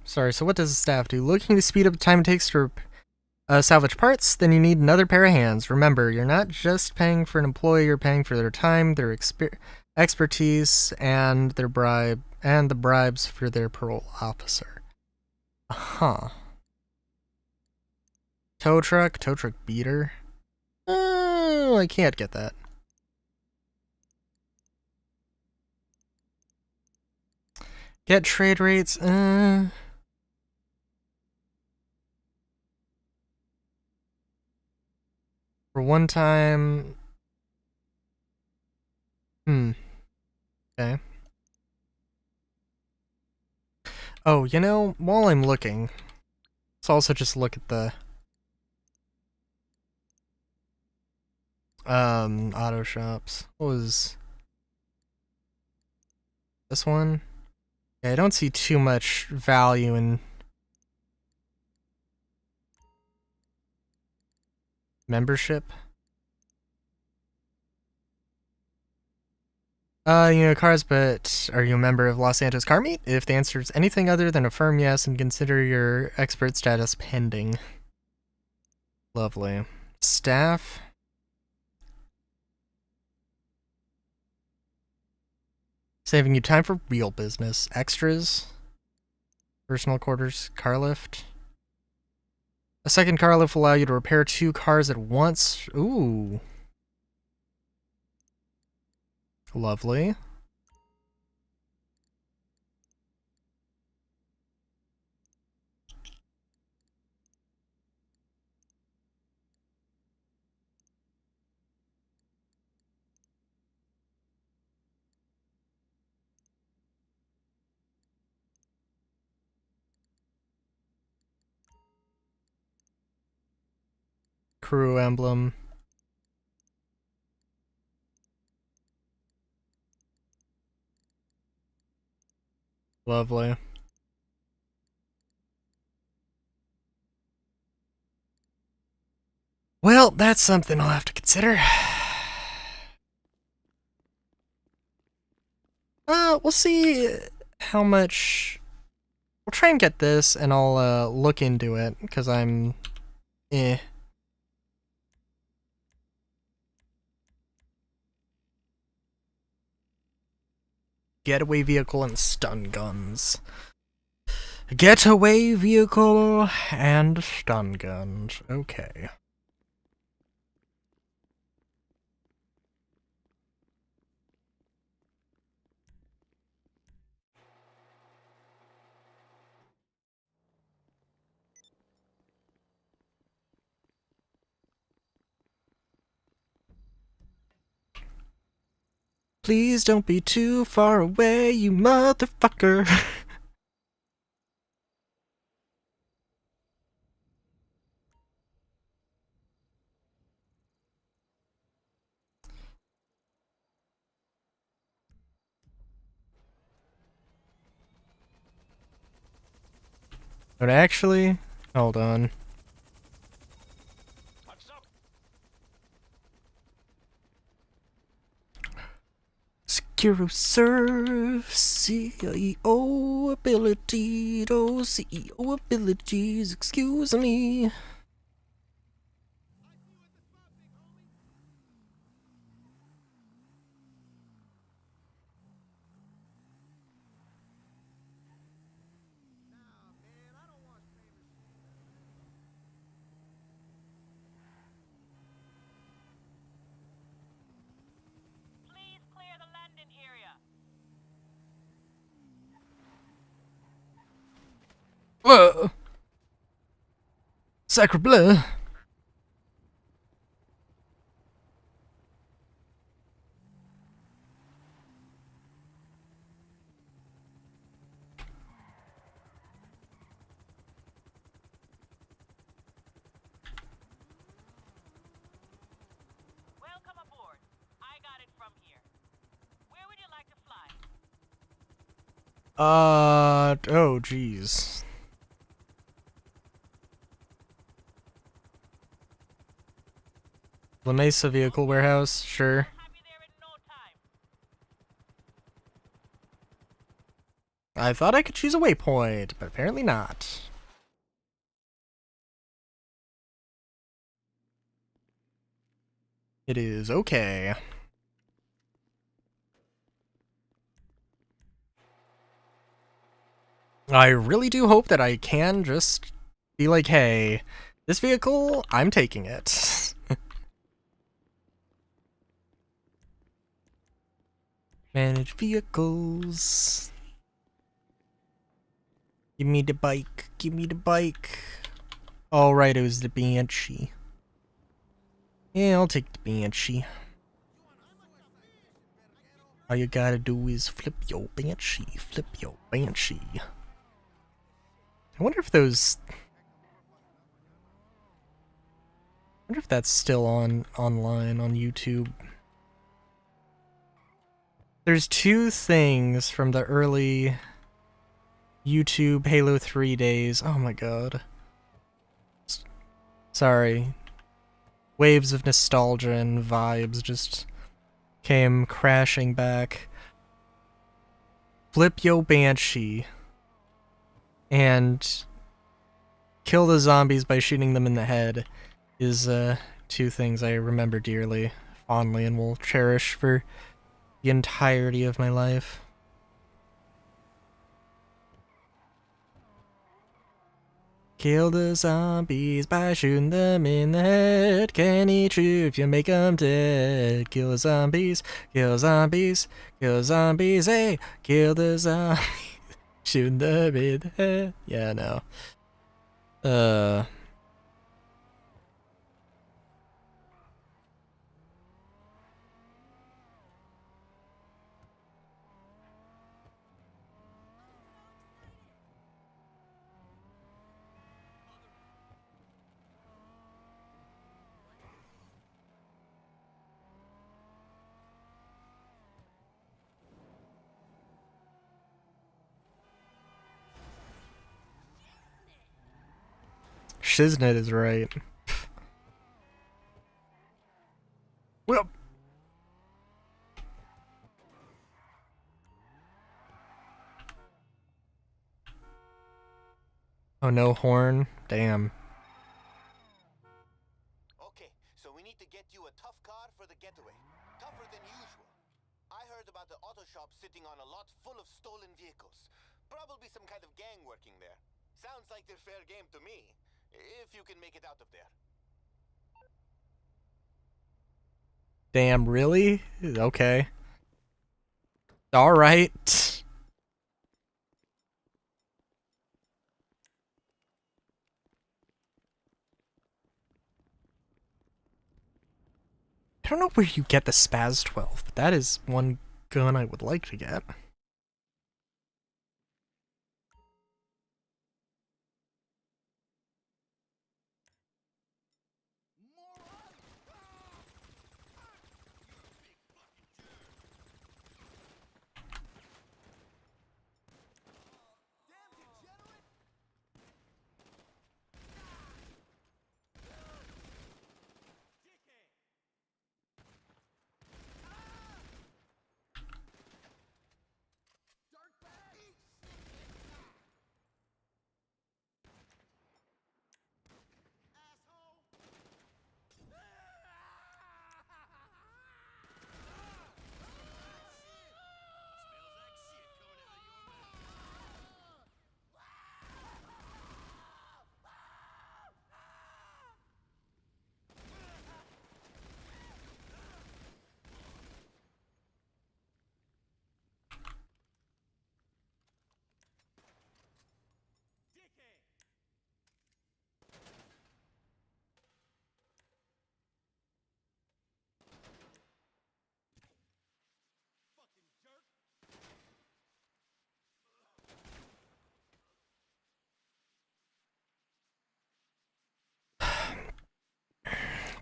Sorry, so what does the staff do? Looking to speed up the time it takes to salvage parts? Then you need another pair of hands. Remember, you're not just paying for an employee, you're paying for their time, their expertise, and the bribes for their parole officer. Huh. Tow truck beater. Oh, I can't get that. Get trade rates. For one time. Okay. Oh, you know, while I'm looking, let's also just look at the auto shops. What was this one? Yeah, I don't see too much value in membership. You know cars, but are you a member of Los Santos Car Meet? If the answer is anything other than a firm yes, and consider your expert status pending. Lovely. Staff. Saving you time for real business. Extras. Personal quarters. Car lift. A second car lift will allow you to repair 2 cars at once. Ooh. Lovely. Crew emblem. Lovely. Well, that's something I'll have to consider. We'll see how much... We'll try and get this, and I'll, look into it, because I'm... Getaway vehicle and stun guns. Getaway vehicle and stun guns. Okay. Please don't be too far away, you motherfucker. But actually, hold on. Secure serve, CEO ability, those CEO abilities, excuse me. Please clear the landing area. Whoa! Sacre bleu! Welcome aboard. I got it from here. Where would you like to fly? Oh jeez. La Mesa Vehicle Warehouse, sure. Have you there in no time. I thought I could choose a waypoint, but apparently not. It is okay. I really do hope that I can just be like, hey, this vehicle, I'm taking it. Manage vehicles. Give me the bike. Give me the bike. Oh, right, it was the Banshee. Yeah, I'll take the Banshee. All you gotta do is flip your Banshee. Flip your Banshee. I wonder if those... I wonder if that's still online on YouTube. There's 2 things from the early YouTube Halo 3 days. Oh my god. Sorry. Waves of nostalgia and vibes just came crashing back. flip yo banshee and kill the zombies by shooting them in the head is two things I remember dearly, fondly, and will cherish for the entirety of my life. Kill the zombies by shooting them in the head. Can eat you if you make them dead. Kill the zombies, kill zombies, kill zombies, hey! Kill the zombies, shooting them in the head. Yeah, no. Shiznit is right. Well. Oh, no horn? Damn. Okay, so we need to get you a tough car for the getaway. Tougher than usual. I heard about the auto shop sitting on a lot full of stolen vehicles. Probably some kind of gang working there. Sounds like they're fair game to me. If you can make it out of there. Damn, really? Okay. Alright. I don't know where you get the Spaz 12, but that is one gun I would like to get.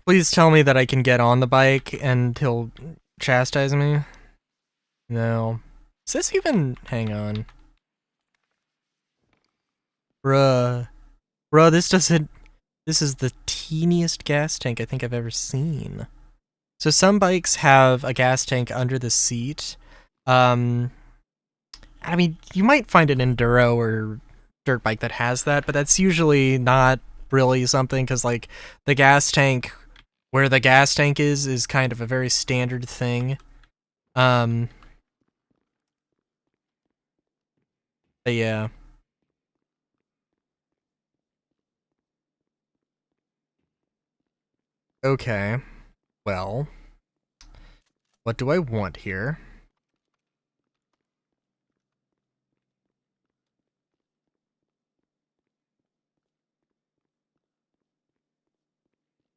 Please tell me that I can get on the bike and he'll chastise me. No. Is this even... Hang on. Bruh. Bruh, this doesn't... This is the teeniest gas tank I think I've ever seen. So some bikes have a gas tank under the seat. I mean, you might find an enduro or dirt bike that has that, but that's usually not really something, because, like, the gas tank... Where the gas tank is kind of a very standard thing. But yeah. Okay. Well. What do I want here?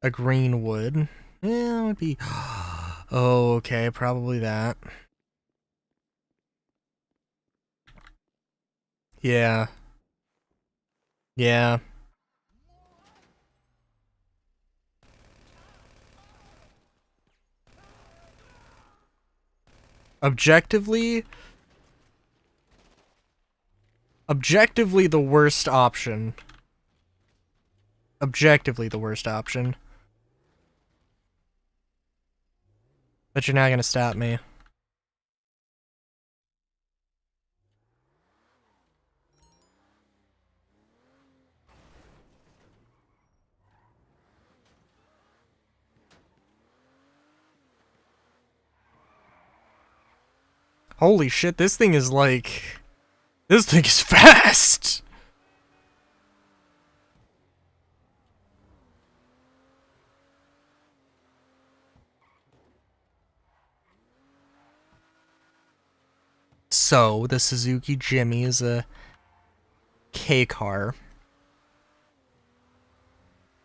A green wood. Yeah, it would be... Oh, okay, probably that. Yeah. Yeah. Objectively the worst option. Objectively the worst option. But you're not gonna stop me. Holy shit, this thing is like... This thing is fast! So, the Suzuki Jimmy is a K car.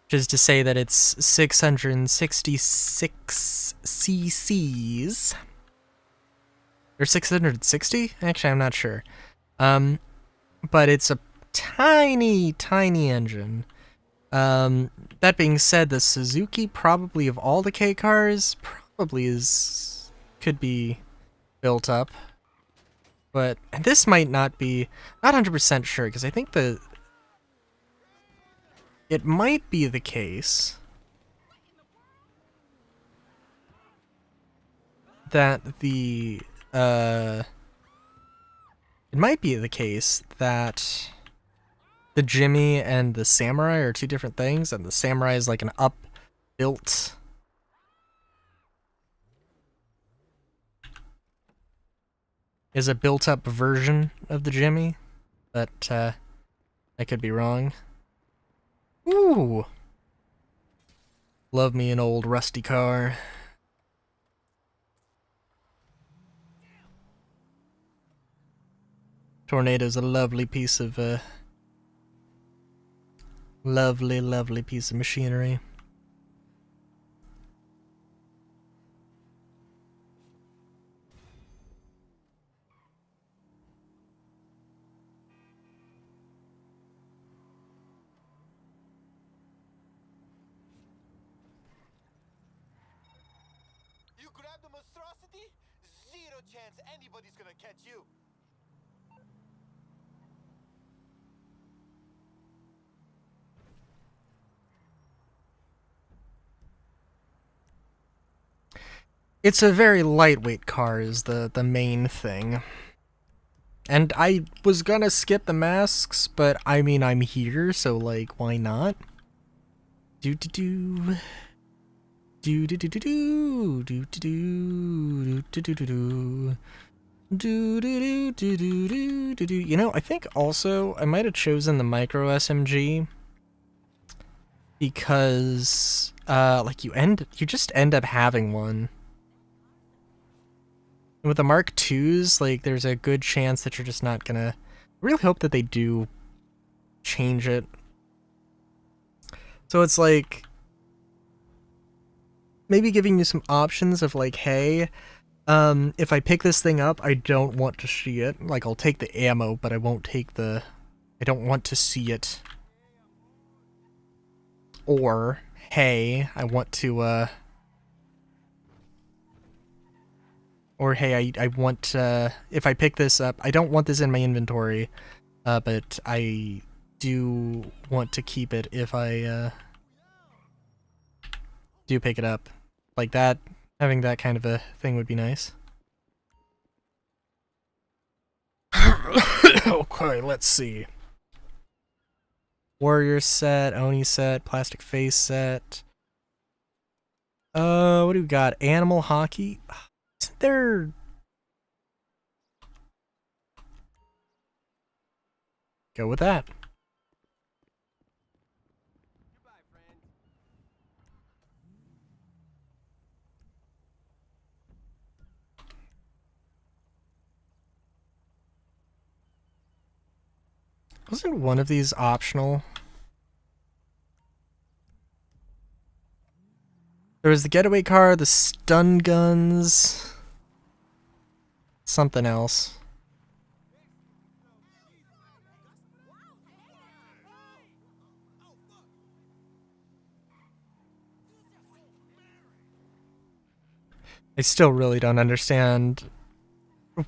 Which is to say that it's 666 cc's. Or 660? Actually, I'm not sure. But it's a tiny, tiny engine. That being said, the Suzuki, probably of all the K cars, probably could be built up. But this might not be, not 100% sure, because I think it might be the case that it might be the case that the Jimmy and the Samurai are two different things, and the Samurai is like an up-built... is a built-up version of the Jimmy, but I could be wrong. Ooh! Love me an old rusty car. Tornado's a lovely piece of, lovely, lovely piece of machinery. You grab the monstrosity? Zero chance anybody's gonna catch you. It's a very lightweight car is the main thing. And I was gonna skip the masks, but I mean, I'm here, so like, why not? Do-do-do. Do-do-do-do-do. Do-do-do. Do-do-do-do. Do-do-do-do-do-do-do. You know, I think also I might have chosen the micro SMG because like you just end up having one. And with the Mark IIs, like there's a good chance that you're just not gonna... I really hope that they do change it. So it's like maybe giving you some options of like, hey, if I pick this thing up, I don't want to see it. Like, I'll take the ammo, but I won't take the... I don't want to see it. Or, hey, I want to, or, hey, I want, if I pick this up, I don't want this in my inventory, but I do want to keep it if I, do pick it up. Like that, having that kind of a thing would be nice. Okay, let's see. Warrior set, Oni set, plastic face set. What do we got? Animal hockey? Isn't there... Go with that. Goodbye, friend. Wasn't one of these optional? There was the getaway car, the stun guns... Something else. I still really don't understand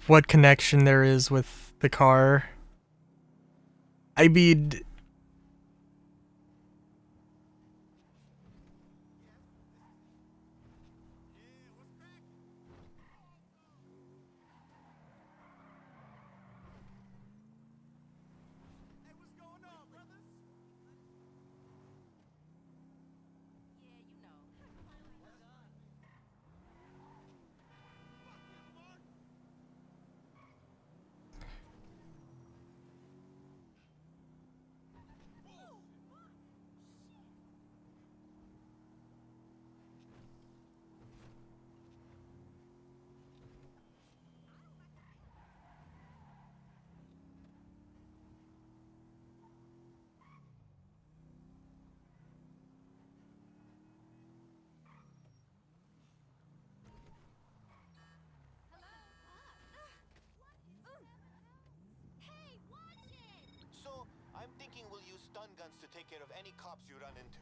what connection there is with the car. I mean... stun guns to take care of any cops you run into.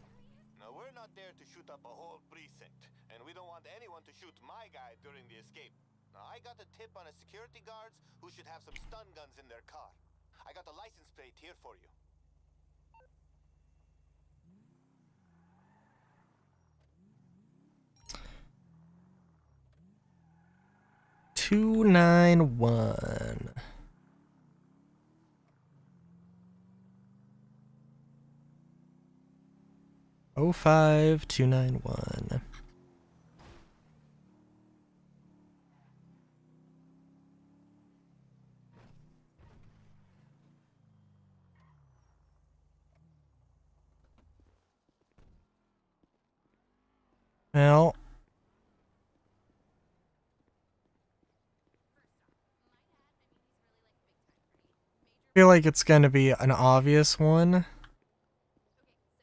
Now, we're not there to shoot up a whole precinct, and we don't want anyone to shoot my guy during the escape. Now, I got a tip on a security guards who should have some stun guns in their car. I got the license plate here for you. 291. Oh 5291. Well, I feel like it's gonna be an obvious one.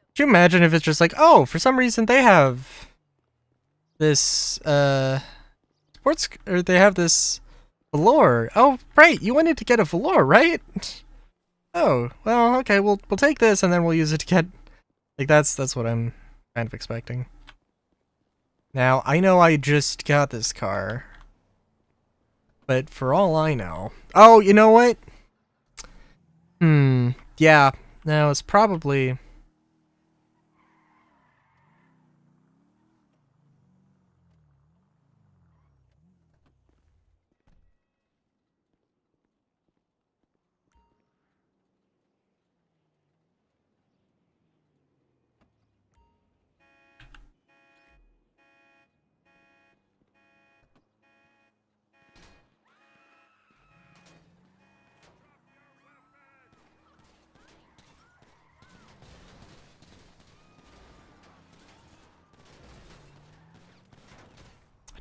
Could you imagine if it's just like, oh, for some reason they have this sports, or they have this velour. Oh, right, you wanted to get a velour, right? Oh, well, okay, we'll take this and then we'll use it to get, like, that's what I'm kind of expecting. Now, I know I just got this car, but for all I know, oh, you know what? Yeah, no, it's probably.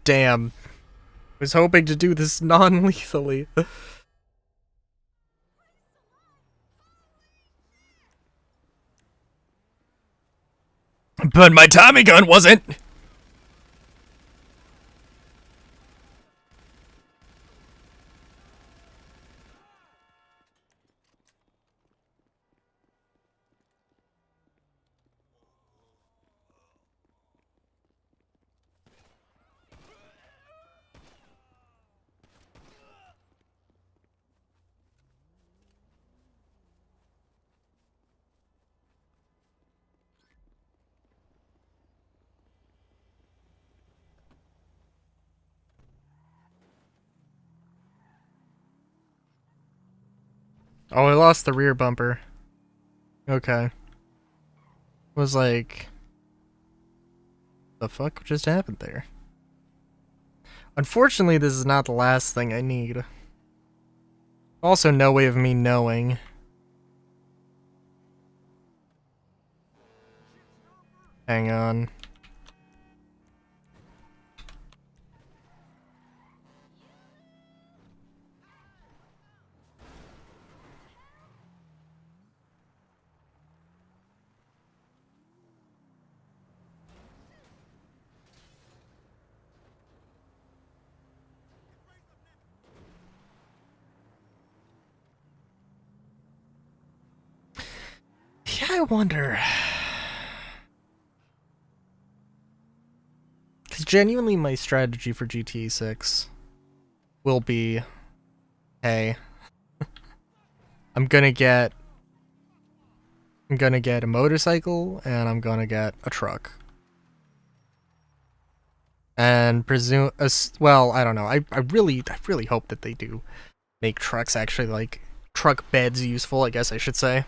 Damn. I was hoping to do this non-lethally. But my Tommy gun wasn't! Oh, I lost the rear bumper. Okay. Was like, the fuck just happened there? Unfortunately, this is not the last thing I need. Also, no way of me knowing. Hang on. Yeah, I wonder. Because genuinely, my strategy for GTA 6 will be, hey, I'm gonna get a motorcycle and I'm gonna get a truck. And presume, well, I don't know. I really hope that they do make trucks actually, like, truck beds useful, I guess I should say.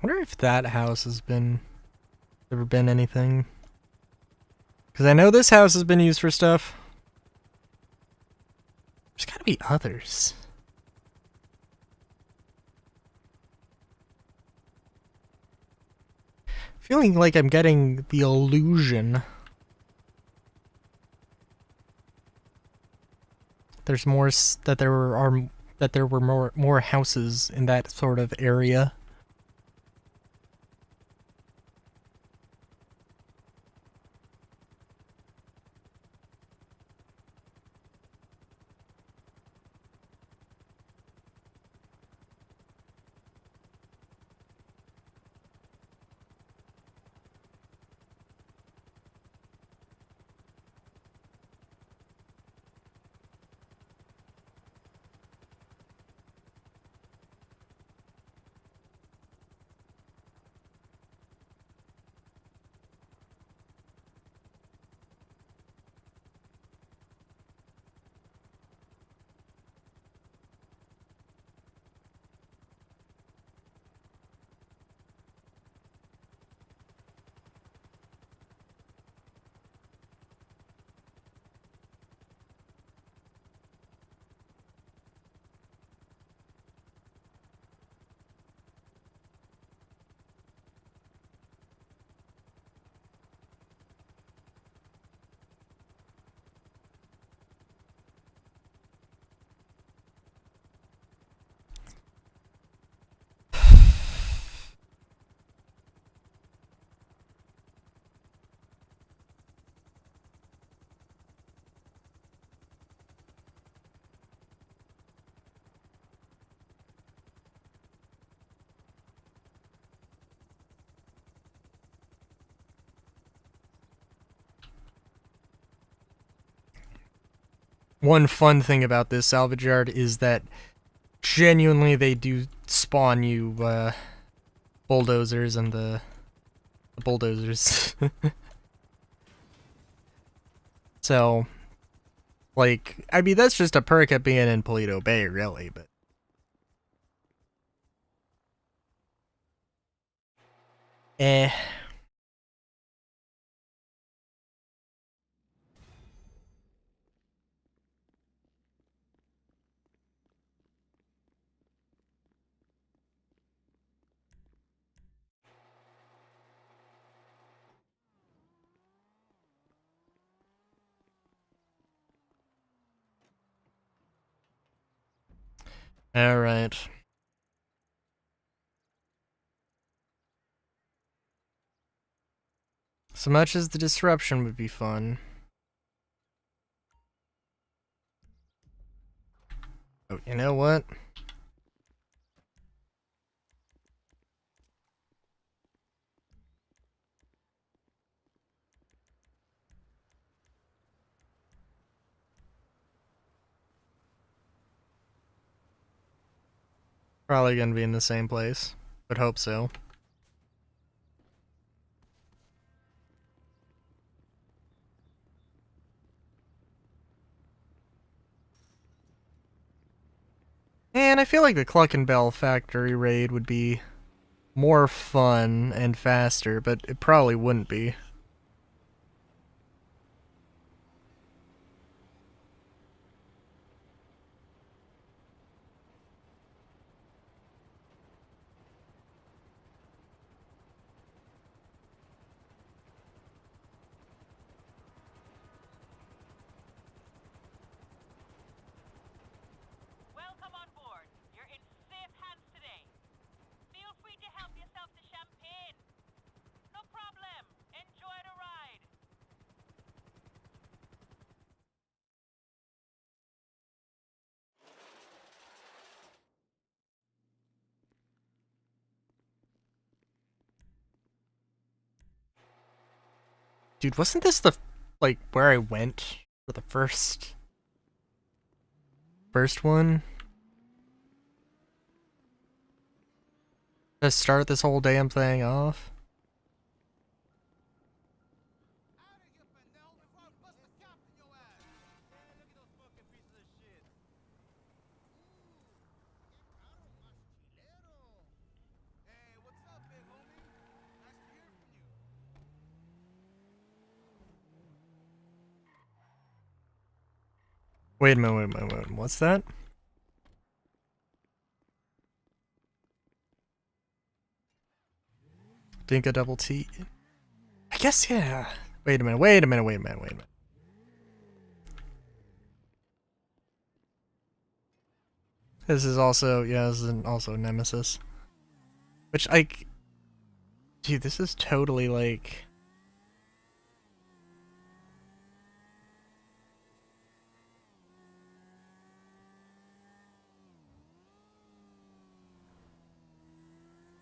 wonder if that house has been ever been anything. Because I know this house has been used for stuff. There's gotta be others. Feeling like I'm getting the illusion there's more that there were more houses in that sort of area. One fun thing about this salvage yard is that genuinely they do spawn you bulldozers and the bulldozers. So, like, I mean, that's just a perk of being in Paleto Bay, really, but... Eh. Alright. So much as the disruption would be fun. Oh, you know what? Probably gonna be in the same place. Would hope so. And I feel like the Cluckenbell factory raid would be more fun and faster, but it probably wouldn't be. Welcome on board. You're in safe hands today. Feel free to help yourself to champagne. No problem. Enjoy the ride. Dude, wasn't this the, like, where I went for the first one? To start this whole damn thing off? Out of here, Fennell, before I bust a cap in your ass! Yeah, look at those fucking pieces of shit. Hey, what's up, big Wait a minute, wait a minute, wait a minute. What's that? Dinka double T. I guess, yeah. Wait a minute, wait a minute, wait a minute, wait a minute. This is also, yeah, this is also Nemesis. Which, like, dude, this is totally, like...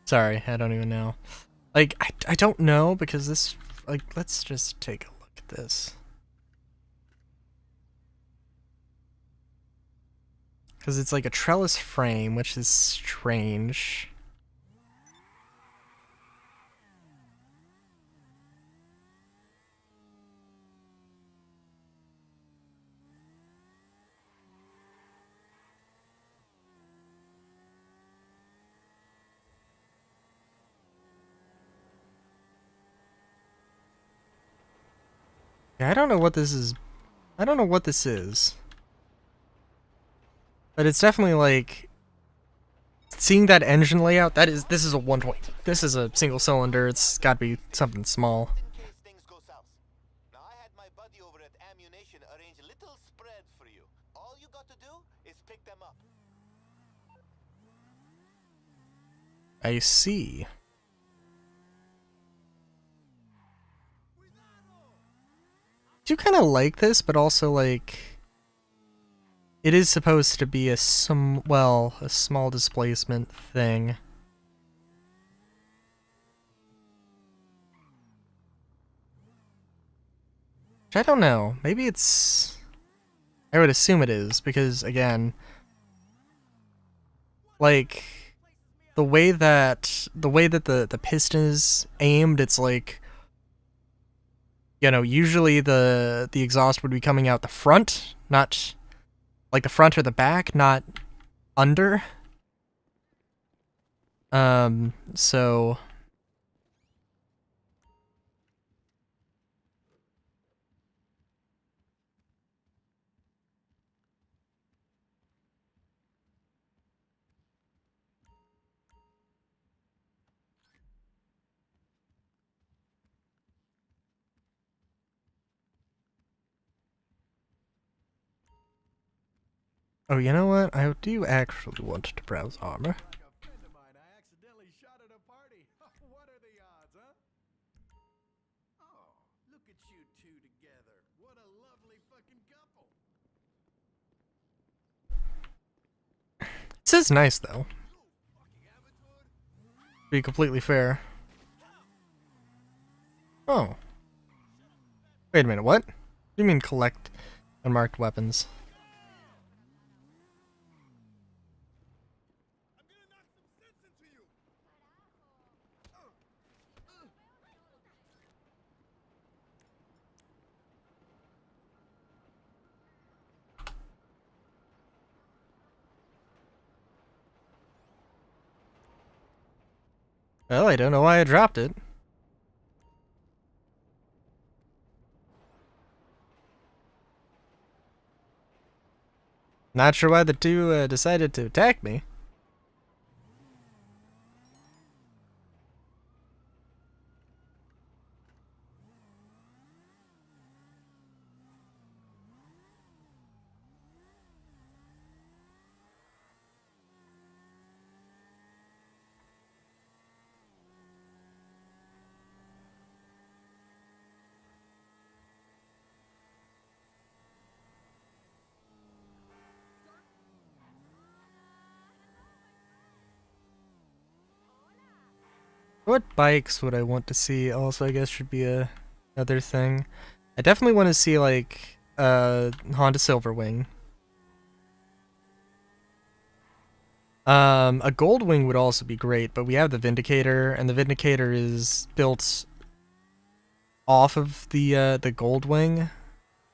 Sorry, I don't even know. Like, I don't know, because this, like, let's just take a look at this. Because it's like a trellis frame, which is strange. Yeah, I don't know what this is. I don't know what this is. But it's definitely like... Seeing that engine layout, this is a 120. This is a single cylinder, it's gotta be something small. In case things go south. Now I had my buddy over at Ammunition arrange little spreads for you. All you got to do is pick them up. I see. I do kind of like this, but also like... It is supposed to be a small displacement thing. Which I don't know. Maybe it's... I would assume it is, because again... Like... The way that the piston is aimed, it's like... You know, usually the exhaust would be coming out the front, not... Like the front or the back, not under. So... Oh, you know what? I do actually want to browse armor. A friend of mine, I accidentally shot at a party. What are the odds, huh? Oh, look at you two together. What a lovely fucking couple. This is nice, though. To be completely fair. Oh. Wait a minute, what? What do you mean collect unmarked weapons? Well, I don't know why I dropped it. Not sure why the two decided to attack me. What bikes would I want to see? Also, I guess should be another thing. I definitely want to see like Honda Silverwing. A Goldwing would also be great, but we have the Vindicator, and the Vindicator is built off of the Goldwing,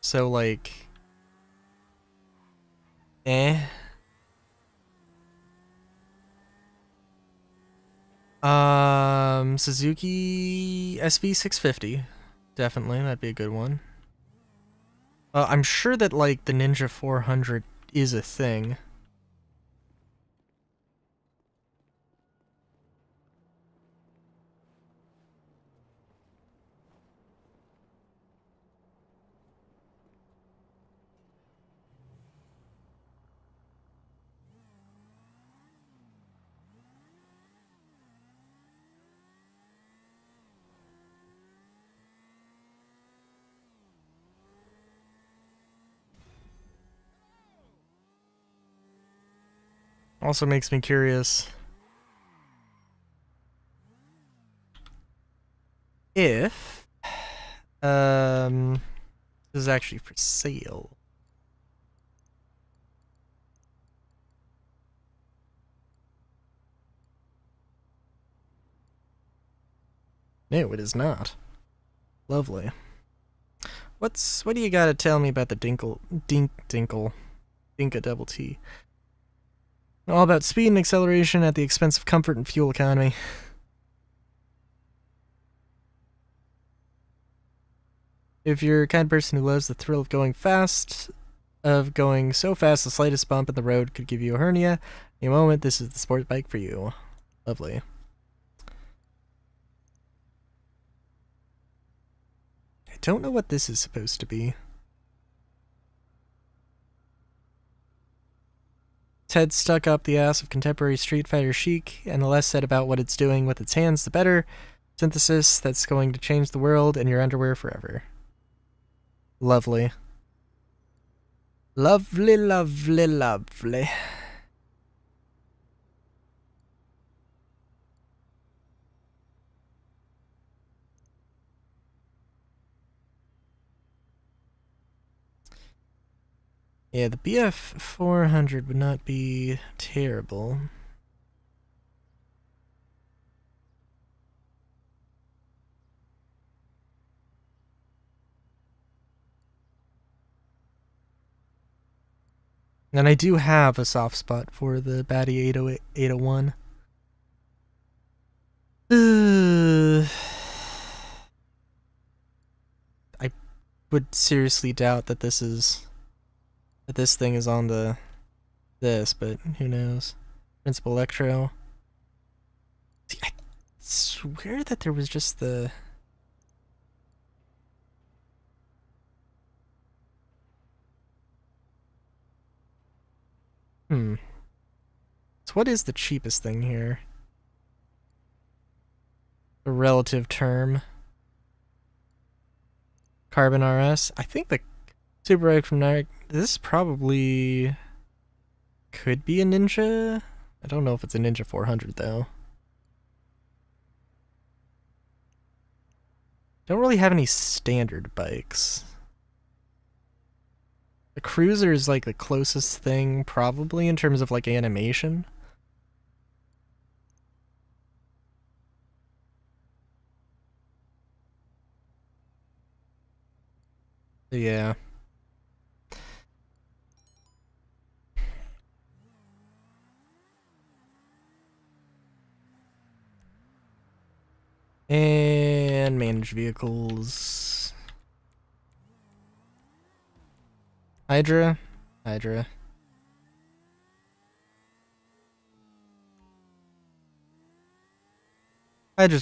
so like, eh. Suzuki SV650, definitely that'd be a good one. I'm sure that, like, the Ninja 400 is a thing. Also makes me curious if this is actually for sale. No, it is not. Lovely. What do you gotta tell me about the Dinka double T? All about speed and acceleration at the expense of comfort and fuel economy. If you're a kind of person who loves the thrill of going so fast the slightest bump in the road could give you a hernia, in a moment, this is the sport bike for you. Lovely. I don't know what this is supposed to be. Ted stuck up the ass of contemporary Street Fighter chic, and the less said about what it's doing with its hands, the better. Synthesis that's going to change the world and your underwear forever. Lovely. Lovely, lovely, lovely. Yeah, the BF 400 would not be terrible. And I do have a soft spot for the Batty 801. I would seriously doubt that this thing is on this, but who knows? Principal Electro. See, I swear that there was just the... So what is the cheapest thing here? The relative term. Carbon RS. I think the Super Ride from Nike. This probably could be a Ninja. I don't know if it's a Ninja 400 though. Don't really have any standard bikes. The Cruiser is like the closest thing probably in terms of like animation. Yeah. And manage vehicles. Hydra. Hydra's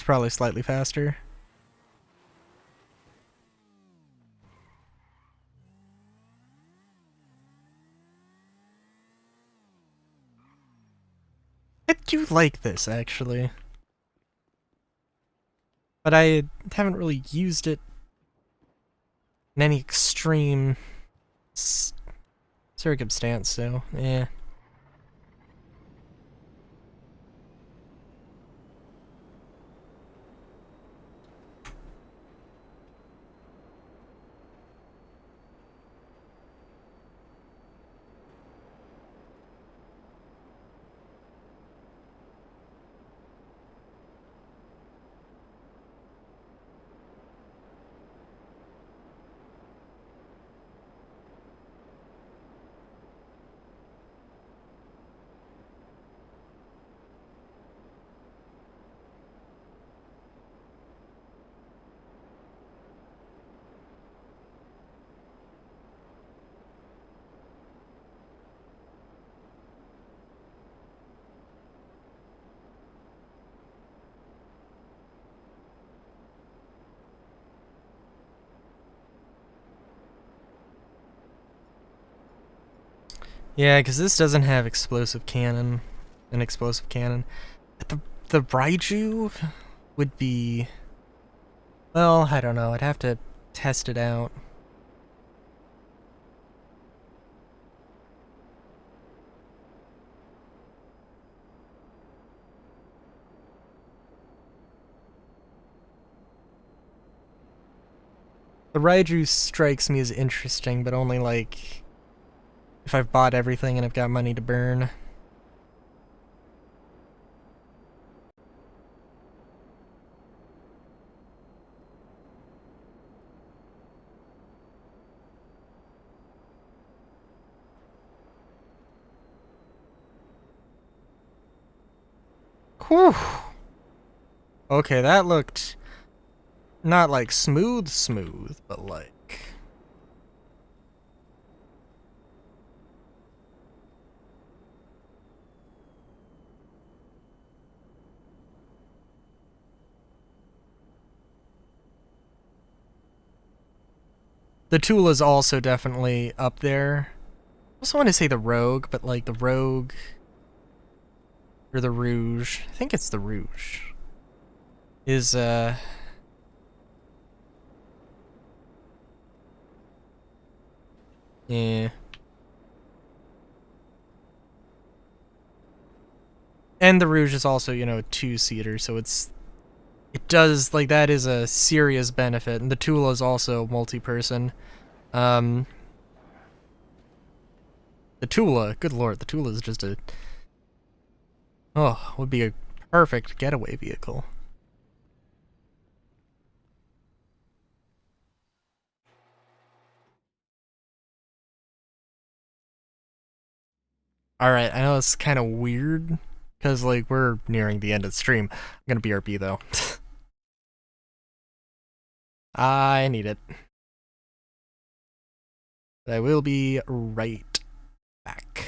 probably slightly faster. I do like this, actually. But I haven't really used it in any extreme circumstance, so, yeah. Yeah, because this doesn't have explosive cannon. An explosive cannon. The Raiju would be... Well, I don't know. I'd have to test it out. The Raiju strikes me as interesting, but only like if I've bought everything and I've got money to burn. Whew. Okay, that looked not like smooth, but like... The Tula's also definitely up there. I also want to say the Rogue, but like the Rogue... Or the Rouge. I think it's the Rouge. Is, yeah. And the Rouge is also, you know, a two-seater, so it does, like, that is a serious benefit. And the Tula is also multi-person. The Tula, good lord, the Tula is just a... Oh, would be a perfect getaway vehicle. Alright, I know it's kind of weird, because, like, we're nearing the end of the stream. I'm gonna BRB, though. I need it. I will be right back.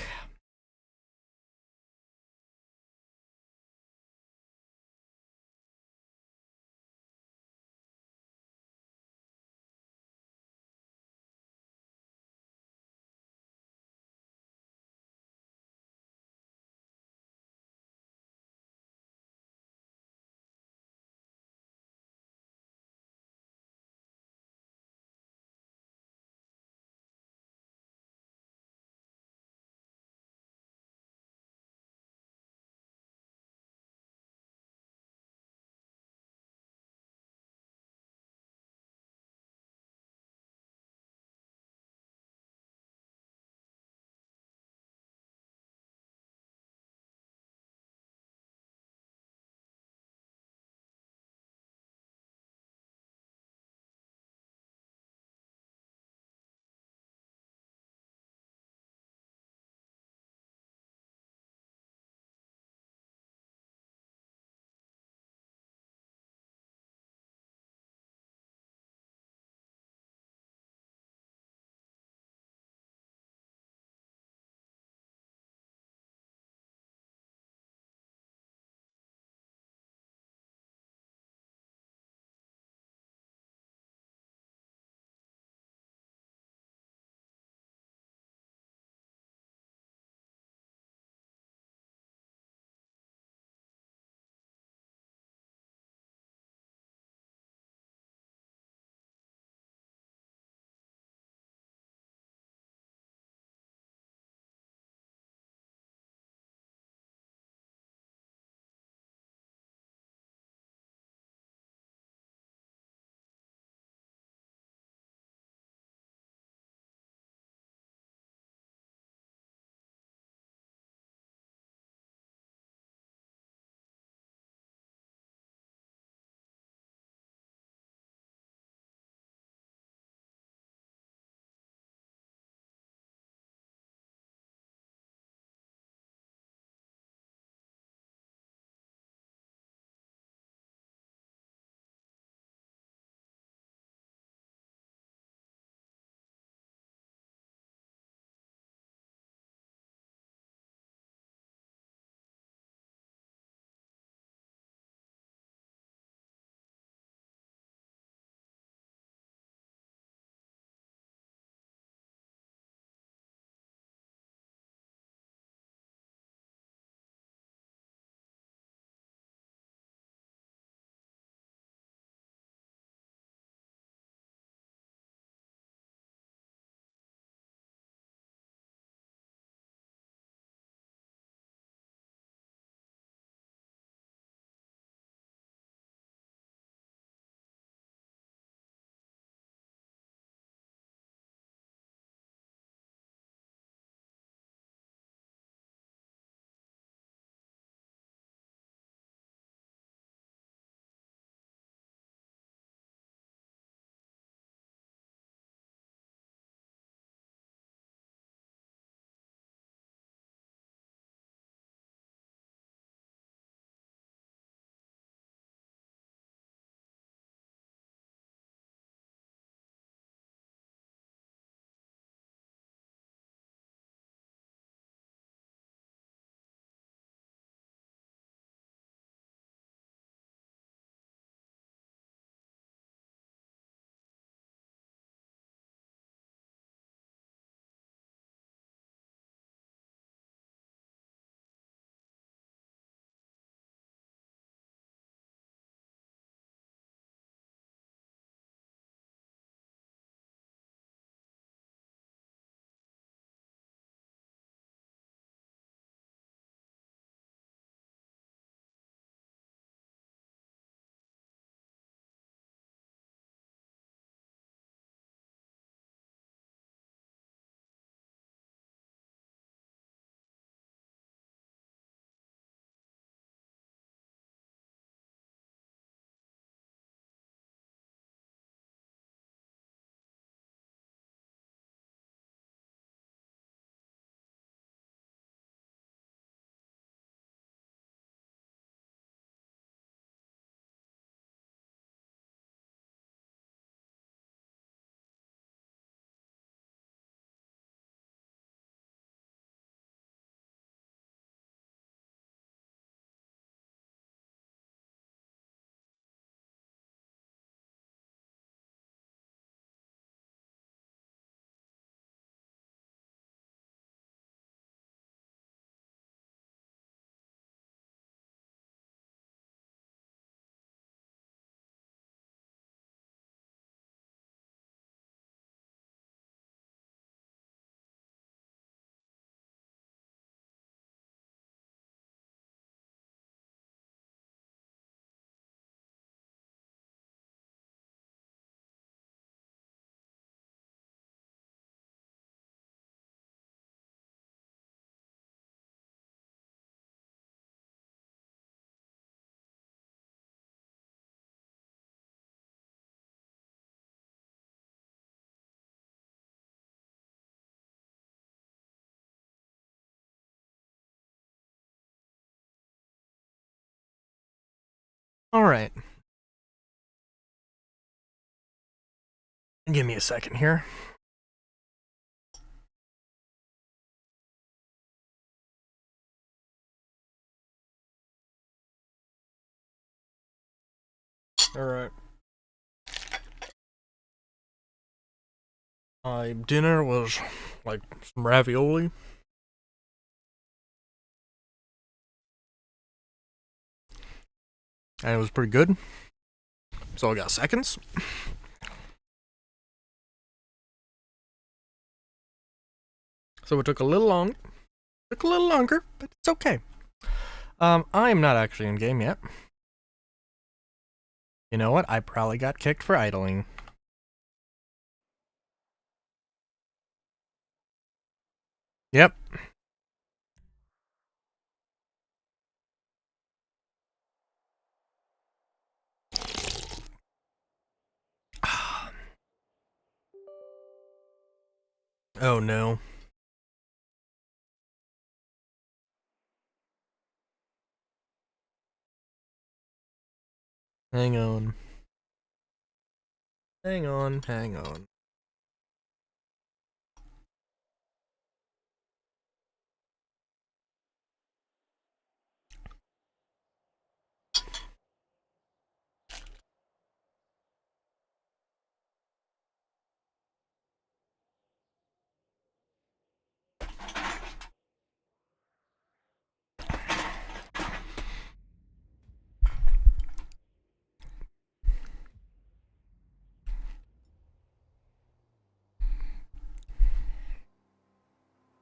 Alright. Give me a second here. Alright. My dinner was like some ravioli. And it was pretty good. So I got seconds. So it took a little long. Took a little longer, but it's okay. I am not actually in game yet. You know what? I probably got kicked for idling. Yep. Oh no. Hang on. Hang on, hang on.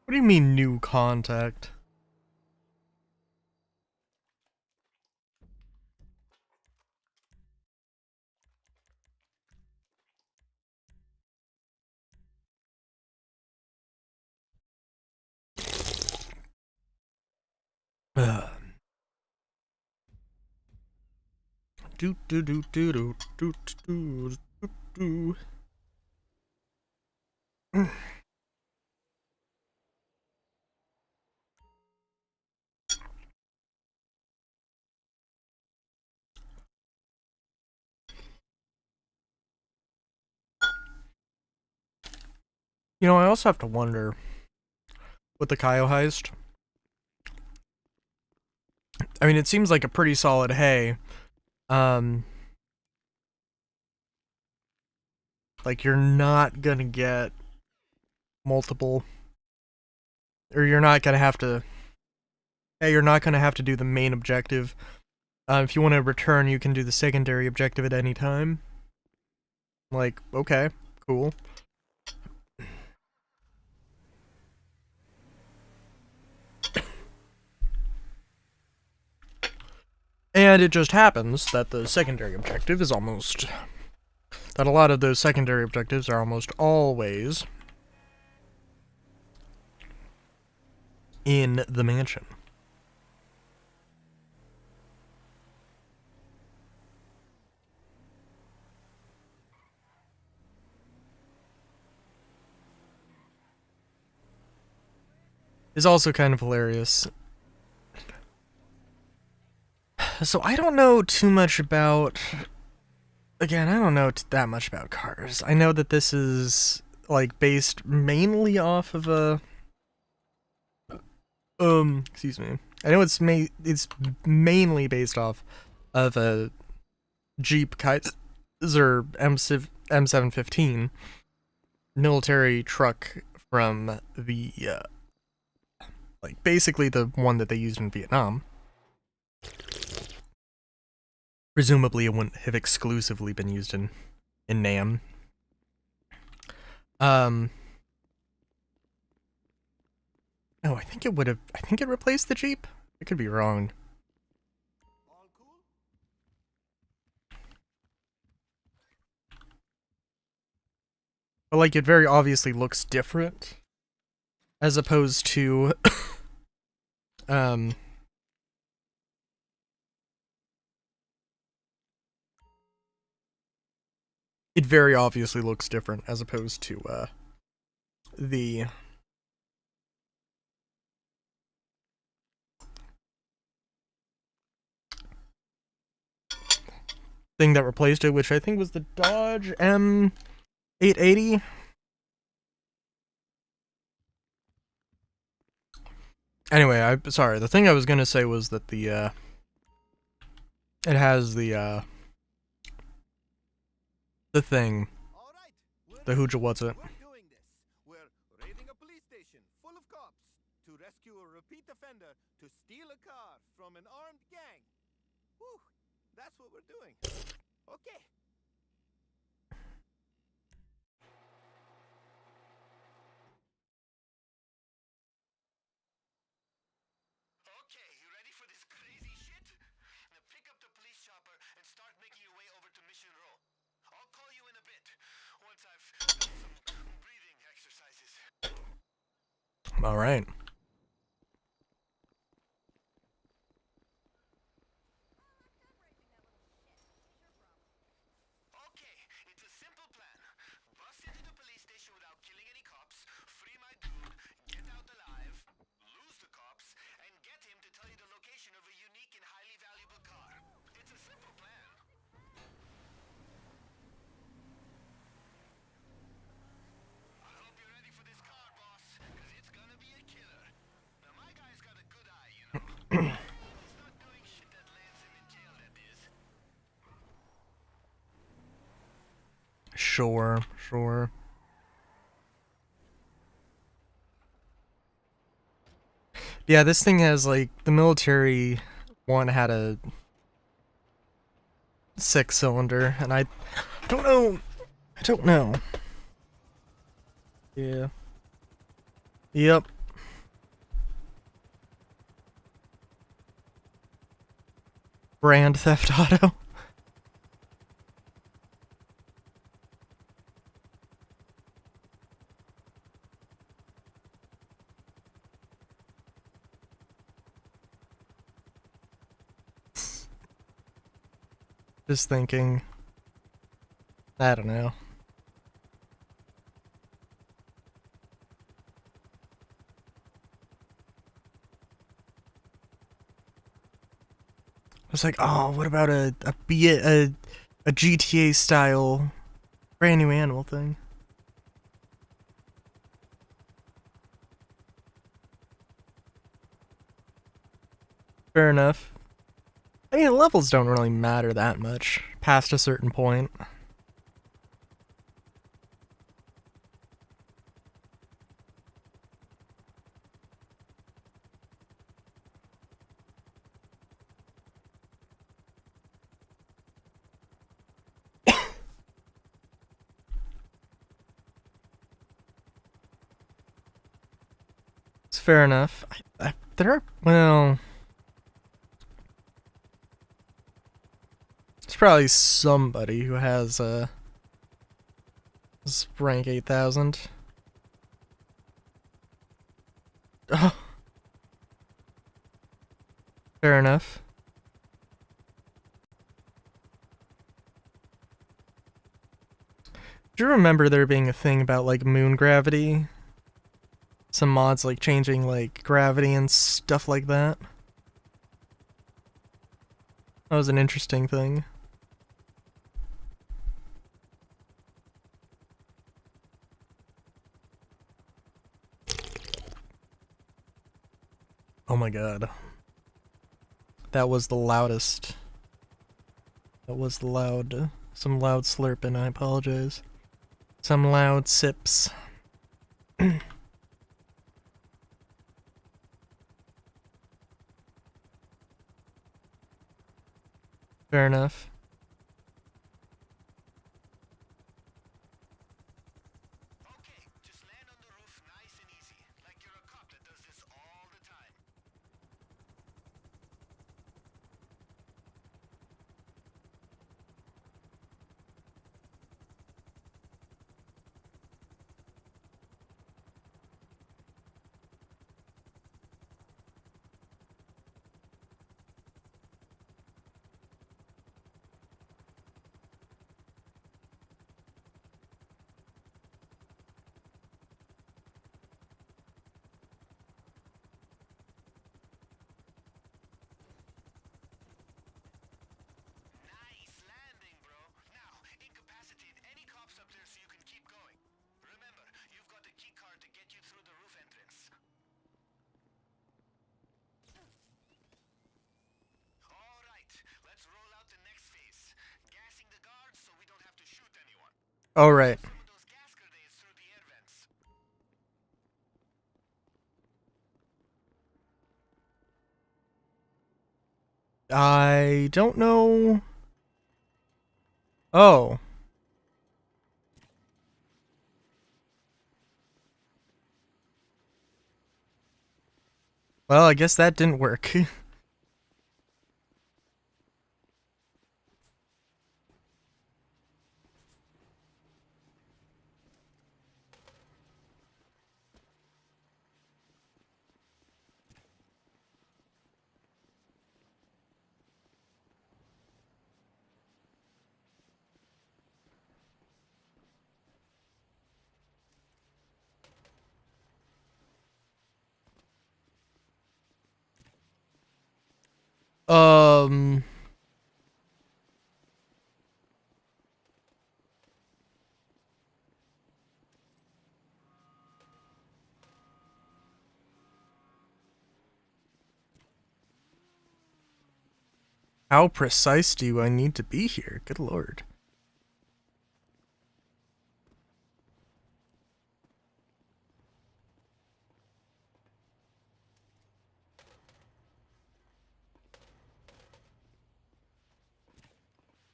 What do you mean, new contact? Do do do do do do do do do. You know, I also have to wonder with the Kaio heist. I mean, it seems like a pretty solid hey. Like you're not gonna get multiple, or you're not gonna have to. Hey, you're not gonna have to do the main objective. If you want to return, you can do the secondary objective at any time. Like, okay, cool. And it just happens that the secondary objective is almost... that a lot of those secondary objectives are almost always in the mansion. Is also kind of hilarious. So I don't know too much about... Again, I don't know that much about cars. I know that this is, like, based mainly off of a... excuse me. I know it's mainly based off of a Jeep Kaiser M715 military truck from the, like, basically the one that they used in Vietnam. Presumably it wouldn't have exclusively been used in Nam. No, I think it would have... I think it replaced the Jeep? I could be wrong. But, like, it very obviously looks different. As opposed to... it very obviously looks different as opposed to, the... thing that replaced it, which I think was the Dodge M880. Anyway, sorry. The thing I was gonna say was that the it has the thing, All right, the Hooja what's it? we're doing this. We're raiding a police station full of cops to rescue a repeat offender to steal a car from an armed gang. Whew, that's what we're doing. Okay. Okay, you ready for this crazy shit? Now pick up the police chopper and start making your way over to Mission Row. I'll call you in a bit, once I've done some breathing exercises. Alright. Okay, it's a simple plan. Bust into the police station without killing any cops, free my dude, get out alive, lose the cops, and get him to tell you the location of a unique and highly valuable car. It's a simple plan. I hope you're ready for this car, boss, because it's gonna be a killer. Now my guy's got a good eye, you know. He's not doing shit that lands him in jail, that is. Sure, sure. Yeah, this thing has, like, the military one had a 6-cylinder, and I don't know. I don't know. Yeah. Yep. Brand Theft Auto. Just thinking. I don't know. I was like, oh, what about a GTA style brand new animal thing? Fair enough. I mean, levels don't really matter that much past a certain point. It's fair enough. There are, well, there's probably somebody who has rank 8,000. Oh. Fair enough. Do you remember there being a thing about, like, moon gravity? Some mods, like, changing, like, gravity and stuff like that? That was an interesting thing. Oh my god. That was the loudest. That was loud. Some loud slurping, I apologize. Some loud sips. Fair enough. Okay, just land on the roof nice and easy, like you're a cop that does this all the time. Oh, right. Some of those gas grenades through the air vents. I don't know. Oh. Well, I guess that didn't work. Um. How precise do I need to be here? Good lord.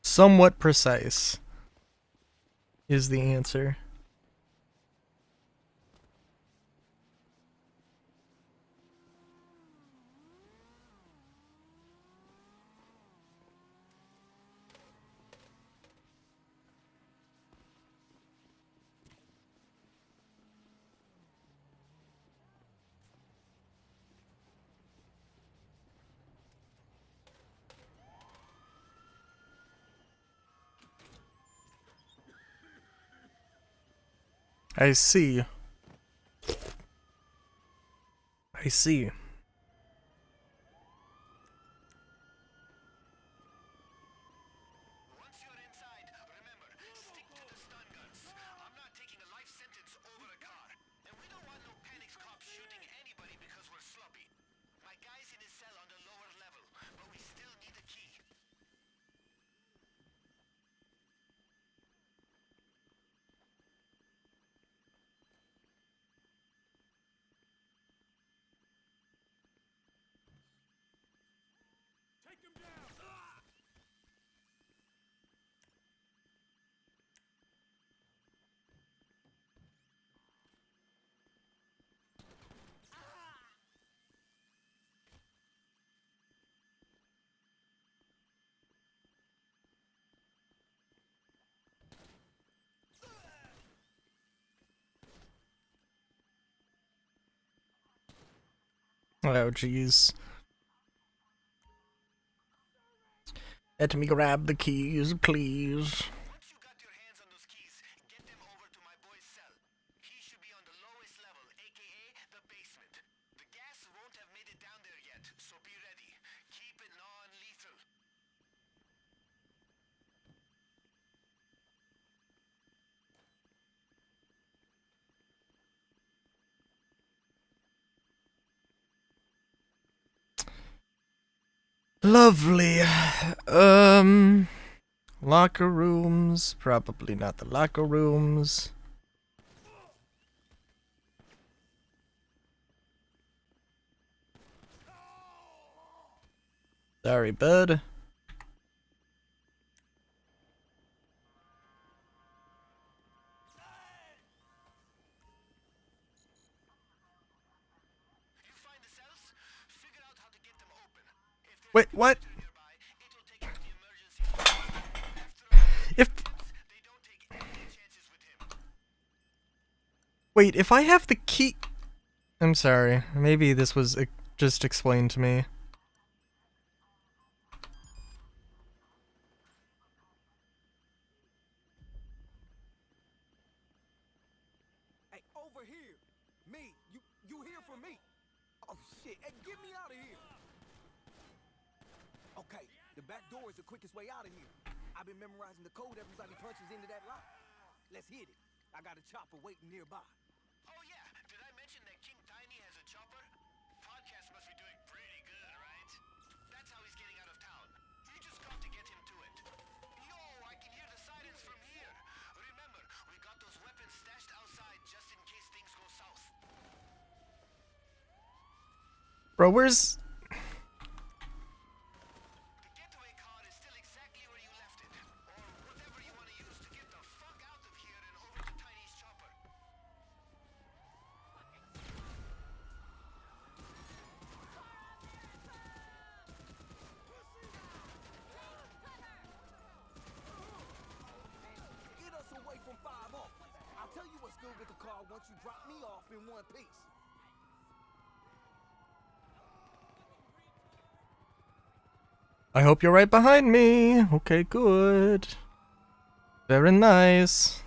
Somewhat precise is the answer. I see. I see. Once you're inside, remember, stick to the stun guns. I'm not taking a life sentence over a car. And we don't want no panic cops shooting anybody because we're sloppy. My guy's in his cell on the lower level, but we still need a key. Take him down! Oh, jeez. Let me grab the keys, please. Once you got your hands on those keys, get them over to my boy's cell. He should be on the lowest level, aka the basement. The gas won't have made it down there yet, so be ready. Keep it non-lethal. Lovely. Locker rooms. Probably not the locker rooms. Sorry, bud. You find the cells, figure out how to get them open. If there's Wait, a what? computer nearby, it'll take you to the emergency room. After all, If... they don't take any chances with him. Wait, if I have the key... I'm sorry. Maybe this was just explained to me. Hey, over here! Me! You here for me! Oh shit! Hey, get me out of here! Okay, the back door is the quickest way out of here. I've been memorizing the code everybody punches into that lock. Let's hit it. I got a chopper waiting nearby. Oh yeah, did I mention that King Tiny has a chopper? Podcast must be doing pretty good, right? That's how he's getting out of town. You just got to get him to it. Yo, I can hear the sirens from here. Remember, Bro, where's... Get us away from 5 off. I'll tell you what's good with the car once you drop me off in one piece. I hope you're right behind me. Okay, good. Very nice.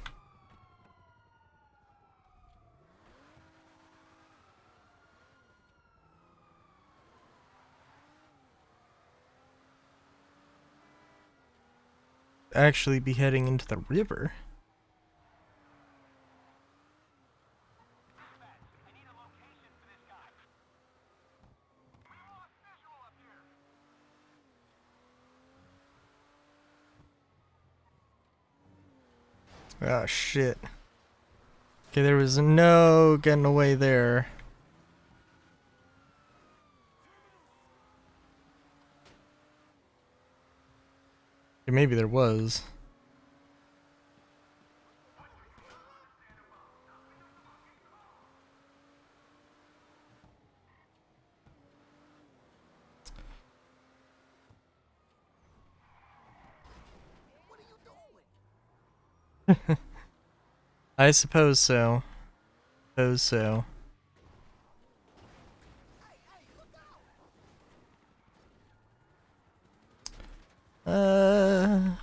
Actually be heading into the river. Ah, shit. Okay, there was no getting away there. Okay, maybe there was. I suppose so. Suppose so.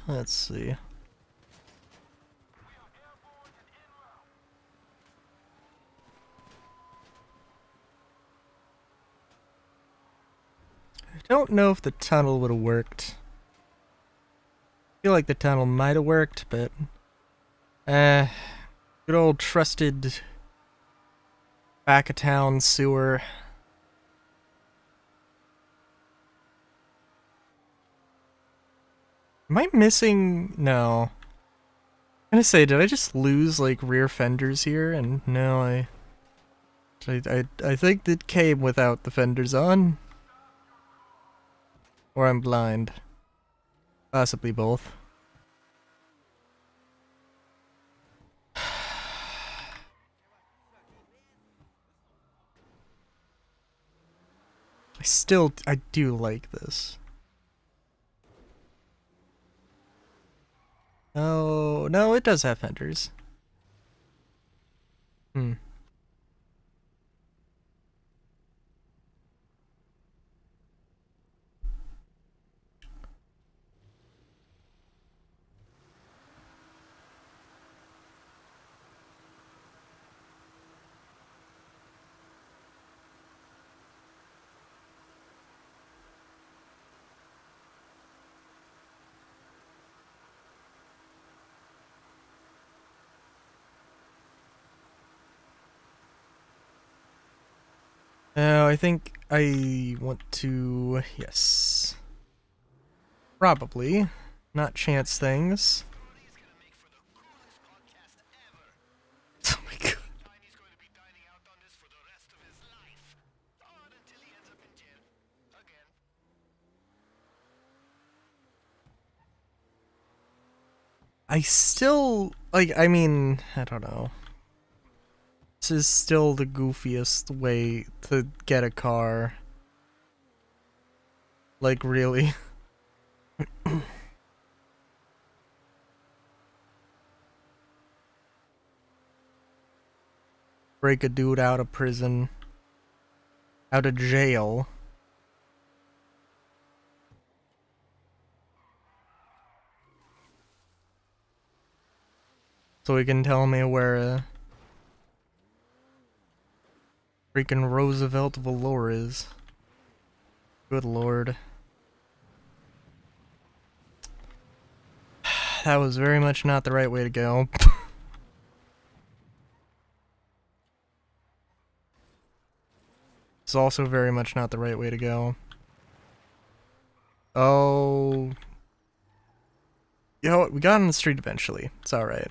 Let's see. I don't know if the tunnel would have worked. I feel like the tunnel might have worked, but good old trusted back of town sewer. Am I missing? No. I'm gonna say, did I just lose like rear fenders here? And no, I think it came without the fenders on. Or I'm blind. Possibly both. I do like this. Oh, no, it does have fenders. Hmm. Oh, I think I want to... Yes. Probably. Not chance things. Oh my god. I still... Like, I mean, I don't know. This is still the goofiest way to get a car. Like, really. Break a dude out of prison. Out of jail. So he can tell me where freaking Roosevelt Valor is. Good lord. That was very much not the right way to go. It's also very much not the right way to go. Oh. You know what? We got on the street eventually. It's alright.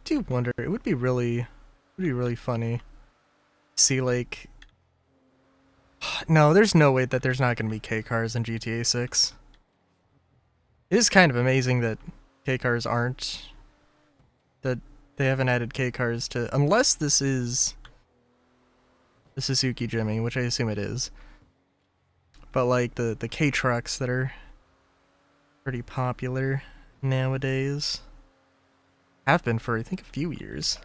do wonder, it would be really funny. See, like, no, there's no way that there's not going to be K cars in GTA 6. It is kind of amazing that K cars aren't, that they haven't added K cars to, unless this is the Suzuki Jimmy, which I assume it is. But like the K trucks that are pretty popular nowadays have been for I think a few years.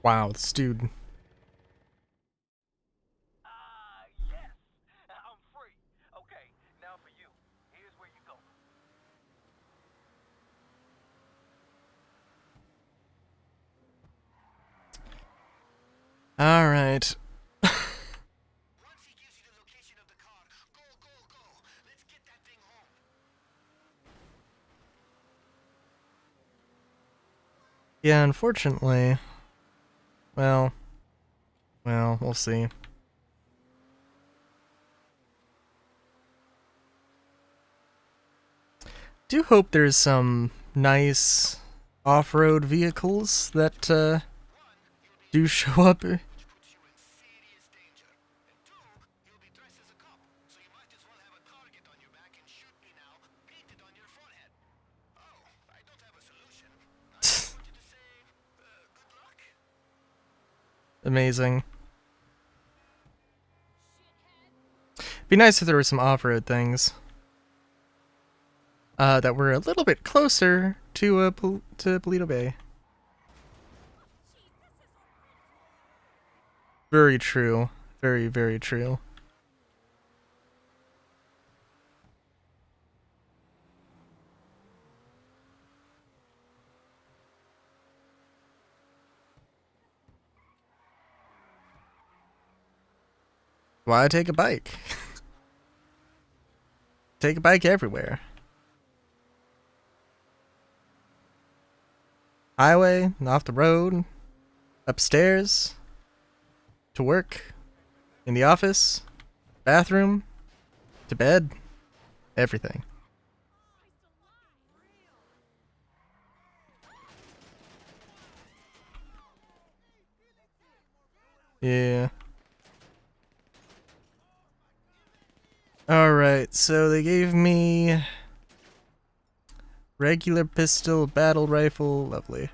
Wow, this dude. Yes, I'm free. Okay, now for you. Here's where you go. All right. Once he gives you the location of the car, go. Let's get that thing home. Yeah, unfortunately. Well, we'll see. Do hope there's some nice off-road vehicles that do show up. Puts you in serious danger. And two, you'll be dressed as a cop, so you might as well have a target on your back and shoot me now, painted on your forehead. Oh, I don't have a solution. I just want you to say, good luck. Amazing. Be nice if there were some off-road things that were a little bit closer to to Polito Bay. Very true. Very, very true. Why take a bike? Take a bike everywhere. Highway, off the road, upstairs, to work, in the office, bathroom, to bed, everything. Yeah. Alright, so they gave me regular pistol, battle rifle, lovely.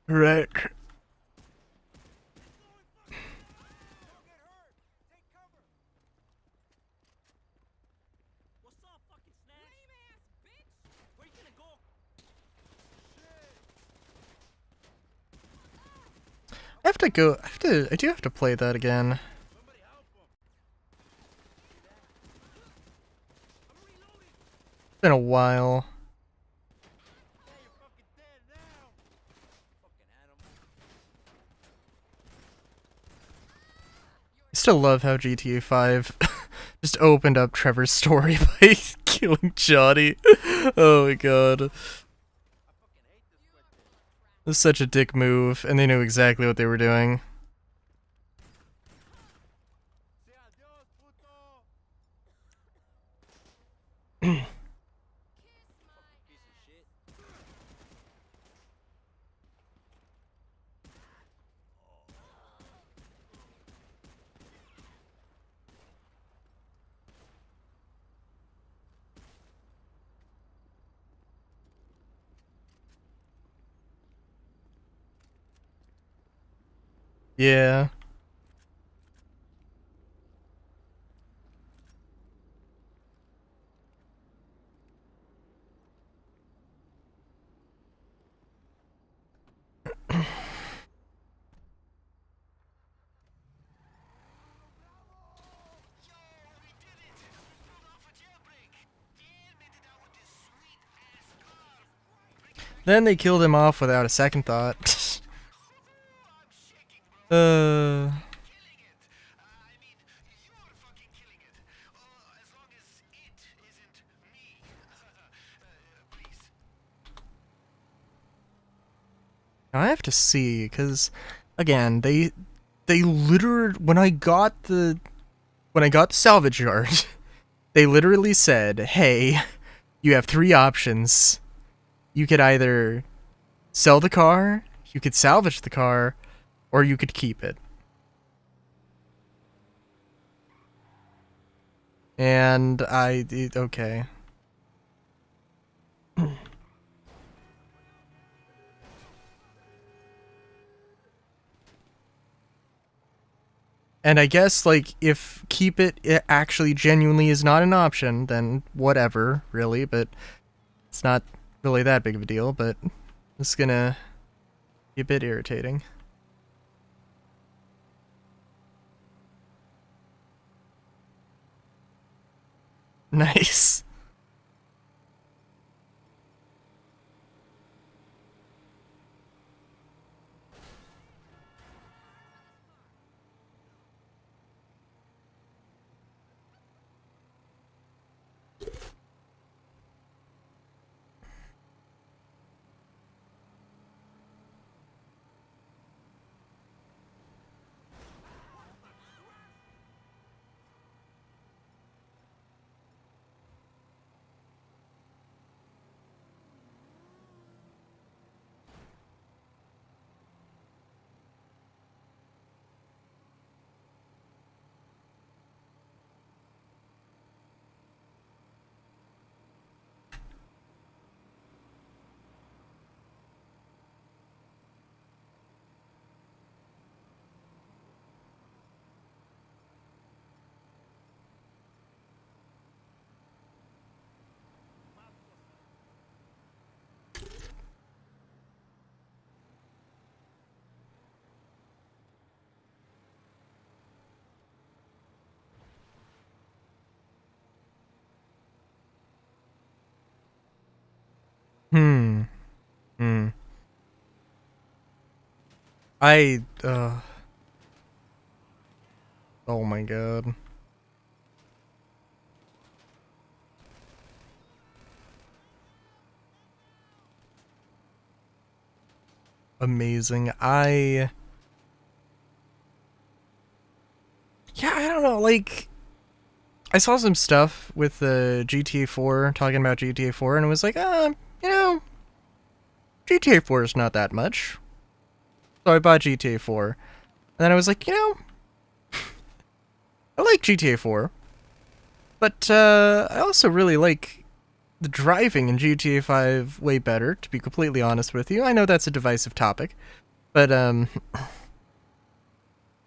Right. What's up, fucking snatch? Lame ass bitch! Where you gonna go? I have to go. I do have to play that again. Somebody help him. I'm reloading. It's been a while. Yeah, you're fucking dead now. Fucking animal. I still love how GTA 5 just opened up Trevor's story by killing Johnny. Oh my god. It was such a dick move, and they knew exactly what they were doing. Say adios, puto. Fucking piece of shit. Yeah. Then they killed him off without a second thought. I have to see, because again, they literally, when I got the salvage yard, they literally said, "Hey, you have 3 options. You could either sell the car, you could salvage the car, or you could keep it." And okay. And I guess, like, if keep it actually genuinely is not an option, then whatever, really, but it's not really that big of a deal, but it's gonna be a bit irritating. Nice. Hmm. Oh my god. Amazing. Yeah, I don't know, like, I saw some stuff with the GTA 4, talking about GTA 4, and it was like, you know, GTA 4 is not that much. So I bought GTA 4. And then I was like, you know, I like GTA 4. But I also really like the driving in GTA 5 way better, to be completely honest with you. I know that's a divisive topic. But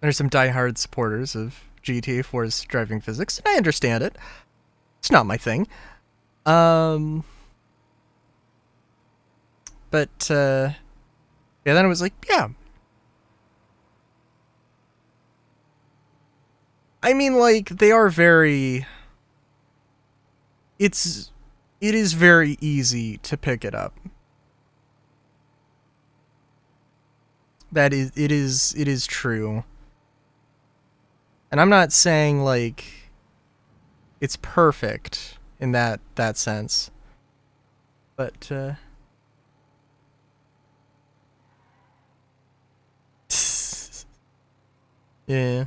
there's some diehard supporters of GTA 4's driving physics, and I understand it. It's not my thing. But yeah, then I was like, yeah. I mean, like, they are very... It is very easy to pick it up. It is true. And I'm not saying, like, it's perfect in that sense. But yeah.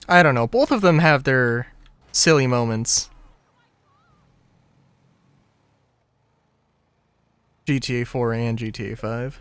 I don't know. Both of them have their silly moments. GTA 4 and GTA 5.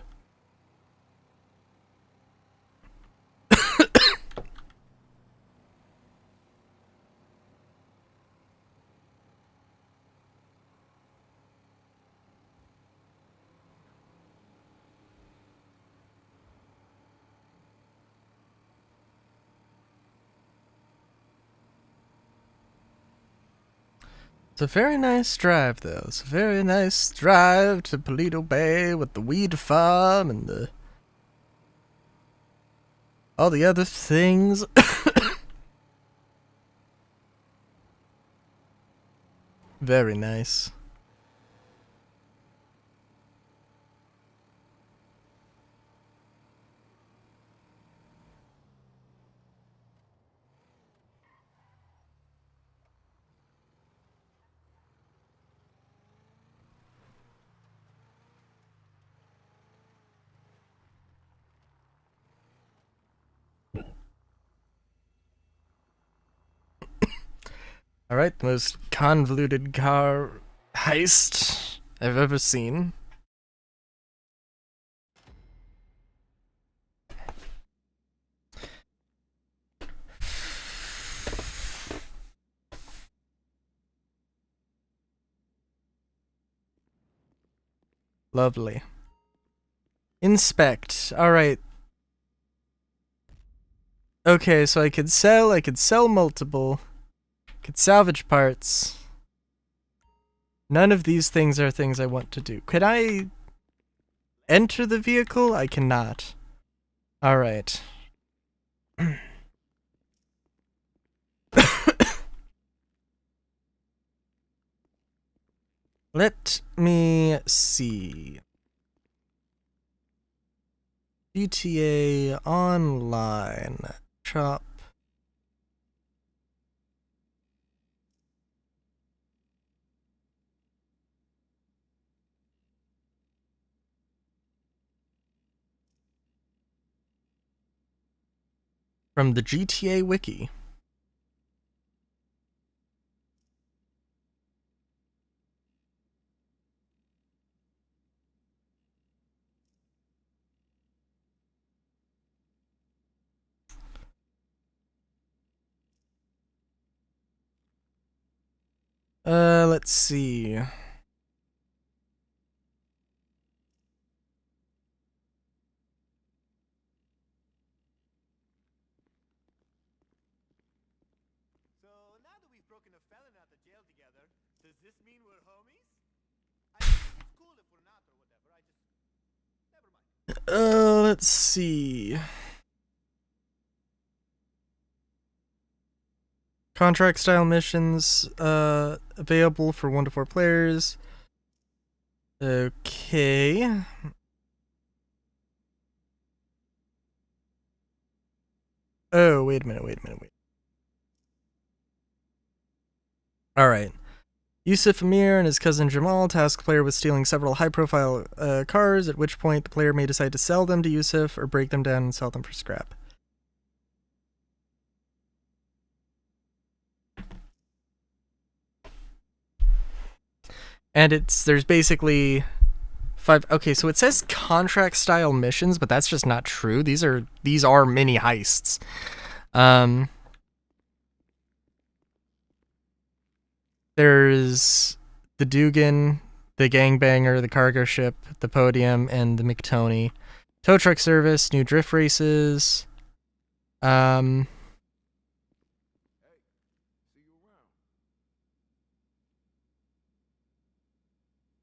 It's a very nice drive, though. It's a very nice drive to Paleto Bay with the weed farm and the all the other things. Very nice. Alright, the most convoluted car heist I've ever seen. Lovely. Inspect. Alright. Okay, so I could sell multiple. Could salvage parts. None of these things are things I want to do. Could I enter the vehicle? I cannot. Alright. Let me see. GTA Online. Shop. From the GTA Wiki. Let's see. So now that we've broken a felon out of jail together, does this mean we're homies? I mean, it's cool if we're not or whatever. Never mind. Let's see. Contract style missions, available for 1 to 4 players. Okay. Oh, wait a minute. Alright. Yusuf Amir and his cousin Jamal task the player with stealing several high-profile cars, at which point the player may decide to sell them to Yusuf or break them down and sell them for scrap. And there's basically 5. Okay, so it says contract style missions, but that's just not true. These are mini heists. There's the Dugan, the Gangbanger, the Cargo Ship, the Podium, and the McTony. Tow truck service, new drift races. All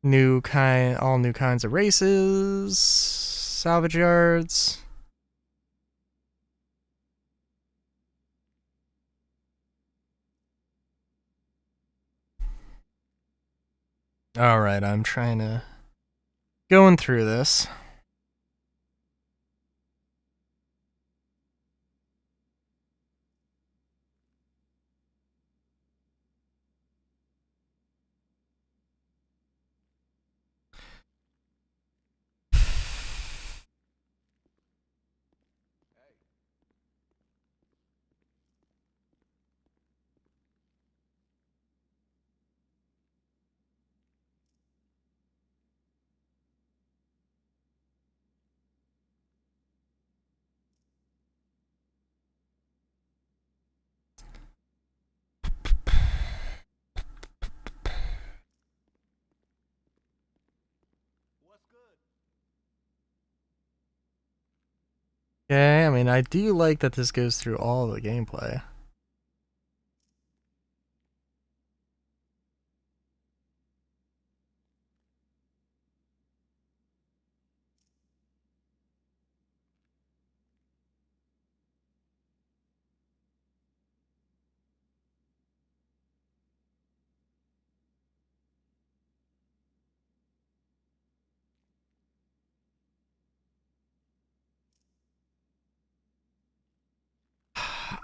new kinds of races, salvage yards. Alright, I'm going through this. Okay, I mean, I do like that this goes through all the gameplay.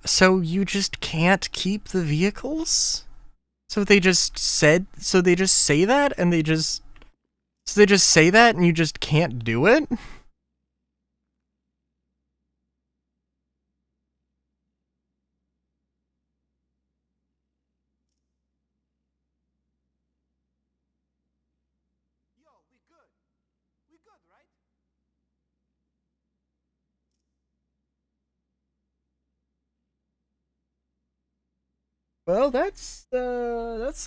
So you just can't keep the vehicles? So they just say that and they just say that and you just can't do it? Well, that's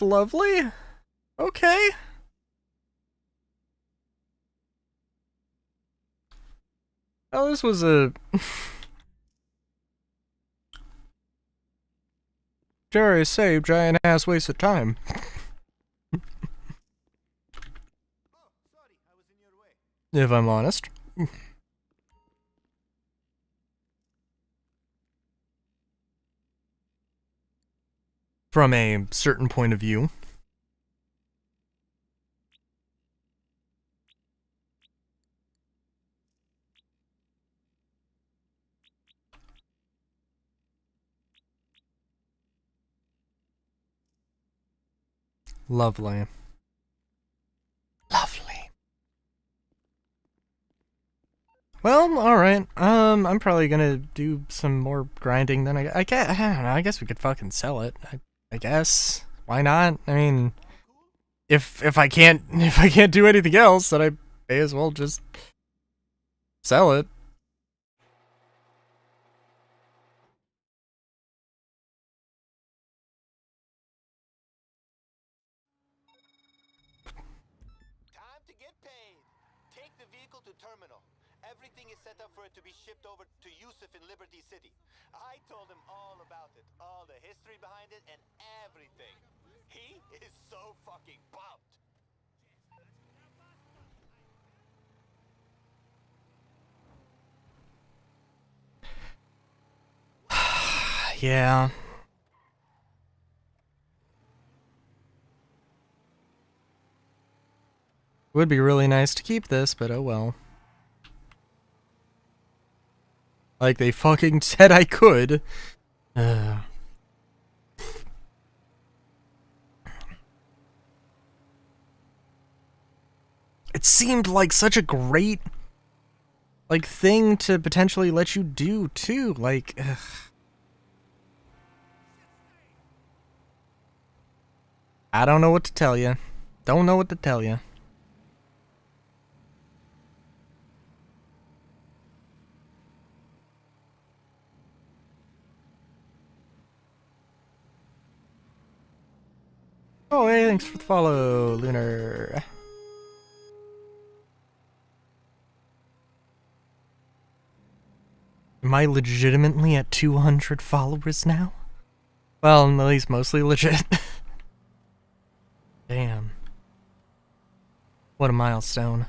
lovely. Okay. Oh, this was a dare I say, giant ass waste of time. If I'm honest. From a certain point of view. Lovely. Lovely. Well, alright. I'm probably gonna do some more grinding then. I guess, I don't know, I guess we could fucking sell it. I guess. Why not? I mean, if I can't do anything else, then I may as well just sell it. Time to get paid. Take the vehicle to terminal. Everything is set up for it to be shipped over to Yusuf in Liberty City. I told him all about it, all the history behind it, and everything. He is so fucking pumped. Yeah. Would be really nice to keep this, but oh well. Like they fucking said I could. It seemed like such a great like thing to potentially let you do too. Like I don't know what to tell you. Don't know what to tell you. Oh, hey, thanks for the follow, Lunar. Am I legitimately at 200 followers now? Well, at least mostly legit. Damn. What a milestone.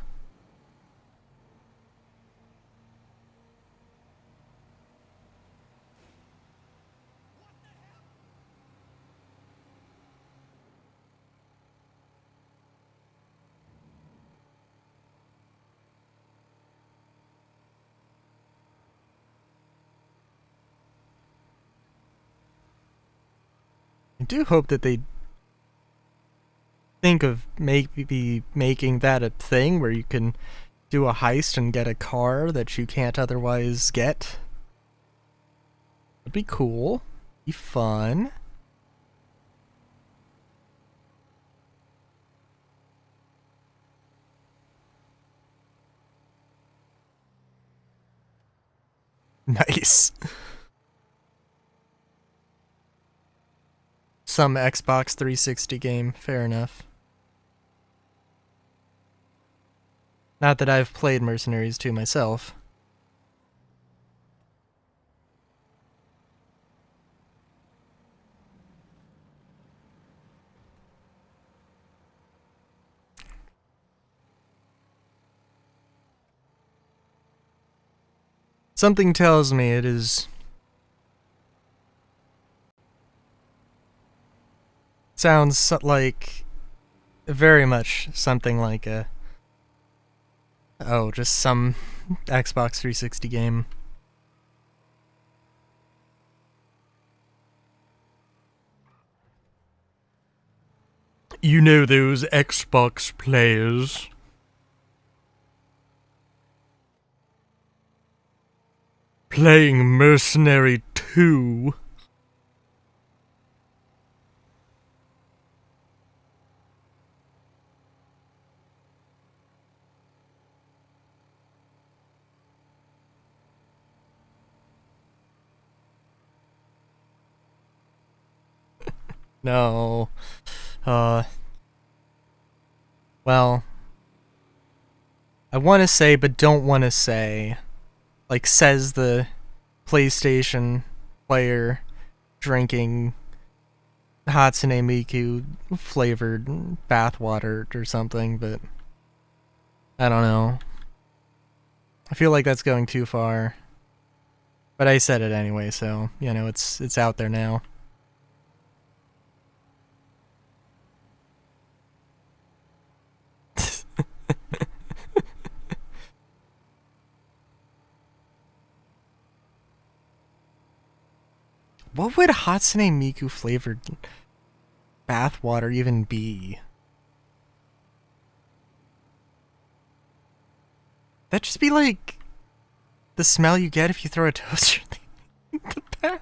I do hope that they think of maybe making that a thing where you can do a heist and get a car that you can't otherwise get. It'd be cool. Be fun. Nice. Some Xbox 360 game, fair enough. Not that I've played Mercenaries 2 myself. Something tells me it is... Sounds like... very much something like a... oh, just some Xbox 360 game. You know those Xbox players. Playing Mercenary 2. No. Well, I want to say, but don't want to say. Like, says the PlayStation player drinking Hatsune Miku flavored bathwater or something, but I don't know. I feel like that's going too far. But I said it anyway, so, you know, it's out there now. What would Hatsune Miku flavored bathwater even be? That'd just be like the smell you get if you throw a toaster in the bath.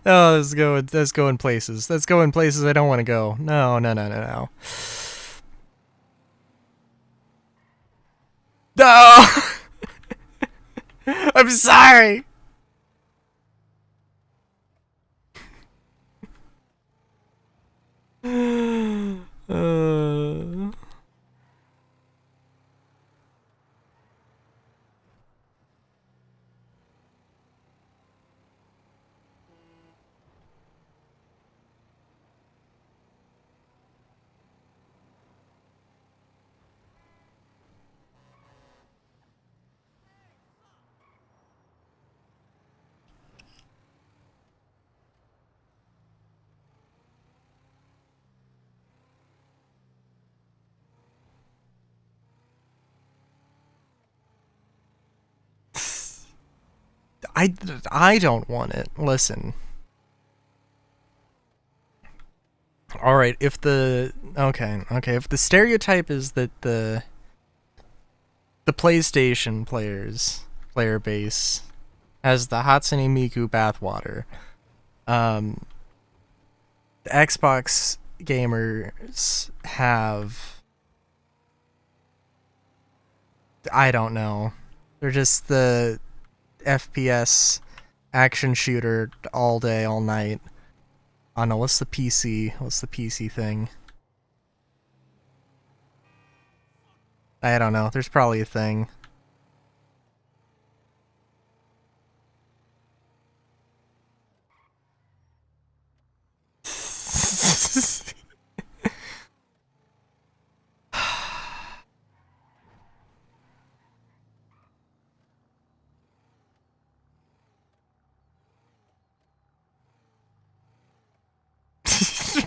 Oh, that's going places. That's going places I don't want to go. No. No! I'm sorry! I don't want it. Listen. Alright, if the... Okay, if the stereotype is that the PlayStation player base has the Hatsune Miku bathwater, the Xbox gamers have... I don't know. They're just the FPS action shooter all day, all night. I don't know, what's the PC? What's the PC thing? I don't know, there's probably a thing.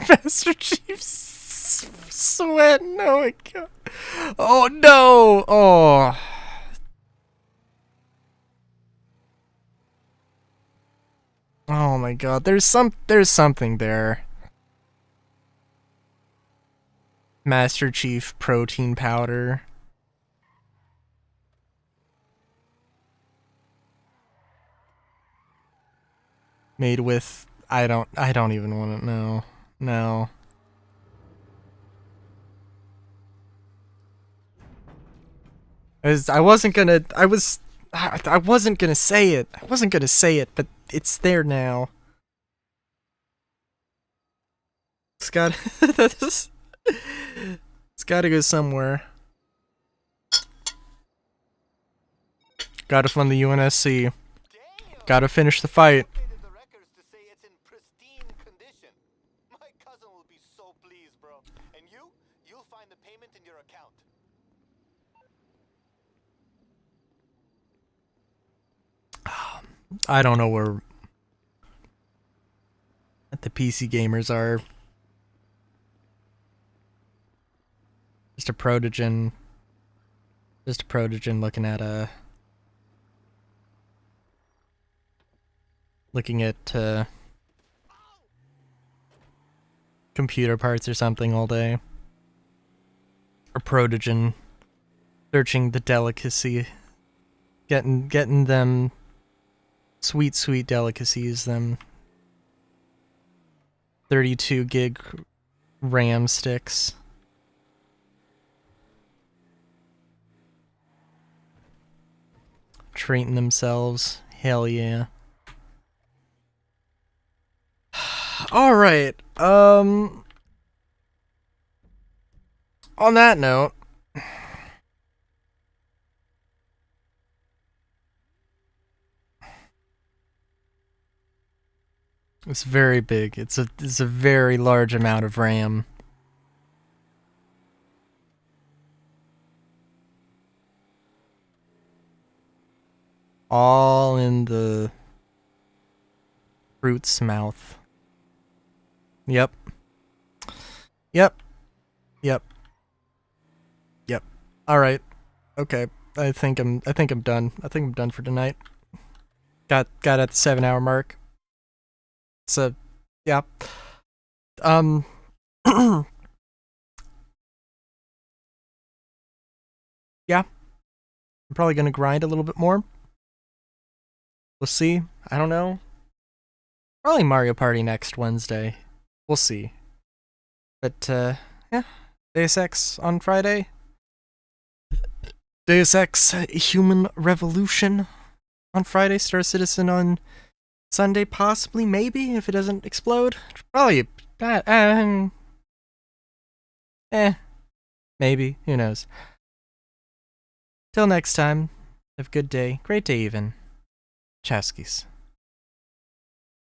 Master Chief's sweating. Oh my god. Oh no. Oh. Oh my god. There's something there. Master Chief protein powder. Made with I don't even want to know. No. I wasn't gonna say it. I wasn't gonna say it, but it's there now. It's got it's gotta go somewhere. Gotta fund the UNSC. Gotta finish the fight. I don't know where the PC gamers are. Just a protogen looking at computer parts or something all day. Or protogen searching the delicacy, getting them sweet delicacies, them 32 gig RAM sticks. Treating themselves. Hell yeah. Alright, on that note, it's very big. It's a very large amount of RAM. All in the fruit's mouth. Yep. Yep. Yep. Yep. All right. Okay. I think I'm done. I think I'm done for tonight. Got at the 7-hour mark. So, yeah. Yeah. I'm probably gonna grind a little bit more. We'll see. I don't know. Probably Mario Party next Wednesday. We'll see. But, yeah. Deus Ex on Friday. Deus Ex Human Revolution on Friday. Star Citizen on Sunday, possibly, maybe, if it doesn't explode. Probably, maybe. Who knows? Till next time, have a good day. Great day, even. Chowskis.